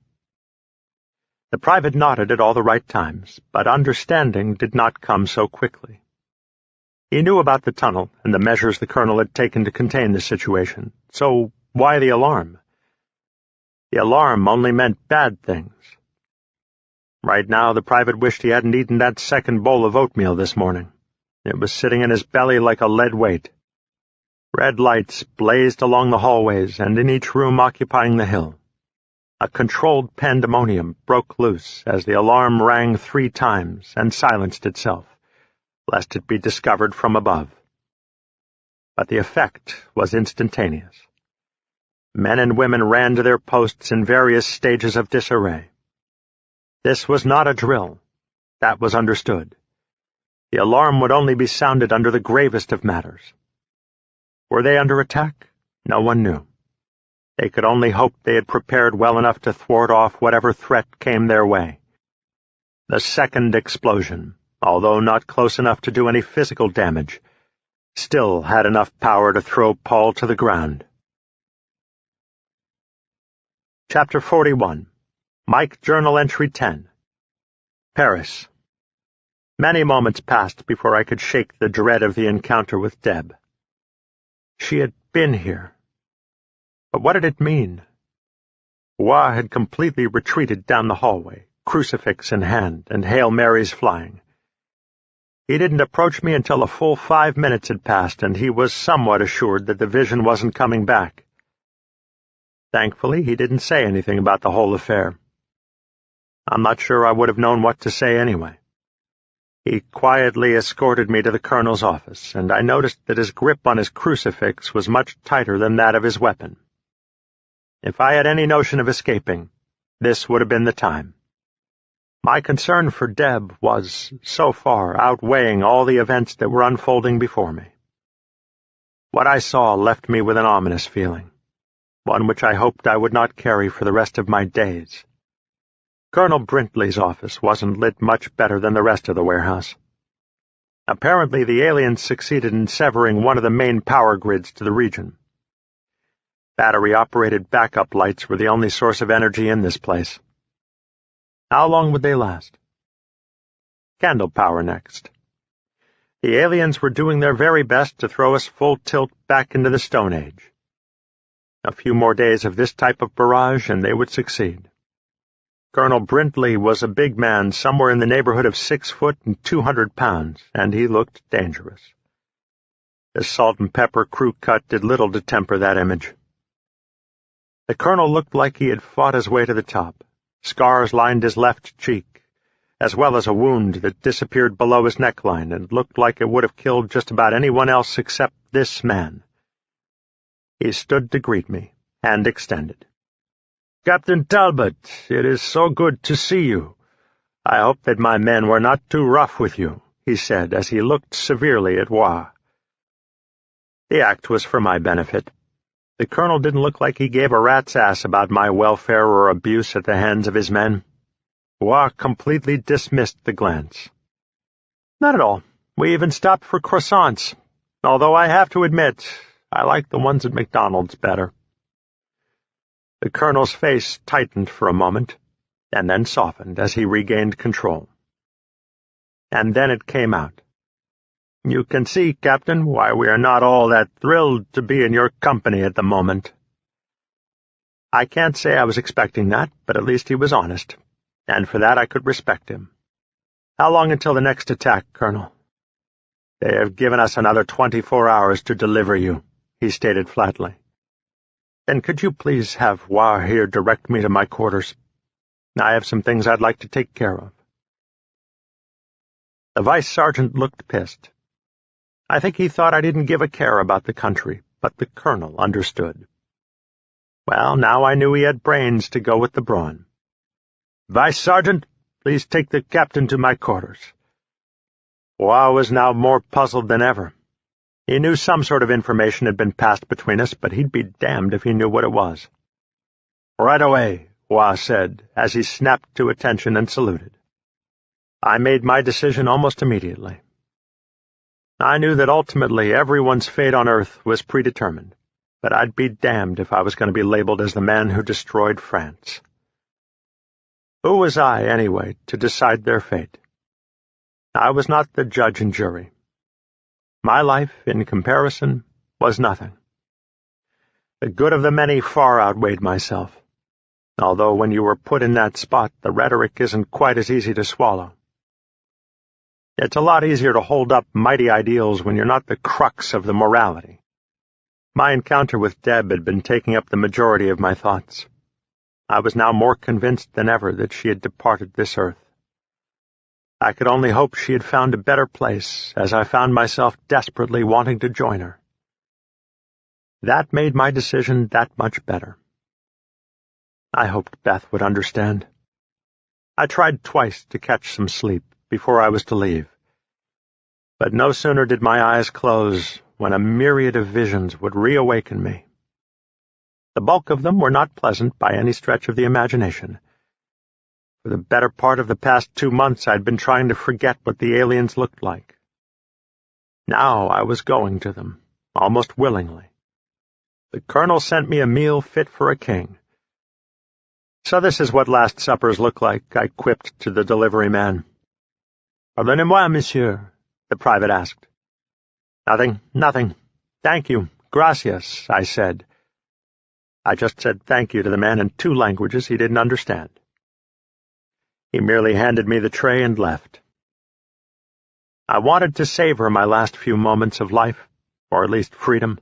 The private nodded at all the right times, but understanding did not come so quickly. He knew about the tunnel and the measures the colonel had taken to contain the situation, so why the alarm? The alarm only meant bad things. Right now, the private wished he hadn't eaten that second bowl of oatmeal this morning. It was sitting in his belly like a lead weight. Red lights blazed along the hallways and in each room occupying the hill. A controlled pandemonium broke loose as the alarm rang 3 times and silenced itself, lest it be discovered from above. But the effect was instantaneous. Men and women ran to their posts in various stages of disarray. This was not a drill. That was understood. The alarm would only be sounded under the gravest of matters. Were they under attack? No one knew. They could only hope they had prepared well enough to thwart off whatever threat came their way. The second explosion, although not close enough to do any physical damage, still had enough power to throw Paul to the ground. Chapter 41. Mike Journal Entry 10. Paris. Many moments passed before I could shake the dread of the encounter with Deb. She had been here. But what did it mean? Wah had completely retreated down the hallway, crucifix in hand and Hail Marys flying. He didn't approach me until a full 5 minutes had passed, and he was somewhat assured that the vision wasn't coming back. Thankfully, he didn't say anything about the whole affair. I'm not sure I would have known what to say anyway. He quietly escorted me to the colonel's office, and I noticed that his grip on his crucifix was much tighter than that of his weapon. If I had any notion of escaping, this would have been the time. My concern for Deb was, so far, outweighing all the events that were unfolding before me. What I saw left me with an ominous feeling, one which I hoped I would not carry for the rest of my days. Colonel Brintley's office wasn't lit much better than the rest of the warehouse. Apparently, the aliens succeeded in severing one of the main power grids to the region. Battery-operated backup lights were the only source of energy in this place. How long would they last? Candle power next. The aliens were doing their very best to throw us full tilt back into the Stone Age. A few more days of this type of barrage, and they would succeed. Colonel Brintley was a big man somewhere in the neighborhood of 6 foot and 200 pounds, and he looked dangerous. The salt and pepper crew cut did little to temper that image. The colonel looked like he had fought his way to the top. Scars lined his left cheek, as well as a wound that disappeared below his neckline and looked like it would have killed just about anyone else except this man. He stood to greet me, hand extended. "Captain Talbot, it is so good to see you. I hope that my men were not too rough with you," he said as he looked severely at Wah. The act was for my benefit. The colonel didn't look like he gave a rat's ass about my welfare or abuse at the hands of his men. Wah completely dismissed the glance. "Not at all. We even stopped for croissants, although I have to admit, I like the ones at McDonald's better." The colonel's face tightened for a moment, and then softened as he regained control. And then it came out. "You can see, Captain, why we are not all that thrilled to be in your company at the moment." I can't say I was expecting that, but at least he was honest, and for that I could respect him. "How long until the next attack, Colonel?" "They have given us another 24 hours to deliver you," he stated flatly. "Then could you please have Wah here direct me to my quarters? I have some things I'd like to take care of." The vice sergeant looked pissed. I think he thought I didn't give a care about the country, but the colonel understood. Well, now I knew he had brains to go with the brawn. "Vice Sergeant, please take the captain to my quarters." Wah was now more puzzled than ever. He knew some sort of information had been passed between us, but he'd be damned if he knew what it was. "Right away. Hua said, as he snapped to attention and saluted. I made my decision almost immediately. I knew that ultimately everyone's fate on Earth was predetermined, but I'd be damned if I was going to be labeled as the man who destroyed France. Who was I, anyway, to decide their fate? I was not the judge and jury. My life, in comparison, was nothing. The good of the many far outweighed myself, although when you were put in that spot, the rhetoric isn't quite as easy to swallow. It's a lot easier to hold up mighty ideals when you're not the crux of the morality. My encounter with Deb had been taking up the majority of my thoughts. I was now more convinced than ever that she had departed this earth. I could only hope she had found a better place, as I found myself desperately wanting to join her. That made my decision that much better. I hoped Beth would understand. I tried twice to catch some sleep before I was to leave. But no sooner did my eyes close when a myriad of visions would reawaken me. The bulk of them were not pleasant by any stretch of the imagination. For the better part of the past 2 months I'd been trying to forget what the aliens looked like. Now I was going to them, almost willingly. The Colonel sent me a meal fit for a king. So this is what Last Suppers look like, I quipped to the delivery man. Pardonnez-moi, monsieur, the private asked. Nothing. Thank you. Gracias, I said. I just said thank you to the man in 2 languages he didn't understand. He merely handed me the tray and left. I wanted to savor my last few moments of life, or at least freedom,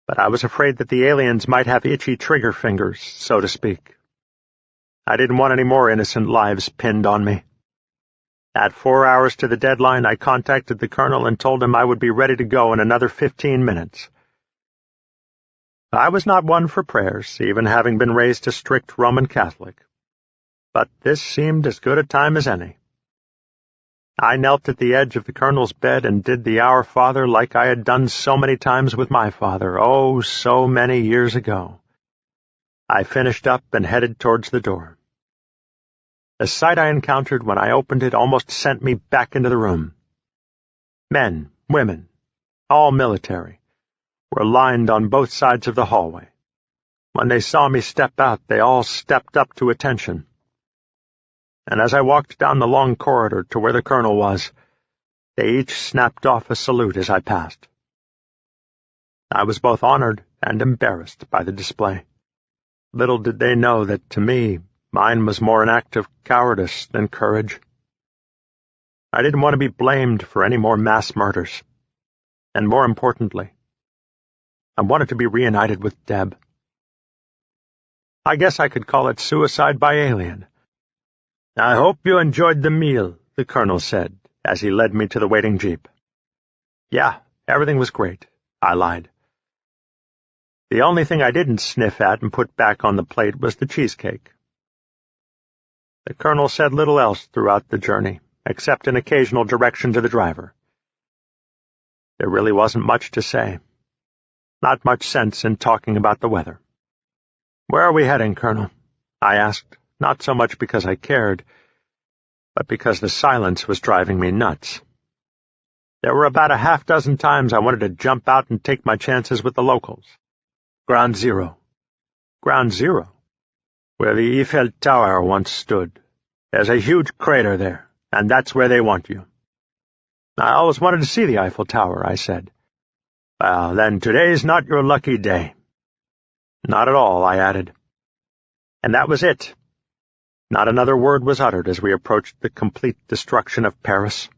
but I was afraid that the aliens might have itchy trigger fingers, so to speak. I didn't want any more innocent lives pinned on me. At 4 hours to the deadline, I contacted the Colonel and told him I would be ready to go in another 15 minutes. I was not one for prayers, even having been raised a strict Roman Catholic. But this seemed as good a time as any. I knelt at the edge of the Colonel's bed and did the Our Father like I had done so many times with my father, oh, so many years ago. I finished up and headed towards the door. The sight I encountered when I opened it almost sent me back into the room. Men, women, all military, were lined on both sides of the hallway. When they saw me step out, they all stepped up to attention. And as I walked down the long corridor to where the Colonel was, they each snapped off a salute as I passed. I was both honored and embarrassed by the display. Little did they know that, to me, mine was more an act of cowardice than courage. I didn't want to be blamed for any more mass murders. And more importantly, I wanted to be reunited with Deb. I guess I could call it suicide by alien. I hope you enjoyed the meal, the Colonel said, as he led me to the waiting jeep. Yeah, everything was great, I lied. The only thing I didn't sniff at and put back on the plate was the cheesecake. The Colonel said little else throughout the journey, except an occasional direction to the driver. There really wasn't much to say. Not much sense in talking about the weather. Where are we heading, Colonel? I asked, not so much because I cared, but because the silence was driving me nuts. There were about a half-dozen times I wanted to jump out and take my chances with the locals. Ground Zero. Ground Zero? Where the Eiffel Tower once stood. There's a huge crater there, and that's where they want you. I always wanted to see the Eiffel Tower, I said. Well, then today's not your lucky day. Not at all, I added. And that was it. Not another word was uttered as we approached the complete destruction of Paris.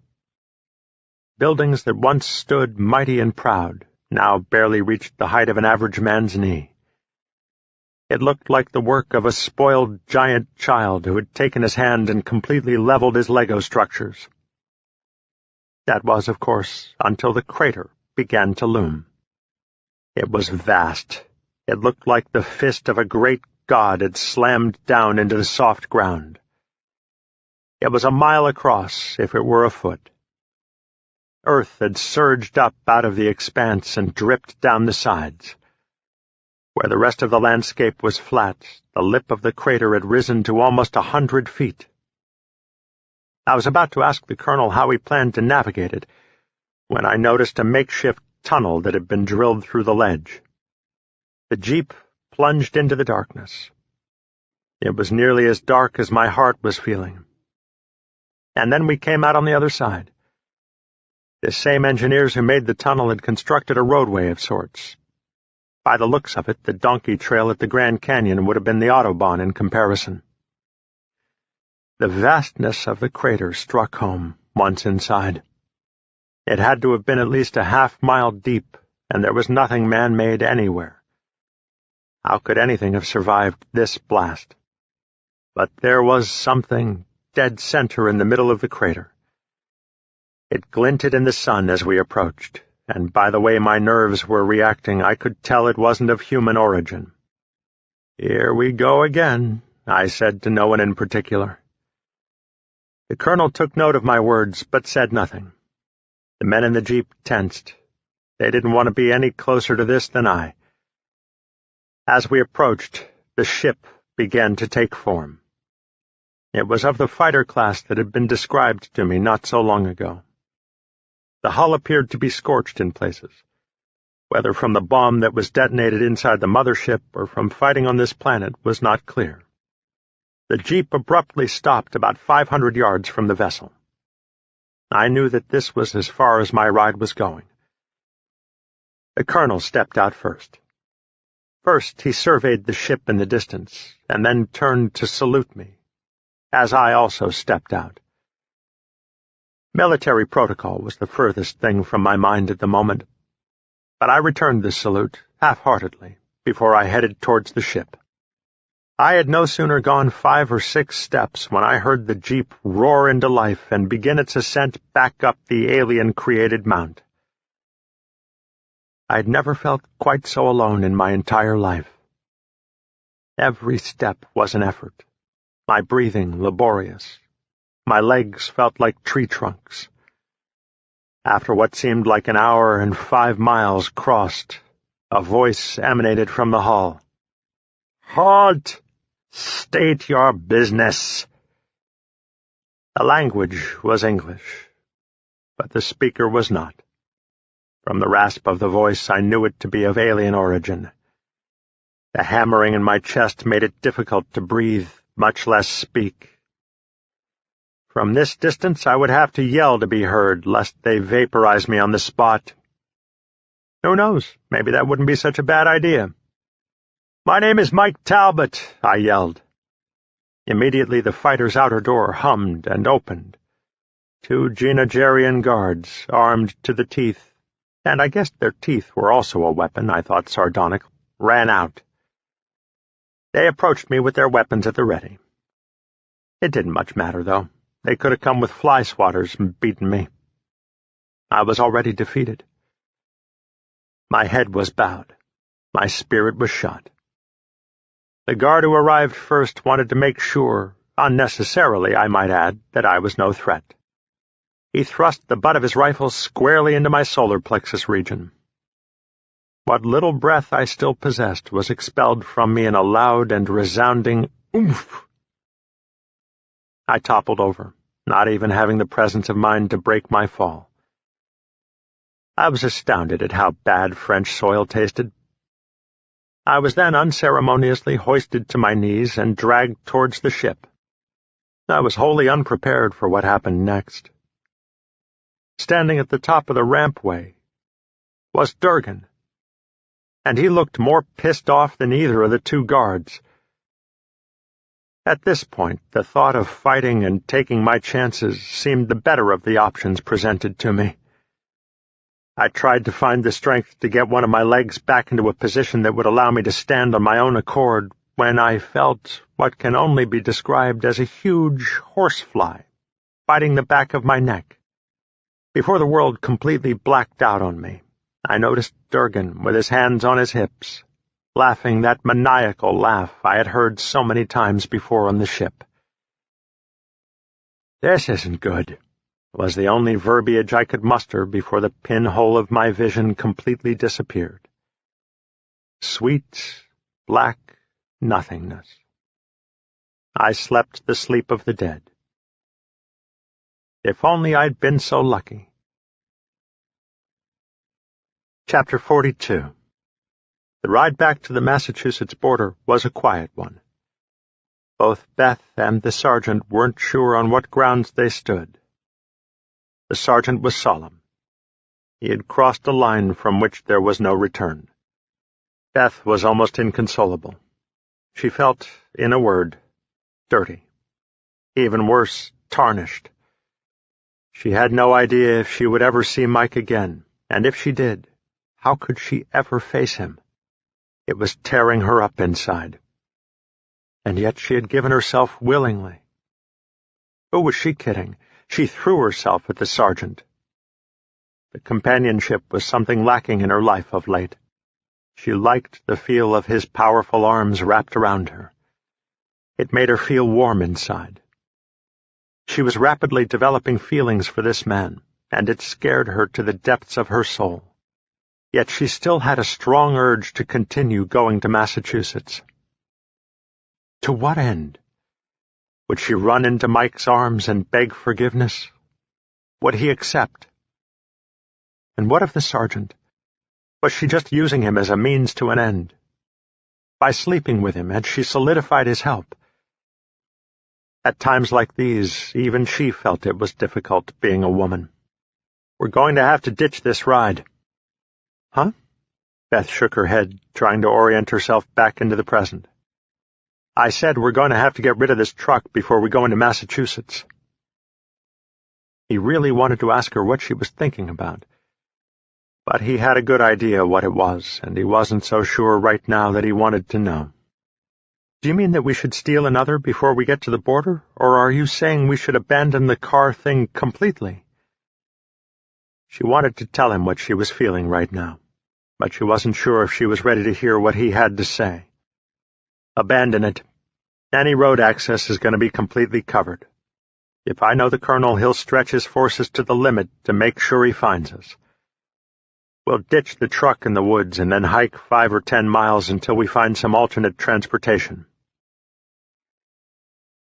Buildings that once stood mighty and proud now barely reached the height of an average man's knee. It looked like the work of a spoiled giant child who had taken his hand and completely leveled his Lego structures. That was, of course, until the crater began to loom. It was vast. It looked like the fist of a great god had slammed down into the soft ground. It was a mile across, if it were a foot. Earth had surged up out of the expanse and dripped down the sides. Where the rest of the landscape was flat, the lip of the crater had risen to almost 100 feet. I was about to ask the colonel how he planned to navigate it, when I noticed a makeshift tunnel that had been drilled through the ledge. The jeep plunged into the darkness. It was nearly as dark as my heart was feeling. And then we came out on the other side. The same engineers who made the tunnel had constructed a roadway of sorts. By the looks of it, the donkey trail at the Grand Canyon would have been the Autobahn in comparison. The vastness of the crater struck home once inside. It had to have been at least a half-mile deep, and there was nothing man-made anywhere. How could anything have survived this blast? But there was something dead center in the middle of the crater. It glinted in the sun as we approached, and by the way my nerves were reacting, I could tell it wasn't of human origin. "Here we go again," I said to no one in particular. The colonel took note of my words, but said nothing. The men in the jeep tensed. They didn't want to be any closer to this than I. As we approached, the ship began to take form. It was of the fighter class that had been described to me not so long ago. The hull appeared to be scorched in places, whether from the bomb that was detonated inside the mothership or from fighting on this planet was not clear. The jeep abruptly stopped about 500 yards from the vessel. I knew that this was as far as my ride was going. The colonel stepped out first. First, he surveyed the ship in the distance, and then turned to salute me, as I also stepped out. Military protocol was the furthest thing from my mind at the moment, but I returned the salute half-heartedly before I headed towards the ship. I had no sooner gone 5 or 6 steps when I heard the jeep roar into life and begin its ascent back up the alien-created mount. I'd never felt quite so alone in my entire life. Every step was an effort, my breathing laborious. My legs felt like tree trunks. After what seemed like an hour and 5 miles crossed, a voice emanated from the hull. "Halt! State your business." The language was English, but the speaker was not. From the rasp of the voice, I knew it to be of alien origin. The hammering in my chest made it difficult to breathe, much less speak. From this distance, I would have to yell to be heard, lest they vaporize me on the spot. Who knows? Maybe that wouldn't be such a bad idea. "My name is Mike Talbot," I yelled. Immediately the fighter's outer door hummed and opened. 2 Genagerian guards, armed to the teeth, and I guessed their teeth were also a weapon, I thought sardonically, ran out. They approached me with their weapons at the ready. It didn't much matter, though. They could have come with fly swatters and beaten me. I was already defeated. My head was bowed. My spirit was shot. The guard who arrived first wanted to make sure, unnecessarily I might add, that I was no threat. He thrust the butt of his rifle squarely into my solar plexus region. What little breath I still possessed was expelled from me in a loud and resounding oomph. I toppled over, not even having the presence of mind to break my fall. I was astounded at how bad French soil tasted. I was then unceremoniously hoisted to my knees and dragged towards the ship. I was wholly unprepared for what happened next. Standing at the top of the rampway was Durgan, and he looked more pissed off than either of the 2 guards. At this point, the thought of fighting and taking my chances seemed the better of the options presented to me. I tried to find the strength to get one of my legs back into a position that would allow me to stand on my own accord when I felt what can only be described as a huge horsefly biting the back of my neck. Before the world completely blacked out on me, I noticed Durgan with his hands on his hips, laughing that maniacal laugh I had heard so many times before on the ship. "This isn't good," was the only verbiage I could muster before the pinhole of my vision completely disappeared. Sweet, black nothingness. I slept the sleep of the dead. If only I'd been so lucky. Chapter 42. The ride back to the Massachusetts border was a quiet one. Both Beth and the sergeant weren't sure on what grounds they stood. The sergeant was solemn. He had crossed a line from which there was no return. Beth was almost inconsolable. She felt, in a word, dirty. Even worse, tarnished. She had no idea if she would ever see Mike again, and if she did, how could she ever face him? It was tearing her up inside. And yet she had given herself willingly. Who was she kidding? She threw herself at the sergeant. The companionship was something lacking in her life of late. She liked the feel of his powerful arms wrapped around her. It made her feel warm inside. She was rapidly developing feelings for this man, and it scared her to the depths of her soul. Yet she still had a strong urge to continue going to Massachusetts. To what end? Would she run into Mike's arms and beg forgiveness? Would he accept? And what of the sergeant? Was she just using him as a means to an end? By sleeping with him, had she solidified his help? At times like these, even she felt it was difficult being a woman. We're going to have to ditch this ride. Huh? Beth shook her head, trying to orient herself back into the present. I said we're going to have to get rid of this truck before we go into Massachusetts. He really wanted to ask her what she was thinking about. But he had a good idea what it was, and he wasn't so sure right now that he wanted to know. Do you mean that we should steal another before we get to the border, or are you saying we should abandon the car thing completely? She wanted to tell him what she was feeling right now, but she wasn't sure if she was ready to hear what he had to say. Abandon it. Any road access is going to be completely covered. If I know the colonel, he'll stretch his forces to the limit to make sure he finds us. We'll ditch the truck in the woods and then hike 5 or 10 miles until we find some alternate transportation.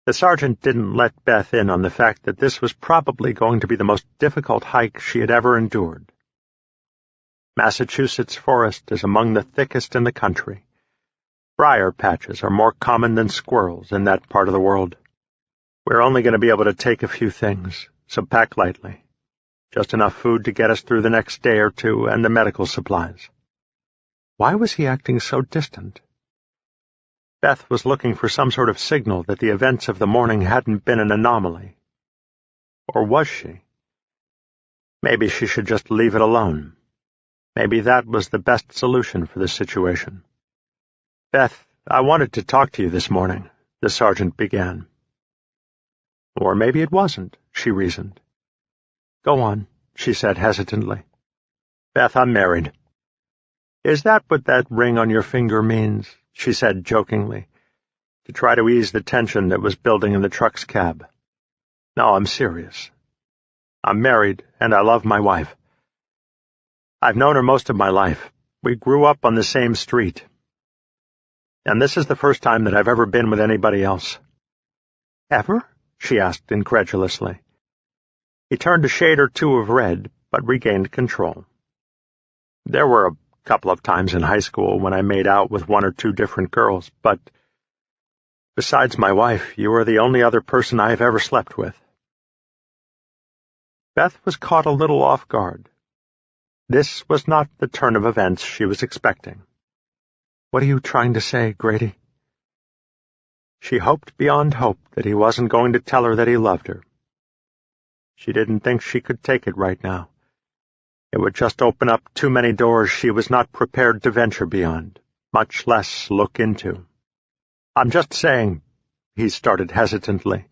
The sergeant didn't let Beth in on the fact that this was probably going to be the most difficult hike she had ever endured. Massachusetts forest is among the thickest in the country. Briar patches are more common than squirrels in that part of the world. We're only going to be able to take a few things, so pack lightly. Just enough food to get us through the next day or two and the medical supplies. Why was he acting so distant? Beth was looking for some sort of signal that the events of the morning hadn't been an anomaly. Or was she? Maybe she should just leave it alone. Maybe that was the best solution for the situation. Beth, I wanted to talk to you this morning, the sergeant began. Or maybe it wasn't, she reasoned. Go on, she said hesitantly. Beth, I'm married. Is that what that ring on your finger means? She said jokingly, to try to ease the tension that was building in the truck's cab. No, I'm serious. I'm married, and I love my wife. I've known her most of my life. We grew up on the same street. And this is the first time that I've ever been with anybody else. Ever? She asked incredulously. He turned a shade or two of red, but regained control. There were a couple of times in high school when I made out with 1 or 2 different girls, but besides my wife, you are the only other person I have ever slept with. Beth was caught a little off guard. This was not the turn of events she was expecting. What are you trying to say, Grady? She hoped beyond hope that he wasn't going to tell her that he loved her. She didn't think she could take it right now. It would just open up too many doors she was not prepared to venture beyond, much less look into. I'm just saying, he started hesitantly.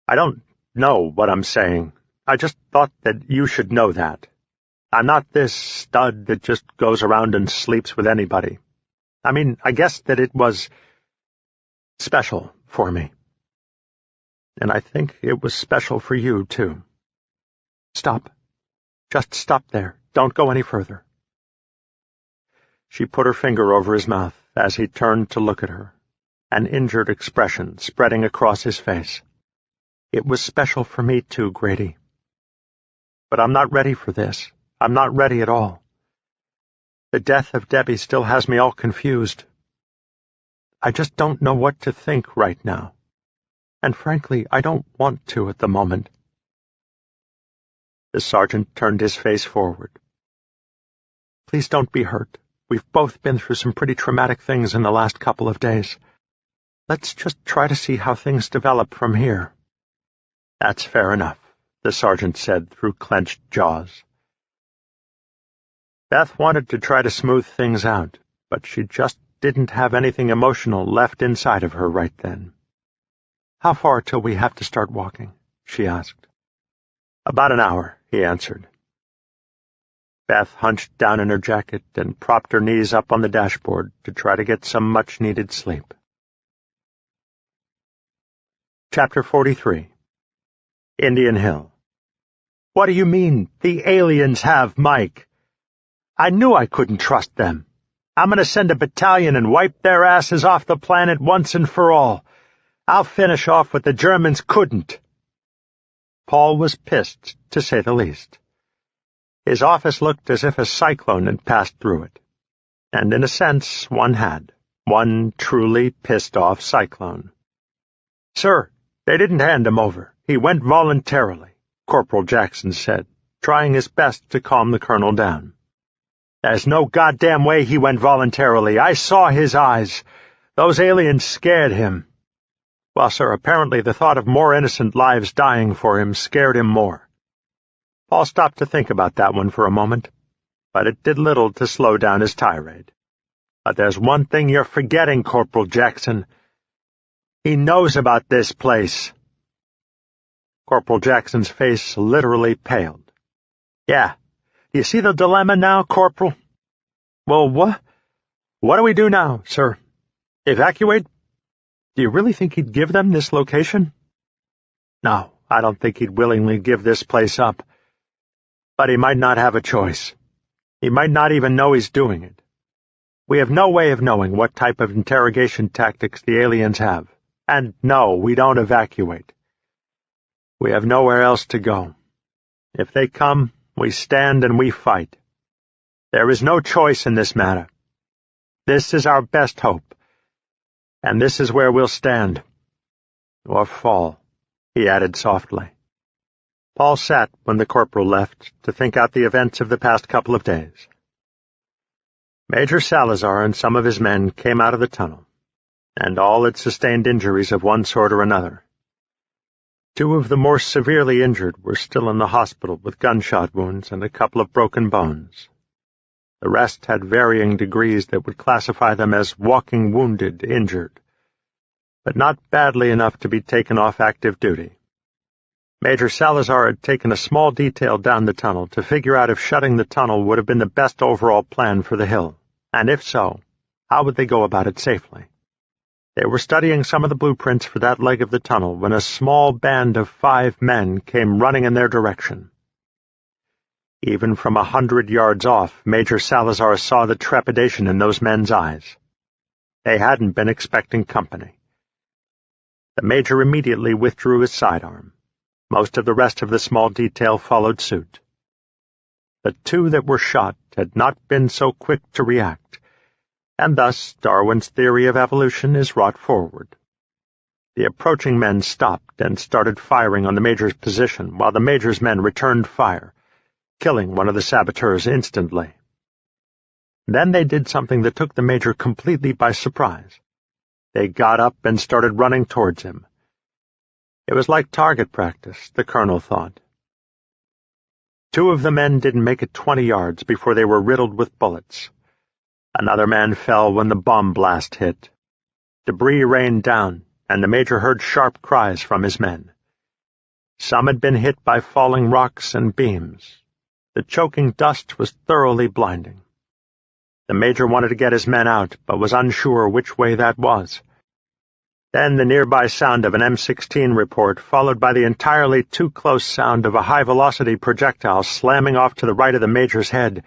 I don't know what I'm saying. I just thought that you should know that. I'm not this stud that just goes around and sleeps with anybody. I mean, I guess that it was special for me. And I think it was special for you, too. Stop. Just stop there. Don't go any further. She put her finger over his mouth, as he turned to look at her, an injured expression spreading across his face. "It was special for me too, Grady. But I'm not ready for this. I'm not ready at all. The death of Debbie still has me all confused. I just don't know what to think right now. And frankly, I don't want to at the moment." The sergeant turned his face forward. "Please don't be hurt. We've both been through some pretty traumatic things in the last couple of days. Let's just try to see how things develop from here." "That's fair enough," the sergeant said through clenched jaws. Beth wanted to try to smooth things out, but she just didn't have anything emotional left inside of her right then. "How far till we have to start walking?" she asked. "About an hour," he answered. Beth hunched down in her jacket and propped her knees up on the dashboard to try to get some much-needed sleep. Chapter 43. Indian Hill. "What do you mean, the aliens have Mike? I knew I couldn't trust them. I'm going to send a battalion and wipe their asses off the planet once and for all. I'll finish off what the Germans couldn't." Paul was pissed, to say the least. His office looked as if a cyclone had passed through it. And in a sense, one had. One truly pissed-off cyclone. "Sir, they didn't hand him over. He went voluntarily," Corporal Jackson said, trying his best to calm the colonel down. "There's no goddamn way he went voluntarily. I saw his eyes. Those aliens scared him." "Well, sir, apparently the thought of more innocent lives dying for him scared him more." Paul stopped to think about that one for a moment, but it did little to slow down his tirade. "But there's one thing you're forgetting, Corporal Jackson. He knows about this place." Corporal Jackson's face literally paled. "Yeah. Do you see the dilemma now, Corporal?" "Well, what do we do now, sir? Evacuate? Do you really think he'd give them this location?" "No, I don't think he'd willingly give this place up. But he might not have a choice. He might not even know he's doing it. We have no way of knowing what type of interrogation tactics the aliens have. And no, we don't evacuate. We have nowhere else to go. If they come, we stand and we fight. There is no choice in this matter. This is our best hope. And this is where we'll stand. Or fall," he added softly. Paul sat when the corporal left to think out the events of the past couple of days. Major Salazar and some of his men came out of the tunnel, and all had sustained injuries of one sort or another. 2 of the more severely injured were still in the hospital with gunshot wounds and a couple of broken bones. The rest had varying degrees that would classify them as walking wounded, injured, but not badly enough to be taken off active duty. Major Salazar had taken a small detail down the tunnel to figure out if shutting the tunnel would have been the best overall plan for the hill, and if so, how would they go about it safely. They were studying some of the blueprints for that leg of the tunnel when a small band of 5 men came running in their direction. Even from 100 yards off, Major Salazar saw the trepidation in those men's eyes. They hadn't been expecting company. The major immediately withdrew his sidearm. Most of the rest of the small detail followed suit. The 2 that were shot had not been so quick to react, and thus Darwin's theory of evolution is brought forward. The approaching men stopped and started firing on the major's position while the major's men returned fire, killing one of the saboteurs instantly. Then they did something that took the major completely by surprise. They got up and started running towards him. It was like target practice, the colonel thought. 2 of the men didn't make it 20 yards before they were riddled with bullets. Another man fell when the bomb blast hit. Debris rained down, and the major heard sharp cries from his men. Some had been hit by falling rocks and beams. The choking dust was thoroughly blinding. The major wanted to get his men out, but was unsure which way that was. Then the nearby sound of an M16 report, followed by the entirely too close sound of a high-velocity projectile slamming off to the right of the major's head,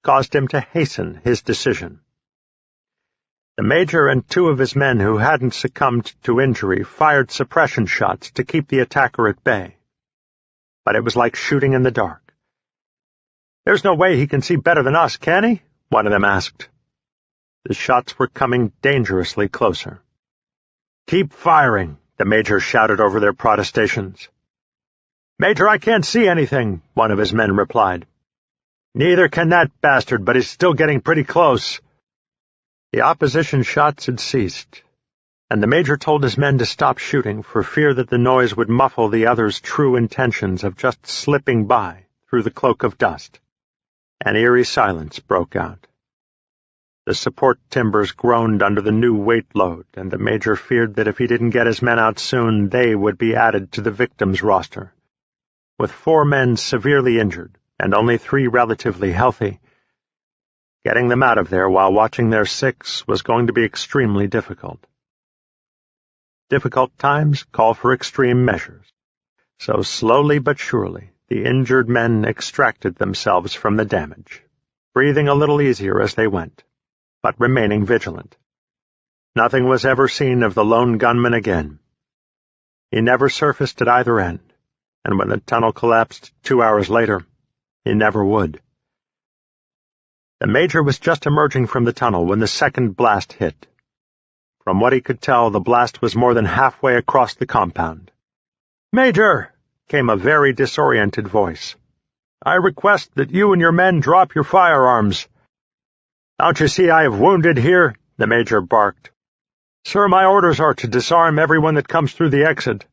caused him to hasten his decision. The Major and two of his men who hadn't succumbed to injury fired suppression shots to keep the attacker at bay. But it was like shooting in the dark. "There's no way he can see better than us, can he?" one of them asked. The shots were coming dangerously closer. "Keep firing," the Major shouted over their protestations. "Major, I can't see anything," one of his men replied. "Neither can that bastard, but he's still getting pretty close." The opposition shots had ceased, and the Major told his men to stop shooting for fear that the noise would muffle the others' true intentions of just slipping by through the cloak of dust. An eerie silence broke out. The support timbers groaned under the new weight load, and the Major feared that if he didn't get his men out soon, they would be added to the victims' roster. With 4 men severely injured and only 3 relatively healthy, getting them out of there while watching their 6 was going to be extremely difficult. Difficult times call for extreme measures, so slowly but surely the injured men extracted themselves from the damage, breathing a little easier as they went, but remaining vigilant. Nothing was ever seen of the lone gunman again. He never surfaced at either end, and when the tunnel collapsed 2 hours later, he never would. The Major was just emerging from the tunnel when the second blast hit. From what he could tell, the blast was more than halfway across the compound. "Major!" came a very disoriented voice. "I request that you and your men drop your firearms." "Don't you see I have wounded here?" the Major barked. "Sir, my orders are to disarm everyone that comes through the exit."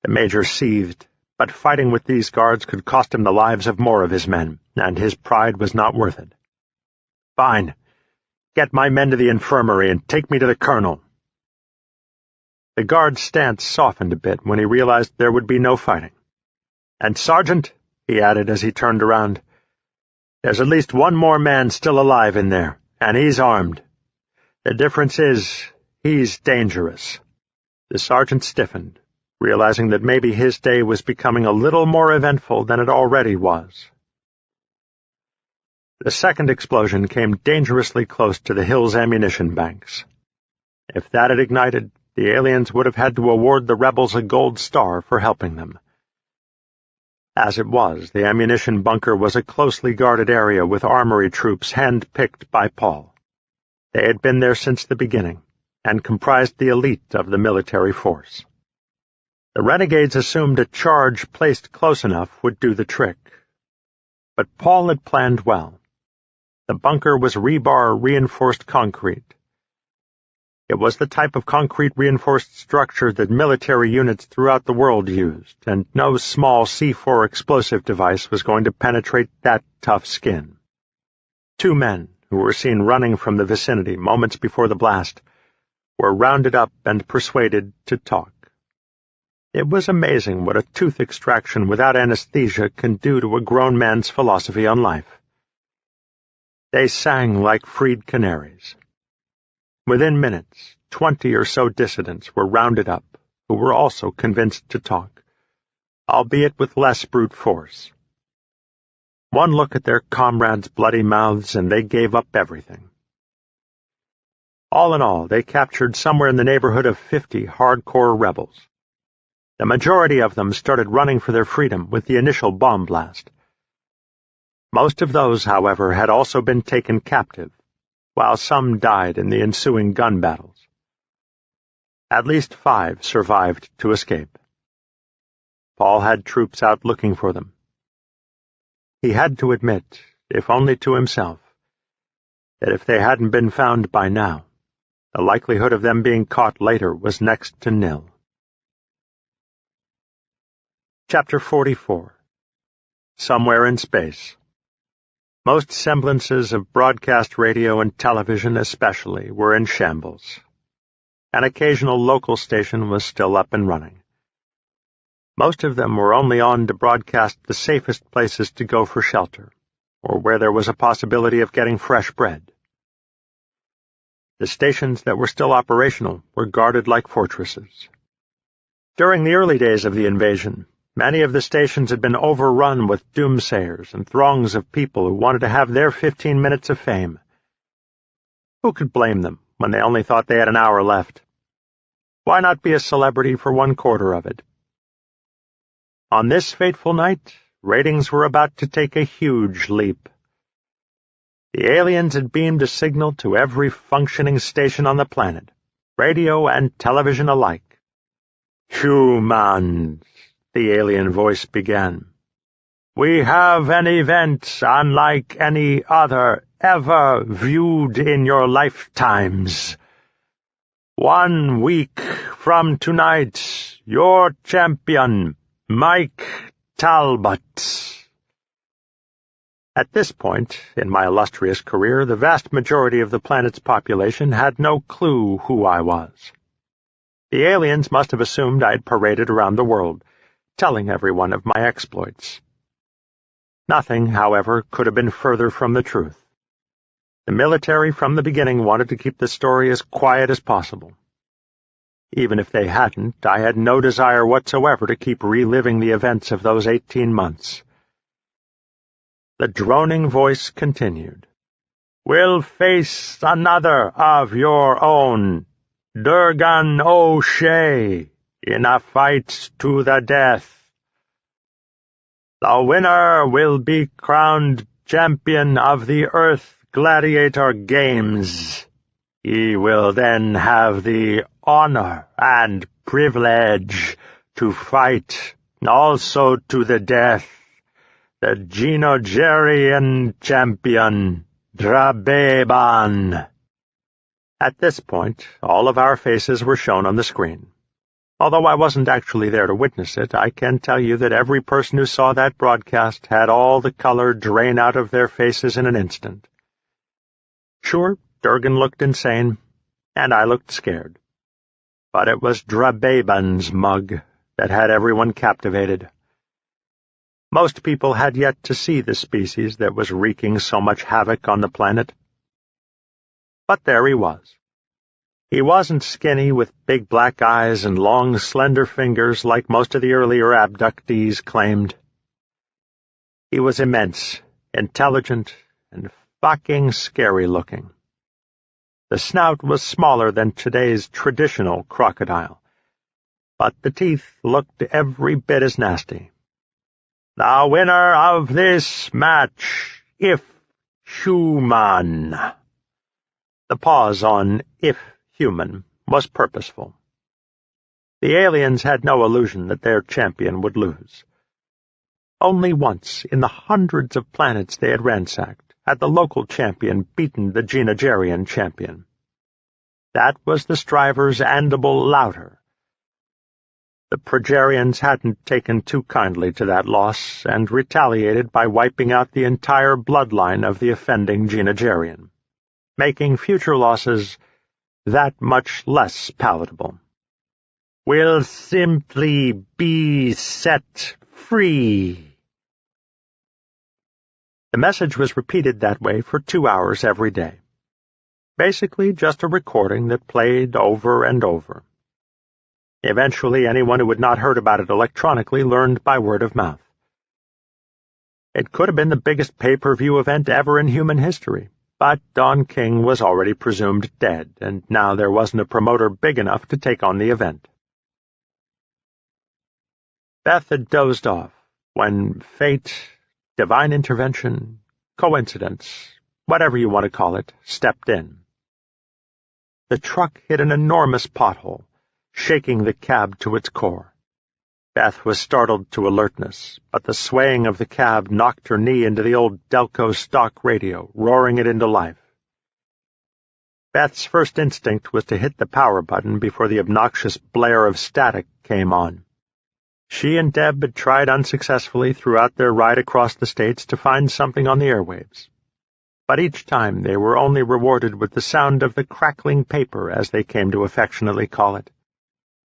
The Major seethed, but fighting with these guards could cost him the lives of more of his men, and his pride was not worth it. "Fine. Get my men to the infirmary and take me to the colonel." The guard's stance softened a bit when he realized there would be no fighting. "And Sergeant," he added as he turned around, "there's at least one more man still alive in there, and he's armed. The difference is, he's dangerous." The sergeant stiffened, realizing that maybe his day was becoming a little more eventful than it already was. The second explosion came dangerously close to the hill's ammunition banks. If that had ignited, the aliens would have had to award the rebels a gold star for helping them. As it was, the ammunition bunker was a closely guarded area with armory troops hand-picked by Paul. They had been there since the beginning, and comprised the elite of the military force. The renegades assumed a charge placed close enough would do the trick. But Paul had planned well. The bunker was rebar-reinforced concrete. It was the type of concrete-reinforced structure that military units throughout the world used, and no small C4 explosive device was going to penetrate that tough skin. 2 men, who were seen running from the vicinity moments before the blast, were rounded up and persuaded to talk. It was amazing what a tooth extraction without anesthesia can do to a grown man's philosophy on life. They sang like freed canaries. Within minutes, 20 or so dissidents were rounded up, who were also convinced to talk, albeit with less brute force. One look at their comrades' bloody mouths, and they gave up everything. All in all, they captured somewhere in the neighborhood of 50 hardcore rebels. The majority of them started running for their freedom with the initial bomb blast. Most of those, however, had also been taken captive, while some died in the ensuing gun battles. At least 5 survived to escape. Paul had troops out looking for them. He had to admit, if only to himself, that if they hadn't been found by now, the likelihood of them being caught later was next to nil. Chapter 44. Somewhere in Space. Most semblances of broadcast radio and television especially were in shambles. An occasional local station was still up and running. Most of them were only on to broadcast the safest places to go for shelter, or where there was a possibility of getting fresh bread. The stations that were still operational were guarded like fortresses. During the early days of the invasion, many of the stations had been overrun with doomsayers and throngs of people who wanted to have their 15 minutes of fame. Who could blame them when they only thought they had an hour left. Why not be a celebrity for 1/4 of it? On this fateful night, ratings were about to take a huge leap. The aliens had beamed a signal to every functioning station on the planet, radio and television alike. "Humans," the alien voice began. "We have an event unlike any other ever viewed in your lifetimes. 1 week from tonight, your champion, Mike Talbot." At this point in my illustrious career, the vast majority of the planet's population had no clue who I was. The aliens must have assumed I'd paraded around the world, telling everyone of my exploits. Nothing, however, could have been further from the truth. The military from the beginning wanted to keep the story as quiet as possible. Even if they hadn't, I had no desire whatsoever to keep reliving the events of those 18 months. The droning voice continued. "We'll face another of your own, Durgan O'Shea, in a fight to the death. The winner will be crowned champion of the Earth Gladiator Games. He will then have the honor and privilege to fight, also to the death, the Genogerian champion, Drabeban." At this point, all of our faces were shown on the screen. Although I wasn't actually there to witness it, I can tell you that every person who saw that broadcast had all the color drain out of their faces in an instant. Sure, Durgan looked insane, and I looked scared. But it was Drabeban's mug that had everyone captivated. Most people had yet to see the species that was wreaking so much havoc on the planet. But there he was. He wasn't skinny with big black eyes and long, slender fingers like most of the earlier abductees claimed. He was immense, intelligent, and fucking scary-looking. The snout was smaller than today's traditional crocodile, but the teeth looked every bit as nasty. "The winner of this match, if human." The pause on "if human" was purposeful. The aliens had no illusion that their champion would lose. Only once, in the hundreds of planets they had ransacked, had the local champion beaten the Genogerian champion. That was the striver's Andible Louder. The Progerians hadn't taken too kindly to that loss and retaliated by wiping out the entire bloodline of the offending Genogerian, making future losses that much less palatable. "Will simply be set free." The message was repeated that way for 2 hours every day. Basically just a recording that played over and over. Eventually anyone who had not heard about it electronically learned by word of mouth. It could have been the biggest pay-per-view event ever in human history. But Dunkin was already presumed dead, and now there wasn't a promoter big enough to take on the event. Beth had dozed off when fate, divine intervention, coincidence, whatever you want to call it, stepped in. The truck hit an enormous pothole, shaking the cab to its core. Beth was startled to alertness, but the swaying of the cab knocked her knee into the old Delco stock radio, roaring it into life. Beth's first instinct was to hit the power button before the obnoxious blare of static came on. She and Deb had tried unsuccessfully throughout their ride across the states to find something on the airwaves. But each time they were only rewarded with the sound of the crackling paper, as they came to affectionately call it.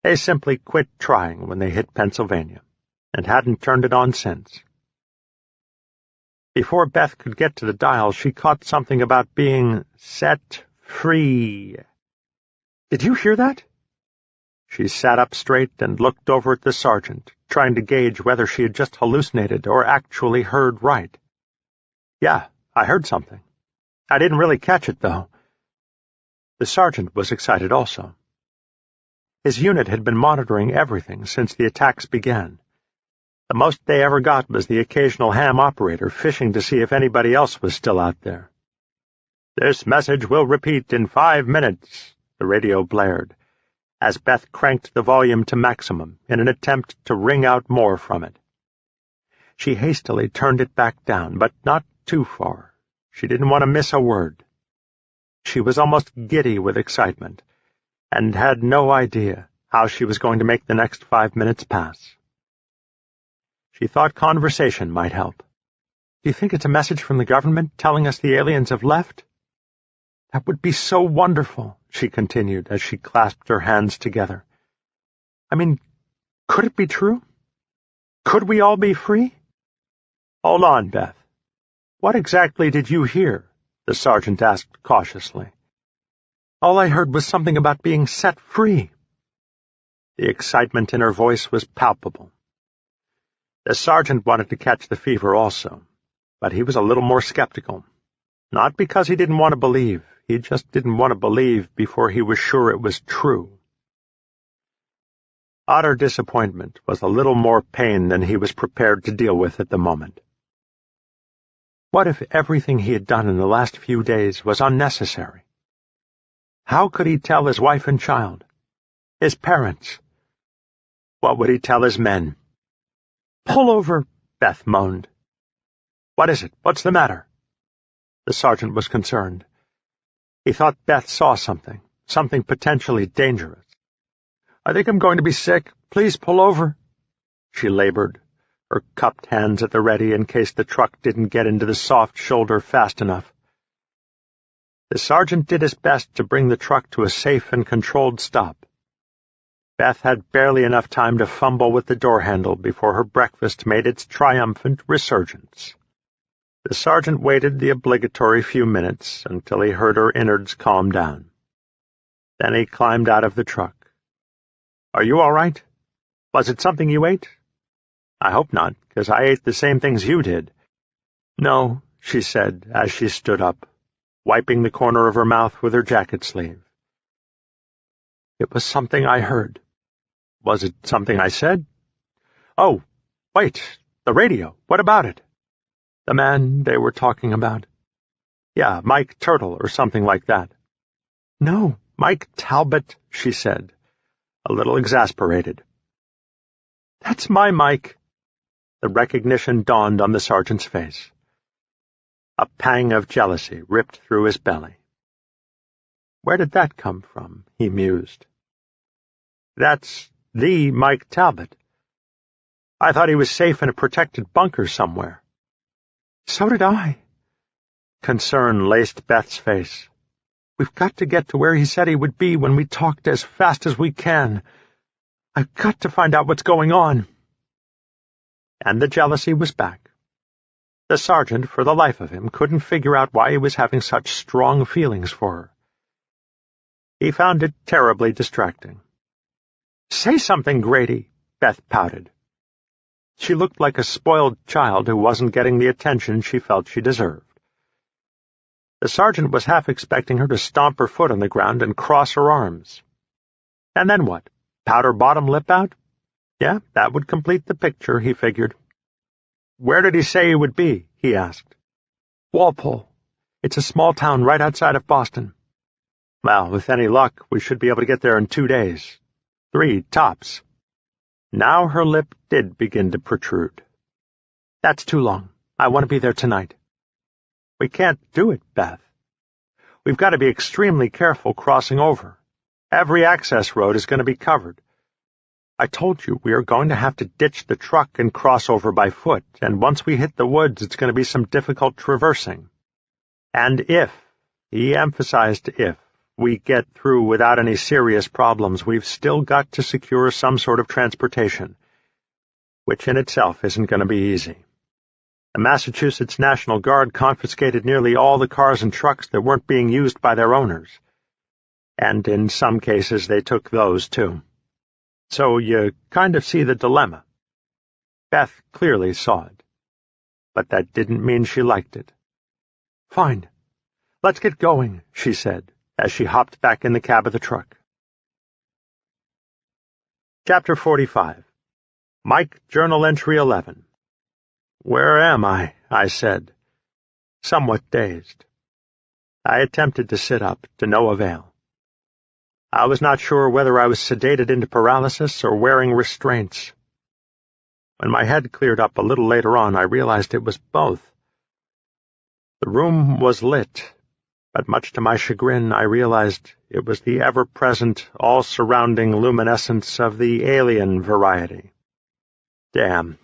They simply quit trying when they hit Pennsylvania, and hadn't turned it on since. Before Beth could get to the dial, she caught something about being set free. "Did you hear that?" She sat up straight and looked over at the sergeant, trying to gauge whether she had just hallucinated or actually heard right. "Yeah, I heard something. I didn't really catch it, though." The sergeant was excited also. His unit had been monitoring everything since the attacks began. The most they ever got was the occasional ham operator fishing to see if anybody else was still out there. "This message will repeat in 5 minutes," the radio blared, as Beth cranked the volume to maximum in an attempt to wring out more from it. She hastily turned it back down, but not too far. She didn't want to miss a word. She was almost giddy with excitement, and had no idea how she was going to make the next 5 minutes pass. She thought conversation might help. "Do you think it's a message from the government telling us the aliens have left?" "That would be so wonderful," she continued as she clasped her hands together. "I mean, could it be true? Could we all be free?" "Hold on, Beth. What exactly did you hear?" the sergeant asked cautiously. "All I heard was something about being set free." The excitement in her voice was palpable. The sergeant wanted to catch the fever also, but he was a little more skeptical. Not because he didn't want to believe, he just didn't want to believe before he was sure it was true. Utter disappointment was a little more pain than he was prepared to deal with at the moment. What if everything he had done in the last few days was unnecessary? How could he tell his wife and child? His parents? What would he tell his men? "Pull over," Beth moaned. "What is it? What's the matter?" The sergeant was concerned. He thought Beth saw something potentially dangerous. "I think I'm going to be sick. Please pull over," she labored, her cupped hands at the ready in case the truck didn't get into the soft shoulder fast enough. The sergeant did his best to bring the truck to a safe and controlled stop. Beth had barely enough time to fumble with the door handle before her breakfast made its triumphant resurgence. The sergeant waited the obligatory few minutes until he heard her innards calm down. Then he climbed out of the truck. "Are you all right? Was it something you ate?" "I hope not, because I ate the same things you did." "No," she said as she stood up, wiping the corner of her mouth with her jacket sleeve. "It was something I heard." "Was it something I said?" "Oh, wait, the radio. What about it?" "The man they were talking about." "Yeah, Mike Turtle or something like that." "No, Mike Talbot," she said, a little exasperated. "That's my Mike." The recognition dawned on the sergeant's face. A pang of jealousy ripped through his belly. Where did that come from? He mused. "That's the Mike Talbot. I thought he was safe in a protected bunker somewhere." "So did I." Concern laced Beth's face. "We've got to get to where he said he would be when we talked as fast as we can. I've got to find out what's going on." And the jealousy was back. The sergeant, for the life of him, couldn't figure out why he was having such strong feelings for her. He found it terribly distracting. "Say something, Grady," Beth pouted. She looked like a spoiled child who wasn't getting the attention she felt she deserved. The sergeant was half expecting her to stomp her foot on the ground and cross her arms. And then what? Pout her bottom lip out? Yeah, that would complete the picture, he figured. "Where did he say he would be?" he asked. "Walpole. It's a small town right outside of Boston." "Well, with any luck, we should be able to get there in 2 days. 3, tops." Now her lip did begin to protrude. "That's too long. I want to be there tonight." "We can't do it, Beth. We've got to be extremely careful crossing over. Every access road is going to be covered. I told you we are going to have to ditch the truck and cross over by foot, and once we hit the woods it's going to be some difficult traversing. And if, he emphasized if, we get through without any serious problems, we've still got to secure some sort of transportation, which in itself isn't going to be easy. The Massachusetts National Guard confiscated nearly all the cars and trucks that weren't being used by their owners, and in some cases they took those too. So you kind of see the dilemma. Beth clearly saw it, but that didn't mean she liked it. "Fine. Let's get going," she said, as she hopped back in the cab of the truck. Chapter 45. Mike Journal Entry 11. "Where am I?" I said, somewhat dazed. I attempted to sit up, to no avail. I was not sure whether I was sedated into paralysis or wearing restraints. When my head cleared up a little later on, I realized it was both. The room was lit, but much to my chagrin, I realized it was the ever-present, all-surrounding luminescence of the alien variety. Damn,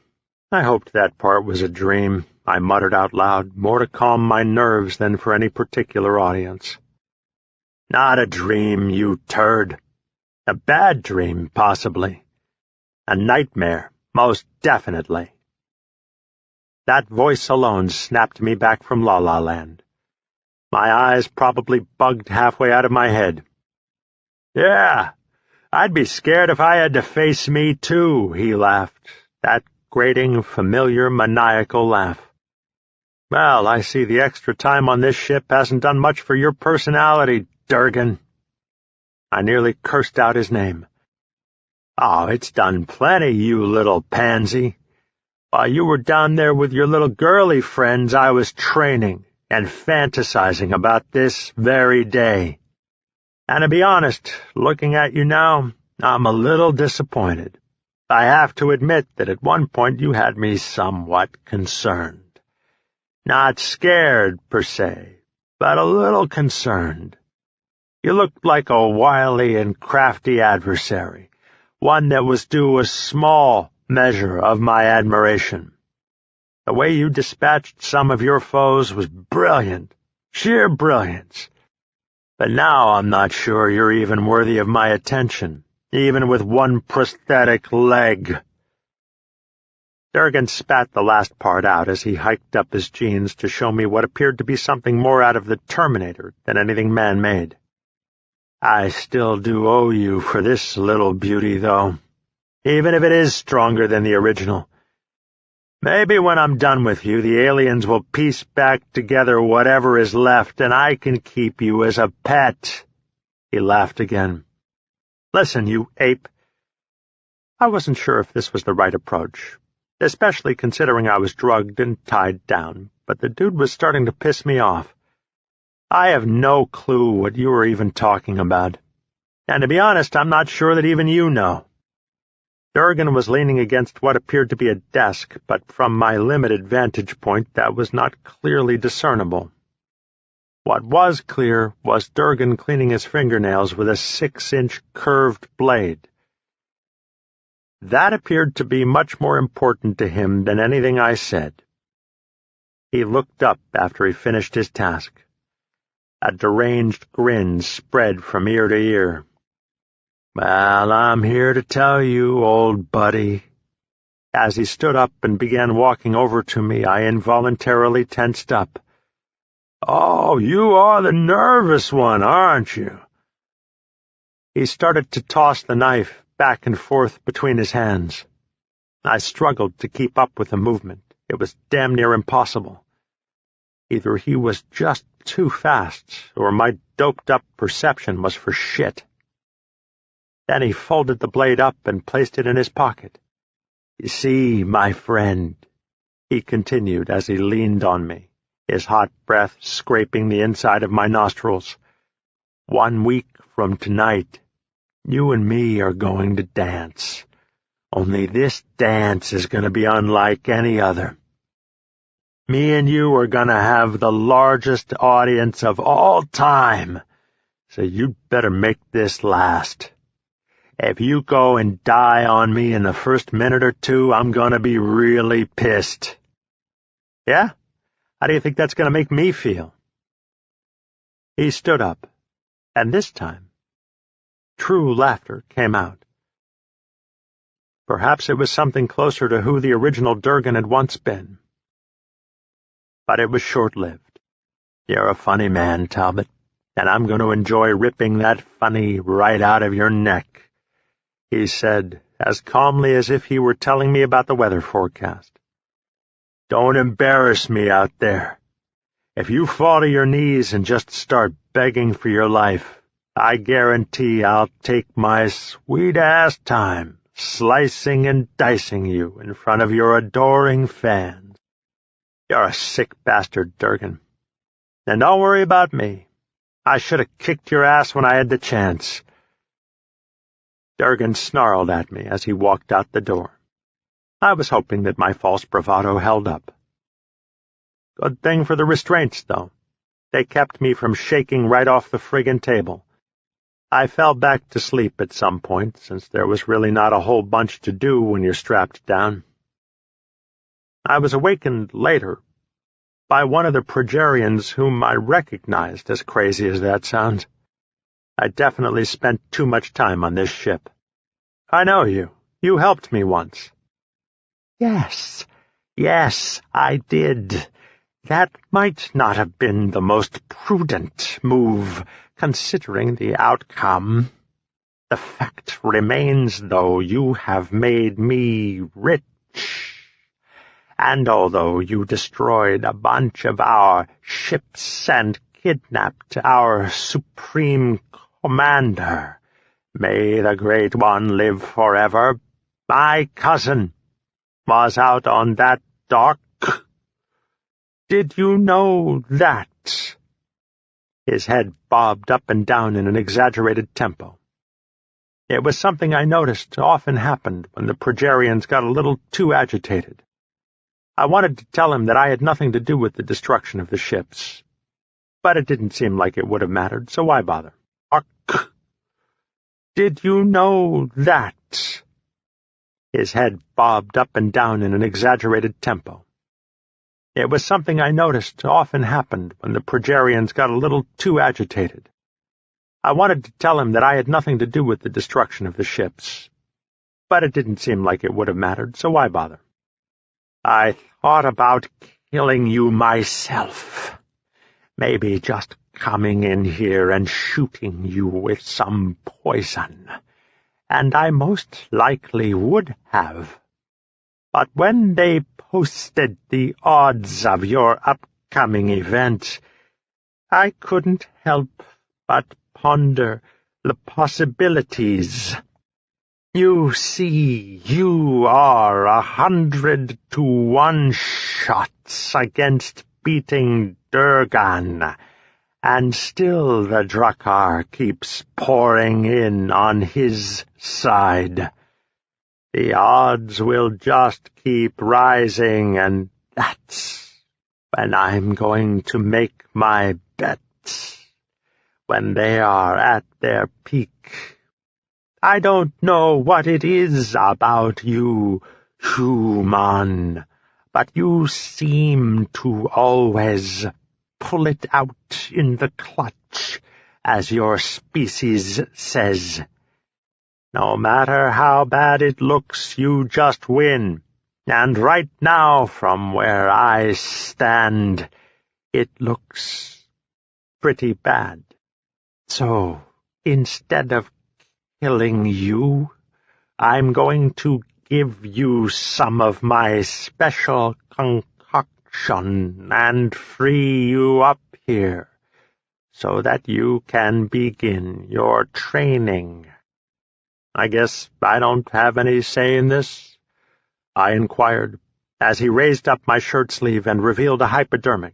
I hoped that part was a dream, I muttered out loud, more to calm my nerves than for any particular audience. Not a dream, you turd. A bad dream, possibly. A nightmare, most definitely. That voice alone snapped me back from La La Land. My eyes probably bugged halfway out of my head. Yeah, I'd be scared if I had to face me too, he laughed, that grating, familiar, maniacal laugh. Well, I see the extra time on this ship hasn't done much for your personality, Durgan. I nearly cursed out his name. Oh, it's done plenty, you little pansy. While you were down there with your little girly friends, I was training and fantasizing about this very day. And to be honest, looking at you now, I'm a little disappointed. I have to admit that at one point you had me somewhat concerned. Not scared, per se, but a little concerned. You looked like a wily and crafty adversary, one that was due a small measure of my admiration. The way you dispatched some of your foes was brilliant, sheer brilliance. But now I'm not sure you're even worthy of my attention, even with one prosthetic leg. Durgan spat the last part out as he hiked up his jeans to show me what appeared to be something more out of the Terminator than anything man-made. I still do owe you for this little beauty, though, even if it is stronger than the original. Maybe when I'm done with you, the aliens will piece back together whatever is left, and I can keep you as a pet. He laughed again. Listen, you ape. I wasn't sure if this was the right approach, especially considering I was drugged and tied down, but the dude was starting to piss me off. I have no clue what you were even talking about. And to be honest, I'm not sure that even you know. Durgan was leaning against what appeared to be a desk, but from my limited vantage point that was not clearly discernible. What was clear was Durgan cleaning his fingernails with a 6-inch curved blade. That appeared to be much more important to him than anything I said. He looked up after he finished his task. A deranged grin spread from ear to ear. Well, I'm here to tell you, old buddy. As he stood up and began walking over to me, I involuntarily tensed up. Oh, you are the nervous one, aren't you? He started to toss the knife back and forth between his hands. I struggled to keep up with the movement. It was damn near impossible. Either he was just too fast, or my doped-up perception was for shit. Then he folded the blade up and placed it in his pocket. You see, my friend, he continued as he leaned on me, his hot breath scraping the inside of my nostrils. 1 week from tonight, you and me are going to dance. Only this dance is going to be unlike any other. Me and you are going to have the largest audience of all time, so you'd better make this last. If you go and die on me in the first minute or two, I'm going to be really pissed. Yeah? How do you think that's going to make me feel? He stood up, and this time, true laughter came out. Perhaps it was something closer to who the original Durgan had once been. But it was short-lived. You're a funny man, Talbot, and I'm going to enjoy ripping that funny right out of your neck, he said, as calmly as if he were telling me about the weather forecast. Don't embarrass me out there. If you fall to your knees and just start begging for your life, I guarantee I'll take my sweet-ass time slicing and dicing you in front of your adoring fans. You're a sick bastard, Durgan. And don't worry about me. I should have kicked your ass when I had the chance. Durgan snarled at me as he walked out the door. I was hoping that my false bravado held up. Good thing for the restraints, though. They kept me from shaking right off the friggin' table. I fell back to sleep at some point, since there was really not a whole bunch to do when you're strapped down. I was awakened later by one of the Progerians whom I recognized, as crazy as that sounds. I definitely spent too much time on this ship. I know you. You helped me once. Yes, I did. That might not have been the most prudent move, considering the outcome. The fact remains, though, you have made me rich. And although you destroyed a bunch of our ships and kidnapped our supreme commander, may the Great One live forever, my cousin was out on that dock. Did you know that? His head bobbed up and down in an exaggerated tempo. It was something I noticed often happened when the Progerians got a little too agitated. I wanted to tell him that I had nothing to do with the destruction of the ships, but it didn't seem like it would have mattered, so why bother? Did you know that? His head bobbed up and down in an exaggerated tempo. It was something I noticed often happened when the Progerians got a little too agitated. I wanted to tell him that I had nothing to do with the destruction of the ships, but it didn't seem like it would have mattered, so why bother? I thought about killing you myself. Maybe just coming in here and shooting you with some poison. And I most likely would have. But when they posted the odds of your upcoming event, I couldn't help but ponder the possibilities. You see, you are 100 to 1 shots against beating Durgan, and still the Drakkar keeps pouring in on his side. The odds will just keep rising, and that's when I'm going to make my bets, when they are at their peak. I don't know what it is about you, human, but you seem to always pull it out in the clutch, as your species says. No matter how bad it looks, you just win. And right now, from where I stand, it looks pretty bad. So, instead of killing you, I'm going to give you some of my special concoction and free you up here, so that you can begin your training. I guess I don't have any say in this? I inquired, as he raised up my shirt sleeve and revealed a hypodermic.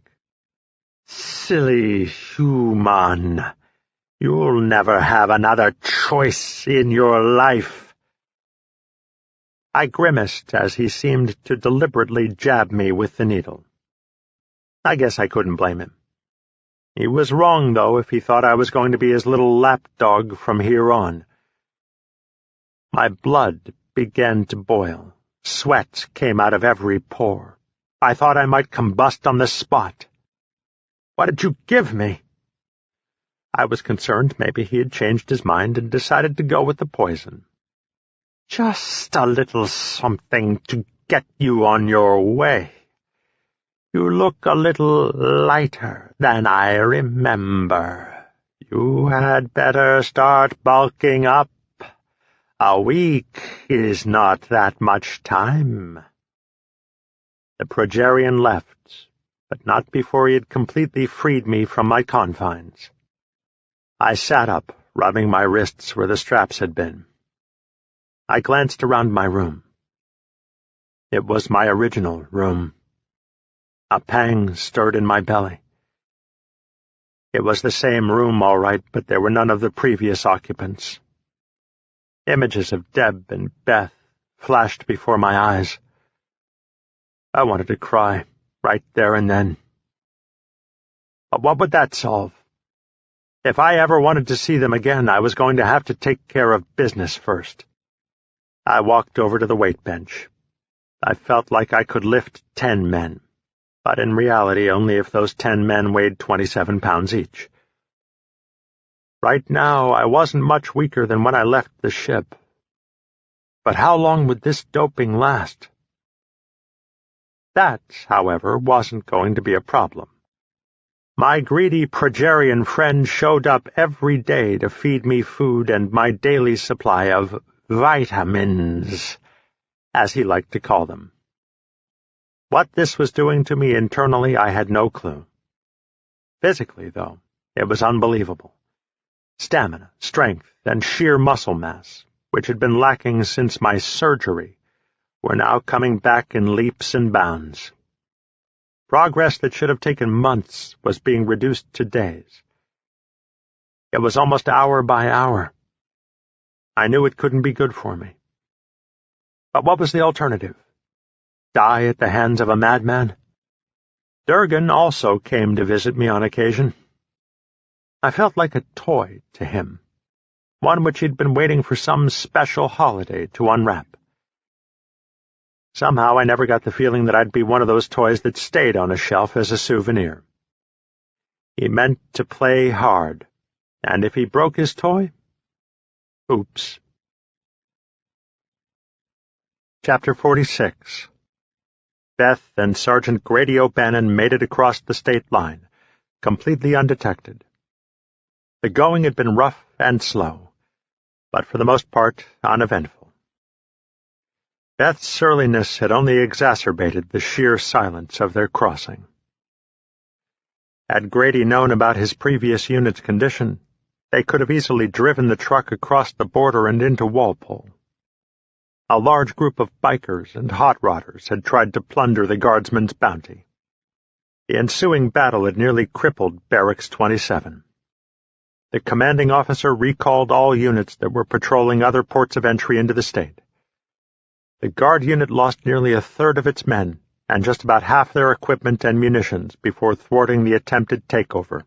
Silly human. You'll never have another choice in your life. I grimaced as he seemed to deliberately jab me with the needle. I guess I couldn't blame him. He was wrong, though, if he thought I was going to be his little lapdog from here on. My blood began to boil. Sweat came out of every pore. I thought I might combust on the spot. What did you give me? I was concerned maybe he had changed his mind and decided to go with the poison. Just a little something to get you on your way. You look a little lighter than I remember. You had better start bulking up. A week is not that much time. The Progerian left, but not before he had completely freed me from my confines. I sat up, rubbing my wrists where the straps had been. I glanced around my room. It was my original room. A pang stirred in my belly. It was the same room, all right, but there were none of the previous occupants. Images of Deb and Beth flashed before my eyes. I wanted to cry, right there and then. But what would that solve? If I ever wanted to see them again, I was going to have to take care of business first. I walked over to the weight bench. I felt like I could lift 10 men, but in reality only if those 10 men weighed 27 pounds each. Right now, I wasn't much weaker than when I left the ship. But how long would this doping last? That, however, wasn't going to be a problem. My greedy progerian friend showed up every day to feed me food and my daily supply of vitamins, as he liked to call them. What this was doing to me internally, I had no clue. Physically, though, it was unbelievable. Stamina, strength, and sheer muscle mass, which had been lacking since my surgery, were now coming back in leaps and bounds. Progress that should have taken months was being reduced to days. It was almost hour by hour. I knew it couldn't be good for me. But what was the alternative? Die at the hands of a madman? Durgan also came to visit me on occasion. I felt like a toy to him, one which he'd been waiting for some special holiday to unwrap. Somehow I never got the feeling that I'd be one of those toys that stayed on a shelf as a souvenir. He meant to play hard, and if he broke his toy, oops. Chapter 46. Beth and Sergeant Grady O'Bannon made it across the state line, completely undetected. The going had been rough and slow, but for the most part uneventful. Beth's surliness had only exacerbated the sheer silence of their crossing. Had Grady known about his previous unit's condition, they could have easily driven the truck across the border and into Walpole. A large group of bikers and hot rodders had tried to plunder the guardsman's bounty. The ensuing battle had nearly crippled Barracks 27. The commanding officer recalled all units that were patrolling other ports of entry into the state. The guard unit lost nearly a third of its men and just about half their equipment and munitions before thwarting the attempted takeover.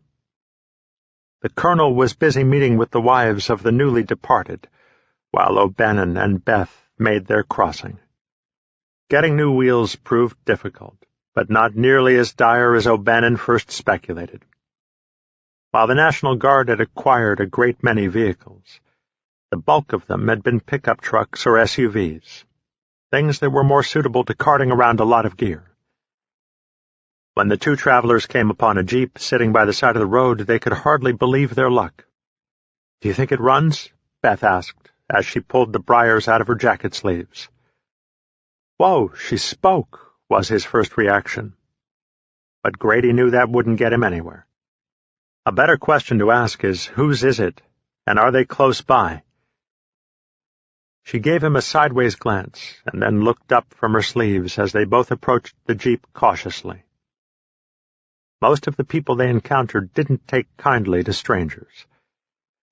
The colonel was busy meeting with the wives of the newly departed, while O'Bannon and Beth made their crossing. Getting new wheels proved difficult, but not nearly as dire as O'Bannon first speculated. While the National Guard had acquired a great many vehicles, the bulk of them had been pickup trucks or SUVs, things that were more suitable to carting around a lot of gear. When the two travelers came upon a jeep sitting by the side of the road, they could hardly believe their luck. "Do you think it runs?" Beth asked, as she pulled the briars out of her jacket sleeves. "Whoa, she spoke," was his first reaction. But Grady knew that wouldn't get him anywhere. A better question to ask is, whose is it, and are they close by? She gave him a sideways glance, and then looked up from her sleeves as they both approached the jeep cautiously. Most of the people they encountered didn't take kindly to strangers,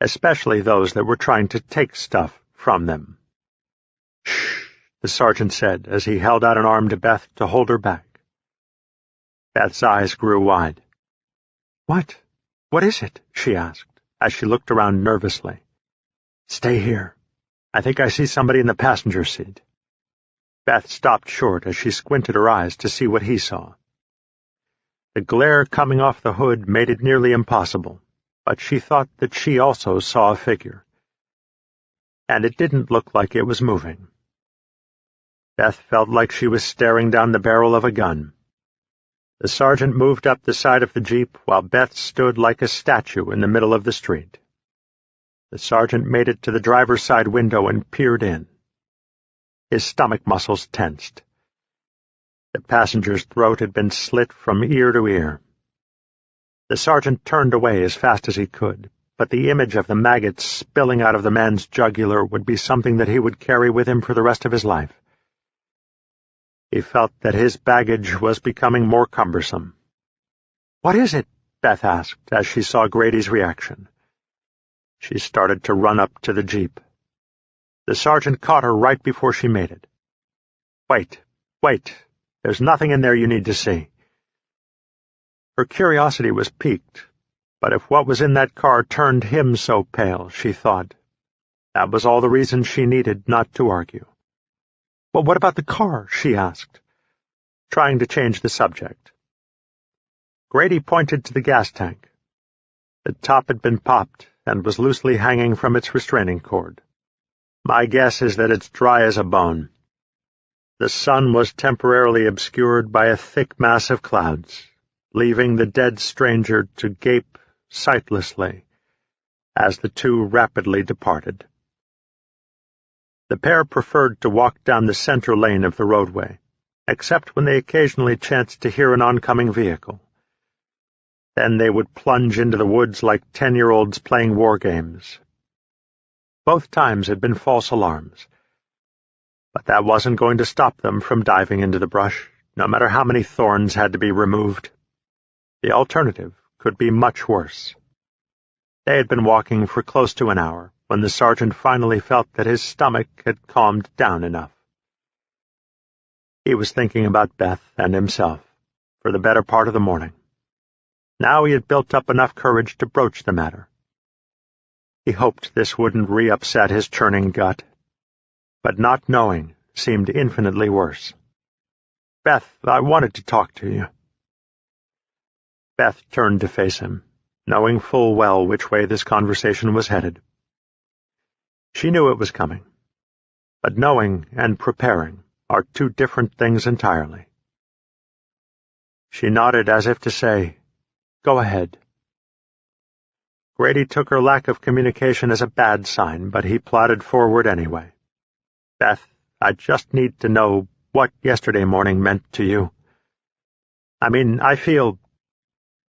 especially those that were trying to take stuff from them. "Shh," the sergeant said as he held out an arm to Beth to hold her back. Beth's eyes grew wide. "What? What is it?" she asked, as she looked around nervously. "Stay here. I think I see somebody in the passenger seat." Beth stopped short as she squinted her eyes to see what he saw. The glare coming off the hood made it nearly impossible, but she thought that she also saw a figure. And it didn't look like it was moving. Beth felt like she was staring down the barrel of a gun. The sergeant moved up the side of the jeep while Beth stood like a statue in the middle of the street. The sergeant made it to the driver's side window and peered in. His stomach muscles tensed. The passenger's throat had been slit from ear to ear. The sergeant turned away as fast as he could, but the image of the maggots spilling out of the man's jugular would be something that he would carry with him for the rest of his life. He felt that his baggage was becoming more cumbersome. "What is it?" Beth asked as she saw Grady's reaction. She started to run up to the jeep. The sergeant caught her right before she made it. Wait. There's nothing in there you need to see." Her curiosity was piqued, but if what was in that car turned him so pale, she thought, that was all the reason she needed not to argue. "Well, what about the car?" she asked, trying to change the subject. Grady pointed to the gas tank. The top had been popped and was loosely hanging from its restraining cord. "My guess is that it's dry as a bone." The sun was temporarily obscured by a thick mass of clouds, leaving the dead stranger to gape sightlessly as the two rapidly departed. The pair preferred to walk down the center lane of the roadway, except when they occasionally chanced to hear an oncoming vehicle. Then they would plunge into the woods like 10-year-olds playing war games. Both times had been false alarms, but that wasn't going to stop them from diving into the brush, no matter how many thorns had to be removed. The alternative could be much worse. They had been walking for close to an hour when the sergeant finally felt that his stomach had calmed down enough. He was thinking about Beth and himself for the better part of the morning. Now he had built up enough courage to broach the matter. He hoped this wouldn't re-upset his churning gut, but not knowing seemed infinitely worse. "Beth, I wanted to talk to you." Beth turned to face him, knowing full well which way this conversation was headed. She knew it was coming, but knowing and preparing are two different things entirely. She nodded as if to say, "Go ahead." Grady took her lack of communication as a bad sign, but he plodded forward anyway. "Beth, I just need to know what yesterday morning meant to you. I mean, I feel—"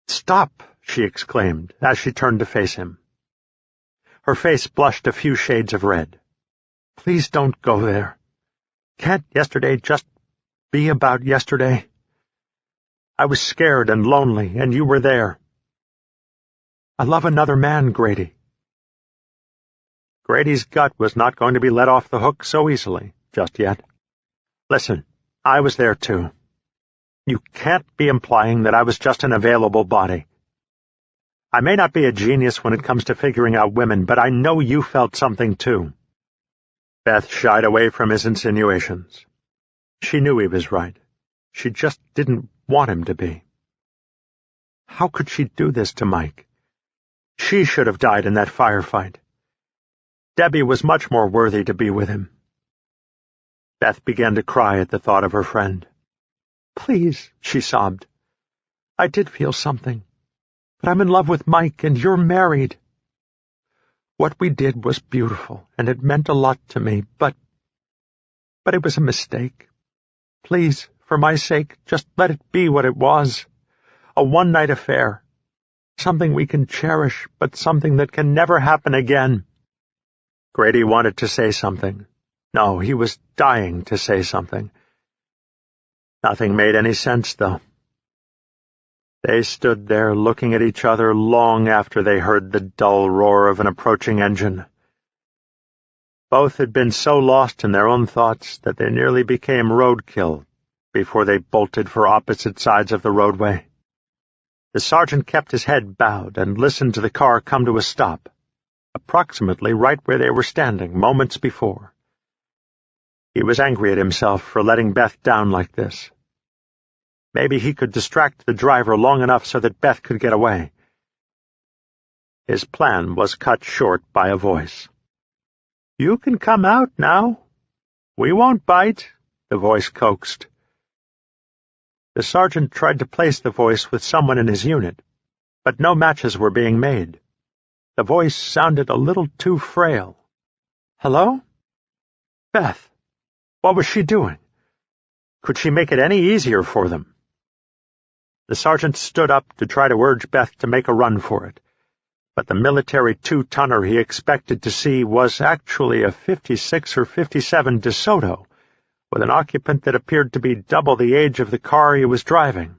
"Stop!" she exclaimed as she turned to face him. Her face blushed a few shades of red. "Please don't go there. Can't yesterday just be about yesterday? I was scared and lonely, and you were there. I love another man, Grady." Grady's gut was not going to be let off the hook so easily, just yet. "Listen, I was there too. You can't be implying that I was just an available body. I may not be a genius when it comes to figuring out women, but I know you felt something too." Beth shied away from his insinuations. She knew he was right. She just didn't want him to be. How could she do this to Mike? She should have died in that firefight. Debbie was much more worthy to be with him. Beth began to cry at the thought of her friend. "Please," she sobbed. "I did feel something, but I'm in love with Mike, and you're married. What we did was beautiful, and it meant a lot to me, but it was a mistake. Please, for my sake, just let it be what it was. A one-night affair. Something we can cherish, but something that can never happen again." Grady wanted to say something. No, he was dying to say something. Nothing made any sense, though. They stood there looking at each other long after they heard the dull roar of an approaching engine. Both had been so lost in their own thoughts that they nearly became roadkill before they bolted for opposite sides of the roadway. The sergeant kept his head bowed and listened to the car come to a stop, approximately right where they were standing moments before. He was angry at himself for letting Beth down like this. Maybe he could distract the driver long enough so that Beth could get away. His plan was cut short by a voice. "You can come out now. We won't bite," the voice coaxed. The sergeant tried to place the voice with someone in his unit, but no matches were being made. The voice sounded a little too frail. "Hello?" Beth. What was she doing? Could she make it any easier for them? The sergeant stood up to try to urge Beth to make a run for it, but the military two-tonner he expected to see was actually a 56 or 57 DeSoto, with an occupant that appeared to be double the age of the car he was driving.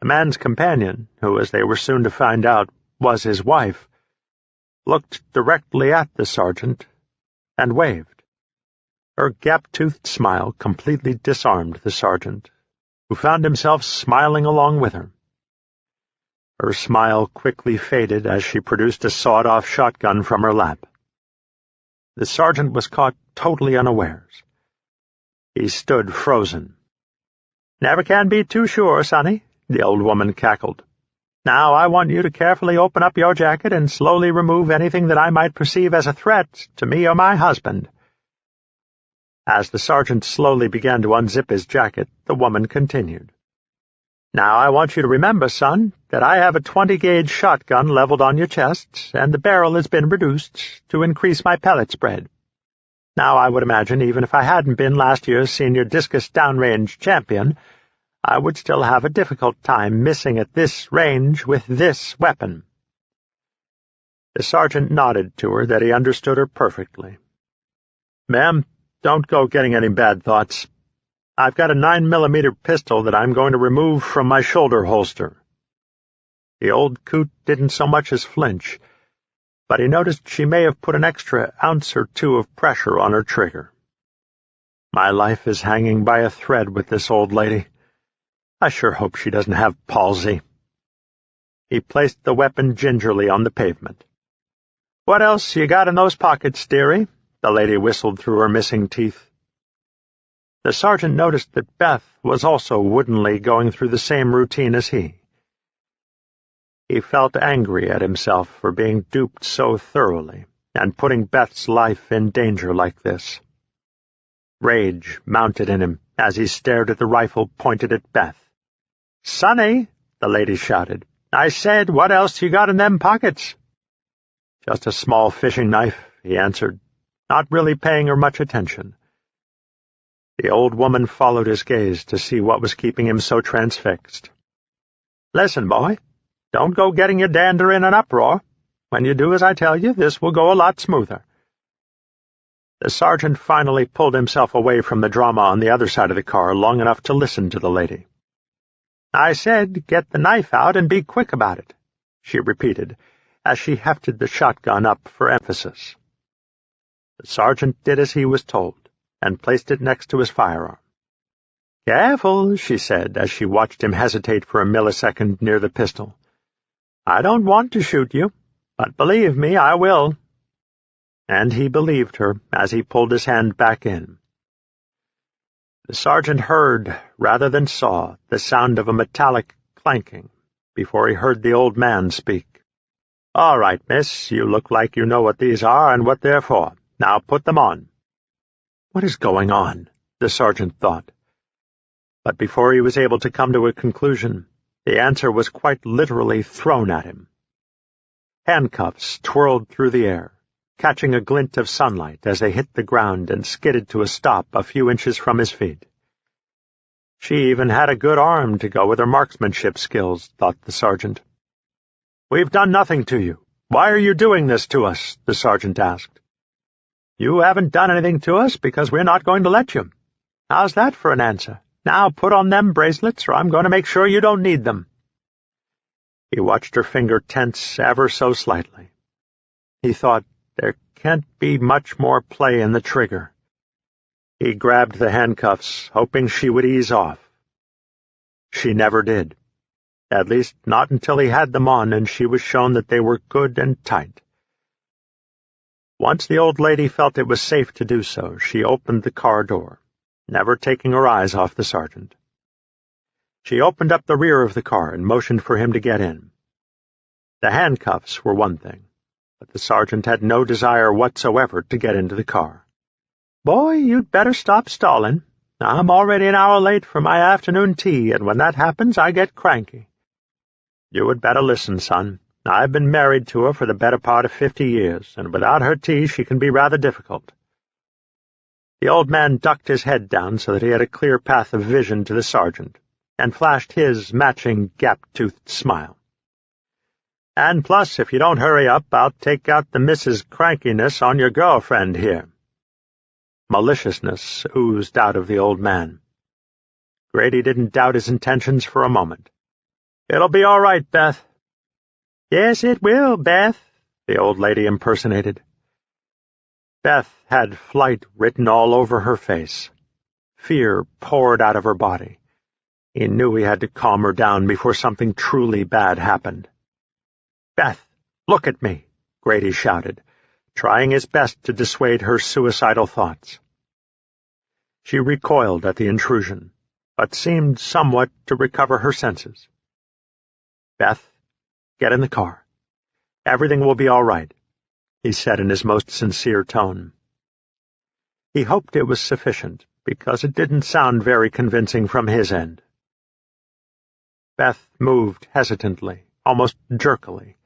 The man's companion, who, as they were soon to find out, was his wife, looked directly at the sergeant and waved. Her gap-toothed smile completely disarmed the sergeant, who found himself smiling along with her. Her smile quickly faded as she produced a sawed-off shotgun from her lap. The sergeant was caught totally unawares. He stood frozen. "Never can be too sure, Sonny," the old woman cackled. "Now I want you to carefully open up your jacket and slowly remove anything that I might perceive as a threat to me or my husband." As the sergeant slowly began to unzip his jacket, the woman continued. "Now I want you to remember, son, that I have a 20-gauge shotgun leveled on your chest, and the barrel has been reduced to increase my pellet spread. Now I would imagine, even if I hadn't been last year's senior discus downrange champion, I would still have a difficult time missing at this range with this weapon." The sergeant nodded to her that he understood her perfectly. "Ma'am, don't go getting any bad thoughts. I've got a 9mm pistol that I'm going to remove from my shoulder holster." The old coot didn't so much as flinch, but he noticed she may have put an extra ounce or two of pressure on her trigger. "My life is hanging by a thread with this old lady. I sure hope she doesn't have palsy." He placed the weapon gingerly on the pavement. "What else you got in those pockets, dearie?" the lady whistled through her missing teeth. The sergeant noticed that Beth was also woodenly going through the same routine as he. He felt angry at himself for being duped so thoroughly and putting Beth's life in danger like this. Rage mounted in him as he stared at the rifle pointed at Beth. "Sonny," the lady shouted, "I said, what else you got in them pockets?" "Just a small fishing knife," he answered, not really paying her much attention. The old woman followed his gaze to see what was keeping him so transfixed. "Listen, boy, don't go getting your dander in an uproar. When you do as I tell you, this will go a lot smoother." The sergeant finally pulled himself away from the drama on the other side of the car long enough to listen to the lady. "I said, get the knife out and be quick about it," she repeated, as she hefted the shotgun up for emphasis. The sergeant did as he was told, and placed it next to his firearm. "Careful," she said, as she watched him hesitate for a millisecond near the pistol. "I don't want to shoot you, but believe me, I will." And he believed her as he pulled his hand back in. The sergeant heard, rather than saw, the sound of a metallic clanking before he heard the old man speak. "All right, miss, you look like you know what these are and what they're for. Now put them on." What is going on? The sergeant thought. But before he was able to come to a conclusion, the answer was quite literally thrown at him. Handcuffs twirled through the air, catching a glint of sunlight as they hit the ground and skidded to a stop a few inches from his feet. She even had a good arm to go with her marksmanship skills, thought the sergeant. "We've done nothing to you. Why are you doing this to us?" the sergeant asked. "You haven't done anything to us because we're not going to let you. How's that for an answer? Now put on them bracelets or I'm going to make sure you don't need them." He watched her finger tense ever so slightly. He thought, there can't be much more play in the trigger. He grabbed the handcuffs, hoping she would ease off. She never did. At least not until he had them on and she was shown that they were good and tight. Once the old lady felt it was safe to do so, she opened the car door, never taking her eyes off the sergeant. She opened up the rear of the car and motioned for him to get in. The handcuffs were one thing, but the sergeant had no desire whatsoever to get into the car. "Boy, you'd better stop stalling. I'm already an hour late for my afternoon tea, and when that happens, I get cranky." "You had better listen, son. I've been married to her for the better part of 50 years, and without her tea she can be rather difficult." The old man ducked his head down so that he had a clear path of vision to the sergeant, and flashed his matching gap-toothed smile. "And plus, if you don't hurry up, I'll take out the Mrs. Crankiness on your girlfriend here." Maliciousness oozed out of the old man. Grady didn't doubt his intentions for a moment. "It'll be all right, Beth." "Yes, it will, Beth," the old lady impersonated. Beth had flight written all over her face. Fear poured out of her body. He knew he had to calm her down before something truly bad happened. "Beth, look at me," Grady shouted, trying his best to dissuade her suicidal thoughts. She recoiled at the intrusion, but seemed somewhat to recover her senses. "Beth, get in the car. Everything will be all right," he said in his most sincere tone. He hoped it was sufficient, because it didn't sound very convincing from his end. Beth moved hesitantly, almost jerkily,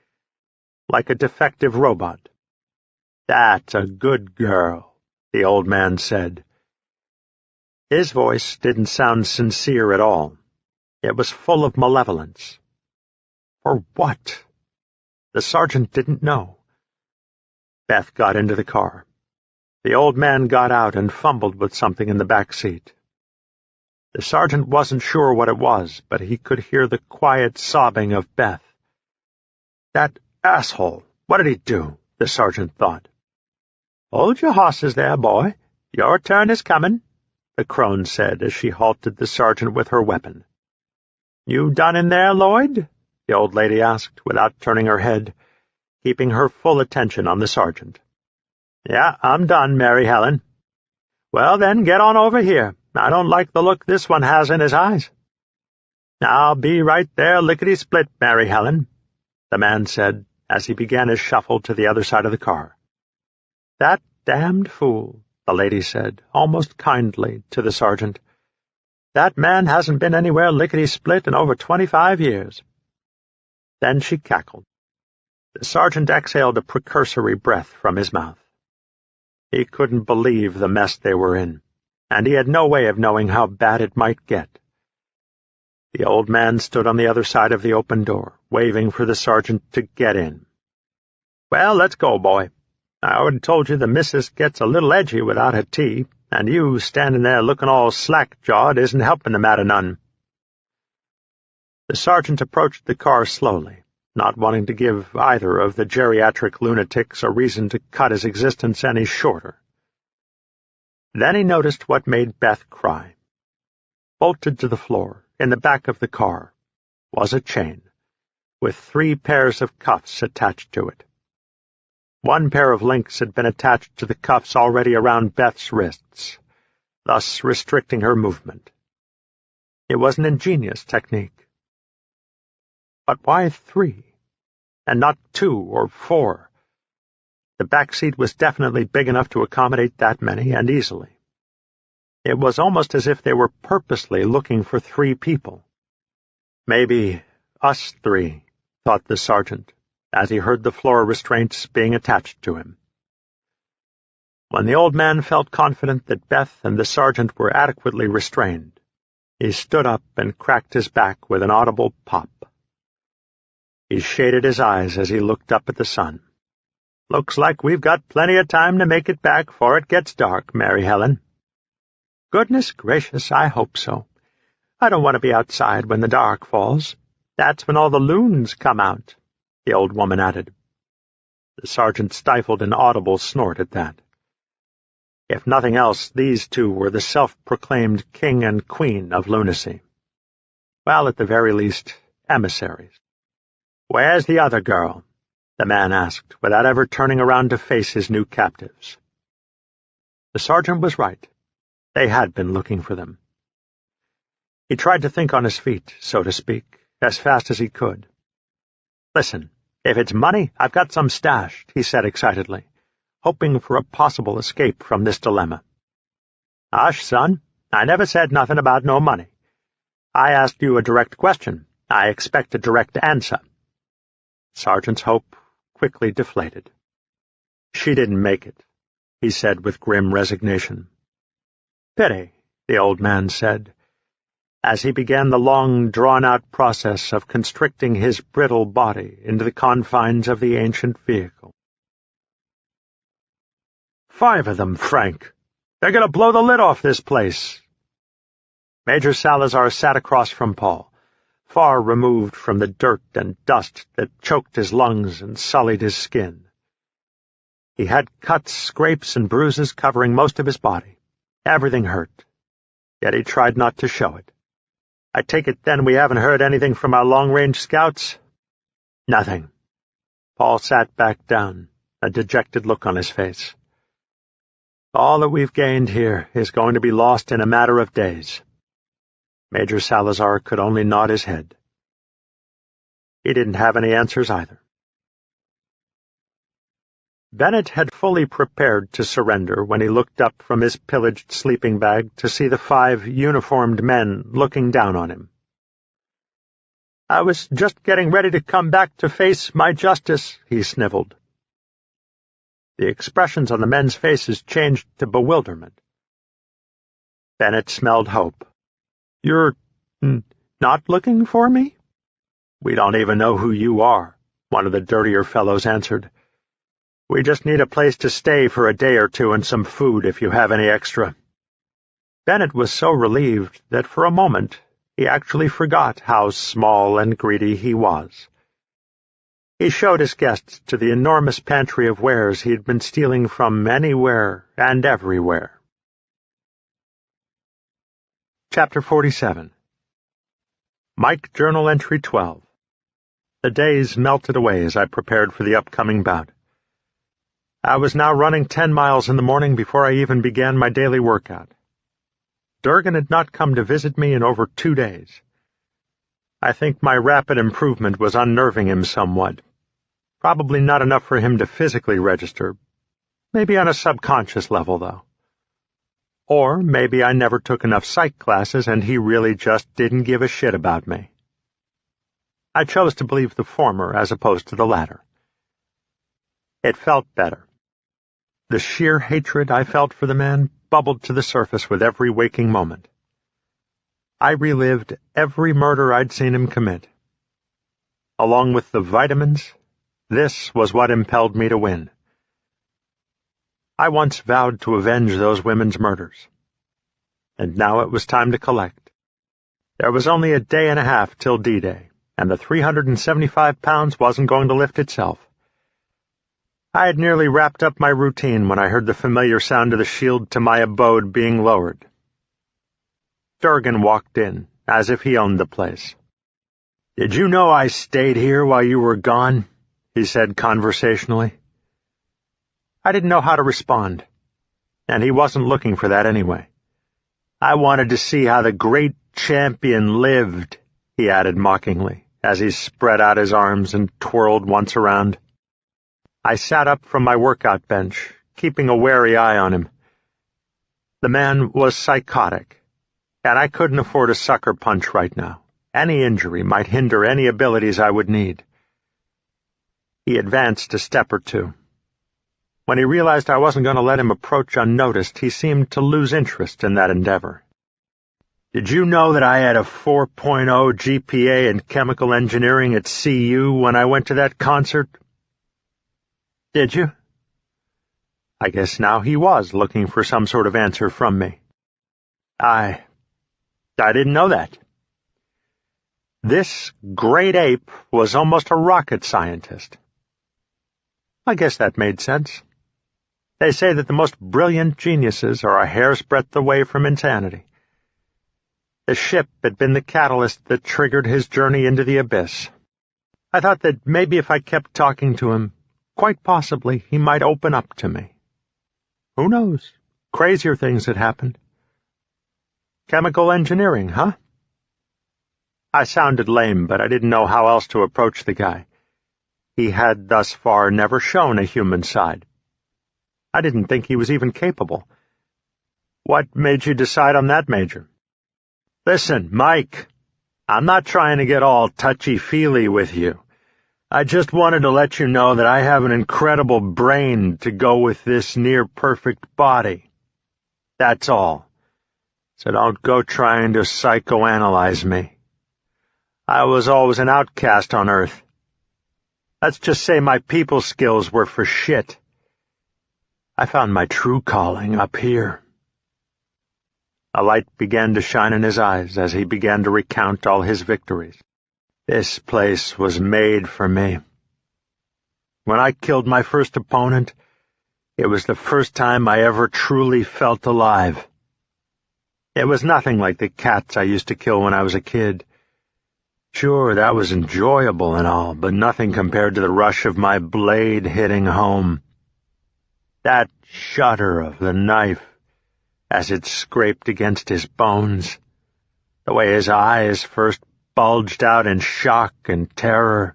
like a defective robot. "That's a good girl," the old man said. His voice didn't sound sincere at all. It was full of malevolence. For what? The sergeant didn't know. Beth got into the car. The old man got out and fumbled with something in the back seat. The sergeant wasn't sure what it was, but he could hear the quiet sobbing of Beth. "That asshole! What did he do?" the sergeant thought. "Hold your horses there, boy. Your turn is coming," the crone said as she halted the sergeant with her weapon. "You done in there, Lloyd?" the old lady asked, without turning her head, keeping her full attention on the sergeant. "Yeah, I'm done, Mary Helen." "Well, then, get on over here. I don't like the look this one has in his eyes." "I'll be right there, lickety-split, Mary Helen," the man said, as he began his shuffle to the other side of the car. "That damned fool," the lady said, almost kindly, to the sergeant. "That man hasn't been anywhere lickety-split in over 25 years. Then she cackled. The sergeant exhaled a precursory breath from his mouth. He couldn't believe the mess they were in, and he had no way of knowing how bad it might get. The old man stood on the other side of the open door, waving for the sergeant to get in. "Well, let's go, boy. I already told you the missus gets a little edgy without her tea, and you standing there looking all slack-jawed isn't helping the matter none." The sergeant approached the car slowly, not wanting to give either of the geriatric lunatics a reason to cut his existence any shorter. Then he noticed what made Beth cry. Bolted to the floor, in the back of the car, was a chain, with 3 pairs of cuffs attached to it. One pair of links had been attached to the cuffs already around Beth's wrists, thus restricting her movement. It was an ingenious technique. But why 3, and not 2 or 4? The back seat was definitely big enough to accommodate that many, and easily. It was almost as if they were purposely looking for 3 people. "Maybe us 3, thought the sergeant, as he heard the floor restraints being attached to him. When the old man felt confident that Beth and the sergeant were adequately restrained, he stood up and cracked his back with an audible pop. He shaded his eyes as he looked up at the sun. "Looks like we've got plenty of time to make it back before it gets dark, Mary Helen." "Goodness gracious, I hope so. I don't want to be outside when the dark falls. That's when all the loons come out," the old woman added. The sergeant stifled an audible snort at that. If nothing else, these 2 were the self-proclaimed king and queen of lunacy. Well, at the very least, emissaries. "Where's the other girl?" the man asked, without ever turning around to face his new captives. The sergeant was right. They had been looking for them. He tried to think on his feet, so to speak, as fast as he could. "Listen, if it's money, I've got some stashed," he said excitedly, hoping for a possible escape from this dilemma. "Hush, son. I never said nothing about no money. I asked you a direct question. I expect a direct answer." Sergeant's hope quickly deflated. "She didn't make it," he said with grim resignation. Pity, the old man said, as he began the long, drawn-out process of constricting his brittle body into the confines of the ancient vehicle. 5 of them, Frank. They're going to blow the lid off this place. Major Salazar sat across from Paul, far removed from the dirt and dust that choked his lungs and sullied his skin. He had cuts, scrapes, and bruises covering most of his body. Everything hurt, yet he tried not to show it. I take it then we haven't heard anything from our long-range scouts? Nothing. Paul sat back down, a dejected look on his face. All that we've gained here is going to be lost in a matter of days. Major Salazar could only nod his head. He didn't have any answers either. Bennett had fully prepared to surrender when he looked up from his pillaged sleeping bag to see the 5 uniformed men looking down on him. I was just getting ready to come back to face my justice, he sniveled. The expressions on the men's faces changed to bewilderment. Bennett smelled hope. You're not looking for me? We don't even know who you are, one of the dirtier fellows answered. We just need a place to stay for a day or two and some food if you have any extra. Bennett was so relieved that for a moment he actually forgot how small and greedy he was. He showed his guests to the enormous pantry of wares he had been stealing from anywhere and everywhere. Chapter 47. Mike Journal Entry 12. The days melted away as I prepared for the upcoming bout. I was now running 10 miles in the morning before I even began my daily workout. Durgan had not come to visit me in over 2 days. I think my rapid improvement was unnerving him somewhat. Probably not enough for him to physically register. Maybe on a subconscious level, though. Or maybe I never took enough psych classes and he really just didn't give a shit about me. I chose to believe the former as opposed to the latter. It felt better. The sheer hatred I felt for the man bubbled to the surface with every waking moment. I relived every murder I'd seen him commit. Along with the vitamins, this was what impelled me to win. I once vowed to avenge those women's murders. And now it was time to collect. There was only a day and a half till D-Day, and the 375 pounds wasn't going to lift itself. I had nearly wrapped up my routine when I heard the familiar sound of the shield to my abode being lowered. Durgan walked in, as if he owned the place. "Did you know I stayed here while you were gone?" he said conversationally. I didn't know how to respond, and he wasn't looking for that anyway. "I wanted to see how the great champion lived," he added mockingly, as he spread out his arms and twirled once around. I sat up from my workout bench, keeping a wary eye on him. The man was psychotic, and I couldn't afford a sucker punch right now. Any injury might hinder any abilities I would need. He advanced a step or two. When he realized I wasn't going to let him approach unnoticed, he seemed to lose interest in that endeavor. "Did you know that I had a 4.0 GPA in chemical engineering at CU when I went to that concert?" "Did you?" I guess now he was looking for some sort of answer from me. I didn't know that." This great ape was almost a rocket scientist. I guess that made sense. They say that the most brilliant geniuses are a hair's breadth away from insanity. The ship had been the catalyst that triggered his journey into the abyss. I thought that maybe if I kept talking to him, quite possibly he might open up to me. Who knows? Crazier things had happened. Chemical engineering, huh? I sounded lame, but I didn't know how else to approach the guy. He had thus far never shown a human side. I didn't think he was even capable. "What made you decide on that, Major?" "Listen, Mike, I'm not trying to get all touchy-feely with you. I just wanted to let you know that I have an incredible brain to go with this near-perfect body. That's all. so don't go trying to psychoanalyze me. I was always an outcast on Earth. Let's just say my people skills were for shit. I found my true calling up here." A light began to shine in his eyes as he began to recount all his victories. "This place was made for me. When I killed my first opponent, it was the first time I ever truly felt alive. It was nothing like the cats I used to kill when I was a kid. Sure, that was enjoyable and all, but nothing compared to the rush of my blade hitting home. That shudder of the knife as it scraped against his bones, the way his eyes first bulged out in shock and terror,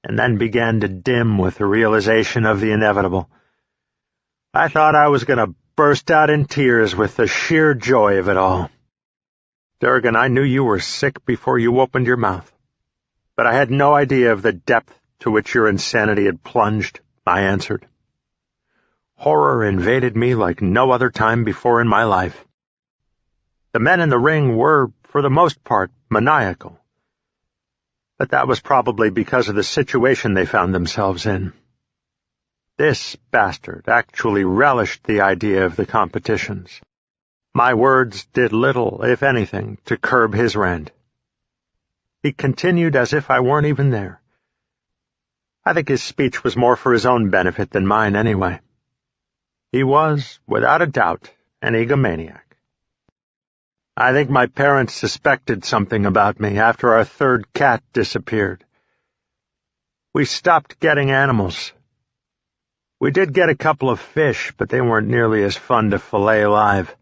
and then began to dim with the realization of the inevitable. I thought I was going to burst out in tears with the sheer joy of it all. Durgan, I knew you were sick before you opened your mouth, but I had no idea of the depth to which your insanity had plunged," I answered. Horror invaded me like no other time before in my life. The men in the ring were, for the most part, maniacal, but that was probably because of the situation they found themselves in. This bastard actually relished the idea of the competitions. My words did little, if anything, to curb his rant. He continued as if I weren't even there. I think his speech was more for his own benefit than mine anyway. He was, without a doubt, an egomaniac. I think my parents suspected something about me after our third cat disappeared. We stopped getting animals. We did get a couple of fish, but they weren't nearly as fun to fillet alive.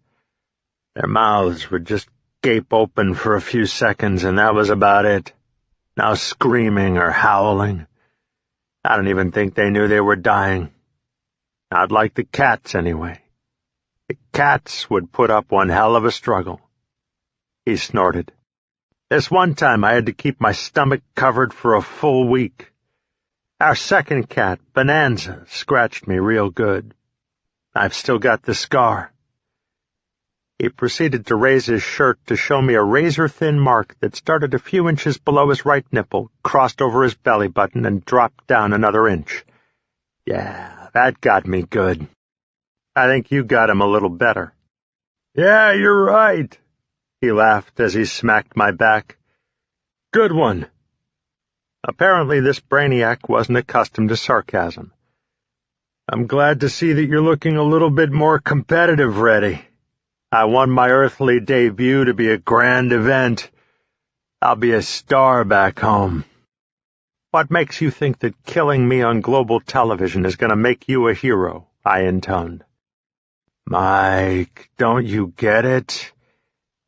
Their mouths would just gape open for a few seconds, and that was about it. No screaming or howling. I don't even think they knew they were dying. Not like the cats, anyway. The cats would put up one hell of a struggle. He snorted. This one time I had to keep my stomach covered for a full week. Our second cat, Bonanza, scratched me real good. I've still got the scar. He proceeded to raise his shirt to show me a razor-thin mark that started a few inches below his right nipple, crossed over his belly button, and dropped down another inch. Yeah, that got me good. I think you got him a little better. Yeah, you're right, he laughed as he smacked my back. Good one. Apparently this brainiac wasn't accustomed to sarcasm. I'm glad to see that you're looking a little bit more competitive, Reddy. I want my earthly debut to be a grand event. I'll be a star back home. What makes you think that killing me on global television is going to make you a hero? I intoned. Mike, don't you get it?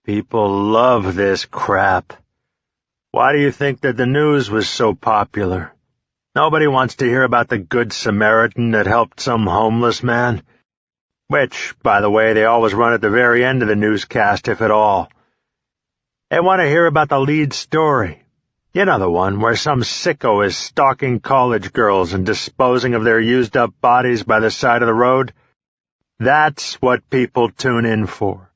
People love this crap. Why do you think that the news was so popular? Nobody wants to hear about the Good Samaritan that helped some homeless man. Which, by the way, they always run at the very end of the newscast, if at all. They want to hear about the lead story. You know the one where some sicko is stalking college girls and disposing of their used-up bodies by the side of the road? That's what people tune in for.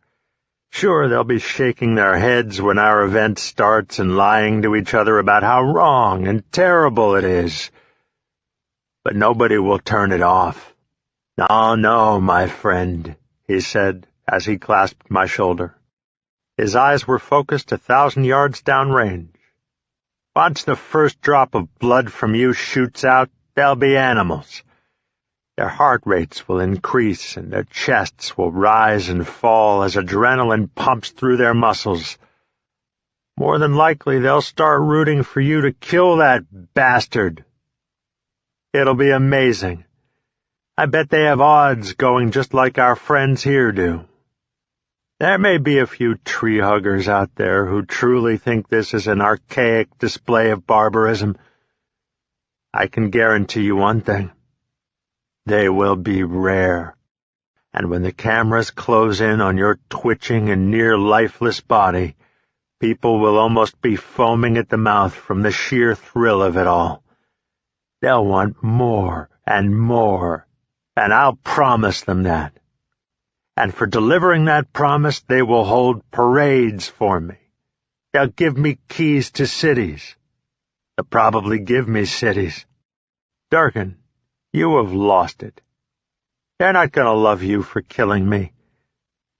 Sure, they'll be shaking their heads when our event starts and lying to each other about how wrong and terrible it is. But nobody will turn it off. No, my friend, he said as he clasped my shoulder. His eyes were focused 1,000 yards downrange. Once the first drop of blood from you shoots out, they'll be animals. Their heart rates will increase and their chests will rise and fall as adrenaline pumps through their muscles. More than likely, they'll start rooting for you to kill that bastard. It'll be amazing. I bet they have odds going just like our friends here do. There may be a few tree huggers out there who truly think this is an archaic display of barbarism. I can guarantee you one thing. They will be rare. And when the cameras close in on your twitching and near-lifeless body, people will almost be foaming at the mouth from the sheer thrill of it all. They'll want more and more, and I'll promise them that. And for delivering that promise, they will hold parades for me. They'll give me keys to cities. They'll probably give me cities. Dunkin, you have lost it. They're not going to love you for killing me.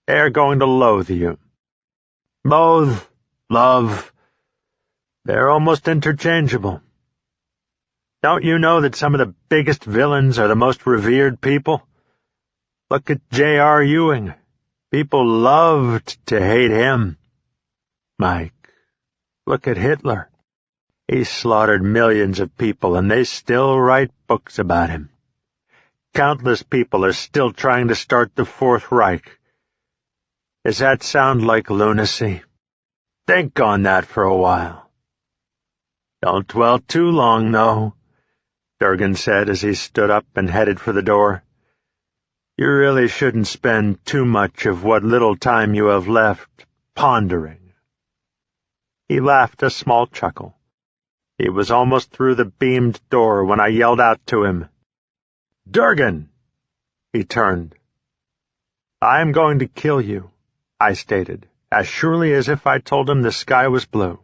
They're going to loathe you. Loathe, love, they're almost interchangeable. Don't you know that some of the biggest villains are the most revered people? Look at J.R. Ewing. People loved to hate him. Mike, look at Hitler. He slaughtered millions of people, and they still write books about him. Countless people are still trying to start the Fourth Reich. Does that sound like lunacy? Think on that for a while. Don't dwell too long, though, Durgan said as he stood up and headed for the door. You really shouldn't spend too much of what little time you have left pondering. He laughed a small chuckle. He was almost through the beamed door when I yelled out to him. Durgan! He turned. I am going to kill you, I stated, as surely as if I told him the sky was blue.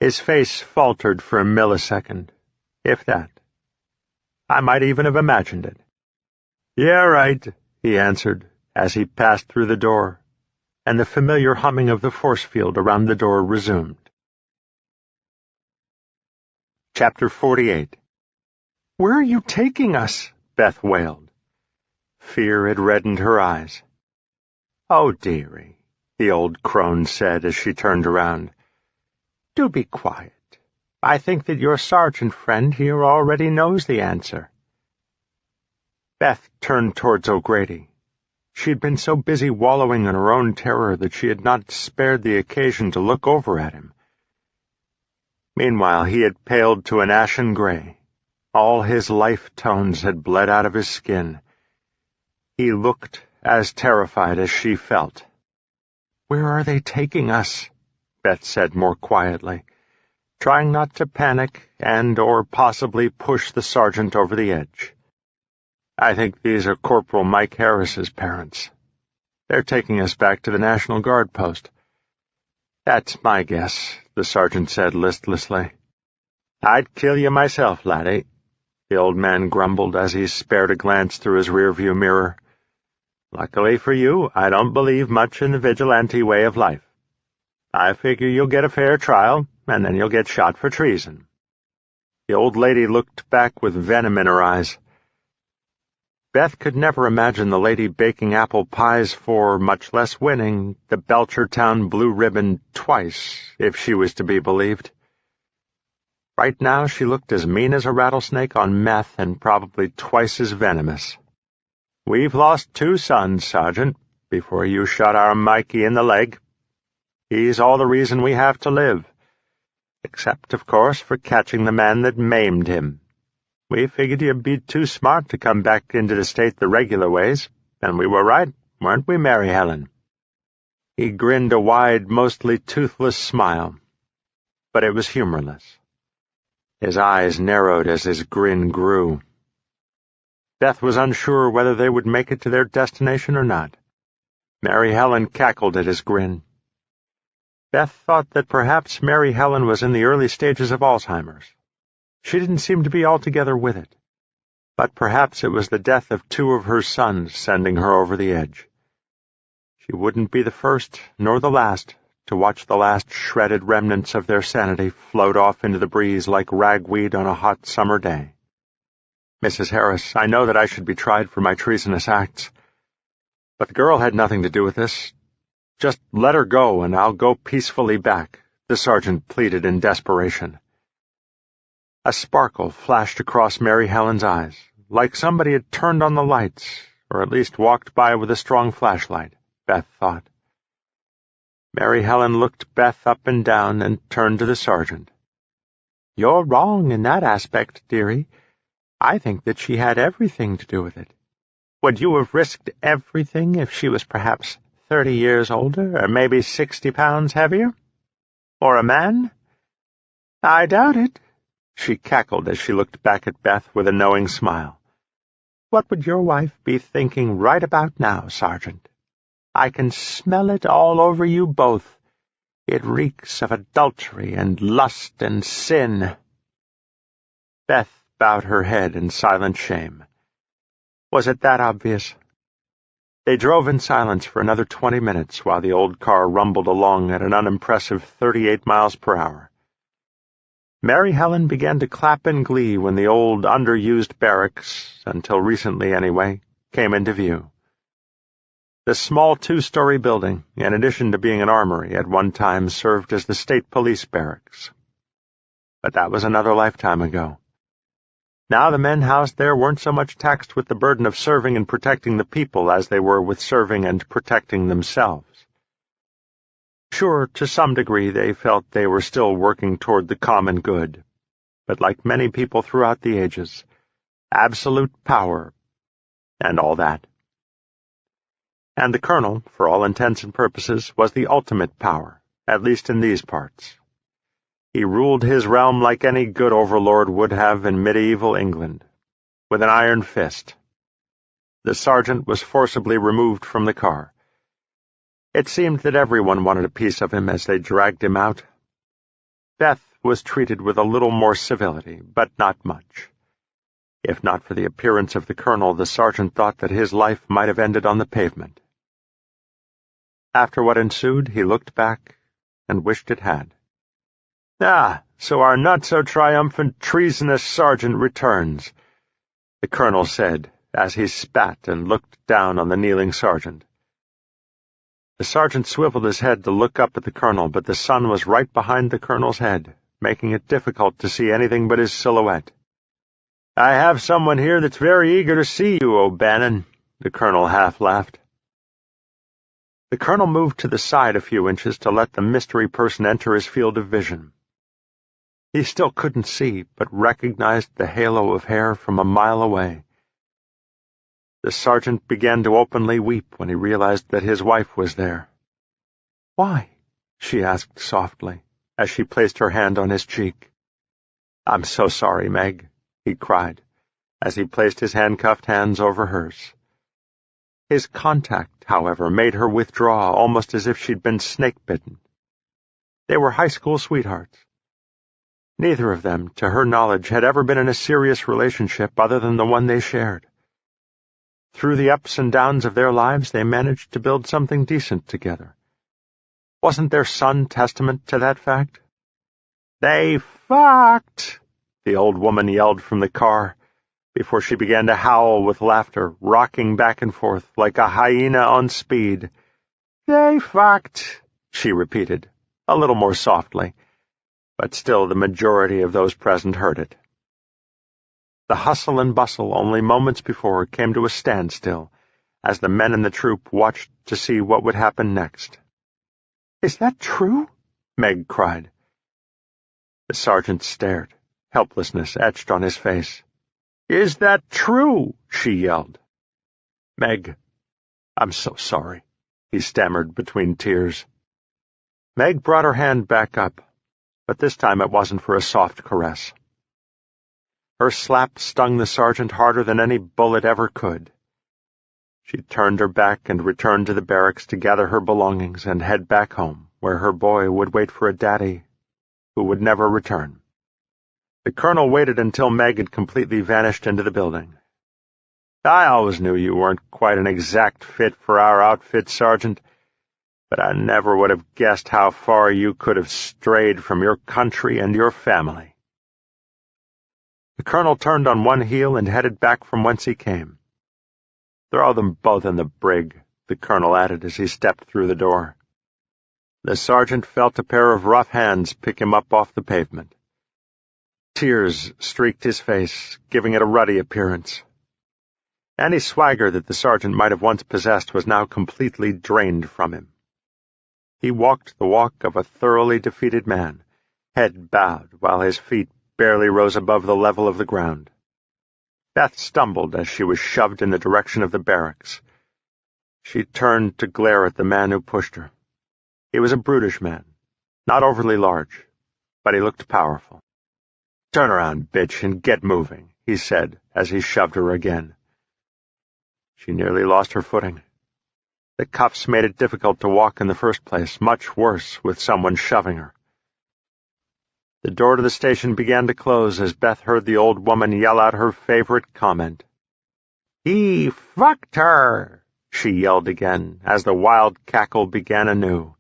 His face faltered for a millisecond, if that. I might even have imagined it. Yeah, right, he answered, as he passed through the door, and the familiar humming of the force field around the door resumed. Chapter 48. Where are you taking us? Beth wailed. Fear had reddened her eyes. Oh, dearie, the old crone said as she turned around. Do be quiet. I think that your sergeant friend here already knows the answer. Beth turned towards O'Grady. She had been so busy wallowing in her own terror that she had not spared the occasion to look over at him. Meanwhile, he had paled to an ashen gray. All his life tones had bled out of his skin. He looked as terrified as she felt. Where are they taking us? Beth said more quietly, trying not to panic or possibly push the sergeant over the edge. I think these are Corporal Mike Harris's parents. They're taking us back to the National Guard post. That's my guess, the sergeant said listlessly. I'd kill you myself, laddie, the old man grumbled as he spared a glance through his rearview mirror. Luckily for you, I don't believe much in the vigilante way of life. I figure you'll get a fair trial, and then you'll get shot for treason. The old lady looked back with venom in her eyes. Beth could never imagine the lady baking apple pies for, much less winning, the Belchertown Blue Ribbon twice, if she was to be believed. Right now she looked as mean as a rattlesnake on meth and probably twice as venomous. We've lost 2 sons, Sergeant, before you shot our Mikey in the leg. He's all the reason we have to live, except, of course, for catching the man that maimed him. We figured you'd be too smart to come back into the state the regular ways, and we were right, weren't we, Mary Helen? He grinned a wide, mostly toothless smile, but it was humorless. His eyes narrowed as his grin grew. Beth was unsure whether they would make it to their destination or not. Mary Helen cackled at his grin. Beth thought that perhaps Mary Helen was in the early stages of Alzheimer's. She didn't seem to be altogether with it. But perhaps it was the death of 2 of her sons sending her over the edge. She wouldn't be the first, nor the last, to watch the last shredded remnants of their sanity float off into the breeze like ragweed on a hot summer day. Mrs. Harris, I know that I should be tried for my treasonous acts. But the girl had nothing to do with this. Just let her go, and I'll go peacefully back, the sergeant pleaded in desperation. A sparkle flashed across Mary Helen's eyes, like somebody had turned on the lights, or at least walked by with a strong flashlight, Beth thought. Mary Helen looked Beth up and down and turned to the sergeant. You're wrong in that aspect, dearie. I think that she had everything to do with it. Would you have risked everything if she was perhaps 30 years older, or maybe 60 pounds heavier? Or a man? I doubt it. She cackled as she looked back at Beth with a knowing smile. What would your wife be thinking right about now, Sergeant? I can smell it all over you both. It reeks of adultery and lust and sin." Beth bowed her head in silent shame. Was it that obvious? They drove in silence for another 20 minutes while the old car rumbled along at an unimpressive 38 miles per hour. Mary Helen began to clap in glee when the old, underused barracks, until recently anyway, came into view. The small 2-story building, in addition to being an armory, at one time served as the state police barracks. But that was another lifetime ago. Now the men housed there weren't so much taxed with the burden of serving and protecting the people as they were with serving and protecting themselves. Sure, to some degree they felt they were still working toward the common good, but like many people throughout the ages, absolute power, and all that. And the colonel, for all intents and purposes, was the ultimate power, at least in these parts. He ruled his realm like any good overlord would have in medieval England, with an iron fist. The sergeant was forcibly removed from the car. It seemed that everyone wanted a piece of him as they dragged him out. Beth was treated with a little more civility, but not much. If not for the appearance of the colonel, the sergeant thought that his life might have ended on the pavement. After what ensued, he looked back and wished it had. "Ah, so our not-so-triumphant, treasonous sergeant returns," the colonel said, as he spat and looked down on the kneeling sergeant. The sergeant swiveled his head to look up at the colonel, but the sun was right behind the colonel's head, making it difficult to see anything but his silhouette. "I have someone here that's very eager to see you, O'Bannon," the colonel half-laughed. The colonel moved to the side a few inches to let the mystery person enter his field of vision. He still couldn't see, but recognized the halo of hair from a mile away. The sergeant began to openly weep when he realized that his wife was there. "Why?" she asked softly, as she placed her hand on his cheek. "I'm so sorry, Meg," he cried, as he placed his handcuffed hands over hers. His contact, however, made her withdraw almost as if she'd been snake-bitten. They were high school sweethearts. Neither of them, to her knowledge, had ever been in a serious relationship other than the one they shared. Through the ups and downs of their lives, they managed to build something decent together. Wasn't their son testament to that fact? "They fucked!" the old woman yelled from the car, before she began to howl with laughter, rocking back and forth like a hyena on speed. "They fucked," she repeated, a little more softly, but still the majority of those present heard it. The hustle and bustle only moments before came to a standstill as the men in the troop watched to see what would happen next. "Is that true?" Meg cried. The sergeant stared, helplessness etched on his face. "Is that true?" she yelled. "Meg, I'm so sorry," he stammered between tears. Meg brought her hand back up, but this time it wasn't for a soft caress. Her slap stung the sergeant harder than any bullet ever could. She turned her back and returned to the barracks to gather her belongings and head back home, where her boy would wait for a daddy who would never return. The colonel waited until Meg had completely vanished into the building. "I always knew you weren't quite an exact fit for our outfit, Sergeant, but I never would have guessed how far you could have strayed from your country and your family." The colonel turned on one heel and headed back from whence he came. "Throw them both in the brig," the colonel added as he stepped through the door. The sergeant felt a pair of rough hands pick him up off the pavement. Tears streaked his face, giving it a ruddy appearance. Any swagger that the sergeant might have once possessed was now completely drained from him. He walked the walk of a thoroughly defeated man, head bowed while his feet barely rose above the level of the ground. Beth stumbled as she was shoved in the direction of the barracks. She turned to glare at the man who pushed her. He was a brutish man, not overly large, but he looked powerful. "Turn around, bitch, and get moving," he said as he shoved her again. She nearly lost her footing. The cuffs made it difficult to walk in the first place, much worse with someone shoving her. The door to the station began to close as Beth heard the old woman yell out her favorite comment. "He fucked her!" she yelled again, as the wild cackle began anew.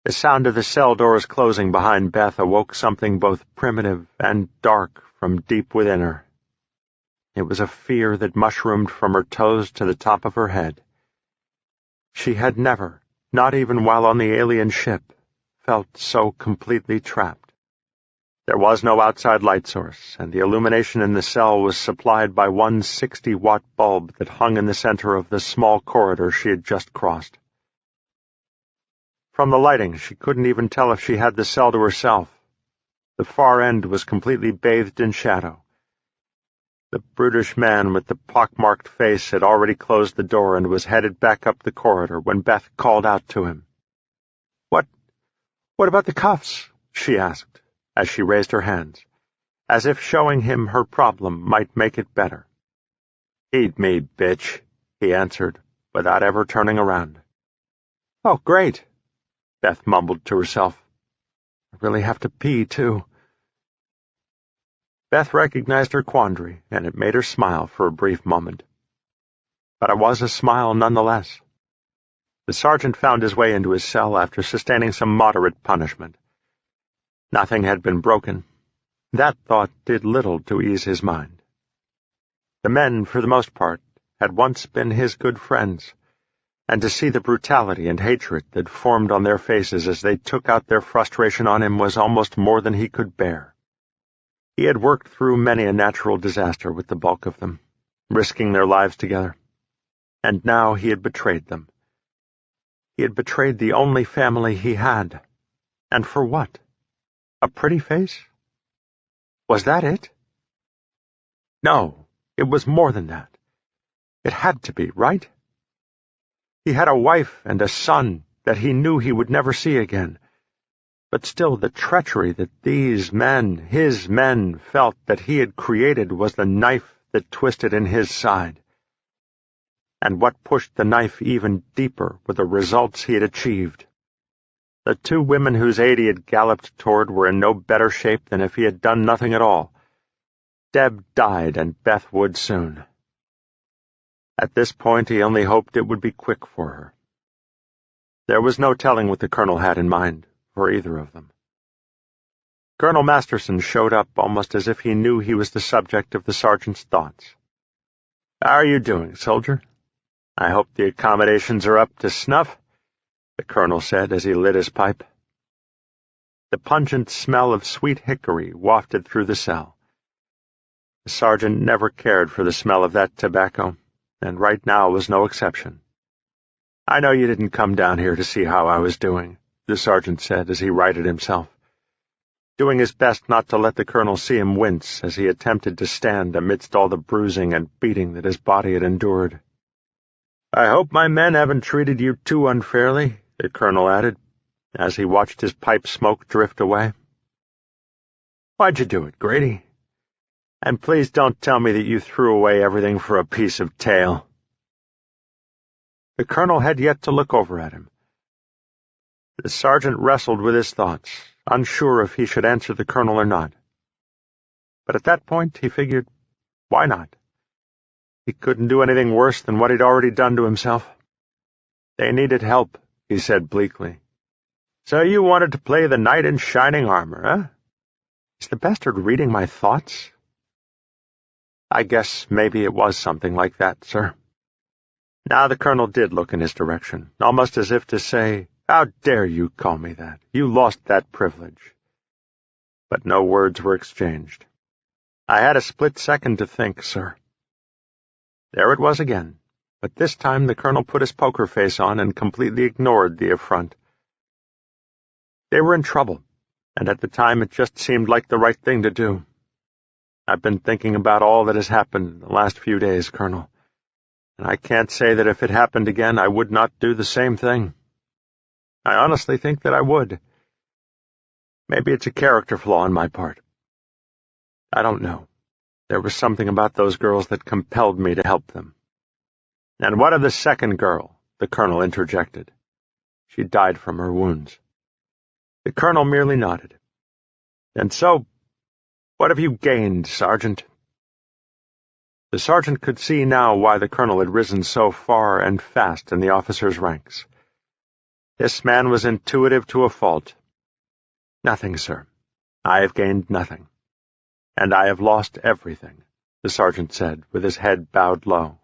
The sound of the cell doors closing behind Beth awoke something both primitive and dark from deep within her. It was a fear that mushroomed from her toes to the top of her head. She had never, not even while on the alien ship, felt so completely trapped. There was no outside light source, and the illumination in the cell was supplied by one 60-watt bulb that hung in the center of the small corridor she had just crossed. From the lighting, she couldn't even tell if she had the cell to herself. The far end was completely bathed in shadow. The brutish man with the pockmarked face had already closed the door and was headed back up the corridor when Beth called out to him. What about the cuffs?" she asked, as she raised her hands, as if showing him her problem might make it better. "Eat me, bitch," he answered, without ever turning around. "Oh, great," Beth mumbled to herself. "I really have to pee, too." Beth recognized her quandary, and it made her smile for a brief moment. But it was a smile nonetheless. The sergeant found his way into his cell after sustaining some moderate punishment. Nothing had been broken. That thought did little to ease his mind. The men, for the most part, had once been his good friends, and to see the brutality and hatred that formed on their faces as they took out their frustration on him was almost more than he could bear. He had worked through many a natural disaster with the bulk of them, risking their lives together. And now he had betrayed them. He had betrayed the only family he had. And for what? A pretty face? Was that it? No, it was more than that. It had to be, right? He had a wife and a son that he knew he would never see again. But still the treachery that these men, his men, felt that he had created was the knife that twisted in his side. And what pushed the knife even deeper were the results he had achieved. The two women whose aid he had galloped toward were in no better shape than if he had done nothing at all. Deb died, and Beth would soon. At this point he only hoped it would be quick for her. There was no telling what the colonel had in mind for either of them. Colonel Masterson showed up almost as if he knew he was the subject of the sergeant's thoughts. "How are you doing, soldier? I hope the accommodations are up to snuff," the colonel said as he lit his pipe. The pungent smell of sweet hickory wafted through the cell. The sergeant never cared for the smell of that tobacco, and right now was no exception. "I know you didn't come down here to see how I was doing," the sergeant said as he righted himself, doing his best not to let the colonel see him wince as he attempted to stand amidst all the bruising and beating that his body had endured. "I hope my men haven't treated you too unfairly," the colonel added, as he watched his pipe smoke drift away. "Why'd you do it, Grady? And please don't tell me that you threw away everything for a piece of tail." The colonel had yet to look over at him. The sergeant wrestled with his thoughts, unsure if he should answer the colonel or not. But at that point he figured, why not? He couldn't do anything worse than what he'd already done to himself. "They needed help," he said bleakly. "So you wanted to play the knight in shining armor, huh? Is the bastard reading my thoughts?" "I guess maybe it was something like that, sir." Now the colonel did look in his direction, almost as if to say, "How dare you call me that? You lost that privilege." But no words were exchanged. "I had a split second to think, sir." There it was again, but this time the colonel put his poker face on and completely ignored the affront. They were in trouble, and at the time it just seemed like the right thing to do. "I've been thinking about all that has happened in the last few days, Colonel, and I can't say that if it happened again I would not do the same thing. I honestly think that I would. Maybe it's a character flaw on my part. I don't know. There was something about those girls that compelled me to help them. "And what of the second girl?" the colonel interjected. "She died from her wounds." The colonel merely nodded. "And so, what have you gained, Sergeant?" The sergeant could see now why the colonel had risen so far and fast in the officers' ranks. This man was intuitive to a fault. "Nothing, sir. I have gained nothing. And I have lost everything," the sergeant said, with his head bowed low.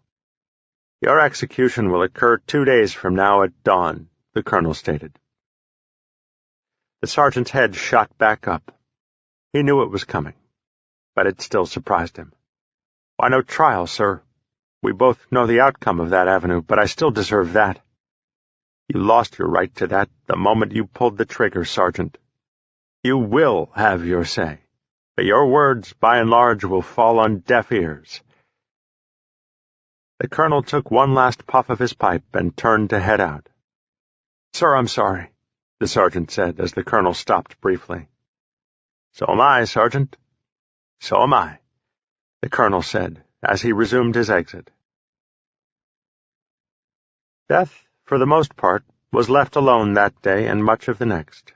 "Your execution will occur 2 days from now at dawn," the colonel stated. The sergeant's head shot back up. He knew it was coming, but it still surprised him. "Why no trial, sir? We both know the outcome of that avenue, but I still deserve that." "You lost your right to that the moment you pulled the trigger, Sergeant. You will have your say, but your words, by and large, will fall on deaf ears." The colonel took one last puff of his pipe and turned to head out. "Sir, I'm sorry," the sergeant said as the colonel stopped briefly. "So am I, Sergeant. So am I," the colonel said as he resumed his exit. Beth, for the most part, was left alone that day and much of the next.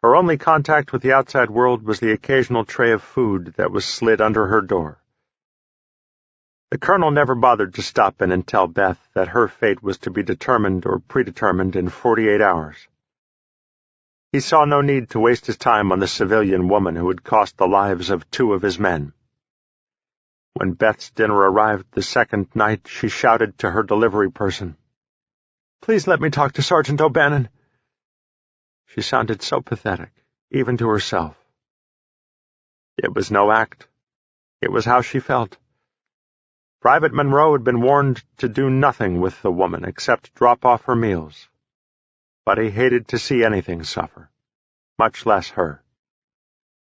Her only contact with the outside world was the occasional tray of food that was slid under her door. The colonel never bothered to stop in and tell Beth that her fate was to be determined or predetermined in 48 hours. He saw no need to waste his time on the civilian woman who had cost the lives of 2 of his men. When Beth's dinner arrived the second night, she shouted to her delivery person, "Please let me talk to Sergeant O'Bannon." She sounded so pathetic, even to herself. It was no act. It was how she felt. Private Monroe had been warned to do nothing with the woman except drop off her meals. But he hated to see anything suffer, much less her.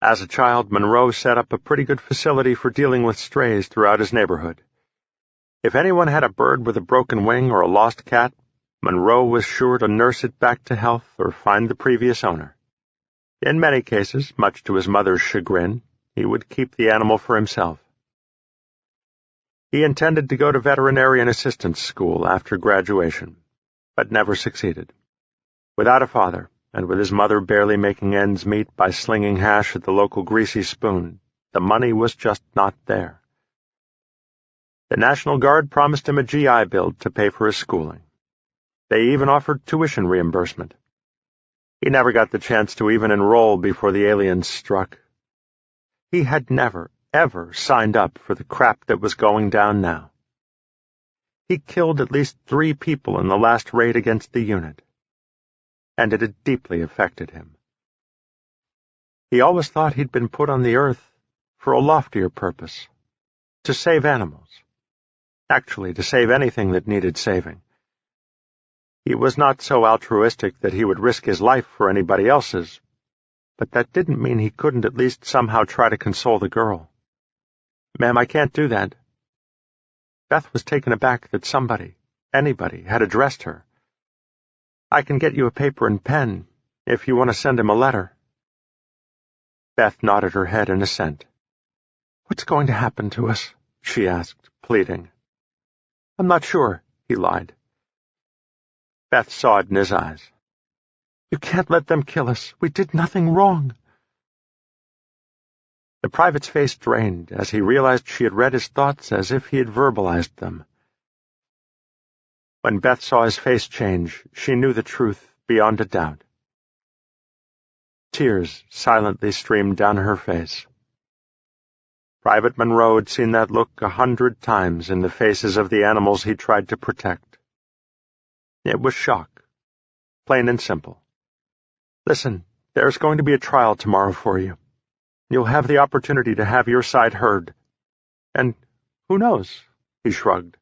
As a child, Monroe set up a pretty good facility for dealing with strays throughout his neighborhood. If anyone had a bird with a broken wing or a lost cat, Monroe was sure to nurse it back to health or find the previous owner. In many cases, much to his mother's chagrin, he would keep the animal for himself. He intended to go to veterinarian assistance school after graduation, but never succeeded. Without a father, and with his mother barely making ends meet by slinging hash at the local Greasy Spoon, the money was just not there. The National Guard promised him a GI Bill to pay for his schooling. They even offered tuition reimbursement. He never got the chance to even enroll before the aliens struck. He had never, ever signed up for the crap that was going down now. He killed at least 3 people in the last raid against the unit, and it had deeply affected him. He always thought he'd been put on the earth for a loftier purpose, to save animals. Actually, to save anything that needed saving. He was not so altruistic that he would risk his life for anybody else's, but that didn't mean he couldn't at least somehow try to console the girl. "Ma'am, I can't do that." Beth was taken aback that somebody, anybody, had addressed her. "I can get you a paper and pen, if you want to send him a letter." Beth nodded her head in assent. "What's going to happen to us?" she asked, pleading. "I'm not sure," he lied. Beth saw it in his eyes. "You can't let them kill us. We did nothing wrong." The private's face drained as he realized she had read his thoughts as if he had verbalized them. When Beth saw his face change, she knew the truth beyond a doubt. Tears silently streamed down her face. Private Monroe had seen that look 100 times in the faces of the animals he tried to protect. It was shock, plain and simple. "Listen, there's going to be a trial tomorrow for you. You'll have the opportunity to have your side heard. And who knows?" he shrugged.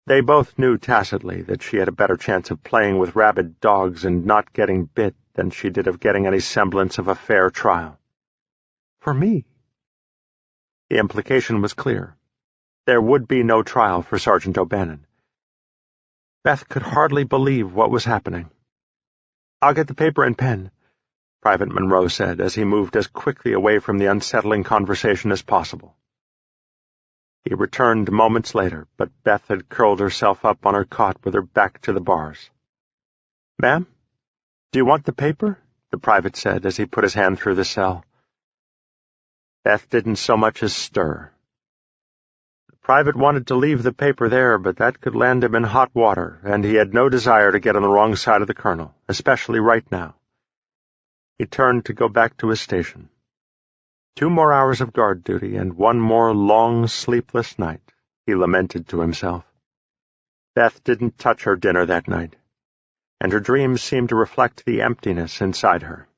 They both knew tacitly that she had a better chance of playing with rabid dogs and not getting bit than she did of getting any semblance of a fair trial. For me? The implication was clear. There would be no trial for Sergeant O'Bannon. Beth could hardly believe what was happening. "I'll get the paper and pen," Private Monroe said as he moved as quickly away from the unsettling conversation as possible. He returned moments later, but Beth had curled herself up on her cot with her back to the bars. "Ma'am, do you want the paper?" the private said as he put his hand through the cell. Beth didn't so much as stir. The private wanted to leave the paper there, but that could land him in hot water, and he had no desire to get on the wrong side of the colonel, especially right now. He turned to go back to his station. 2 more hours of guard duty and 1 more long, sleepless night, he lamented to himself. Beth didn't touch her dinner that night, and her dreams seemed to reflect the emptiness inside her.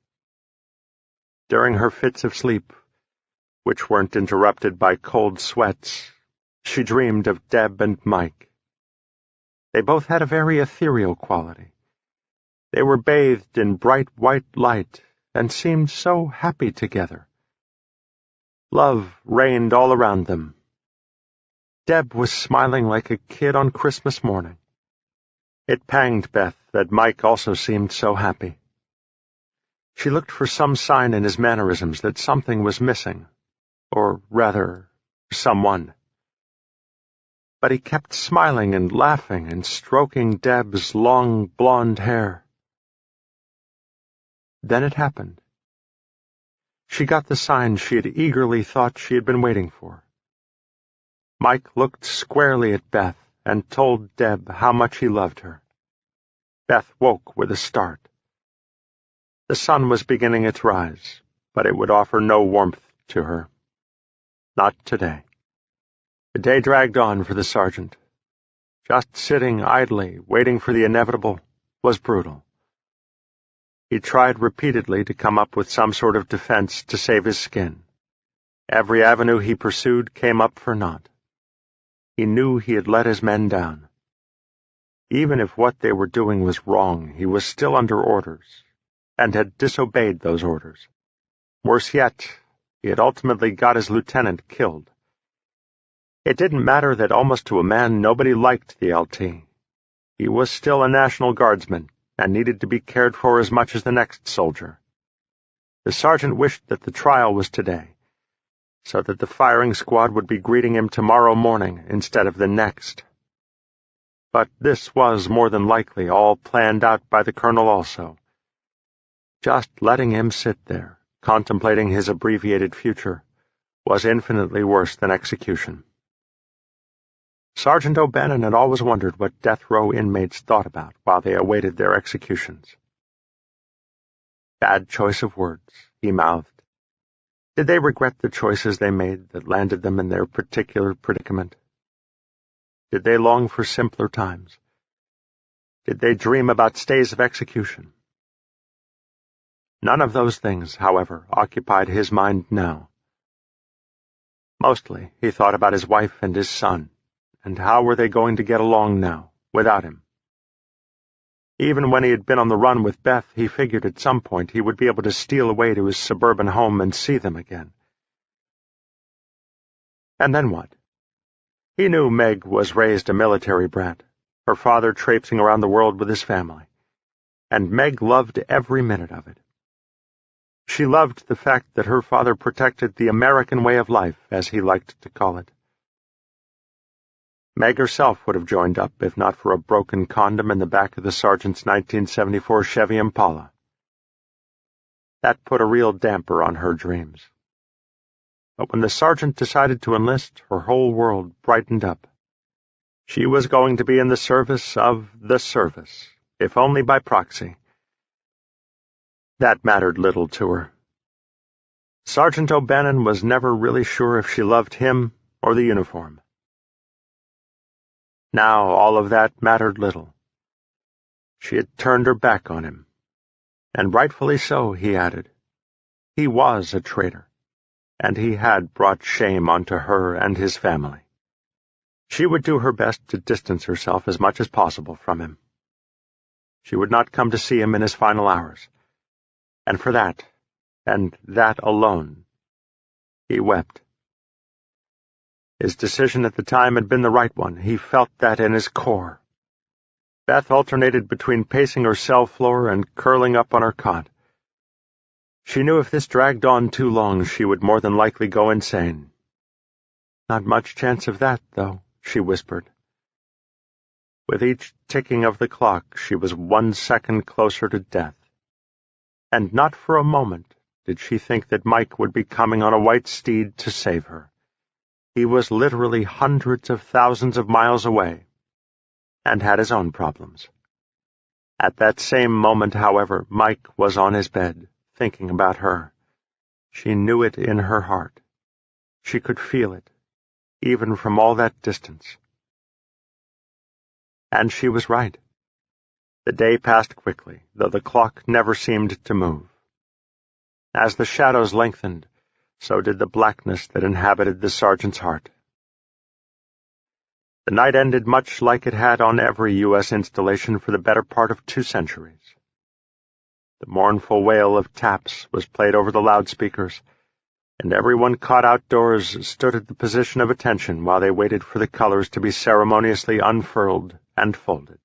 During her fits of sleep, which weren't interrupted by cold sweats, she dreamed of Deb and Mike. They both had a very ethereal quality. They were bathed in bright white light and seemed so happy together. Love reigned all around them. Deb was smiling like a kid on Christmas morning. It panged Beth that Mike also seemed so happy. She looked for some sign in his mannerisms that something was missing, or rather, someone. But he kept smiling and laughing and stroking Deb's long blonde hair. Then it happened. She got the sign she had eagerly thought she had been waiting for. Mike looked squarely at Beth and told Deb how much he loved her. Beth woke with a start. The sun was beginning its rise, but it would offer no warmth to her. Not today. The day dragged on for the sergeant. Just sitting idly, waiting for the inevitable, was brutal. He tried repeatedly to come up with some sort of defense to save his skin. Every avenue he pursued came up for naught. He knew he had let his men down. Even if what they were doing was wrong, he was still under orders, and had disobeyed those orders. Worse yet, he had ultimately got his lieutenant killed. It didn't matter that almost to a man nobody liked the LT. He was still a National Guardsman, and needed to be cared for as much as the next soldier. The sergeant wished that the trial was today, so that the firing squad would be greeting him tomorrow morning instead of the next. But this was more than likely all planned out by the colonel also. Just letting him sit there, contemplating his abbreviated future, was infinitely worse than execution. Sergeant O'Bannon had always wondered what death row inmates thought about while they awaited their executions. Bad choice of words, he mouthed. Did they regret the choices they made that landed them in their particular predicament? Did they long for simpler times? Did they dream about stays of execution? None of those things, however, occupied his mind now. Mostly, he thought about his wife and his son, and how were they going to get along now, without him? Even when he had been on the run with Beth, he figured at some point he would be able to steal away to his suburban home and see them again. And then what? He knew Meg was raised a military brat, her father traipsing around the world with his family, and Meg loved every minute of it. She loved the fact that her father protected the American way of life, as he liked to call it. Meg herself would have joined up if not for a broken condom in the back of the sergeant's 1974 Chevy Impala. That put a real damper on her dreams. But when the sergeant decided to enlist, her whole world brightened up. She was going to be in the service of the service, if only by proxy. That mattered little to her. Sergeant O'Bannon was never really sure if she loved him or the uniform. Now all of that mattered little. She had turned her back on him. And rightfully so, he added. He was a traitor, and he had brought shame onto her and his family. She would do her best to distance herself as much as possible from him. She would not come to see him in his final hours. And for that, and that alone, he wept. His decision at the time had been the right one. He felt that in his core. Beth alternated between pacing her cell floor and curling up on her cot. She knew if this dragged on too long, she would more than likely go insane. "Not much chance of that, though," she whispered. With each ticking of the clock, she was 1 second closer to death. And not for a moment did she think that Mike would be coming on a white steed to save her. He was literally hundreds of thousands of miles away, and had his own problems. At that same moment, however, Mike was on his bed, thinking about her. She knew it in her heart. She could feel it, even from all that distance. And she was right. The day passed quickly, though the clock never seemed to move. As the shadows lengthened, so did the blackness that inhabited the sergeant's heart. The night ended much like it had on every U.S. installation for the better part of 2 centuries. The mournful wail of taps was played over the loudspeakers, and everyone caught outdoors stood at the position of attention while they waited for the colors to be ceremoniously unfurled and folded.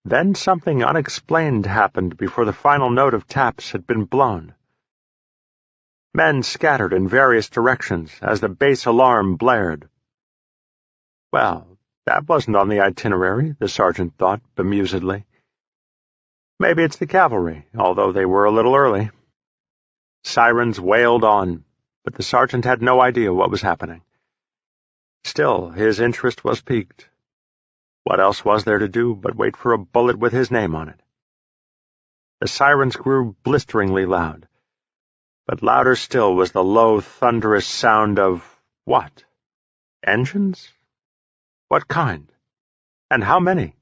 Then something unexplained happened before the final note of taps had been blown. Men scattered in various directions as the base alarm blared. Well, that wasn't on the itinerary, the sergeant thought bemusedly. Maybe it's the cavalry, although they were a little early. Sirens wailed on, but the sergeant had no idea what was happening. Still, his interest was piqued. What else was there to do but wait for a bullet with his name on it? The sirens grew blisteringly loud, but louder still was the low, thunderous sound of what? Engines? What kind? And how many?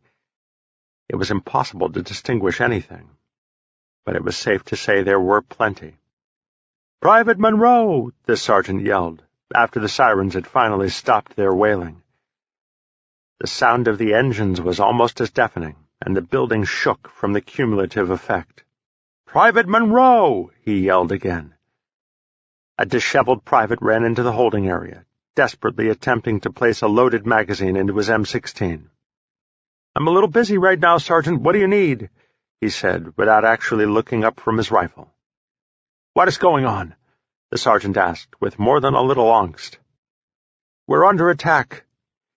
It was impossible to distinguish anything, but it was safe to say there were plenty. "Private Monroe!" the sergeant yelled, after the sirens had finally stopped their wailing. The sound of the engines was almost as deafening, and the building shook from the cumulative effect. "Private Monroe!" he yelled again. A disheveled private ran into the holding area, desperately attempting to place a loaded magazine into his M16. "I'm a little busy right now, Sergeant. What do you need?" he said, without actually looking up from his rifle. "What is going on?" the sergeant asked, with more than a little angst. "We're under attack.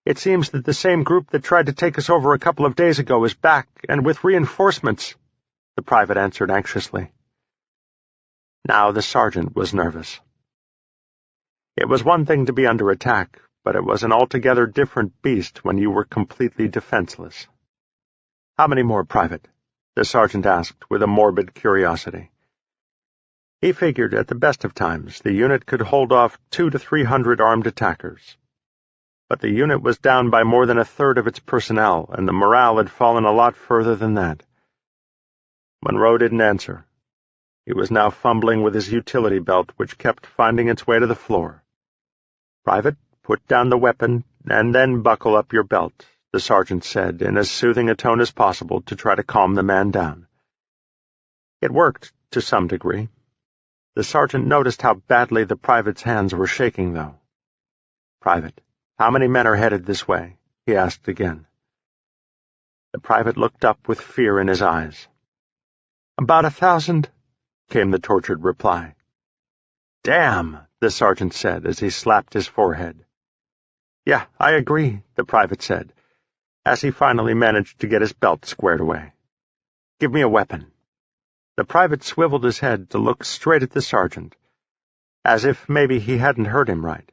It seems that the same group that tried to take us over a couple of days ago is back, and with reinforcements," the private answered anxiously. Now the sergeant was nervous. It was one thing to be under attack, but it was an altogether different beast when you were completely defenseless. "How many more, Private?" the sergeant asked with a morbid curiosity. He figured at the best of times the unit could hold off 200 to 300 armed attackers. But the unit was down by more than a third of its personnel, and the morale had fallen a lot further than that. Monroe didn't answer. He was now fumbling with his utility belt, which kept finding its way to the floor. "Private, put down the weapon, and then buckle up your belt," the sergeant said in as soothing a tone as possible to try to calm the man down. It worked, to some degree. The sergeant noticed how badly the private's hands were shaking, though. "Private, how many men are headed this way?" he asked again. The private looked up with fear in his eyes. "About 1,000, came the tortured reply. "Damn," the sergeant said as he slapped his forehead. "Yeah, I agree," the private said, as he finally managed to get his belt squared away. "Give me a weapon." The private swiveled his head to look straight at the sergeant, as if maybe he hadn't heard him right.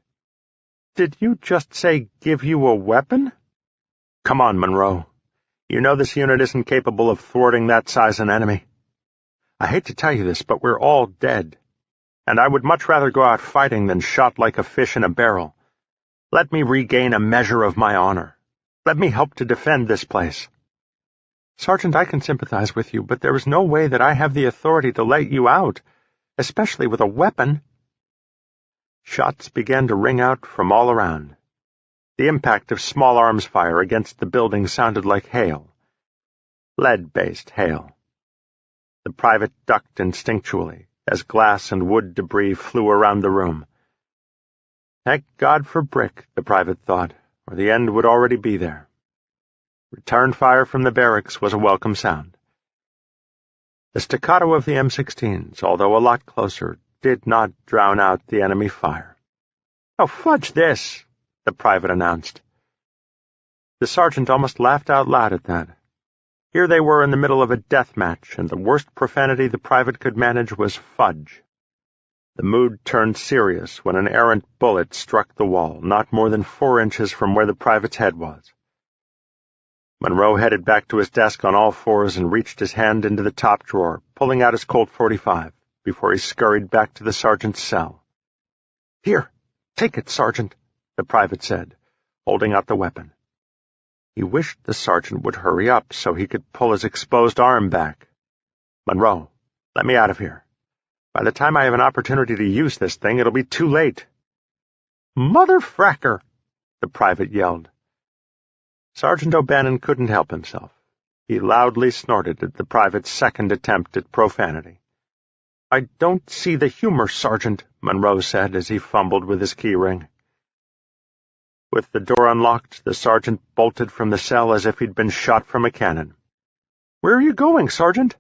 "Did you just say, give you a weapon?" "Come on, Monroe. You know this unit isn't capable of thwarting that size an enemy. I hate to tell you this, but we're all dead, and I would much rather go out fighting than shot like a fish in a barrel. Let me regain a measure of my honor. Let me help to defend this place." "Sergeant, I can sympathize with you, but there is no way that I have the authority to let you out, especially with a weapon." Shots began to ring out from all around. The impact of small arms fire against the building sounded like hail. Lead-based hail. The private ducked instinctually as glass and wood debris flew around the room. Thank God for brick, the private thought, or the end would already be there. Return fire from the barracks was a welcome sound. The staccato of the M16s, although a lot closer, did not drown out the enemy fire. "Oh, fudge this!" the private announced. The sergeant almost laughed out loud at that. Here they were in the middle of a death match, and the worst profanity the private could manage was fudge. The mood turned serious when an errant bullet struck the wall, not more than 4 inches from where the private's head was. Monroe headed back to his desk on all fours and reached his hand into the top drawer, pulling out his Colt .45, before he scurried back to the sergeant's cell. "Here, take it, Sergeant," the private said, holding out the weapon. He wished the sergeant would hurry up so he could pull his exposed arm back. "Monroe, let me out of here. By the time I have an opportunity to use this thing, it'll be too late." "Motherfracker!" the private yelled. Sergeant O'Bannon couldn't help himself. He loudly snorted at the private's second attempt at profanity. "I don't see the humor, Sergeant," Monroe said as he fumbled with his key ring. With the door unlocked, the sergeant bolted from the cell as if he'd been shot from a cannon. "Where are you going, Sergeant?"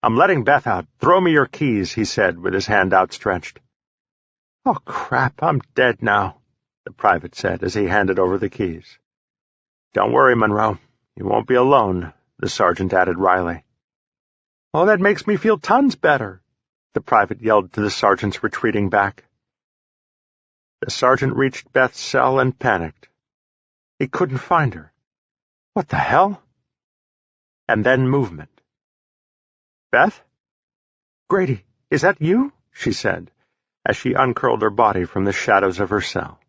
"I'm letting Beth out. Throw me your keys," he said with his hand outstretched. "Oh, crap, I'm dead now," the private said as he handed over the keys. "Don't worry, Monroe. You won't be alone," the sergeant added wryly. "Oh, that makes me feel tons better," the private yelled to the sergeant's retreating back. The sergeant reached Beth's cell and panicked. He couldn't find her. What the hell? And then movement. "Beth? Grady, is that you?" she said, as she uncurled her body from the shadows of her cell.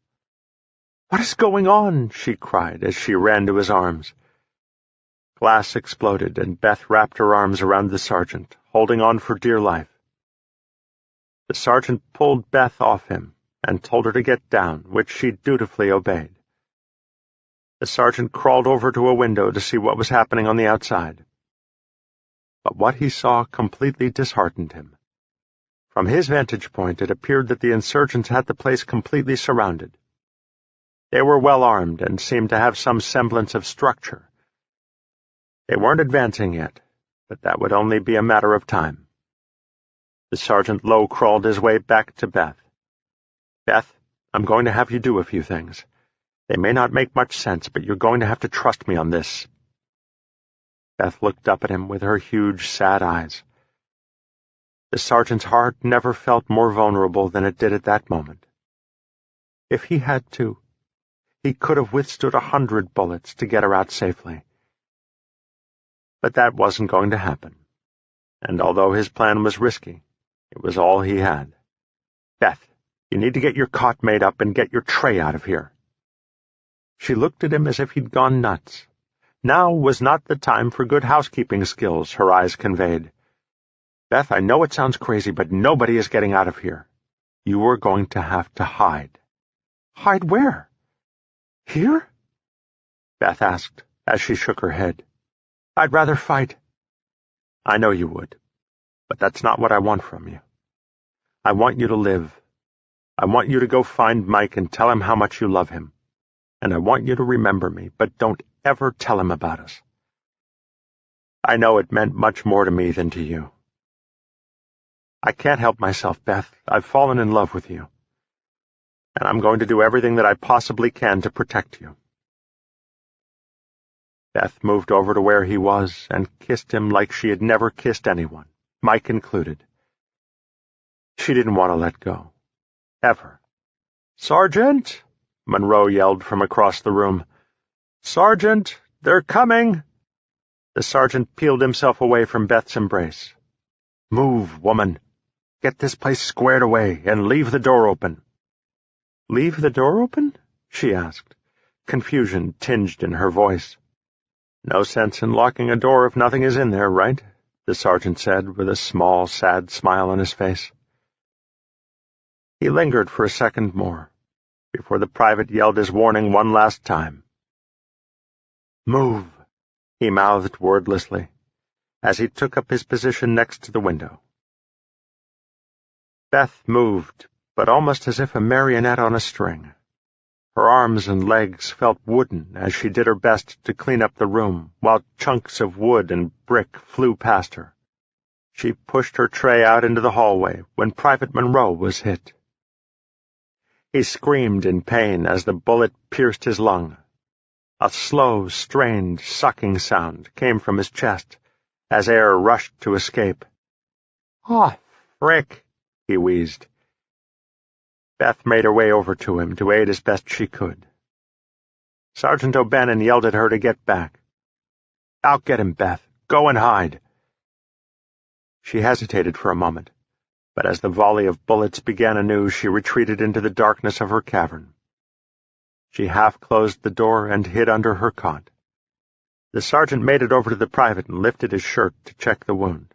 "What is going on?" she cried as she ran to his arms. Glass exploded, and Beth wrapped her arms around the sergeant, holding on for dear life. The sergeant pulled Beth off him and told her to get down, which she dutifully obeyed. The sergeant crawled over to a window to see what was happening on the outside. But what he saw completely disheartened him. From his vantage point, it appeared that the insurgents had the place completely surrounded. They were well armed and seemed to have some semblance of structure. They weren't advancing yet, but that would only be a matter of time. The sergeant low-crawled his way back to Beth. "Beth, I'm going to have you do a few things. They may not make much sense, but you're going to have to trust me on this." Beth looked up at him with her huge, sad eyes. The sergeant's heart never felt more vulnerable than it did at that moment. If he had to, he could have withstood 100 bullets to get her out safely. But that wasn't going to happen, and although his plan was risky, it was all he had. "Beth, you need to get your cot made up and get your tray out of here." She looked at him as if he'd gone nuts. Now was not the time for good housekeeping skills, her eyes conveyed. "Beth, I know it sounds crazy, but nobody is getting out of here. You are going to have to hide." "Hide where? Here?" Beth asked, as she shook her head. "I'd rather fight." "I know you would, but that's not what I want from you. I want you to live. I want you to go find Mike and tell him how much you love him. And I want you to remember me, but don't ever tell him about us. I know it meant much more to me than to you. I can't help myself, Beth. I've fallen in love with you. And I'm going to do everything that I possibly can to protect you." Beth moved over to where he was and kissed him like she had never kissed anyone, Mike included. She didn't want to let go. Ever. "Sergeant!" Monroe yelled from across the room. "Sergeant! They're coming!" The sergeant peeled himself away from Beth's embrace. "Move, woman. Get this place squared away and leave the door open." "Leave the door open?" she asked, confusion tinged in her voice. "No sense in locking a door if nothing is in there, right?" the sergeant said with a small, sad smile on his face. He lingered for a second more, before the private yelled his warning one last time. "Move," he mouthed wordlessly, as he took up his position next to the window. Beth moved, but almost as if a marionette on a string. Her arms and legs felt wooden as she did her best to clean up the room, while chunks of wood and brick flew past her. She pushed her tray out into the hallway when Private Monroe was hit. He screamed in pain as the bullet pierced his lung. A slow, strained, sucking sound came from his chest as air rushed to escape. "Oh, frick," he wheezed. Beth made her way over to him to aid as best she could. Sergeant O'Bannon yelled at her to get back. "I'll get him, Beth. Go and hide." She hesitated for a moment, but as the volley of bullets began anew, she retreated into the darkness of her cavern. She half-closed the door and hid under her cot. The sergeant made it over to the private and lifted his shirt to check the wound.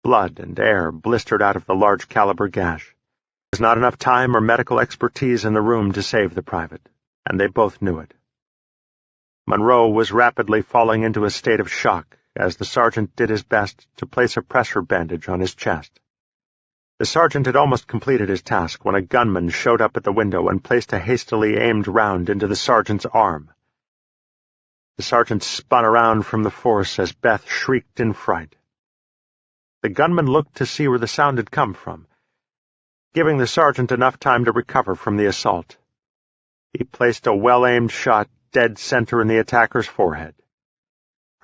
Blood and air blistered out of the large-caliber gash. There was not enough time or medical expertise in the room to save the private, and they both knew it. Monroe was rapidly falling into a state of shock as the sergeant did his best to place a pressure bandage on his chest. The sergeant had almost completed his task when a gunman showed up at the window and placed a hastily aimed round into the sergeant's arm. The sergeant spun around from the force as Beth shrieked in fright. The gunman looked to see where the sound had come from, giving the sergeant enough time to recover from the assault. He placed a well-aimed shot dead center in the attacker's forehead.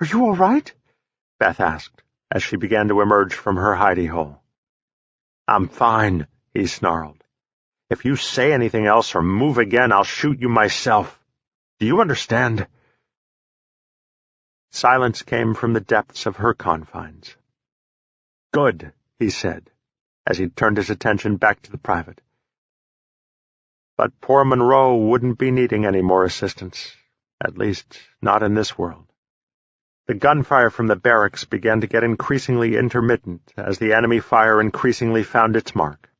"Are you all right?" Beth asked, as she began to emerge from her hidey hole. "I'm fine," he snarled. "If you say anything else or move again, I'll shoot you myself. Do you understand?" Silence came from the depths of her confines. "Good," he said, as he turned his attention back to the private. But poor Monroe wouldn't be needing any more assistance, at least not in this world. The gunfire from the barracks began to get increasingly intermittent as the enemy fire increasingly found its mark.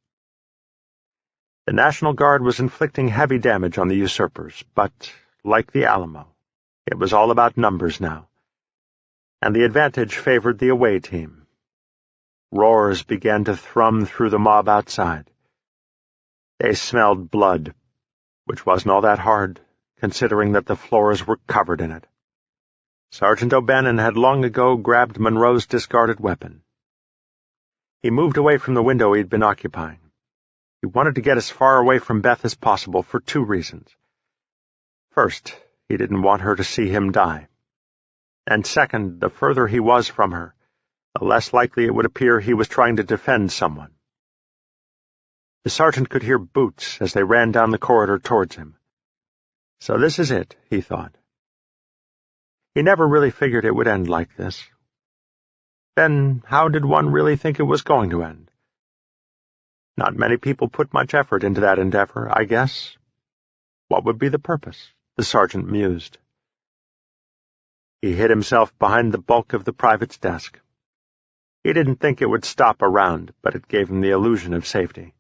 The National Guard was inflicting heavy damage on the usurpers, but, like the Alamo, it was all about numbers now, and the advantage favored the away team. Roars began to thrum through the mob outside. They smelled blood, which wasn't all that hard, considering that the floors were covered in it. Sergeant O'Bannon had long ago grabbed Monroe's discarded weapon. He moved away from the window he'd been occupying. He wanted to get as far away from Beth as possible for two reasons. First, he didn't want her to see him die. And second, the further he was from her, the less likely it would appear he was trying to defend someone. The sergeant could hear boots as they ran down the corridor towards him. So this is it, he thought. He never really figured it would end like this. Then how did one really think it was going to end? Not many people put much effort into that endeavor, I guess. What would be the purpose? The sergeant mused. He hid himself behind the bulk of the private's desk. He didn't think it would stop a round, but it gave him the illusion of safety.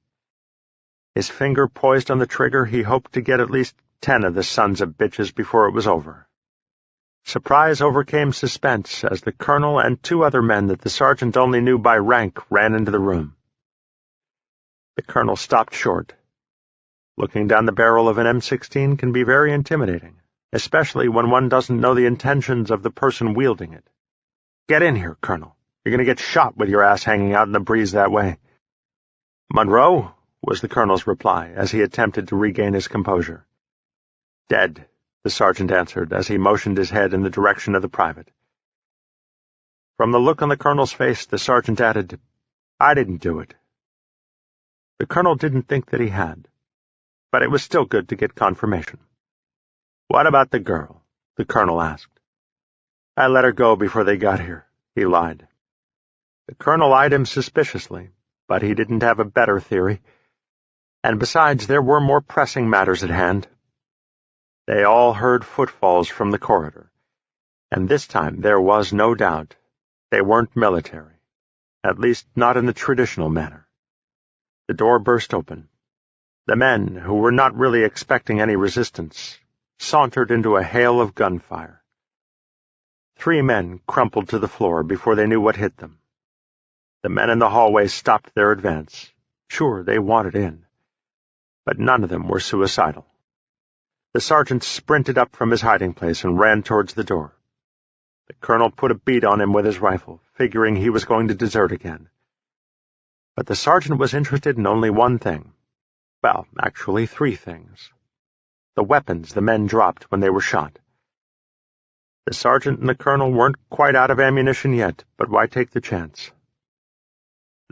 His finger poised on the trigger, he hoped to get at least 10 of the sons of bitches before it was over. Surprise overcame suspense as the colonel and 2 other men that the sergeant only knew by rank ran into the room. The colonel stopped short. Looking down the barrel of an M16 can be very intimidating, especially when one doesn't know the intentions of the person wielding it. "Get in here, Colonel. You're going to get shot with your ass hanging out in the breeze that way." "Monroe," was the colonel's reply as he attempted to regain his composure. "Dead," the sergeant answered as he motioned his head in the direction of the private. From the look on the colonel's face, the sergeant added, "I didn't do it." The colonel didn't think that he had, but it was still good to get confirmation. "What about the girl?" the colonel asked. "I let her go before they got here," he lied. The colonel eyed him suspiciously, but he didn't have a better theory. And besides, there were more pressing matters at hand. They all heard footfalls from the corridor, and this time there was no doubt. They weren't military, at least not in the traditional manner. The door burst open. The men, who were not really expecting any resistance, sauntered into a hail of gunfire. 3 men crumpled to the floor before they knew what hit them. The men in the hallway stopped their advance. Sure, they wanted in, but none of them were suicidal. The sergeant sprinted up from his hiding place and ran towards the door. The colonel put a bead on him with his rifle, figuring he was going to desert again. But the sergeant was interested in only one thing. Well, actually 3 things. The weapons the men dropped when they were shot. The sergeant and the colonel weren't quite out of ammunition yet, but why take the chance?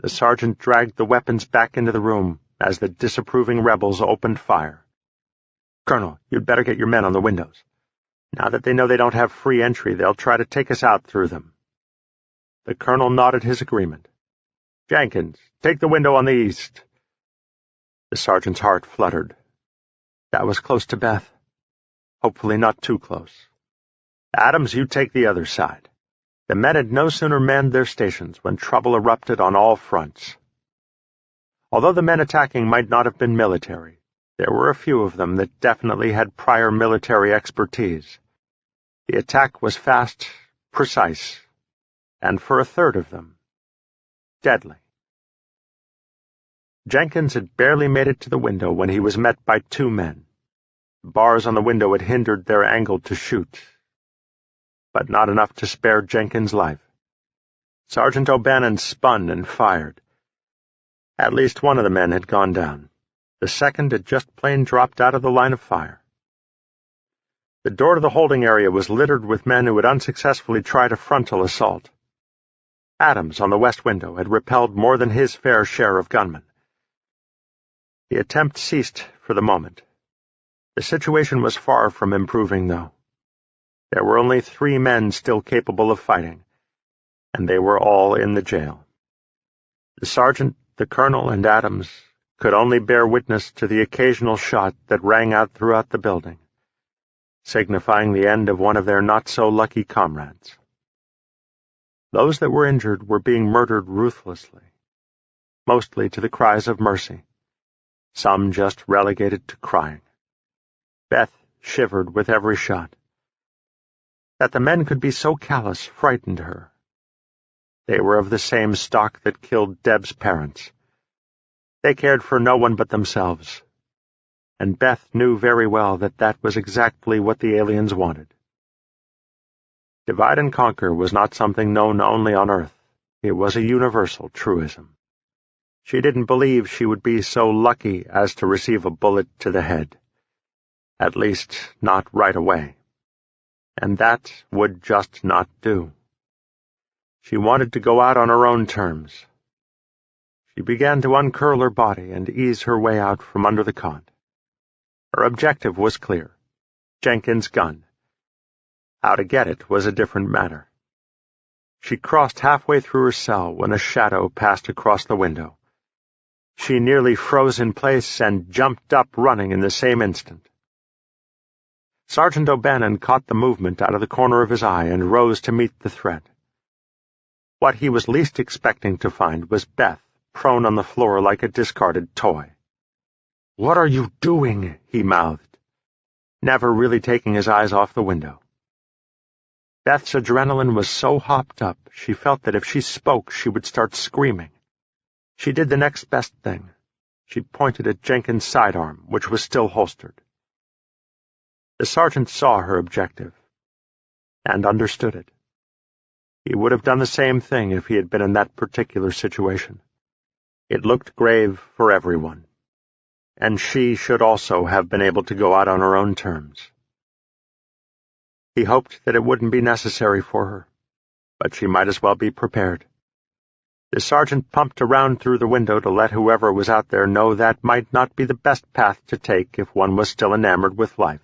The sergeant dragged the weapons back into the room as the disapproving rebels opened fire. "Colonel, you'd better get your men on the windows. Now that they know they don't have free entry, they'll try to take us out through them." The colonel nodded his agreement. "Jenkins, take the window on the east." The sergeant's heart fluttered. That was close to Beth. Hopefully not too close. "Adams, you take the other side." The men had no sooner manned their stations when trouble erupted on all fronts. Although the men attacking might not have been military, there were a few of them that definitely had prior military expertise. The attack was fast, precise, and for a third of them, deadly. Jenkins had barely made it to the window when he was met by 2 men. The bars on the window had hindered their angle to shoot, but not enough to spare Jenkins' life. Sergeant O'Bannon spun and fired. At least one of the men had gone down. The second had just plain dropped out of the line of fire. The door to the holding area was littered with men who had unsuccessfully tried a frontal assault. Adams, on the west window, had repelled more than his fair share of gunmen. The attempt ceased for the moment. The situation was far from improving, though. There were only 3 men still capable of fighting, and they were all in the jail. The sergeant, the colonel, and Adams could only bear witness to the occasional shot that rang out throughout the building, signifying the end of one of their not-so-lucky comrades. Those that were injured were being murdered ruthlessly, mostly to the cries of mercy, some just relegated to crying. Beth shivered with every shot. That the men could be so callous frightened her. They were of the same stock that killed Deb's parents. They cared for no one but themselves, and Beth knew very well that that was exactly what the aliens wanted. Divide and conquer was not something known only on Earth. It was a universal truism. She didn't believe she would be so lucky as to receive a bullet to the head. At least, not right away. And that would just not do. She wanted to go out on her own terms. She began to uncurl her body and ease her way out from under the cot. Her objective was clear: Jenkins' gun. How to get it was a different matter. She crossed halfway through her cell when a shadow passed across the window. She nearly froze in place and jumped up running in the same instant. Sergeant O'Bannon caught the movement out of the corner of his eye and rose to meet the threat. What he was least expecting to find was Beth, prone on the floor like a discarded toy. "What are you doing?" he mouthed, never really taking his eyes off the window. Beth's adrenaline was so hopped up, she felt that if she spoke, she would start screaming. She did the next best thing. She pointed at Jenkins' sidearm, which was still holstered. The sergeant saw her objective, and understood it. He would have done the same thing if he had been in that particular situation. It looked grave for everyone, and she should also have been able to go out on her own terms. He hoped that it wouldn't be necessary for her, but she might as well be prepared. The sergeant pumped around through the window to let whoever was out there know that might not be the best path to take if one was still enamored with life.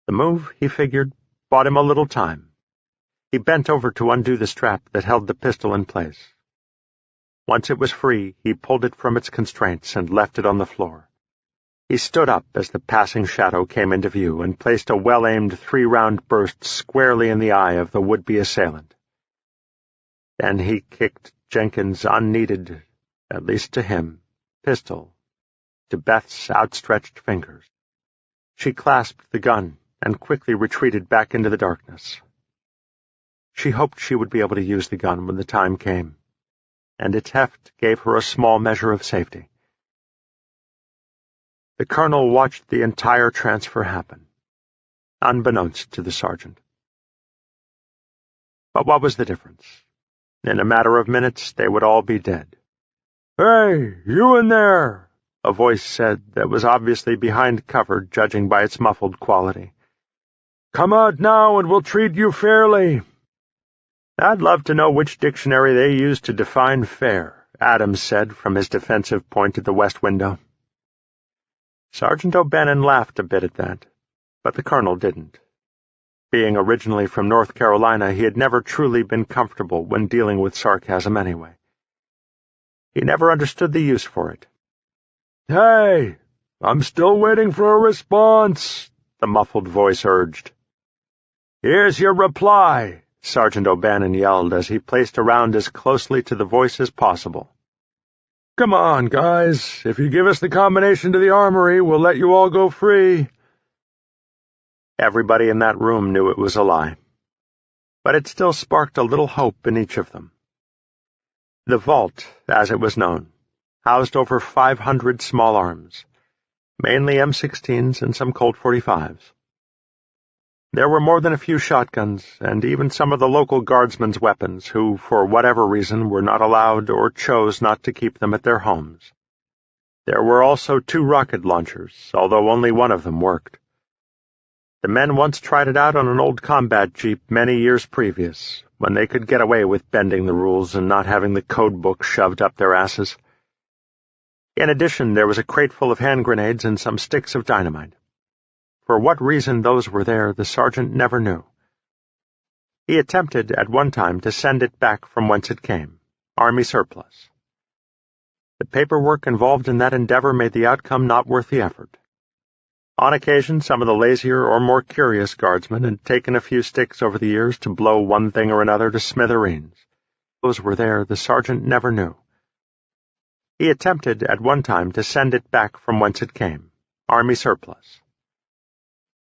The move, he figured, bought him a little time. He bent over to undo the strap that held the pistol in place. Once it was free, he pulled it from its constraints and left it on the floor. He stood up as the passing shadow came into view and placed a well-aimed 3-round burst squarely in the eye of the would-be assailant. Then he kicked Jenkins' unneeded, at least to him, pistol to Beth's outstretched fingers. She clasped the gun and quickly retreated back into the darkness. She hoped she would be able to use the gun when the time came, and its heft gave her a small measure of safety. The colonel watched the entire transfer happen, unbeknownst to the sergeant. But what was the difference? In a matter of minutes, they would all be dead. "Hey, you in there!" a voice said that was obviously behind cover, judging by its muffled quality. "Come out now and we'll treat you fairly." "I'd love to know which dictionary they use to define fair," Adams said from his defensive point at the west window. Sergeant O'Bannon laughed a bit at that, but the colonel didn't. Being originally from North Carolina, he had never truly been comfortable when dealing with sarcasm anyway. He never understood the use for it. "Hey, I'm still waiting for a response," the muffled voice urged. "Here's your reply," Sergeant O'Bannon yelled as he placed a round as closely to the voice as possible. "Come on, guys. If you give us the combination to the armory, we'll let you all go free." Everybody in that room knew it was a lie, but it still sparked a little hope in each of them. The vault, as it was known, housed over 500 small arms, mainly M16s and some Colt 45s. There were more than a few shotguns, and even some of the local guardsmen's weapons, who, for whatever reason, were not allowed or chose not to keep them at their homes. There were also 2 rocket launchers, although only one of them worked. The men once tried it out on an old combat jeep many years previous, when they could get away with bending the rules and not having the code book shoved up their asses. In addition, there was a crate full of hand grenades and some sticks of dynamite. For what reason those were there, the sergeant never knew. He attempted at one time to send it back from whence it came, Army surplus. The paperwork involved in that endeavor made the outcome not worth the effort. On occasion, some of the lazier or more curious guardsmen had taken a few sticks over the years to blow one thing or another to smithereens. Those were there, the sergeant never knew. He attempted at one time to send it back from whence it came, Army surplus.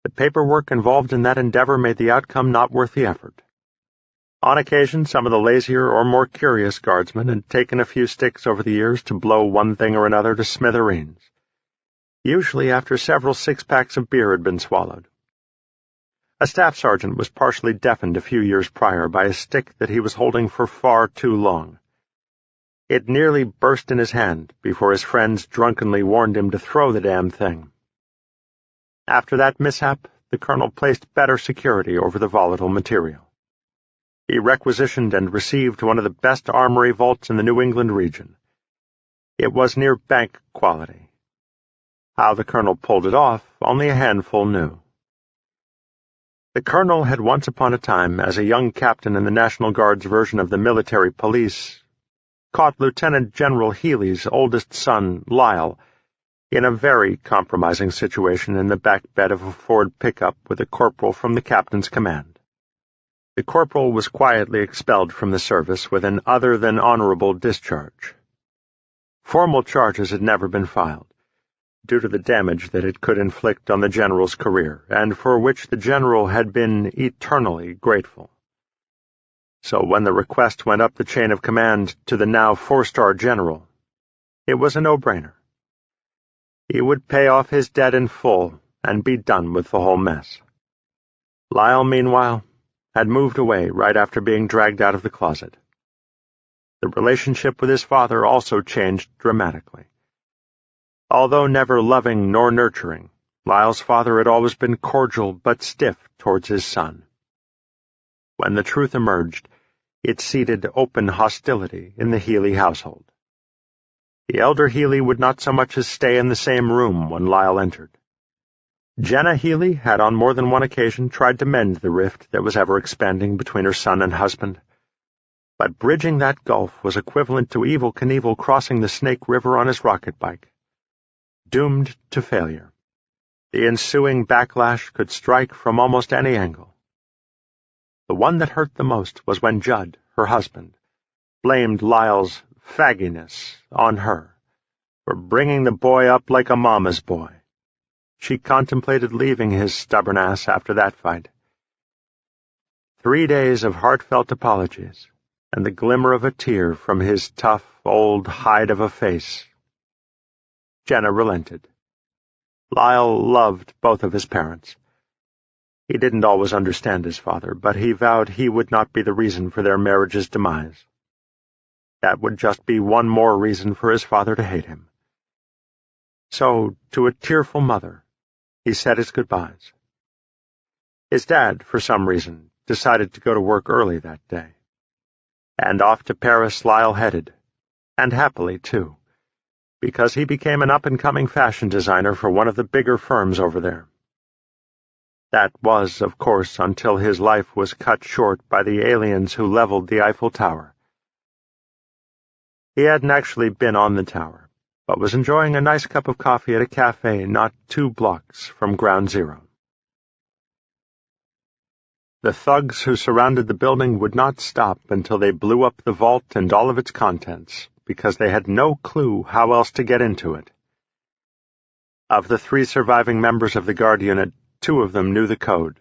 The paperwork involved in that endeavor made the outcome not worth the effort. On occasion, some of the lazier or more curious guardsmen had taken a few sticks over the years to blow one thing or another to smithereens, usually after several 6-packs of beer had been swallowed. A staff sergeant was partially deafened a few years prior by a stick that he was holding for far too long. It nearly burst in his hand before his friends drunkenly warned him to throw the damn thing. After that mishap, the colonel placed better security over the volatile material. He requisitioned and received one of the best armory vaults in the New England region. It was near bank quality. How the colonel pulled it off, only a handful knew. The colonel had once upon a time, as a young captain in the National Guard's version of the military police, caught Lieutenant General Healy's oldest son, Lyle, in a very compromising situation in the back bed of a Ford pickup with a corporal from the captain's command. The corporal was quietly expelled from the service with an other-than-honorable discharge. Formal charges had never been filed, due to the damage that it could inflict on the general's career, and for which the general had been eternally grateful. So when the request went up the chain of command to the now 4-star general, it was a no-brainer. He would pay off his debt in full and be done with the whole mess. Lyle, meanwhile, had moved away right after being dragged out of the closet. The relationship with his father also changed dramatically. Although never loving nor nurturing, Lyle's father had always been cordial but stiff towards his son. When the truth emerged, it seeded open hostility in the Healy household. The elder Healy would not so much as stay in the same room when Lyle entered. Jenna Healy had on more than one occasion tried to mend the rift that was ever expanding between her son and husband, but bridging that gulf was equivalent to Evel Knievel crossing the Snake River on his rocket bike. Doomed to failure. The ensuing backlash could strike from almost any angle. The one that hurt the most was when Judd, her husband, blamed Lyle's fagginess on her for bringing the boy up like a mama's boy. She contemplated leaving his stubborn ass after that fight. 3 days of heartfelt apologies, and the glimmer of a tear from his tough, old hide of a face. Jenna relented. Lyle loved both of his parents. He didn't always understand his father, but he vowed he would not be the reason for their marriage's demise. That would just be one more reason for his father to hate him. So, to a tearful mother, he said his goodbyes. His dad, for some reason, decided to go to work early that day. And off to Paris Lyle headed, and happily, too, because he became an up-and-coming fashion designer for one of the bigger firms over there. That was, of course, until his life was cut short by the aliens who leveled the Eiffel Tower. He hadn't actually been on the tower, but was enjoying a nice cup of coffee at a cafe not 2 blocks from Ground Zero. The thugs who surrounded the building would not stop until they blew up the vault and all of its contents, because they had no clue how else to get into it. Of the 3 surviving members of the guard unit, 2 of them knew the code,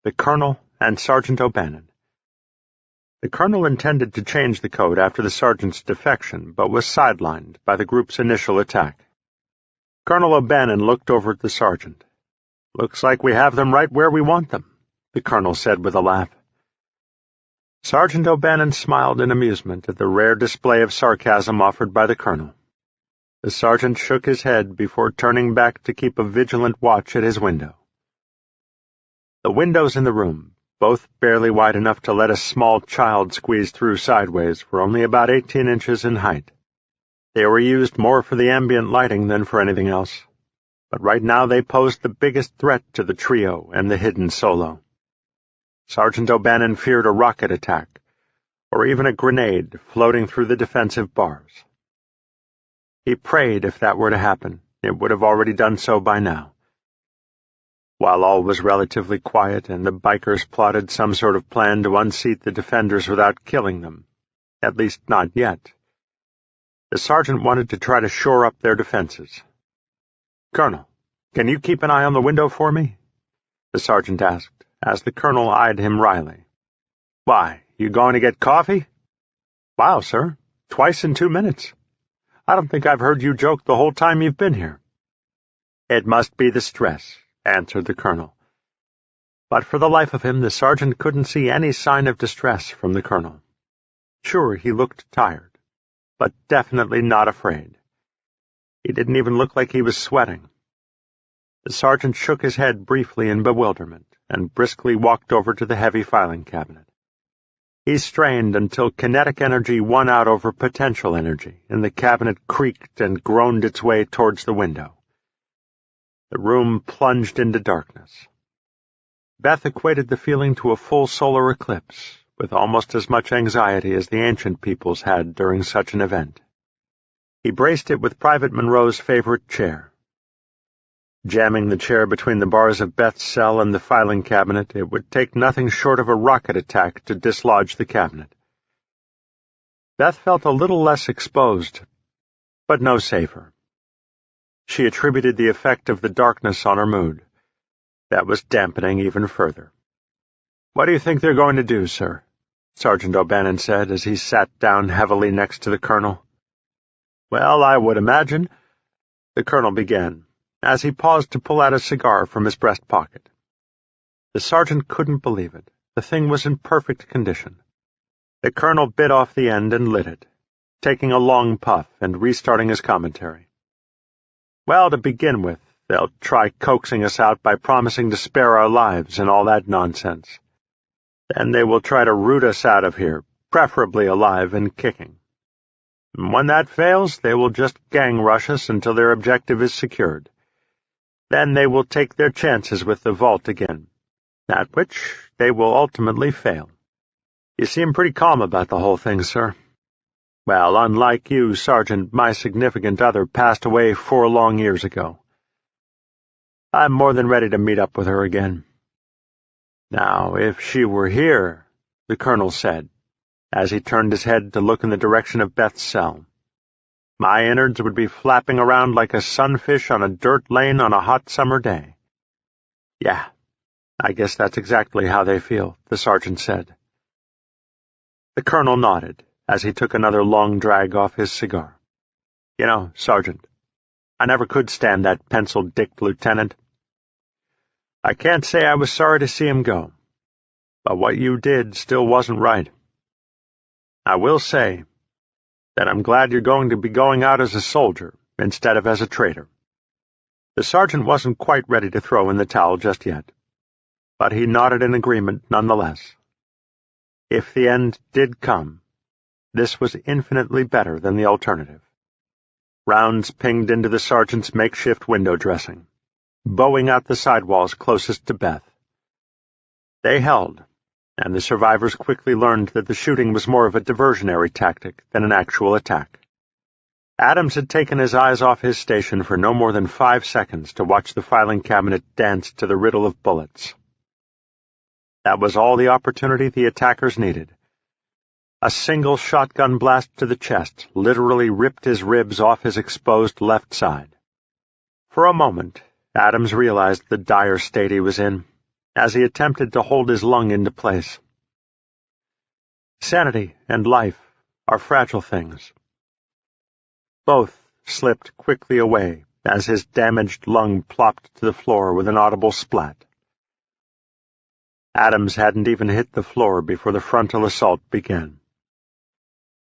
the Colonel and Sergeant O'Bannon. The Colonel intended to change the code after the Sergeant's defection, but was sidelined by the group's initial attack. Colonel O'Bannon looked over at the Sergeant. "Looks like we have them right where we want them," the Colonel said with a laugh. Sergeant O'Bannon smiled in amusement at the rare display of sarcasm offered by the Colonel. The Sergeant shook his head before turning back to keep a vigilant watch at his window. The windows in the room, both barely wide enough to let a small child squeeze through sideways, were only about 18 inches in height. They were used more for the ambient lighting than for anything else, but right now they posed the biggest threat to the trio and the hidden solo. Sergeant O'Bannon feared a rocket attack, or even a grenade floating through the defensive bars. He prayed if that were to happen, it would have already done so by now. While all was relatively quiet and the bikers plotted some sort of plan to unseat the defenders without killing them, at least not yet, the sergeant wanted to try to shore up their defenses. "Colonel, can you keep an eye on the window for me?" the sergeant asked, as the Colonel eyed him wryly. "Why, you going to get coffee?" "Wow, sir, twice in 2 minutes. I don't think I've heard you joke the whole time you've been here." "It must be the stress," answered the Colonel. But for the life of him, the sergeant couldn't see any sign of distress from the Colonel. Sure, he looked tired, but definitely not afraid. He didn't even look like he was sweating. The sergeant shook his head briefly in bewilderment and briskly walked over to the heavy filing cabinet. He strained until kinetic energy won out over potential energy, and the cabinet creaked and groaned its way towards the window. The room plunged into darkness. Beth equated the feeling to a full solar eclipse, with almost as much anxiety as the ancient peoples had during such an event. He braced it with Private Monroe's favorite chair. Jamming the chair between the bars of Beth's cell and the filing cabinet, it would take nothing short of a rocket attack to dislodge the cabinet. Beth felt a little less exposed, but no safer. She attributed the effect of the darkness on her mood. That was dampening even further. "What do you think they're going to do, sir?" Sergeant O'Bannon said as he sat down heavily next to the Colonel. "Well, I would imagine," the Colonel began, as he paused to pull out a cigar from his breast pocket. The sergeant couldn't believe it. The thing was in perfect condition. The Colonel bit off the end and lit it, taking a long puff and restarting his commentary. "Well, to begin with, they'll try coaxing us out by promising to spare our lives and all that nonsense. Then they will try to root us out of here, preferably alive and kicking. And when that fails, they will just gang rush us until their objective is secured. Then they will take their chances with the vault again, at which they will ultimately fail. You seem pretty calm about the whole thing, sir." "Well, unlike you, Sergeant, my significant other passed away 4 long years ago. I'm more than ready to meet up with her again." "Now, if she were here," the Colonel said, as he turned his head to look in the direction of Beth's cell, "my innards would be flapping around like a sunfish on a dirt lane on a hot summer day." "Yeah, I guess that's exactly how they feel," the sergeant said. The Colonel nodded as he took another long drag off his cigar. "You know, Sergeant, I never could stand that pencil-dicked lieutenant. I can't say I was sorry to see him go, but what you did still wasn't right. I will say that I'm glad you're going to be going out as a soldier instead of as a traitor." The sergeant wasn't quite ready to throw in the towel just yet, but he nodded in agreement nonetheless. If the end did come, this was infinitely better than the alternative. Rounds pinged into the sergeant's makeshift window dressing, bowing out the sidewalls closest to Beth. They held, and the survivors quickly learned that the shooting was more of a diversionary tactic than an actual attack. Adams had taken his eyes off his station for no more than 5 seconds to watch the filing cabinet dance to the riddle of bullets. That was all the opportunity the attackers needed. A single shotgun blast to the chest literally ripped his ribs off his exposed left side. For a moment, Adams realized the dire state he was in, as he attempted to hold his lung into place. Sanity and life are fragile things. Both slipped quickly away as his damaged lung plopped to the floor with an audible splat. Adams hadn't even hit the floor before the frontal assault began.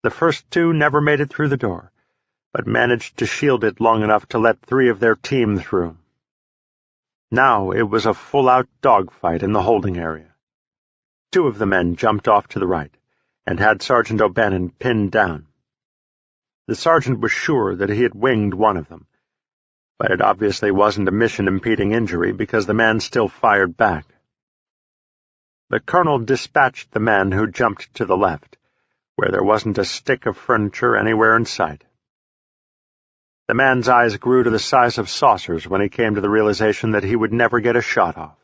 The first 2 never made it through the door, but managed to shield it long enough to let 3 of their team through. Now it was a full-out dogfight in the holding area. 2 of the men jumped off to the right and had Sergeant O'Bannon pinned down. The sergeant was sure that he had winged one of them, but it obviously wasn't a mission-impeding injury because the man still fired back. The colonel dispatched the man who jumped to the left, where there wasn't a stick of furniture anywhere in sight. The man's eyes grew to the size of saucers when he came to the realization that he would never get a shot off.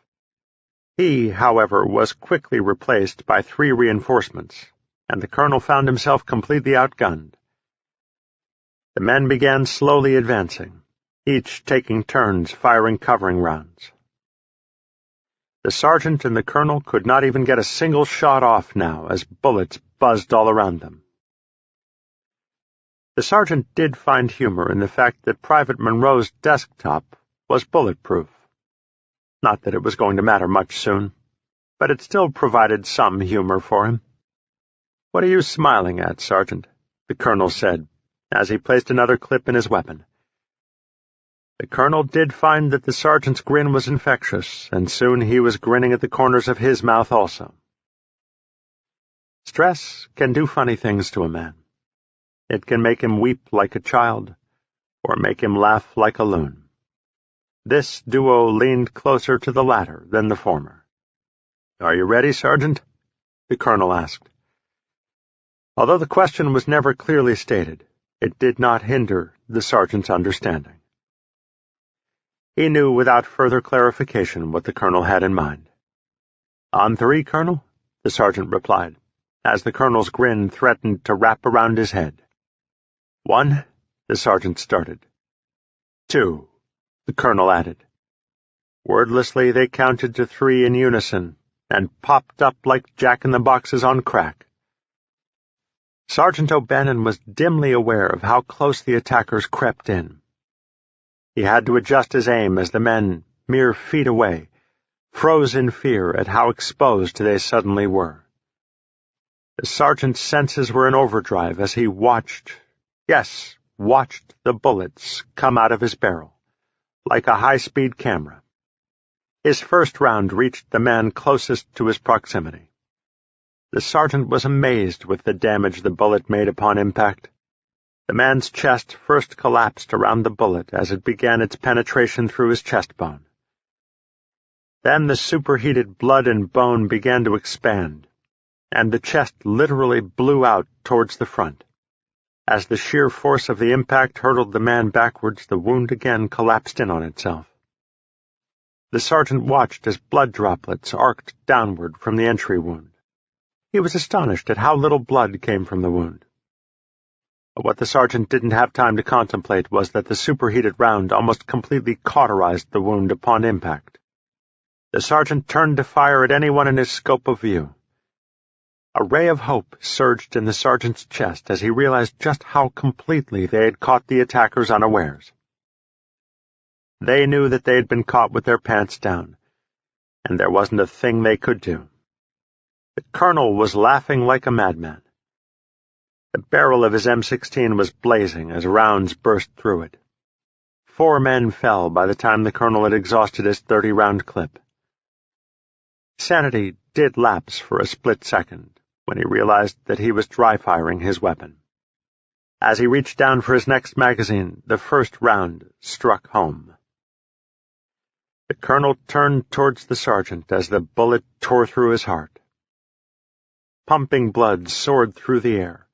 He, however, was quickly replaced by 3 reinforcements, and the colonel found himself completely outgunned. The men began slowly advancing, each taking turns firing covering rounds. The sergeant and the colonel could not even get a single shot off now as bullets buzzed all around them. The sergeant did find humor in the fact that Private Monroe's desktop was bulletproof. Not that it was going to matter much soon, but it still provided some humor for him. "What are you smiling at, Sergeant?" the colonel said, as he placed another clip in his weapon. The colonel did find that the sergeant's grin was infectious, and soon he was grinning at the corners of his mouth also. Stress can do funny things to a man. It can make him weep like a child, or make him laugh like a loon. This duo leaned closer to the latter than the former. "Are you ready, Sergeant?" the colonel asked. Although the question was never clearly stated, it did not hinder the sergeant's understanding. He knew without further clarification what the colonel had in mind. "On 3, Colonel," the sergeant replied, as the colonel's grin threatened to wrap around his head. "1, the sergeant started. 2, the colonel added. Wordlessly they counted to 3 in unison, and popped up like jack-in-the-boxes on crack. Sergeant O'Bannon was dimly aware of how close the attackers crept in. He had to adjust his aim as the men, mere feet away, froze in fear at how exposed they suddenly were. The sergeant's senses were in overdrive as he watched the bullets come out of his barrel, like a high-speed camera. His first round reached the man closest to his proximity. The sergeant was amazed with the damage the bullet made upon impact. The man's chest first collapsed around the bullet as it began its penetration through his chest bone. Then the superheated blood and bone began to expand, and the chest literally blew out towards the front. As the sheer force of the impact hurtled the man backwards, the wound again collapsed in on itself. The sergeant watched as blood droplets arced downward from the entry wound. He was astonished at how little blood came from the wound. But what the sergeant didn't have time to contemplate was that the superheated round almost completely cauterized the wound upon impact. The sergeant turned to fire at anyone in his scope of view. A ray of hope surged in the sergeant's chest as he realized just how completely they had caught the attackers unawares. They knew that they had been caught with their pants down, and there wasn't a thing they could do. The colonel was laughing like a madman. The barrel of his M16 was blazing as rounds burst through it. 4 men fell by the time the colonel had exhausted his 30-round clip. Sanity did lapse for a split second when he realized that he was dry-firing his weapon. As he reached down for his next magazine, the first round struck home. The colonel turned towards the sergeant as the bullet tore through his heart. Pumping blood soared through the air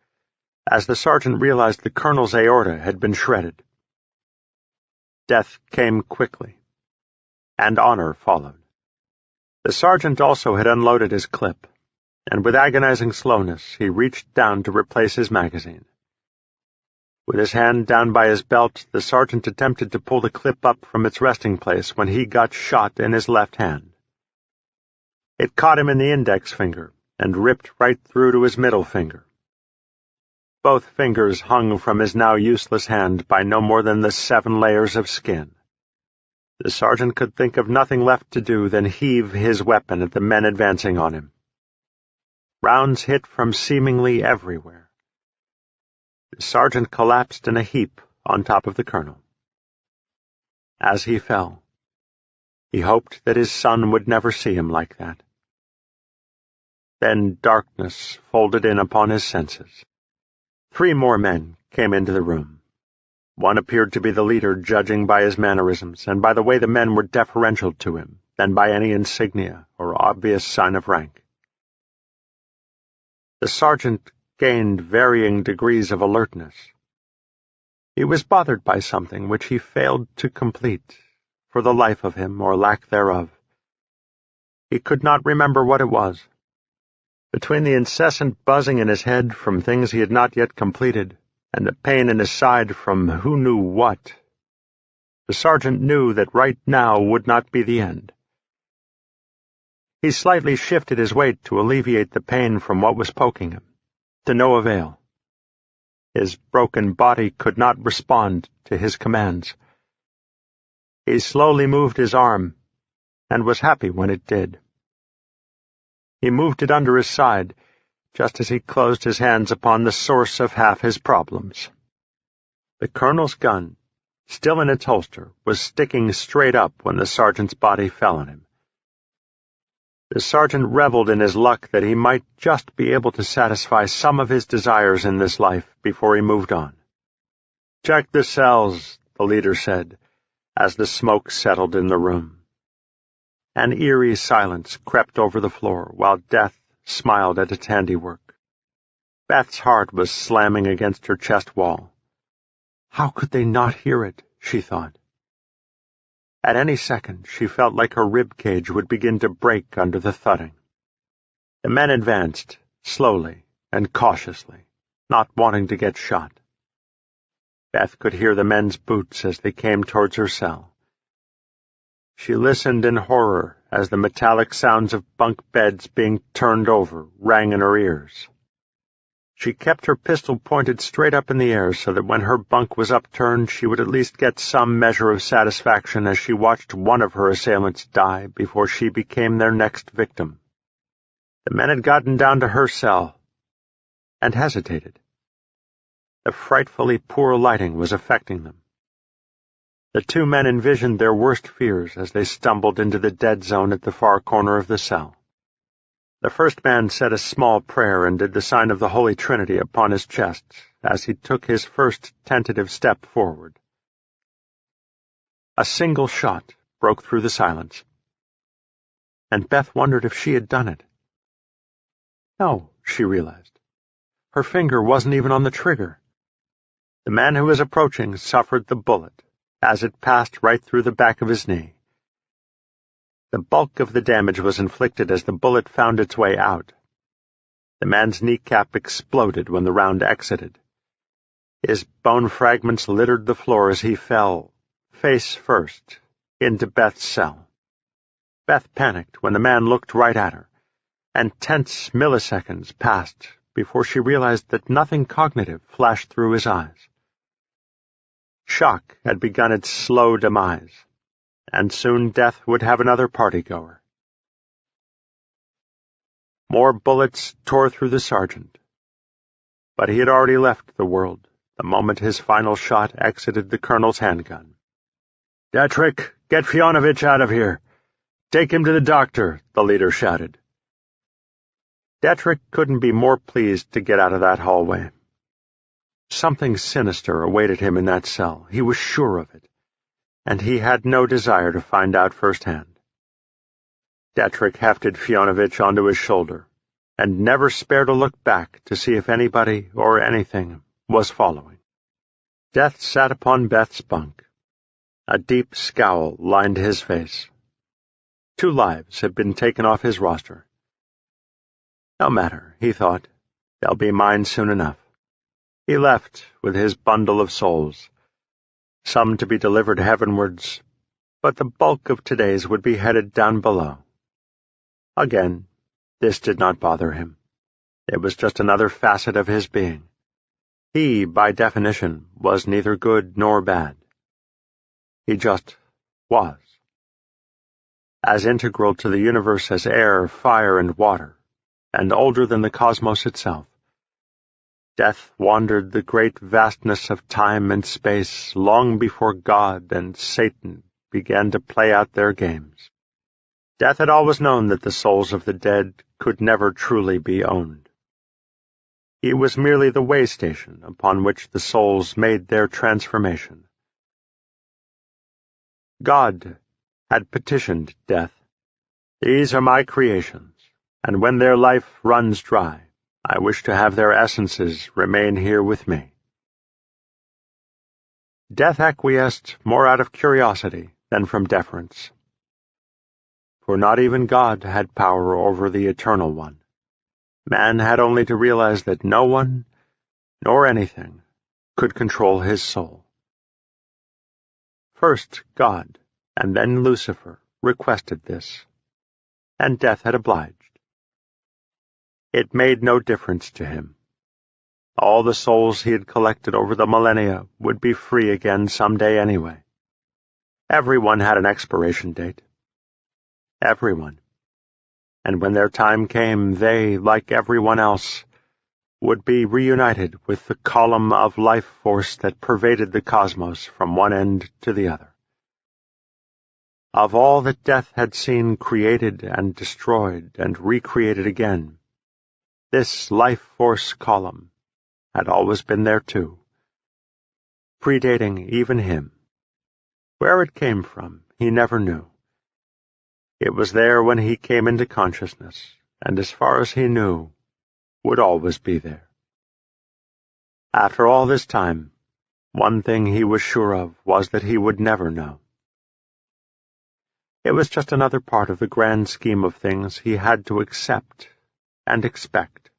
as the sergeant realized the colonel's aorta had been shredded. Death came quickly, and honor followed. The sergeant also had unloaded his clip, and with agonizing slowness he reached down to replace his magazine. With his hand down by his belt, the sergeant attempted to pull the clip up from its resting place when he got shot in his left hand. It caught him in the index finger and ripped right through to his middle finger. Both fingers hung from his now useless hand by no more than the 7 layers of skin. The sergeant could think of nothing left to do than heave his weapon at the men advancing on him. Rounds hit from seemingly everywhere. The sergeant collapsed in a heap on top of the colonel. As he fell, he hoped that his son would never see him like that. Then darkness folded in upon his senses. 3 more men came into the room. One appeared to be the leader, judging by his mannerisms and by the way the men were deferential to him, than by any insignia or obvious sign of rank. The sergeant gained varying degrees of alertness. He was bothered by something which he failed to complete, for the life of him, or lack thereof. He could not remember what it was. Between the incessant buzzing in his head from things he had not yet completed, and the pain in his side from who knew what, the sergeant knew that right now would not be the end. He slightly shifted his weight to alleviate the pain from what was poking him, to no avail. His broken body could not respond to his commands. He slowly moved his arm, and was happy when it did. He moved it under his side, just as he closed his hands upon the source of half his problems. The colonel's gun, still in its holster, was sticking straight up when the sergeant's body fell on him. The sergeant reveled in his luck that he might just be able to satisfy some of his desires in this life before he moved on. "Check the cells," the leader said, as the smoke settled in the room. An eerie silence crept over the floor while death smiled at its handiwork. Beth's heart was slamming against her chest wall. How could they not hear it, she thought. At any second, she felt like her rib cage would begin to break under the thudding. The men advanced, slowly and cautiously, not wanting to get shot. Beth could hear the men's boots as they came towards her cell. She listened in horror as the metallic sounds of bunk beds being turned over rang in her ears. She kept her pistol pointed straight up in the air so that when her bunk was upturned she would at least get some measure of satisfaction as she watched one of her assailants die before she became their next victim. The men had gotten down to her cell and hesitated. The frightfully poor lighting was affecting them. The 2 men envisioned their worst fears as they stumbled into the dead zone at the far corner of the cell. The first man said a small prayer and did the sign of the Holy Trinity upon his chest as he took his first tentative step forward. A single shot broke through the silence, and Beth wondered if she had done it. No, she realized. Her finger wasn't even on the trigger. The man who was approaching suffered the bullet as it passed right through the back of his knee. The bulk of the damage was inflicted as the bullet found its way out. The man's kneecap exploded when the round exited. His bone fragments littered the floor as he fell, face first, into Beth's cell. Beth panicked when the man looked right at her, and tense milliseconds passed before she realized that nothing cognitive flashed through his eyes. Shock had begun its slow demise, and soon death would have another partygoer. More bullets tore through the sergeant, but he had already left the world the moment his final shot exited the colonel's handgun. "Detrick, get Fyonovich out of here. Take him to the doctor," the leader shouted. Detrick couldn't be more pleased to get out of that hallway. Something sinister awaited him in that cell, he was sure of it, and he had no desire to find out firsthand. Detrick hefted Fyonovich onto his shoulder, and never spared a look back to see if anybody or anything was following. Death sat upon Beth's bunk. A deep scowl lined his face. 2 lives had been taken off his roster. No matter, he thought. They'll be mine soon enough. He left with his bundle of souls, some to be delivered heavenwards, but the bulk of today's would be headed down below. Again, this did not bother him. It was just another facet of his being. He, by definition, was neither good nor bad. He just was. As integral to the universe as air, fire, and water, and older than the cosmos itself. Death wandered the great vastness of time and space long before God and Satan began to play out their games. Death had always known that the souls of the dead could never truly be owned. He was merely the way station upon which the souls made their transformation. God had petitioned Death, "These are my creations, and when their life runs dry, I wish to have their essences remain here with me." Death acquiesced more out of curiosity than from deference. For not even God had power over the Eternal One. Man had only to realize that no one, nor anything, could control his soul. First God, and then Lucifer, requested this, and Death had obliged. It made no difference to him. All the souls he had collected over the millennia would be free again someday anyway. Everyone had an expiration date. Everyone. And when their time came, they, like everyone else, would be reunited with the column of life force that pervaded the cosmos from one end to the other. Of all that Death had seen created and destroyed and recreated again, this life force column had always been there too, predating even him. Where it came from, he never knew. It was there when he came into consciousness, and as far as he knew, would always be there. After all this time, one thing he was sure of was that he would never know. It was just another part of the grand scheme of things he had to accept and expect.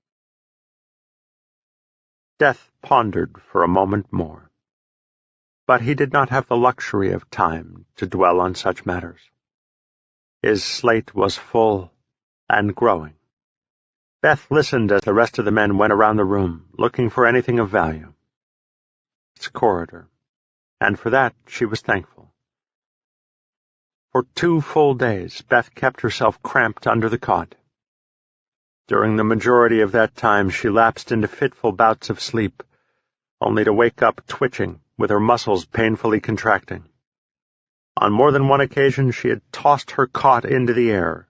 Death pondered for a moment more, but he did not have the luxury of time to dwell on such matters. His slate was full and growing. Beth listened as the rest of the men went around the room, looking for anything of value. Its corridor, and for that she was thankful. For 2 full days, Beth kept herself cramped under the cot. During the majority of that time she lapsed into fitful bouts of sleep, only to wake up twitching, with her muscles painfully contracting. On more than one occasion she had tossed her cot into the air,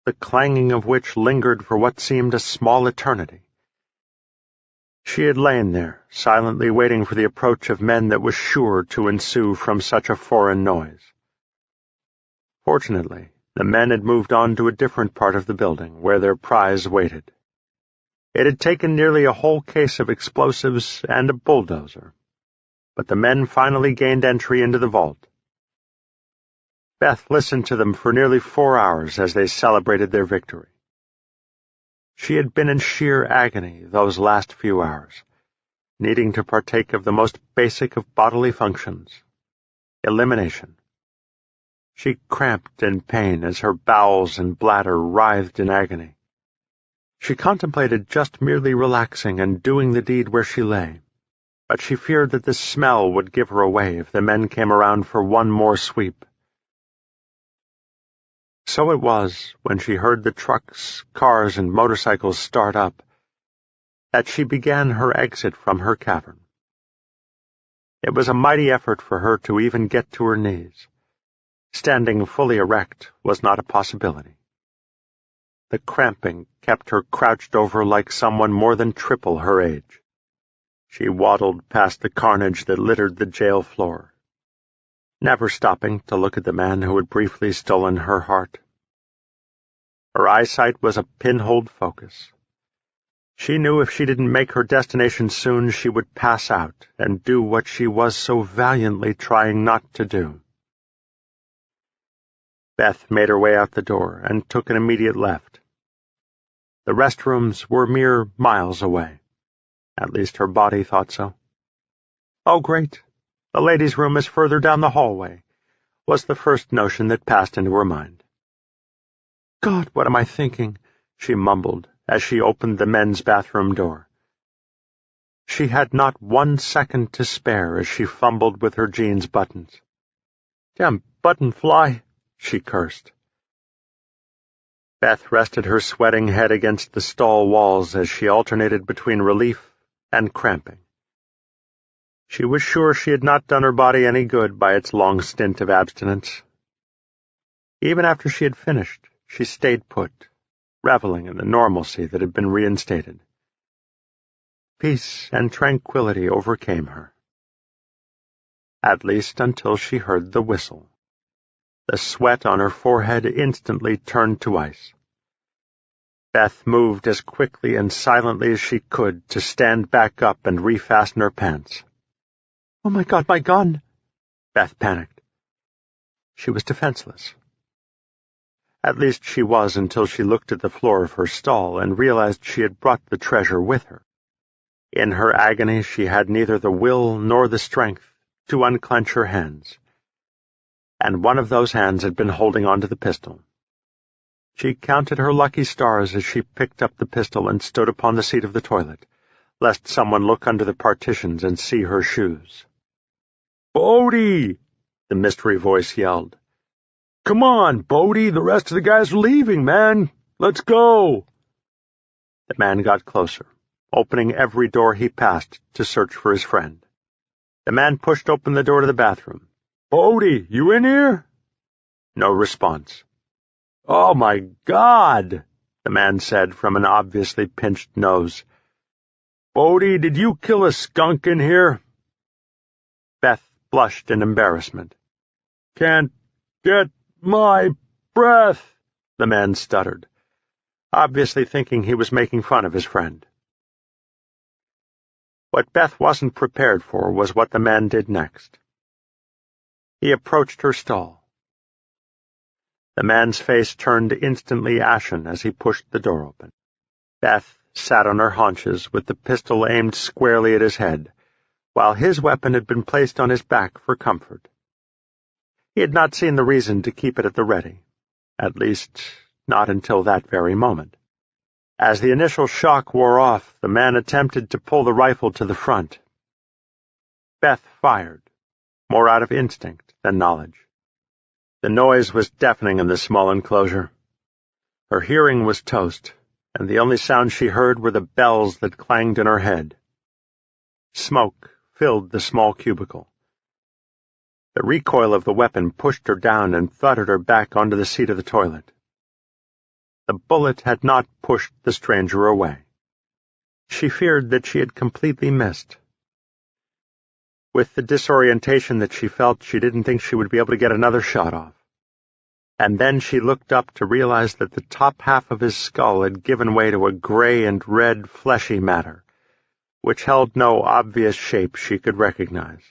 the clanging of which lingered for what seemed a small eternity. She had lain there, silently waiting for the approach of men that was sure to ensue from such a foreign noise. Fortunately, the men had moved on to a different part of the building, where their prize waited. It had taken nearly a whole case of explosives and a bulldozer, but the men finally gained entry into the vault. Beth listened to them for nearly 4 hours as they celebrated their victory. She had been in sheer agony those last few hours, needing to partake of the most basic of bodily functions, elimination. She cramped in pain as her bowels and bladder writhed in agony. She contemplated just merely relaxing and doing the deed where she lay, but she feared that the smell would give her away if the men came around for one more sweep. So it was, when she heard the trucks, cars, and motorcycles start up, that she began her exit from her cavern. It was a mighty effort for her to even get to her knees, Standing fully erect was not a possibility. The cramping kept her crouched over like someone more than triple her age. She waddled past the carnage that littered the jail floor, never stopping to look at the man who had briefly stolen her heart. Her eyesight was a pinholed focus. She knew if she didn't make her destination soon, she would pass out and do what she was so valiantly trying not to do. Beth made her way out the door and took an immediate left. The restrooms were mere miles away. At least her body thought so. Oh, great. The ladies' room is further down the hallway, was the first notion that passed into her mind. God, what am I thinking? She mumbled as she opened the men's bathroom door. She had not 1 second to spare as she fumbled with her jeans buttons. Damn button fly, she cursed. Beth rested her sweating head against the stall walls as she alternated between relief and cramping. She was sure she had not done her body any good by its long stint of abstinence. Even after she had finished, she stayed put, reveling in the normalcy that had been reinstated. Peace and tranquility overcame her. At least until she heard the whistle. The sweat on her forehead instantly turned to ice. Beth moved as quickly and silently as she could to stand back up and refasten her pants. Oh my God, my gun! Beth panicked. She was defenseless. At least she was until she looked at the floor of her stall and realized she had brought the treasure with her. In her agony, she had neither the will nor the strength to unclench her hands, and one of those hands had been holding onto the pistol. She counted her lucky stars as she picked up the pistol and stood upon the seat of the toilet, lest someone look under the partitions and see her shoes. "Bodie!" the mystery voice yelled. "Come on, Bodie, the rest of the guys are leaving, man. Let's go." The man got closer, opening every door he passed to search for his friend. The man pushed open the door to the bathroom. "Bodie, you in here?" No response. "Oh, my God," the man said from an obviously pinched nose. "Bodie, did you kill a skunk in here?" Beth blushed in embarrassment. "Can't get my breath," the man stuttered, obviously thinking he was making fun of his friend. What Beth wasn't prepared for was what the man did next. He approached her stall. The man's face turned instantly ashen as he pushed the door open. Beth sat on her haunches with the pistol aimed squarely at his head, while his weapon had been placed on his back for comfort. He had not seen the reason to keep it at the ready, at least not until that very moment. As the initial shock wore off, the man attempted to pull the rifle to the front. Beth fired, more out of instinct than knowledge. The noise was deafening in the small enclosure. Her hearing was toast, and the only sounds she heard were the bells that clanged in her head. Smoke filled the small cubicle. The recoil of the weapon pushed her down and thudded her back onto the seat of the toilet. The bullet had not pushed the stranger away. She feared that she had completely missed. With the disorientation that she felt, she didn't think she would be able to get another shot off. And then she looked up to realize that the top half of his skull had given way to a gray and red fleshy matter, which held no obvious shape she could recognize.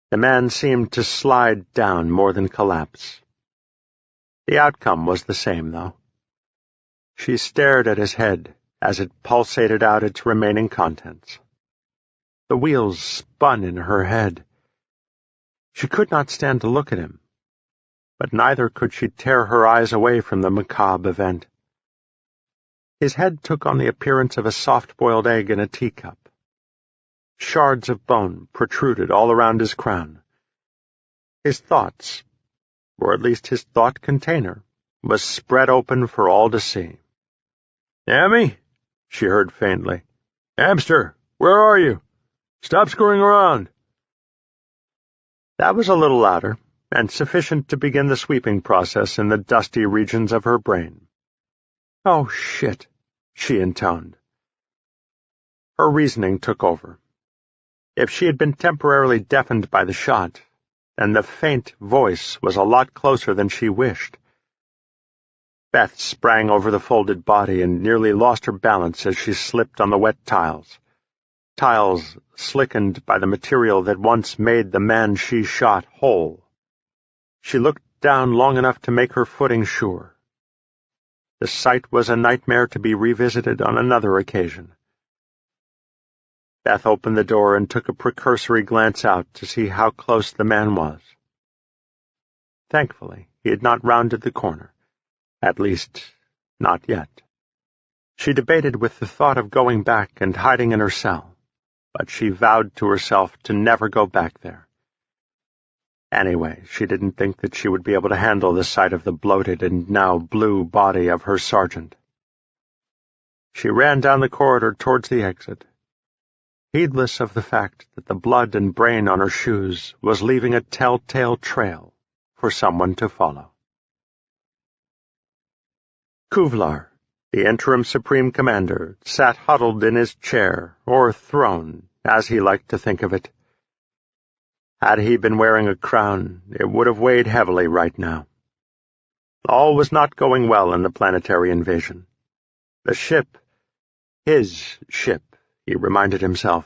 The man seemed to slide down more than collapse. The outcome was the same, though. She stared at his head as it pulsated out its remaining contents. The wheels spun in her head. She could not stand to look at him, but neither could she tear her eyes away from the macabre event. His head took on the appearance of a soft-boiled egg in a teacup. Shards of bone protruded all around his crown. His thoughts, or at least his thought container, was spread open for all to see. "Emmy?" she heard faintly. "Hamster, where are you? Stop screwing around." That was a little louder, and sufficient to begin the sweeping process in the dusty regions of her brain. "Oh, shit," she intoned. Her reasoning took over. If she had been temporarily deafened by the shot, then the faint voice was a lot closer than she wished. Beth sprang over the folded body and nearly lost her balance as she slipped on the wet tiles. Tiles slickened by the material that once made the man she shot whole. She looked down long enough to make her footing sure. The sight was a nightmare to be revisited on another occasion. Beth opened the door and took a precursory glance out to see how close the man was. Thankfully, he had not rounded the corner. At least, not yet. She debated with the thought of going back and hiding in her cell, but she vowed to herself to never go back there. Anyway, she didn't think that she would be able to handle the sight of the bloated and now blue body of her sergeant. She ran down the corridor towards the exit, heedless of the fact that the blood and brain on her shoes was leaving a telltale trail for someone to follow. Kuvlar, the interim supreme commander, sat huddled in his chair, or throne, as he liked to think of it. Had he been wearing a crown, it would have weighed heavily right now. All was not going well in the planetary invasion. The ship, his ship, he reminded himself,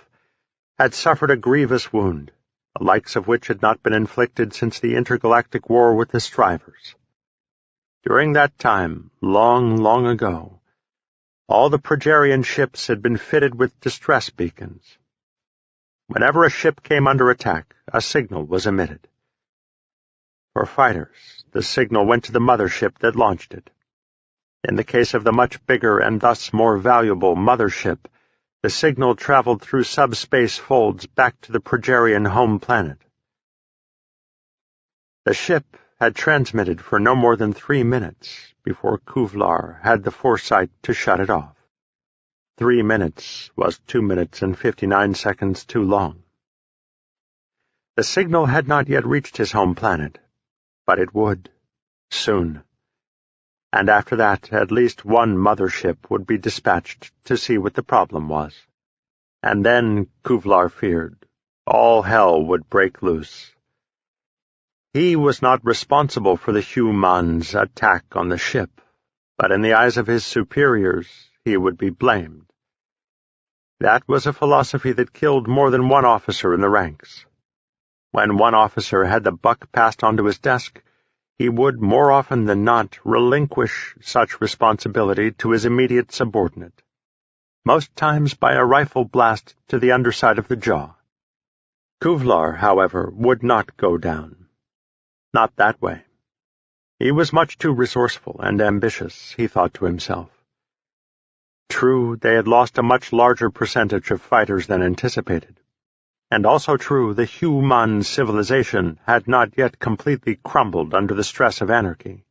had suffered a grievous wound, the likes of which had not been inflicted since the intergalactic war with the Strivers. During that time, long, long ago, all the Progerian ships had been fitted with distress beacons. Whenever a ship came under attack, a signal was emitted. For fighters, the signal went to the mothership that launched it. In the case of the much bigger and thus more valuable mothership, the signal traveled through subspace folds back to the Progerian home planet. The ship had transmitted for no more than 3 minutes before Kuvlar had the foresight to shut it off. 3 minutes was 2 minutes and 59 seconds too long. The signal had not yet reached his home planet, but it would, soon. And after that, at least one mothership would be dispatched to see what the problem was. And then, Kuvlar feared, all hell would break loose. He was not responsible for the humans' attack on the ship, but in the eyes of his superiors, he would be blamed. That was a philosophy that killed more than one officer in the ranks. When one officer had the buck passed onto his desk, he would, more often than not, relinquish such responsibility to his immediate subordinate, most times by a rifle blast to the underside of the jaw. Kuvlar, however, would not go down. Not that way. He was much too resourceful and ambitious, he thought to himself. True, they had lost a much larger percentage of fighters than anticipated. And also true, the human civilization had not yet completely crumbled under the stress of anarchy.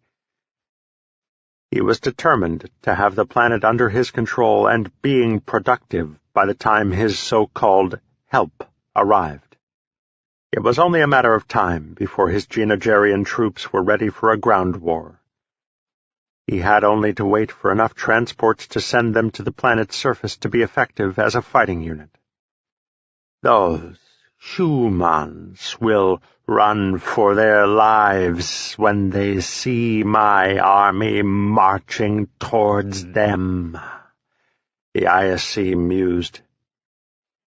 He was determined to have the planet under his control and being productive by the time his so-called help arrived. It was only a matter of time before his Genogerian troops were ready for a ground war. He had only to wait for enough transports to send them to the planet's surface to be effective as a fighting unit. Those humans will run for their lives when they see my army marching towards them, the ISC mused.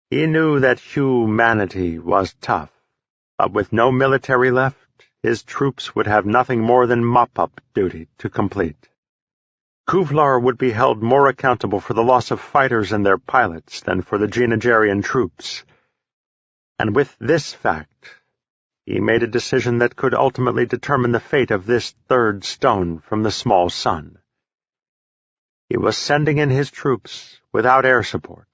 He knew that humanity was tough, but with no military left, his troops would have nothing more than mop-up duty to complete. Kuvlar would be held more accountable for the loss of fighters and their pilots than for the Genogerian troops. And with this fact, he made a decision that could ultimately determine the fate of this third stone from the small sun. He was sending in his troops without air support.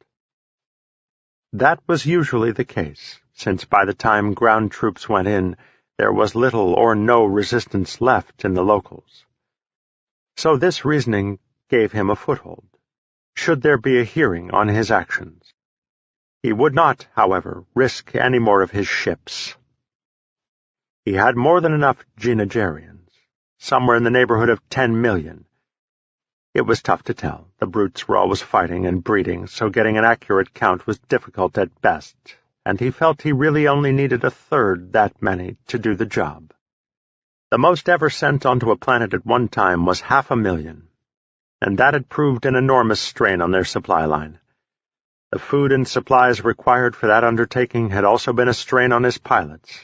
That was usually the case, since by the time ground troops went in, there was little or no resistance left in the locals. So this reasoning gave him a foothold, should there be a hearing on his actions. He would not, however, risk any more of his ships. He had more than enough Genagerians, somewhere in the neighborhood of 10 million. It was tough to tell. The brutes were always fighting and breeding, so getting an accurate count was difficult at best, and he felt he really only needed a third that many to do the job. The most ever sent onto a planet at one time was 500,000, and that had proved an enormous strain on their supply line. The food and supplies required for that undertaking had also been a strain on his pilots.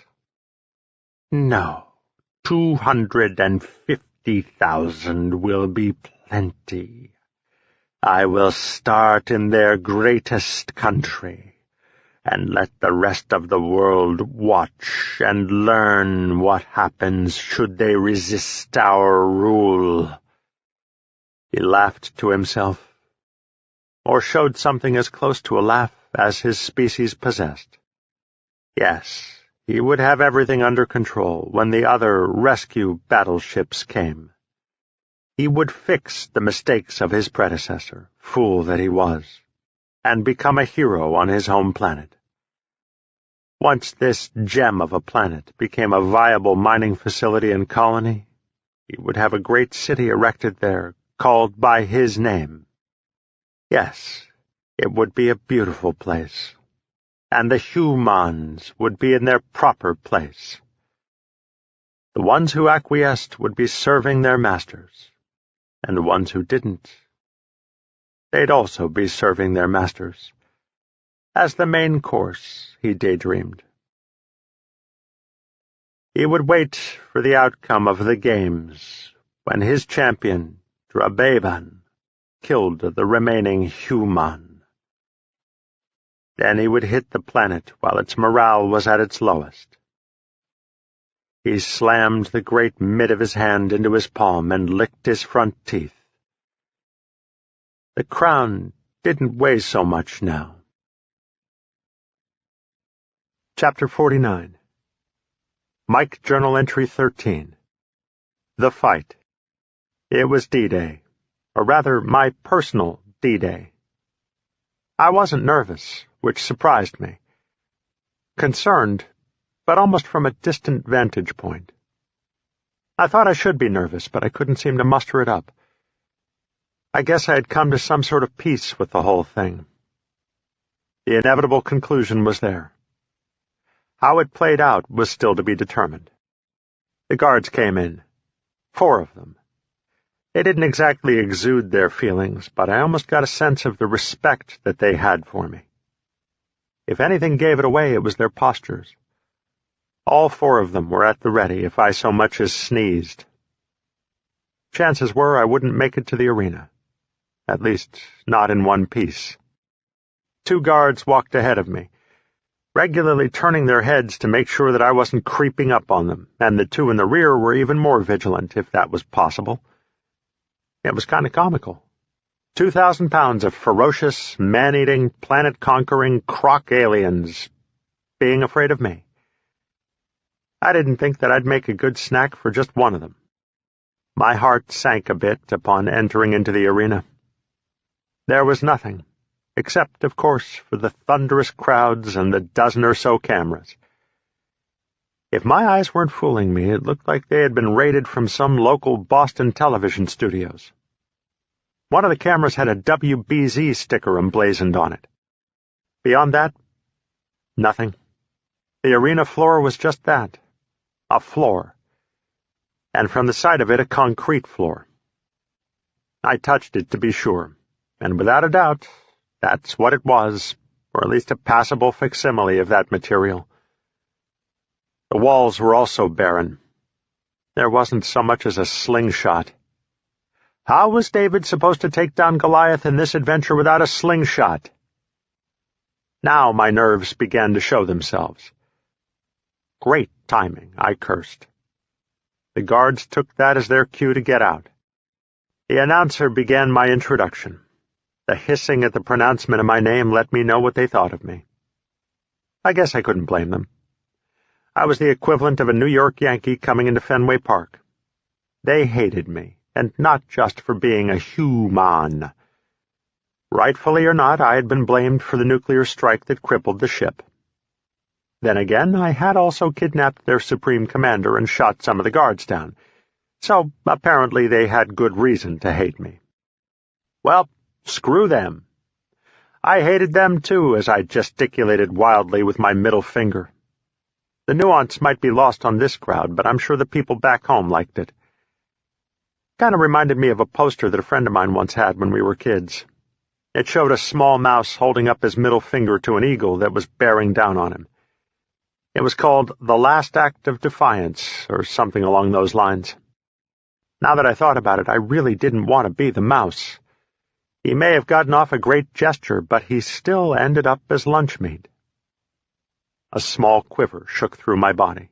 No, 250,000 will be plenty. I will start in their greatest country, and let the rest of the world watch and learn what happens should they resist our rule. He laughed to himself, or showed something as close to a laugh as his species possessed. Yes, he would have everything under control when the other rescue battleships came. He would fix the mistakes of his predecessor, fool that he was, and become a hero on his home planet. Once this gem of a planet became a viable mining facility and colony, he would have a great city erected there, called by his name. Yes, it would be a beautiful place, and the humans would be in their proper place. The ones who acquiesced would be serving their masters, and the ones who didn't, they'd also be serving their masters. As the main course, he daydreamed. He would wait for the outcome of the games, when his champion, Drababan, killed the remaining human. Then he would hit the planet while its morale was at its lowest. He slammed the great mid of his hand into his palm and licked his front teeth. The crown didn't weigh so much now. Chapter 49. Mike Journal Entry 13. The Fight. It was D-Day, or rather my personal D-Day. I wasn't nervous, which surprised me. Concerned, but almost from a distant vantage point. I thought I should be nervous, but I couldn't seem to muster it up. I guess I had come to some sort of peace with the whole thing. The inevitable conclusion was there. How it played out was still to be determined. The guards came in. 4 of them. They didn't exactly exude their feelings, but I almost got a sense of the respect that they had for me. If anything gave it away, it was their postures. All 4 of them were at the ready if I so much as sneezed. Chances were I wouldn't make it to the arena. At least, not in one piece. 2 guards walked ahead of me, regularly turning their heads to make sure that I wasn't creeping up on them, and the 2 in the rear were even more vigilant, if that was possible. It was kind of comical. 2,000 pounds of ferocious, man-eating, planet-conquering croc aliens being afraid of me. I didn't think that I'd make a good snack for just one of them. My heart sank a bit upon entering into the arena. There was nothing, except, of course, for the thunderous crowds and the dozen or so cameras. If my eyes weren't fooling me, it looked like they had been raided from some local Boston television studios. One of the cameras had a WBZ sticker emblazoned on it. Beyond that, nothing. The arena floor was just that, a floor, and from the side of it a concrete floor. I touched it to be sure, and without a doubt, that's what it was, or at least a passable facsimile of that material. The walls were also barren. There wasn't so much as a slingshot. How was David supposed to take down Goliath in this adventure without a slingshot? Now my nerves began to show themselves. Great timing, I cursed. The guards took that as their cue to get out. The announcer began my introduction. The hissing at the pronouncement of my name let me know what they thought of me. I guess I couldn't blame them. I was the equivalent of a New York Yankee coming into Fenway Park. They hated me, and not just for being a human. Rightfully or not, I had been blamed for the nuclear strike that crippled the ship. Then again, I had also kidnapped their supreme commander and shot some of the guards down, so apparently they had good reason to hate me. Well, screw them. I hated them too as I gesticulated wildly with my middle finger. The nuance might be lost on this crowd, but I'm sure the people back home liked it. Kind of reminded me of a poster that a friend of mine once had when we were kids. It showed a small mouse holding up his middle finger to an eagle that was bearing down on him. It was called The Last Act of Defiance, or something along those lines. Now that I thought about it, I really didn't want to be the mouse. He may have gotten off a great gesture, but he still ended up as lunch meat. A small quiver shook through my body.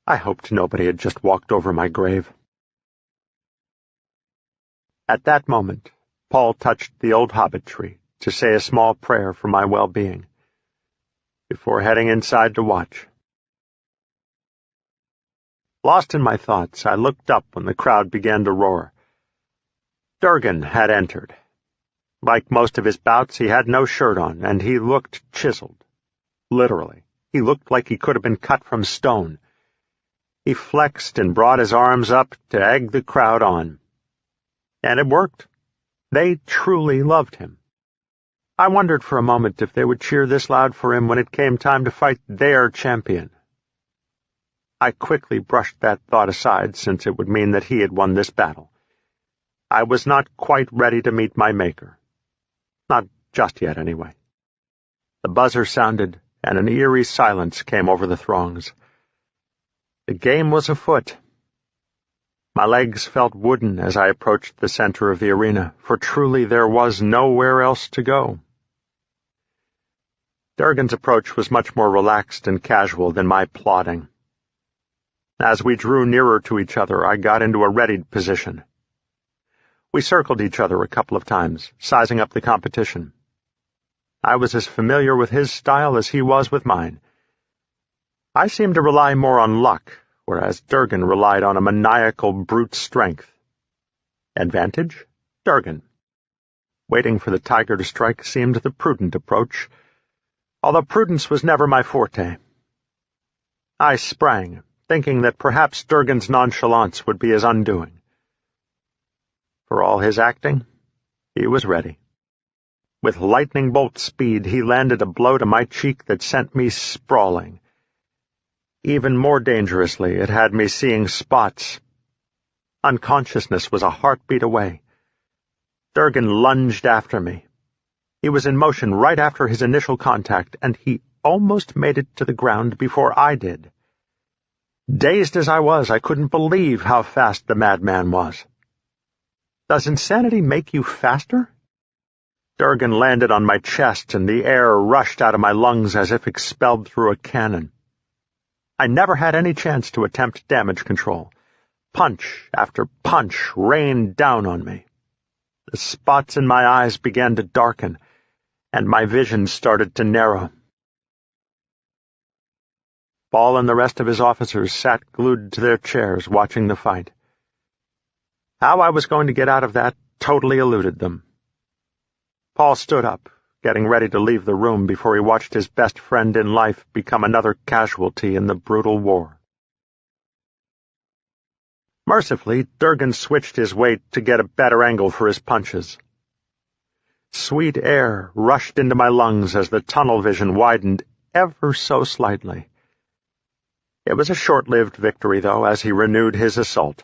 I hoped nobody had just walked over my grave. At that moment, Paul touched the old hobbit tree to say a small prayer for my well-being, before heading inside to watch. Lost in my thoughts, I looked up when the crowd began to roar. Durgan had entered. Like most of his bouts, he had no shirt on, and he looked chiseled. Literally, he looked like he could have been cut from stone. He flexed and brought his arms up to egg the crowd on. And it worked. They truly loved him. I wondered for a moment if they would cheer this loud for him when it came time to fight their champion. I quickly brushed that thought aside, since it would mean that he had won this battle. I was not quite ready to meet my maker. Not just yet, anyway. The buzzer sounded, and an eerie silence came over the throngs. The game was afoot. My legs felt wooden as I approached the center of the arena, for truly there was nowhere else to go. Durgan's approach was much more relaxed and casual than my plodding. As we drew nearer to each other, I got into a readied position. We circled each other a couple of times, sizing up the competition. I was as familiar with his style as he was with mine. I seemed to rely more on luck, whereas Durgan relied on a maniacal brute strength. Advantage? Durgan. Waiting for the tiger to strike seemed the prudent approach, although prudence was never my forte. I sprang, thinking that perhaps Durgan's nonchalance would be his undoing. For all his acting, he was ready. With lightning bolt speed, he landed a blow to my cheek that sent me sprawling. Even more dangerously, it had me seeing spots. Unconsciousness was a heartbeat away. Durgan lunged after me. He was in motion right after his initial contact, and he almost made it to the ground before I did. Dazed as I was, I couldn't believe how fast the madman was. Does insanity make you faster? Durgan landed on my chest, and the air rushed out of my lungs as if expelled through a cannon. I never had any chance to attempt damage control. Punch after punch rained down on me. The spots in my eyes began to darken, and my vision started to narrow. Paul and the rest of his officers sat glued to their chairs watching the fight. How I was going to get out of that totally eluded them. Paul stood up, getting ready to leave the room before he watched his best friend in life become another casualty in the brutal war. Mercifully, Durgan switched his weight to get a better angle for his punches. Sweet air rushed into my lungs as the tunnel vision widened ever so slightly. It was a short-lived victory, though, as he renewed his assault.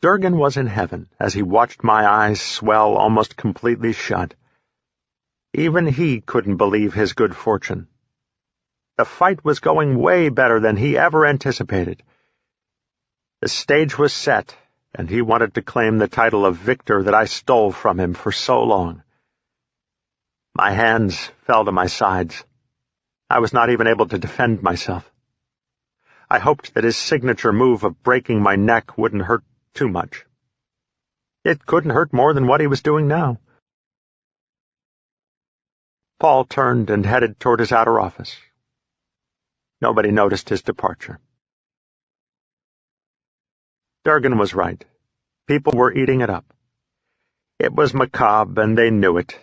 Durgan was in heaven as he watched my eyes swell almost completely shut. Even he couldn't believe his good fortune. The fight was going way better than he ever anticipated. The stage was set, and he wanted to claim the title of victor that I stole from him for so long. My hands fell to my sides. I was not even able to defend myself. I hoped that his signature move of breaking my neck wouldn't hurt too much. It couldn't hurt more than what he was doing now. Paul turned and headed toward his outer office. Nobody noticed his departure. Durgan was right. People were eating it up. It was macabre, and they knew it,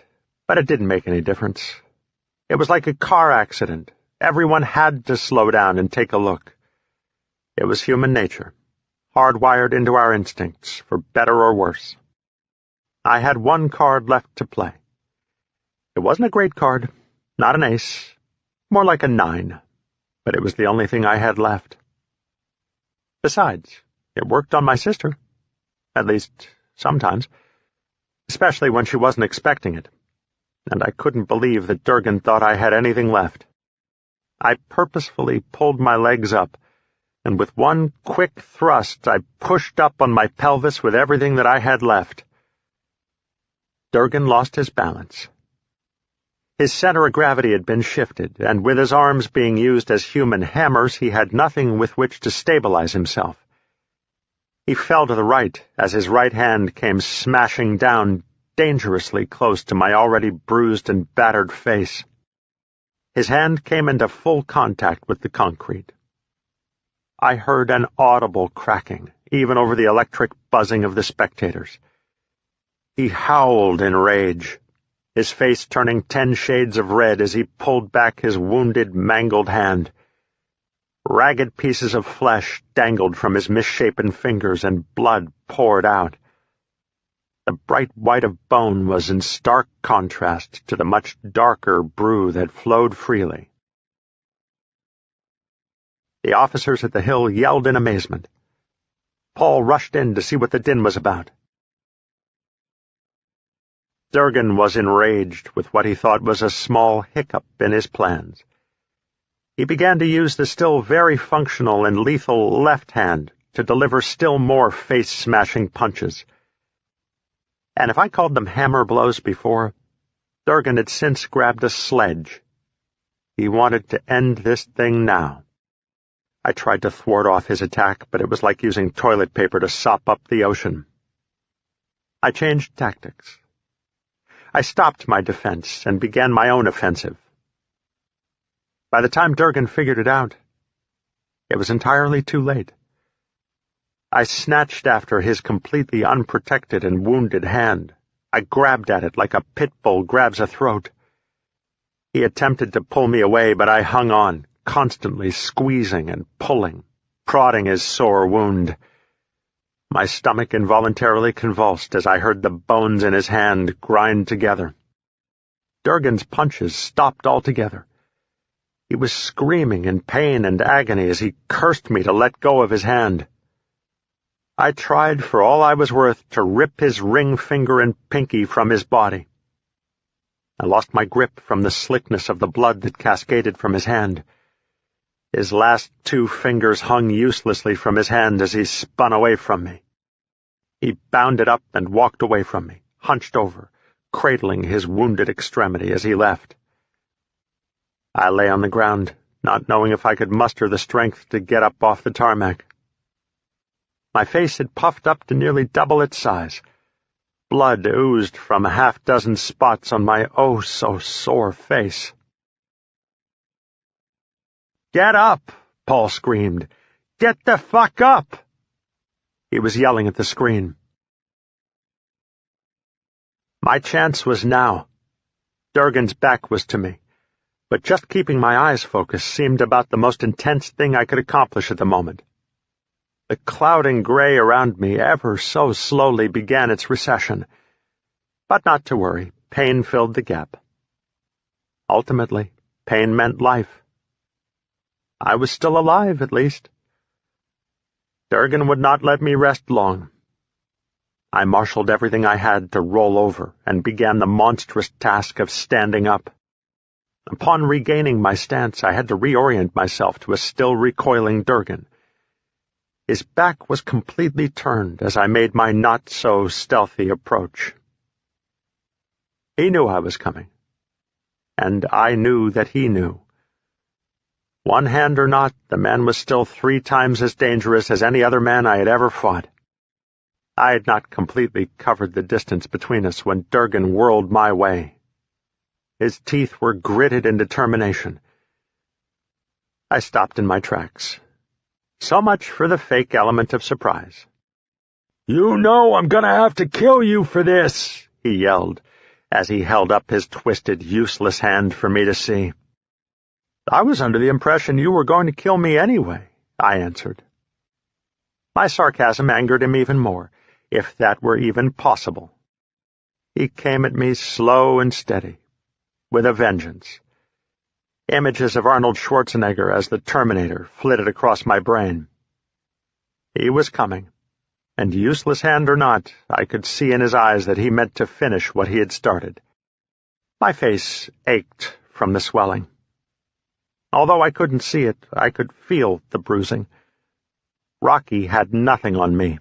but it didn't make any difference. It was like a car accident. Everyone had to slow down and take a look. It was human nature, hardwired into our instincts, for better or worse. I had one card left to play. It wasn't a great card, not an ace, more like a 9, but it was the only thing I had left. Besides, it worked on my sister, at least sometimes, especially when she wasn't expecting it, and I couldn't believe that Durgan thought I had anything left. I purposefully pulled my legs up, and with one quick thrust I pushed up on my pelvis with everything that I had left. Durgan lost his balance. His center of gravity had been shifted, and with his arms being used as human hammers, he had nothing with which to stabilize himself. He fell to the right as his right hand came smashing down dangerously close to my already bruised and battered face. His hand came into full contact with the concrete. I heard an audible cracking, even over the electric buzzing of the spectators. He howled in rage, his face turning 10 shades of red as he pulled back his wounded, mangled hand. Ragged pieces of flesh dangled from his misshapen fingers, and blood poured out. The bright white of bone was in stark contrast to the much darker brew that flowed freely. The officers at the hill yelled in amazement. Paul rushed in to see what the din was about. Durgan was enraged with what he thought was a small hiccup in his plans. He began to use the still very functional and lethal left hand to deliver still more face-smashing punches. And if I called them hammer blows before, Durgan had since grabbed a sledge. He wanted to end this thing now. I tried to thwart off his attack, but it was like using toilet paper to sop up the ocean. I changed tactics. I stopped my defense and began my own offensive. By the time Durgan figured it out, it was entirely too late. I snatched after his completely unprotected and wounded hand. I grabbed at it like a pit bull grabs a throat. He attempted to pull me away, but I hung on, constantly squeezing and pulling, prodding his sore wound. My stomach involuntarily convulsed as I heard the bones in his hand grind together. Durgan's punches stopped altogether. He was screaming in pain and agony as he cursed me to let go of his hand. I tried for all I was worth to rip his ring finger and pinky from his body. I lost my grip from the slickness of the blood that cascaded from his hand. His last 2 fingers hung uselessly from his hand as he spun away from me. He bounded up and walked away from me, hunched over, cradling his wounded extremity as he left. I lay on the ground, not knowing if I could muster the strength to get up off the tarmac. My face had puffed up to nearly double its size. Blood oozed from a half-dozen spots on my oh-so-sore face. "Get up!" Paul screamed. "Get the fuck up!" He was yelling at the screen. My chance was now. Durgan's back was to me, but just keeping my eyes focused seemed about the most intense thing I could accomplish at the moment. The clouding gray around me ever so slowly began its recession. But not to worry, pain filled the gap. Ultimately, pain meant life. I was still alive, at least. Durgan would not let me rest long. I marshaled everything I had to roll over and began the monstrous task of standing up. Upon regaining my stance, I had to reorient myself to a still recoiling Durgan. His back was completely turned as I made my not-so-stealthy approach. He knew I was coming, and I knew that he knew. One hand or not, the man was still 3 times as dangerous as any other man I had ever fought. I had not completely covered the distance between us when Durgan whirled my way. His teeth were gritted in determination. I stopped in my tracks. So much for the fake element of surprise. "You know I'm gonna have to kill you for this," he yelled, as he held up his twisted, useless hand for me to see. I was under the impression you were going to kill me anyway, I answered. My sarcasm angered him even more, if that were even possible. He came at me slow and steady, with a vengeance. Images of Arnold Schwarzenegger as the Terminator flitted across my brain. He was coming, and useless hand or not, I could see in his eyes that he meant to finish what he had started. My face ached from the swelling. Although I couldn't see it, I could feel the bruising. Rocky had nothing on me.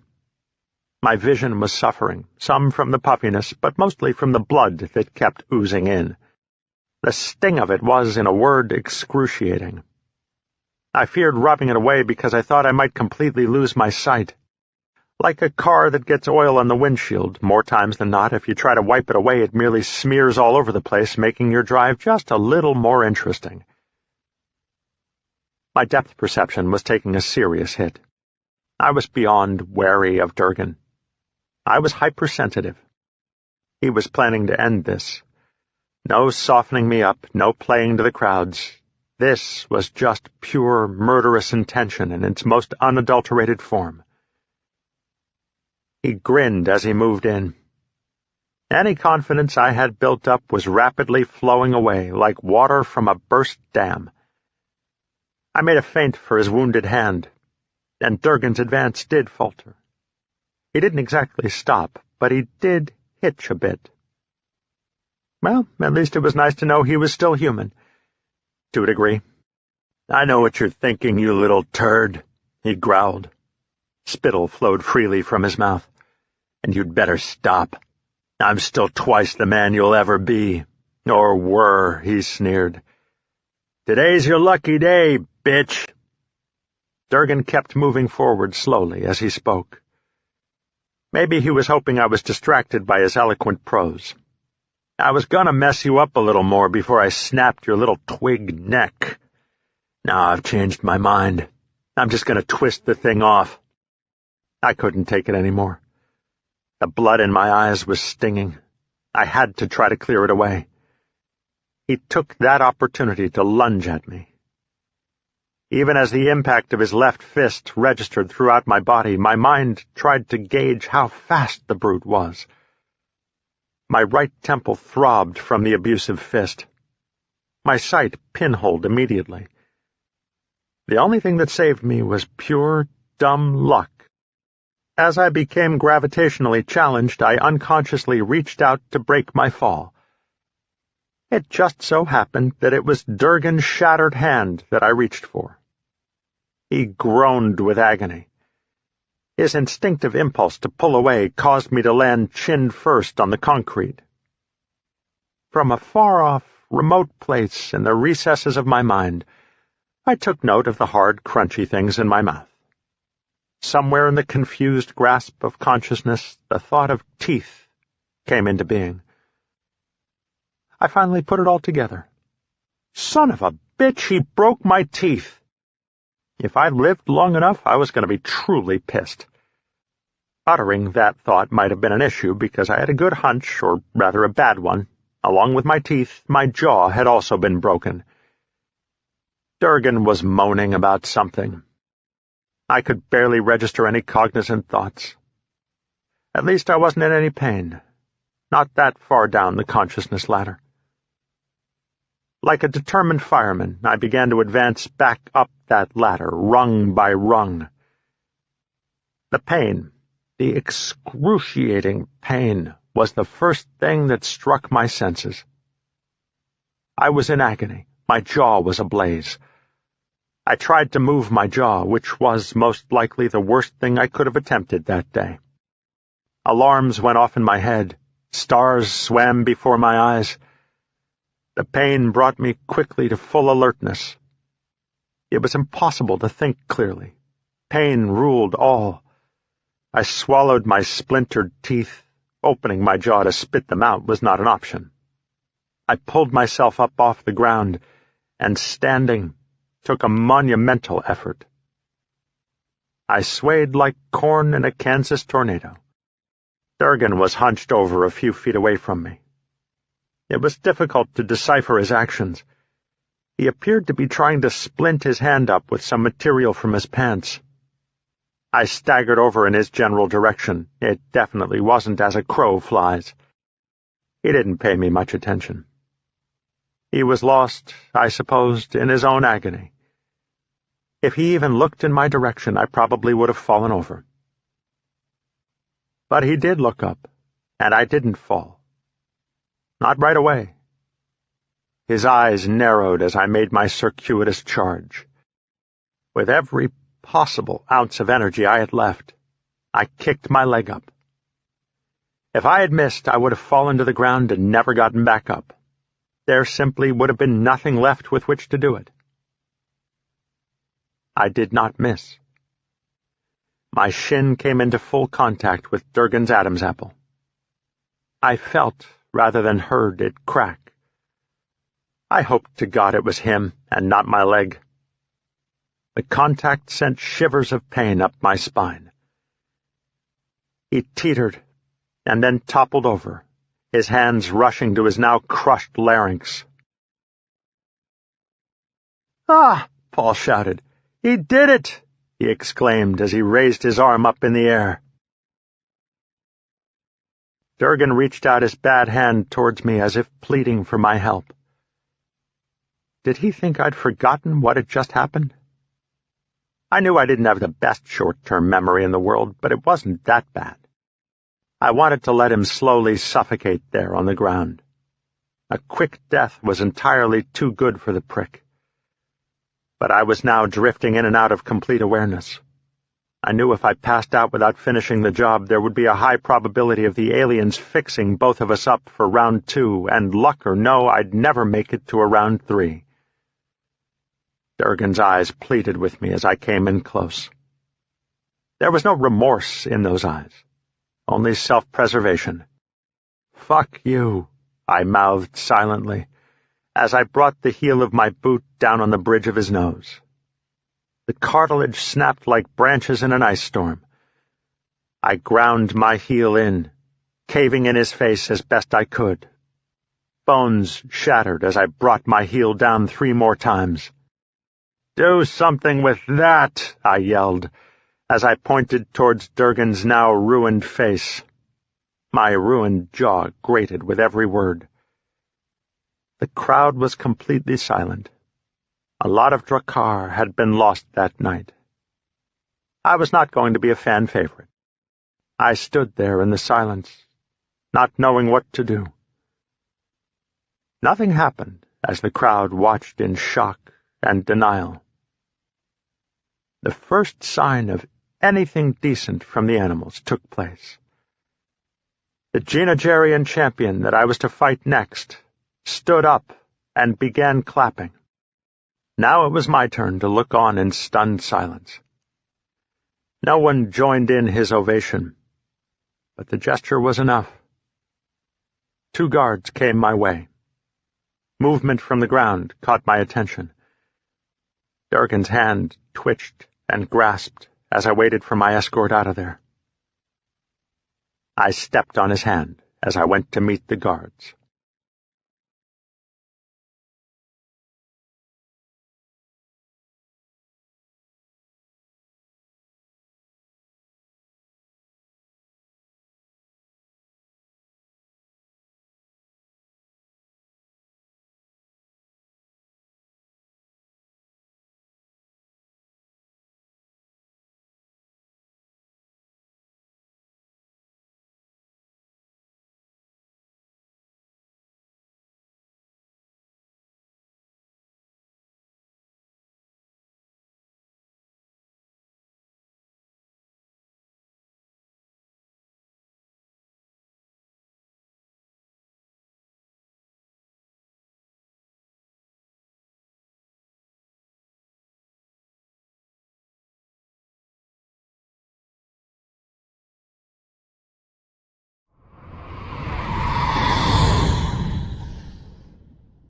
My vision was suffering, some from the puffiness, but mostly from the blood that kept oozing in. The sting of it was, in a word, excruciating. I feared rubbing it away because I thought I might completely lose my sight. Like a car that gets oil on the windshield, more times than not, if you try to wipe it away, it merely smears all over the place, making your drive just a little more interesting. My depth perception was taking a serious hit. I was beyond wary of Durgan. I was hypersensitive. He was planning to end this. No softening me up, no playing to the crowds. This was just pure, murderous intention in its most unadulterated form. He grinned as he moved in. Any confidence I had built up was rapidly flowing away like water from a burst dam. I made a feint for his wounded hand, and Durgan's advance did falter. He didn't exactly stop, but he did hitch a bit. Well, at least it was nice to know he was still human, to a degree. "I know what you're thinking, you little turd," he growled. Spittle flowed freely from his mouth. "And you'd better stop. I'm still twice the man you'll ever be. Or were," he sneered. "Today's your lucky day, bitch." Durgan kept moving forward slowly as he spoke. Maybe he was hoping I was distracted by his eloquent prose. "I was gonna mess you up a little more before I snapped your little twig neck. Now I've changed my mind. I'm just gonna twist the thing off." I couldn't take it anymore. The blood in my eyes was stinging. I had to try to clear it away. He took that opportunity to lunge at me. Even as the impact of his left fist registered throughout my body, my mind tried to gauge how fast the brute was. My right temple throbbed from the abusive fist. My sight pinholed immediately. The only thing that saved me was pure, dumb luck. As I became gravitationally challenged, I unconsciously reached out to break my fall. It just so happened that it was Durgan's shattered hand that I reached for. He groaned with agony. His instinctive impulse to pull away caused me to land chin first on the concrete. From a far-off, remote place in the recesses of my mind, I took note of the hard, crunchy things in my mouth. Somewhere in the confused grasp of consciousness, the thought of teeth came into being. I finally put it all together. Son of a bitch, he broke my teeth. If I lived long enough, I was going to be truly pissed. Uttering that thought might have been an issue because I had a good hunch, or rather a bad one. Along with my teeth, my jaw had also been broken. Durgan was moaning about something. I could barely register any cognizant thoughts. At least I wasn't in any pain. Not that far down the consciousness ladder. Like a determined fireman, I began to advance back up that ladder, rung by rung. The pain, the excruciating pain, was the first thing that struck my senses. I was in agony. My jaw was ablaze. I tried to move my jaw, which was most likely the worst thing I could have attempted that day. Alarms went off in my head. Stars swam before my eyes. The pain brought me quickly to full alertness. It was impossible to think clearly. Pain ruled all. I swallowed my splintered teeth. Opening my jaw to spit them out was not an option. I pulled myself up off the ground, and standing took a monumental effort. I swayed like corn in a Kansas tornado. Durgan was hunched over a few feet away from me. It was difficult to decipher his actions. He appeared to be trying to splint his hand up with some material from his pants. I staggered over in his general direction. It definitely wasn't as a crow flies. He didn't pay me much attention. He was lost, I supposed, in his own agony. If he even looked in my direction, I probably would have fallen over. But he did look up, and I didn't fall. Not right away. His eyes narrowed as I made my circuitous charge. With every possible ounce of energy I had left, I kicked my leg up. If I had missed, I would have fallen to the ground and never gotten back up. There simply would have been nothing left with which to do it. I did not miss. My shin came into full contact with Durgan's Adam's apple. I felt, rather than heard, it crack. I hoped to God it was him, and not my leg. The contact sent shivers of pain up my spine. He teetered, and then toppled over, his hands rushing to his now crushed larynx. "Ah!" Paul shouted. "He did it!" he exclaimed as he raised his arm up in the air. Durgan reached out his bad hand towards me as if pleading for my help. Did he think I'd forgotten what had just happened? I knew I didn't have the best short-term memory in the world, but it wasn't that bad. I wanted to let him slowly suffocate there on the ground. A quick death was entirely too good for the prick. But I was now drifting in and out of complete awareness. I knew if I passed out without finishing the job, there would be a high probability of the aliens fixing both of us up for round 2, and luck or no, I'd never make it to a round 3. Durgan's eyes pleaded with me as I came in close. There was no remorse in those eyes, only self-preservation. "Fuck you," I mouthed silently, as I brought the heel of my boot down on the bridge of his nose. The cartilage snapped like branches in an ice storm. I ground my heel in, caving in his face as best I could. Bones shattered as I brought my heel down 3 more times. "Do something with that," I yelled, as I pointed towards Durgan's now ruined face. My ruined jaw grated with every word. The crowd was completely silent. A lot of Drakkar had been lost that night. I was not going to be a fan favorite. I stood there in the silence, not knowing what to do. Nothing happened as the crowd watched in shock and denial. The first sign of anything decent from the animals took place. The Genogerian champion that I was to fight next stood up and began clapping. Now it was my turn to look on in stunned silence. No one joined in his ovation, but the gesture was enough. 2 guards came my way. Movement from the ground caught my attention. Durgan's hand twitched and grasped as I waited for my escort out of there. I stepped on his hand as I went to meet the guards.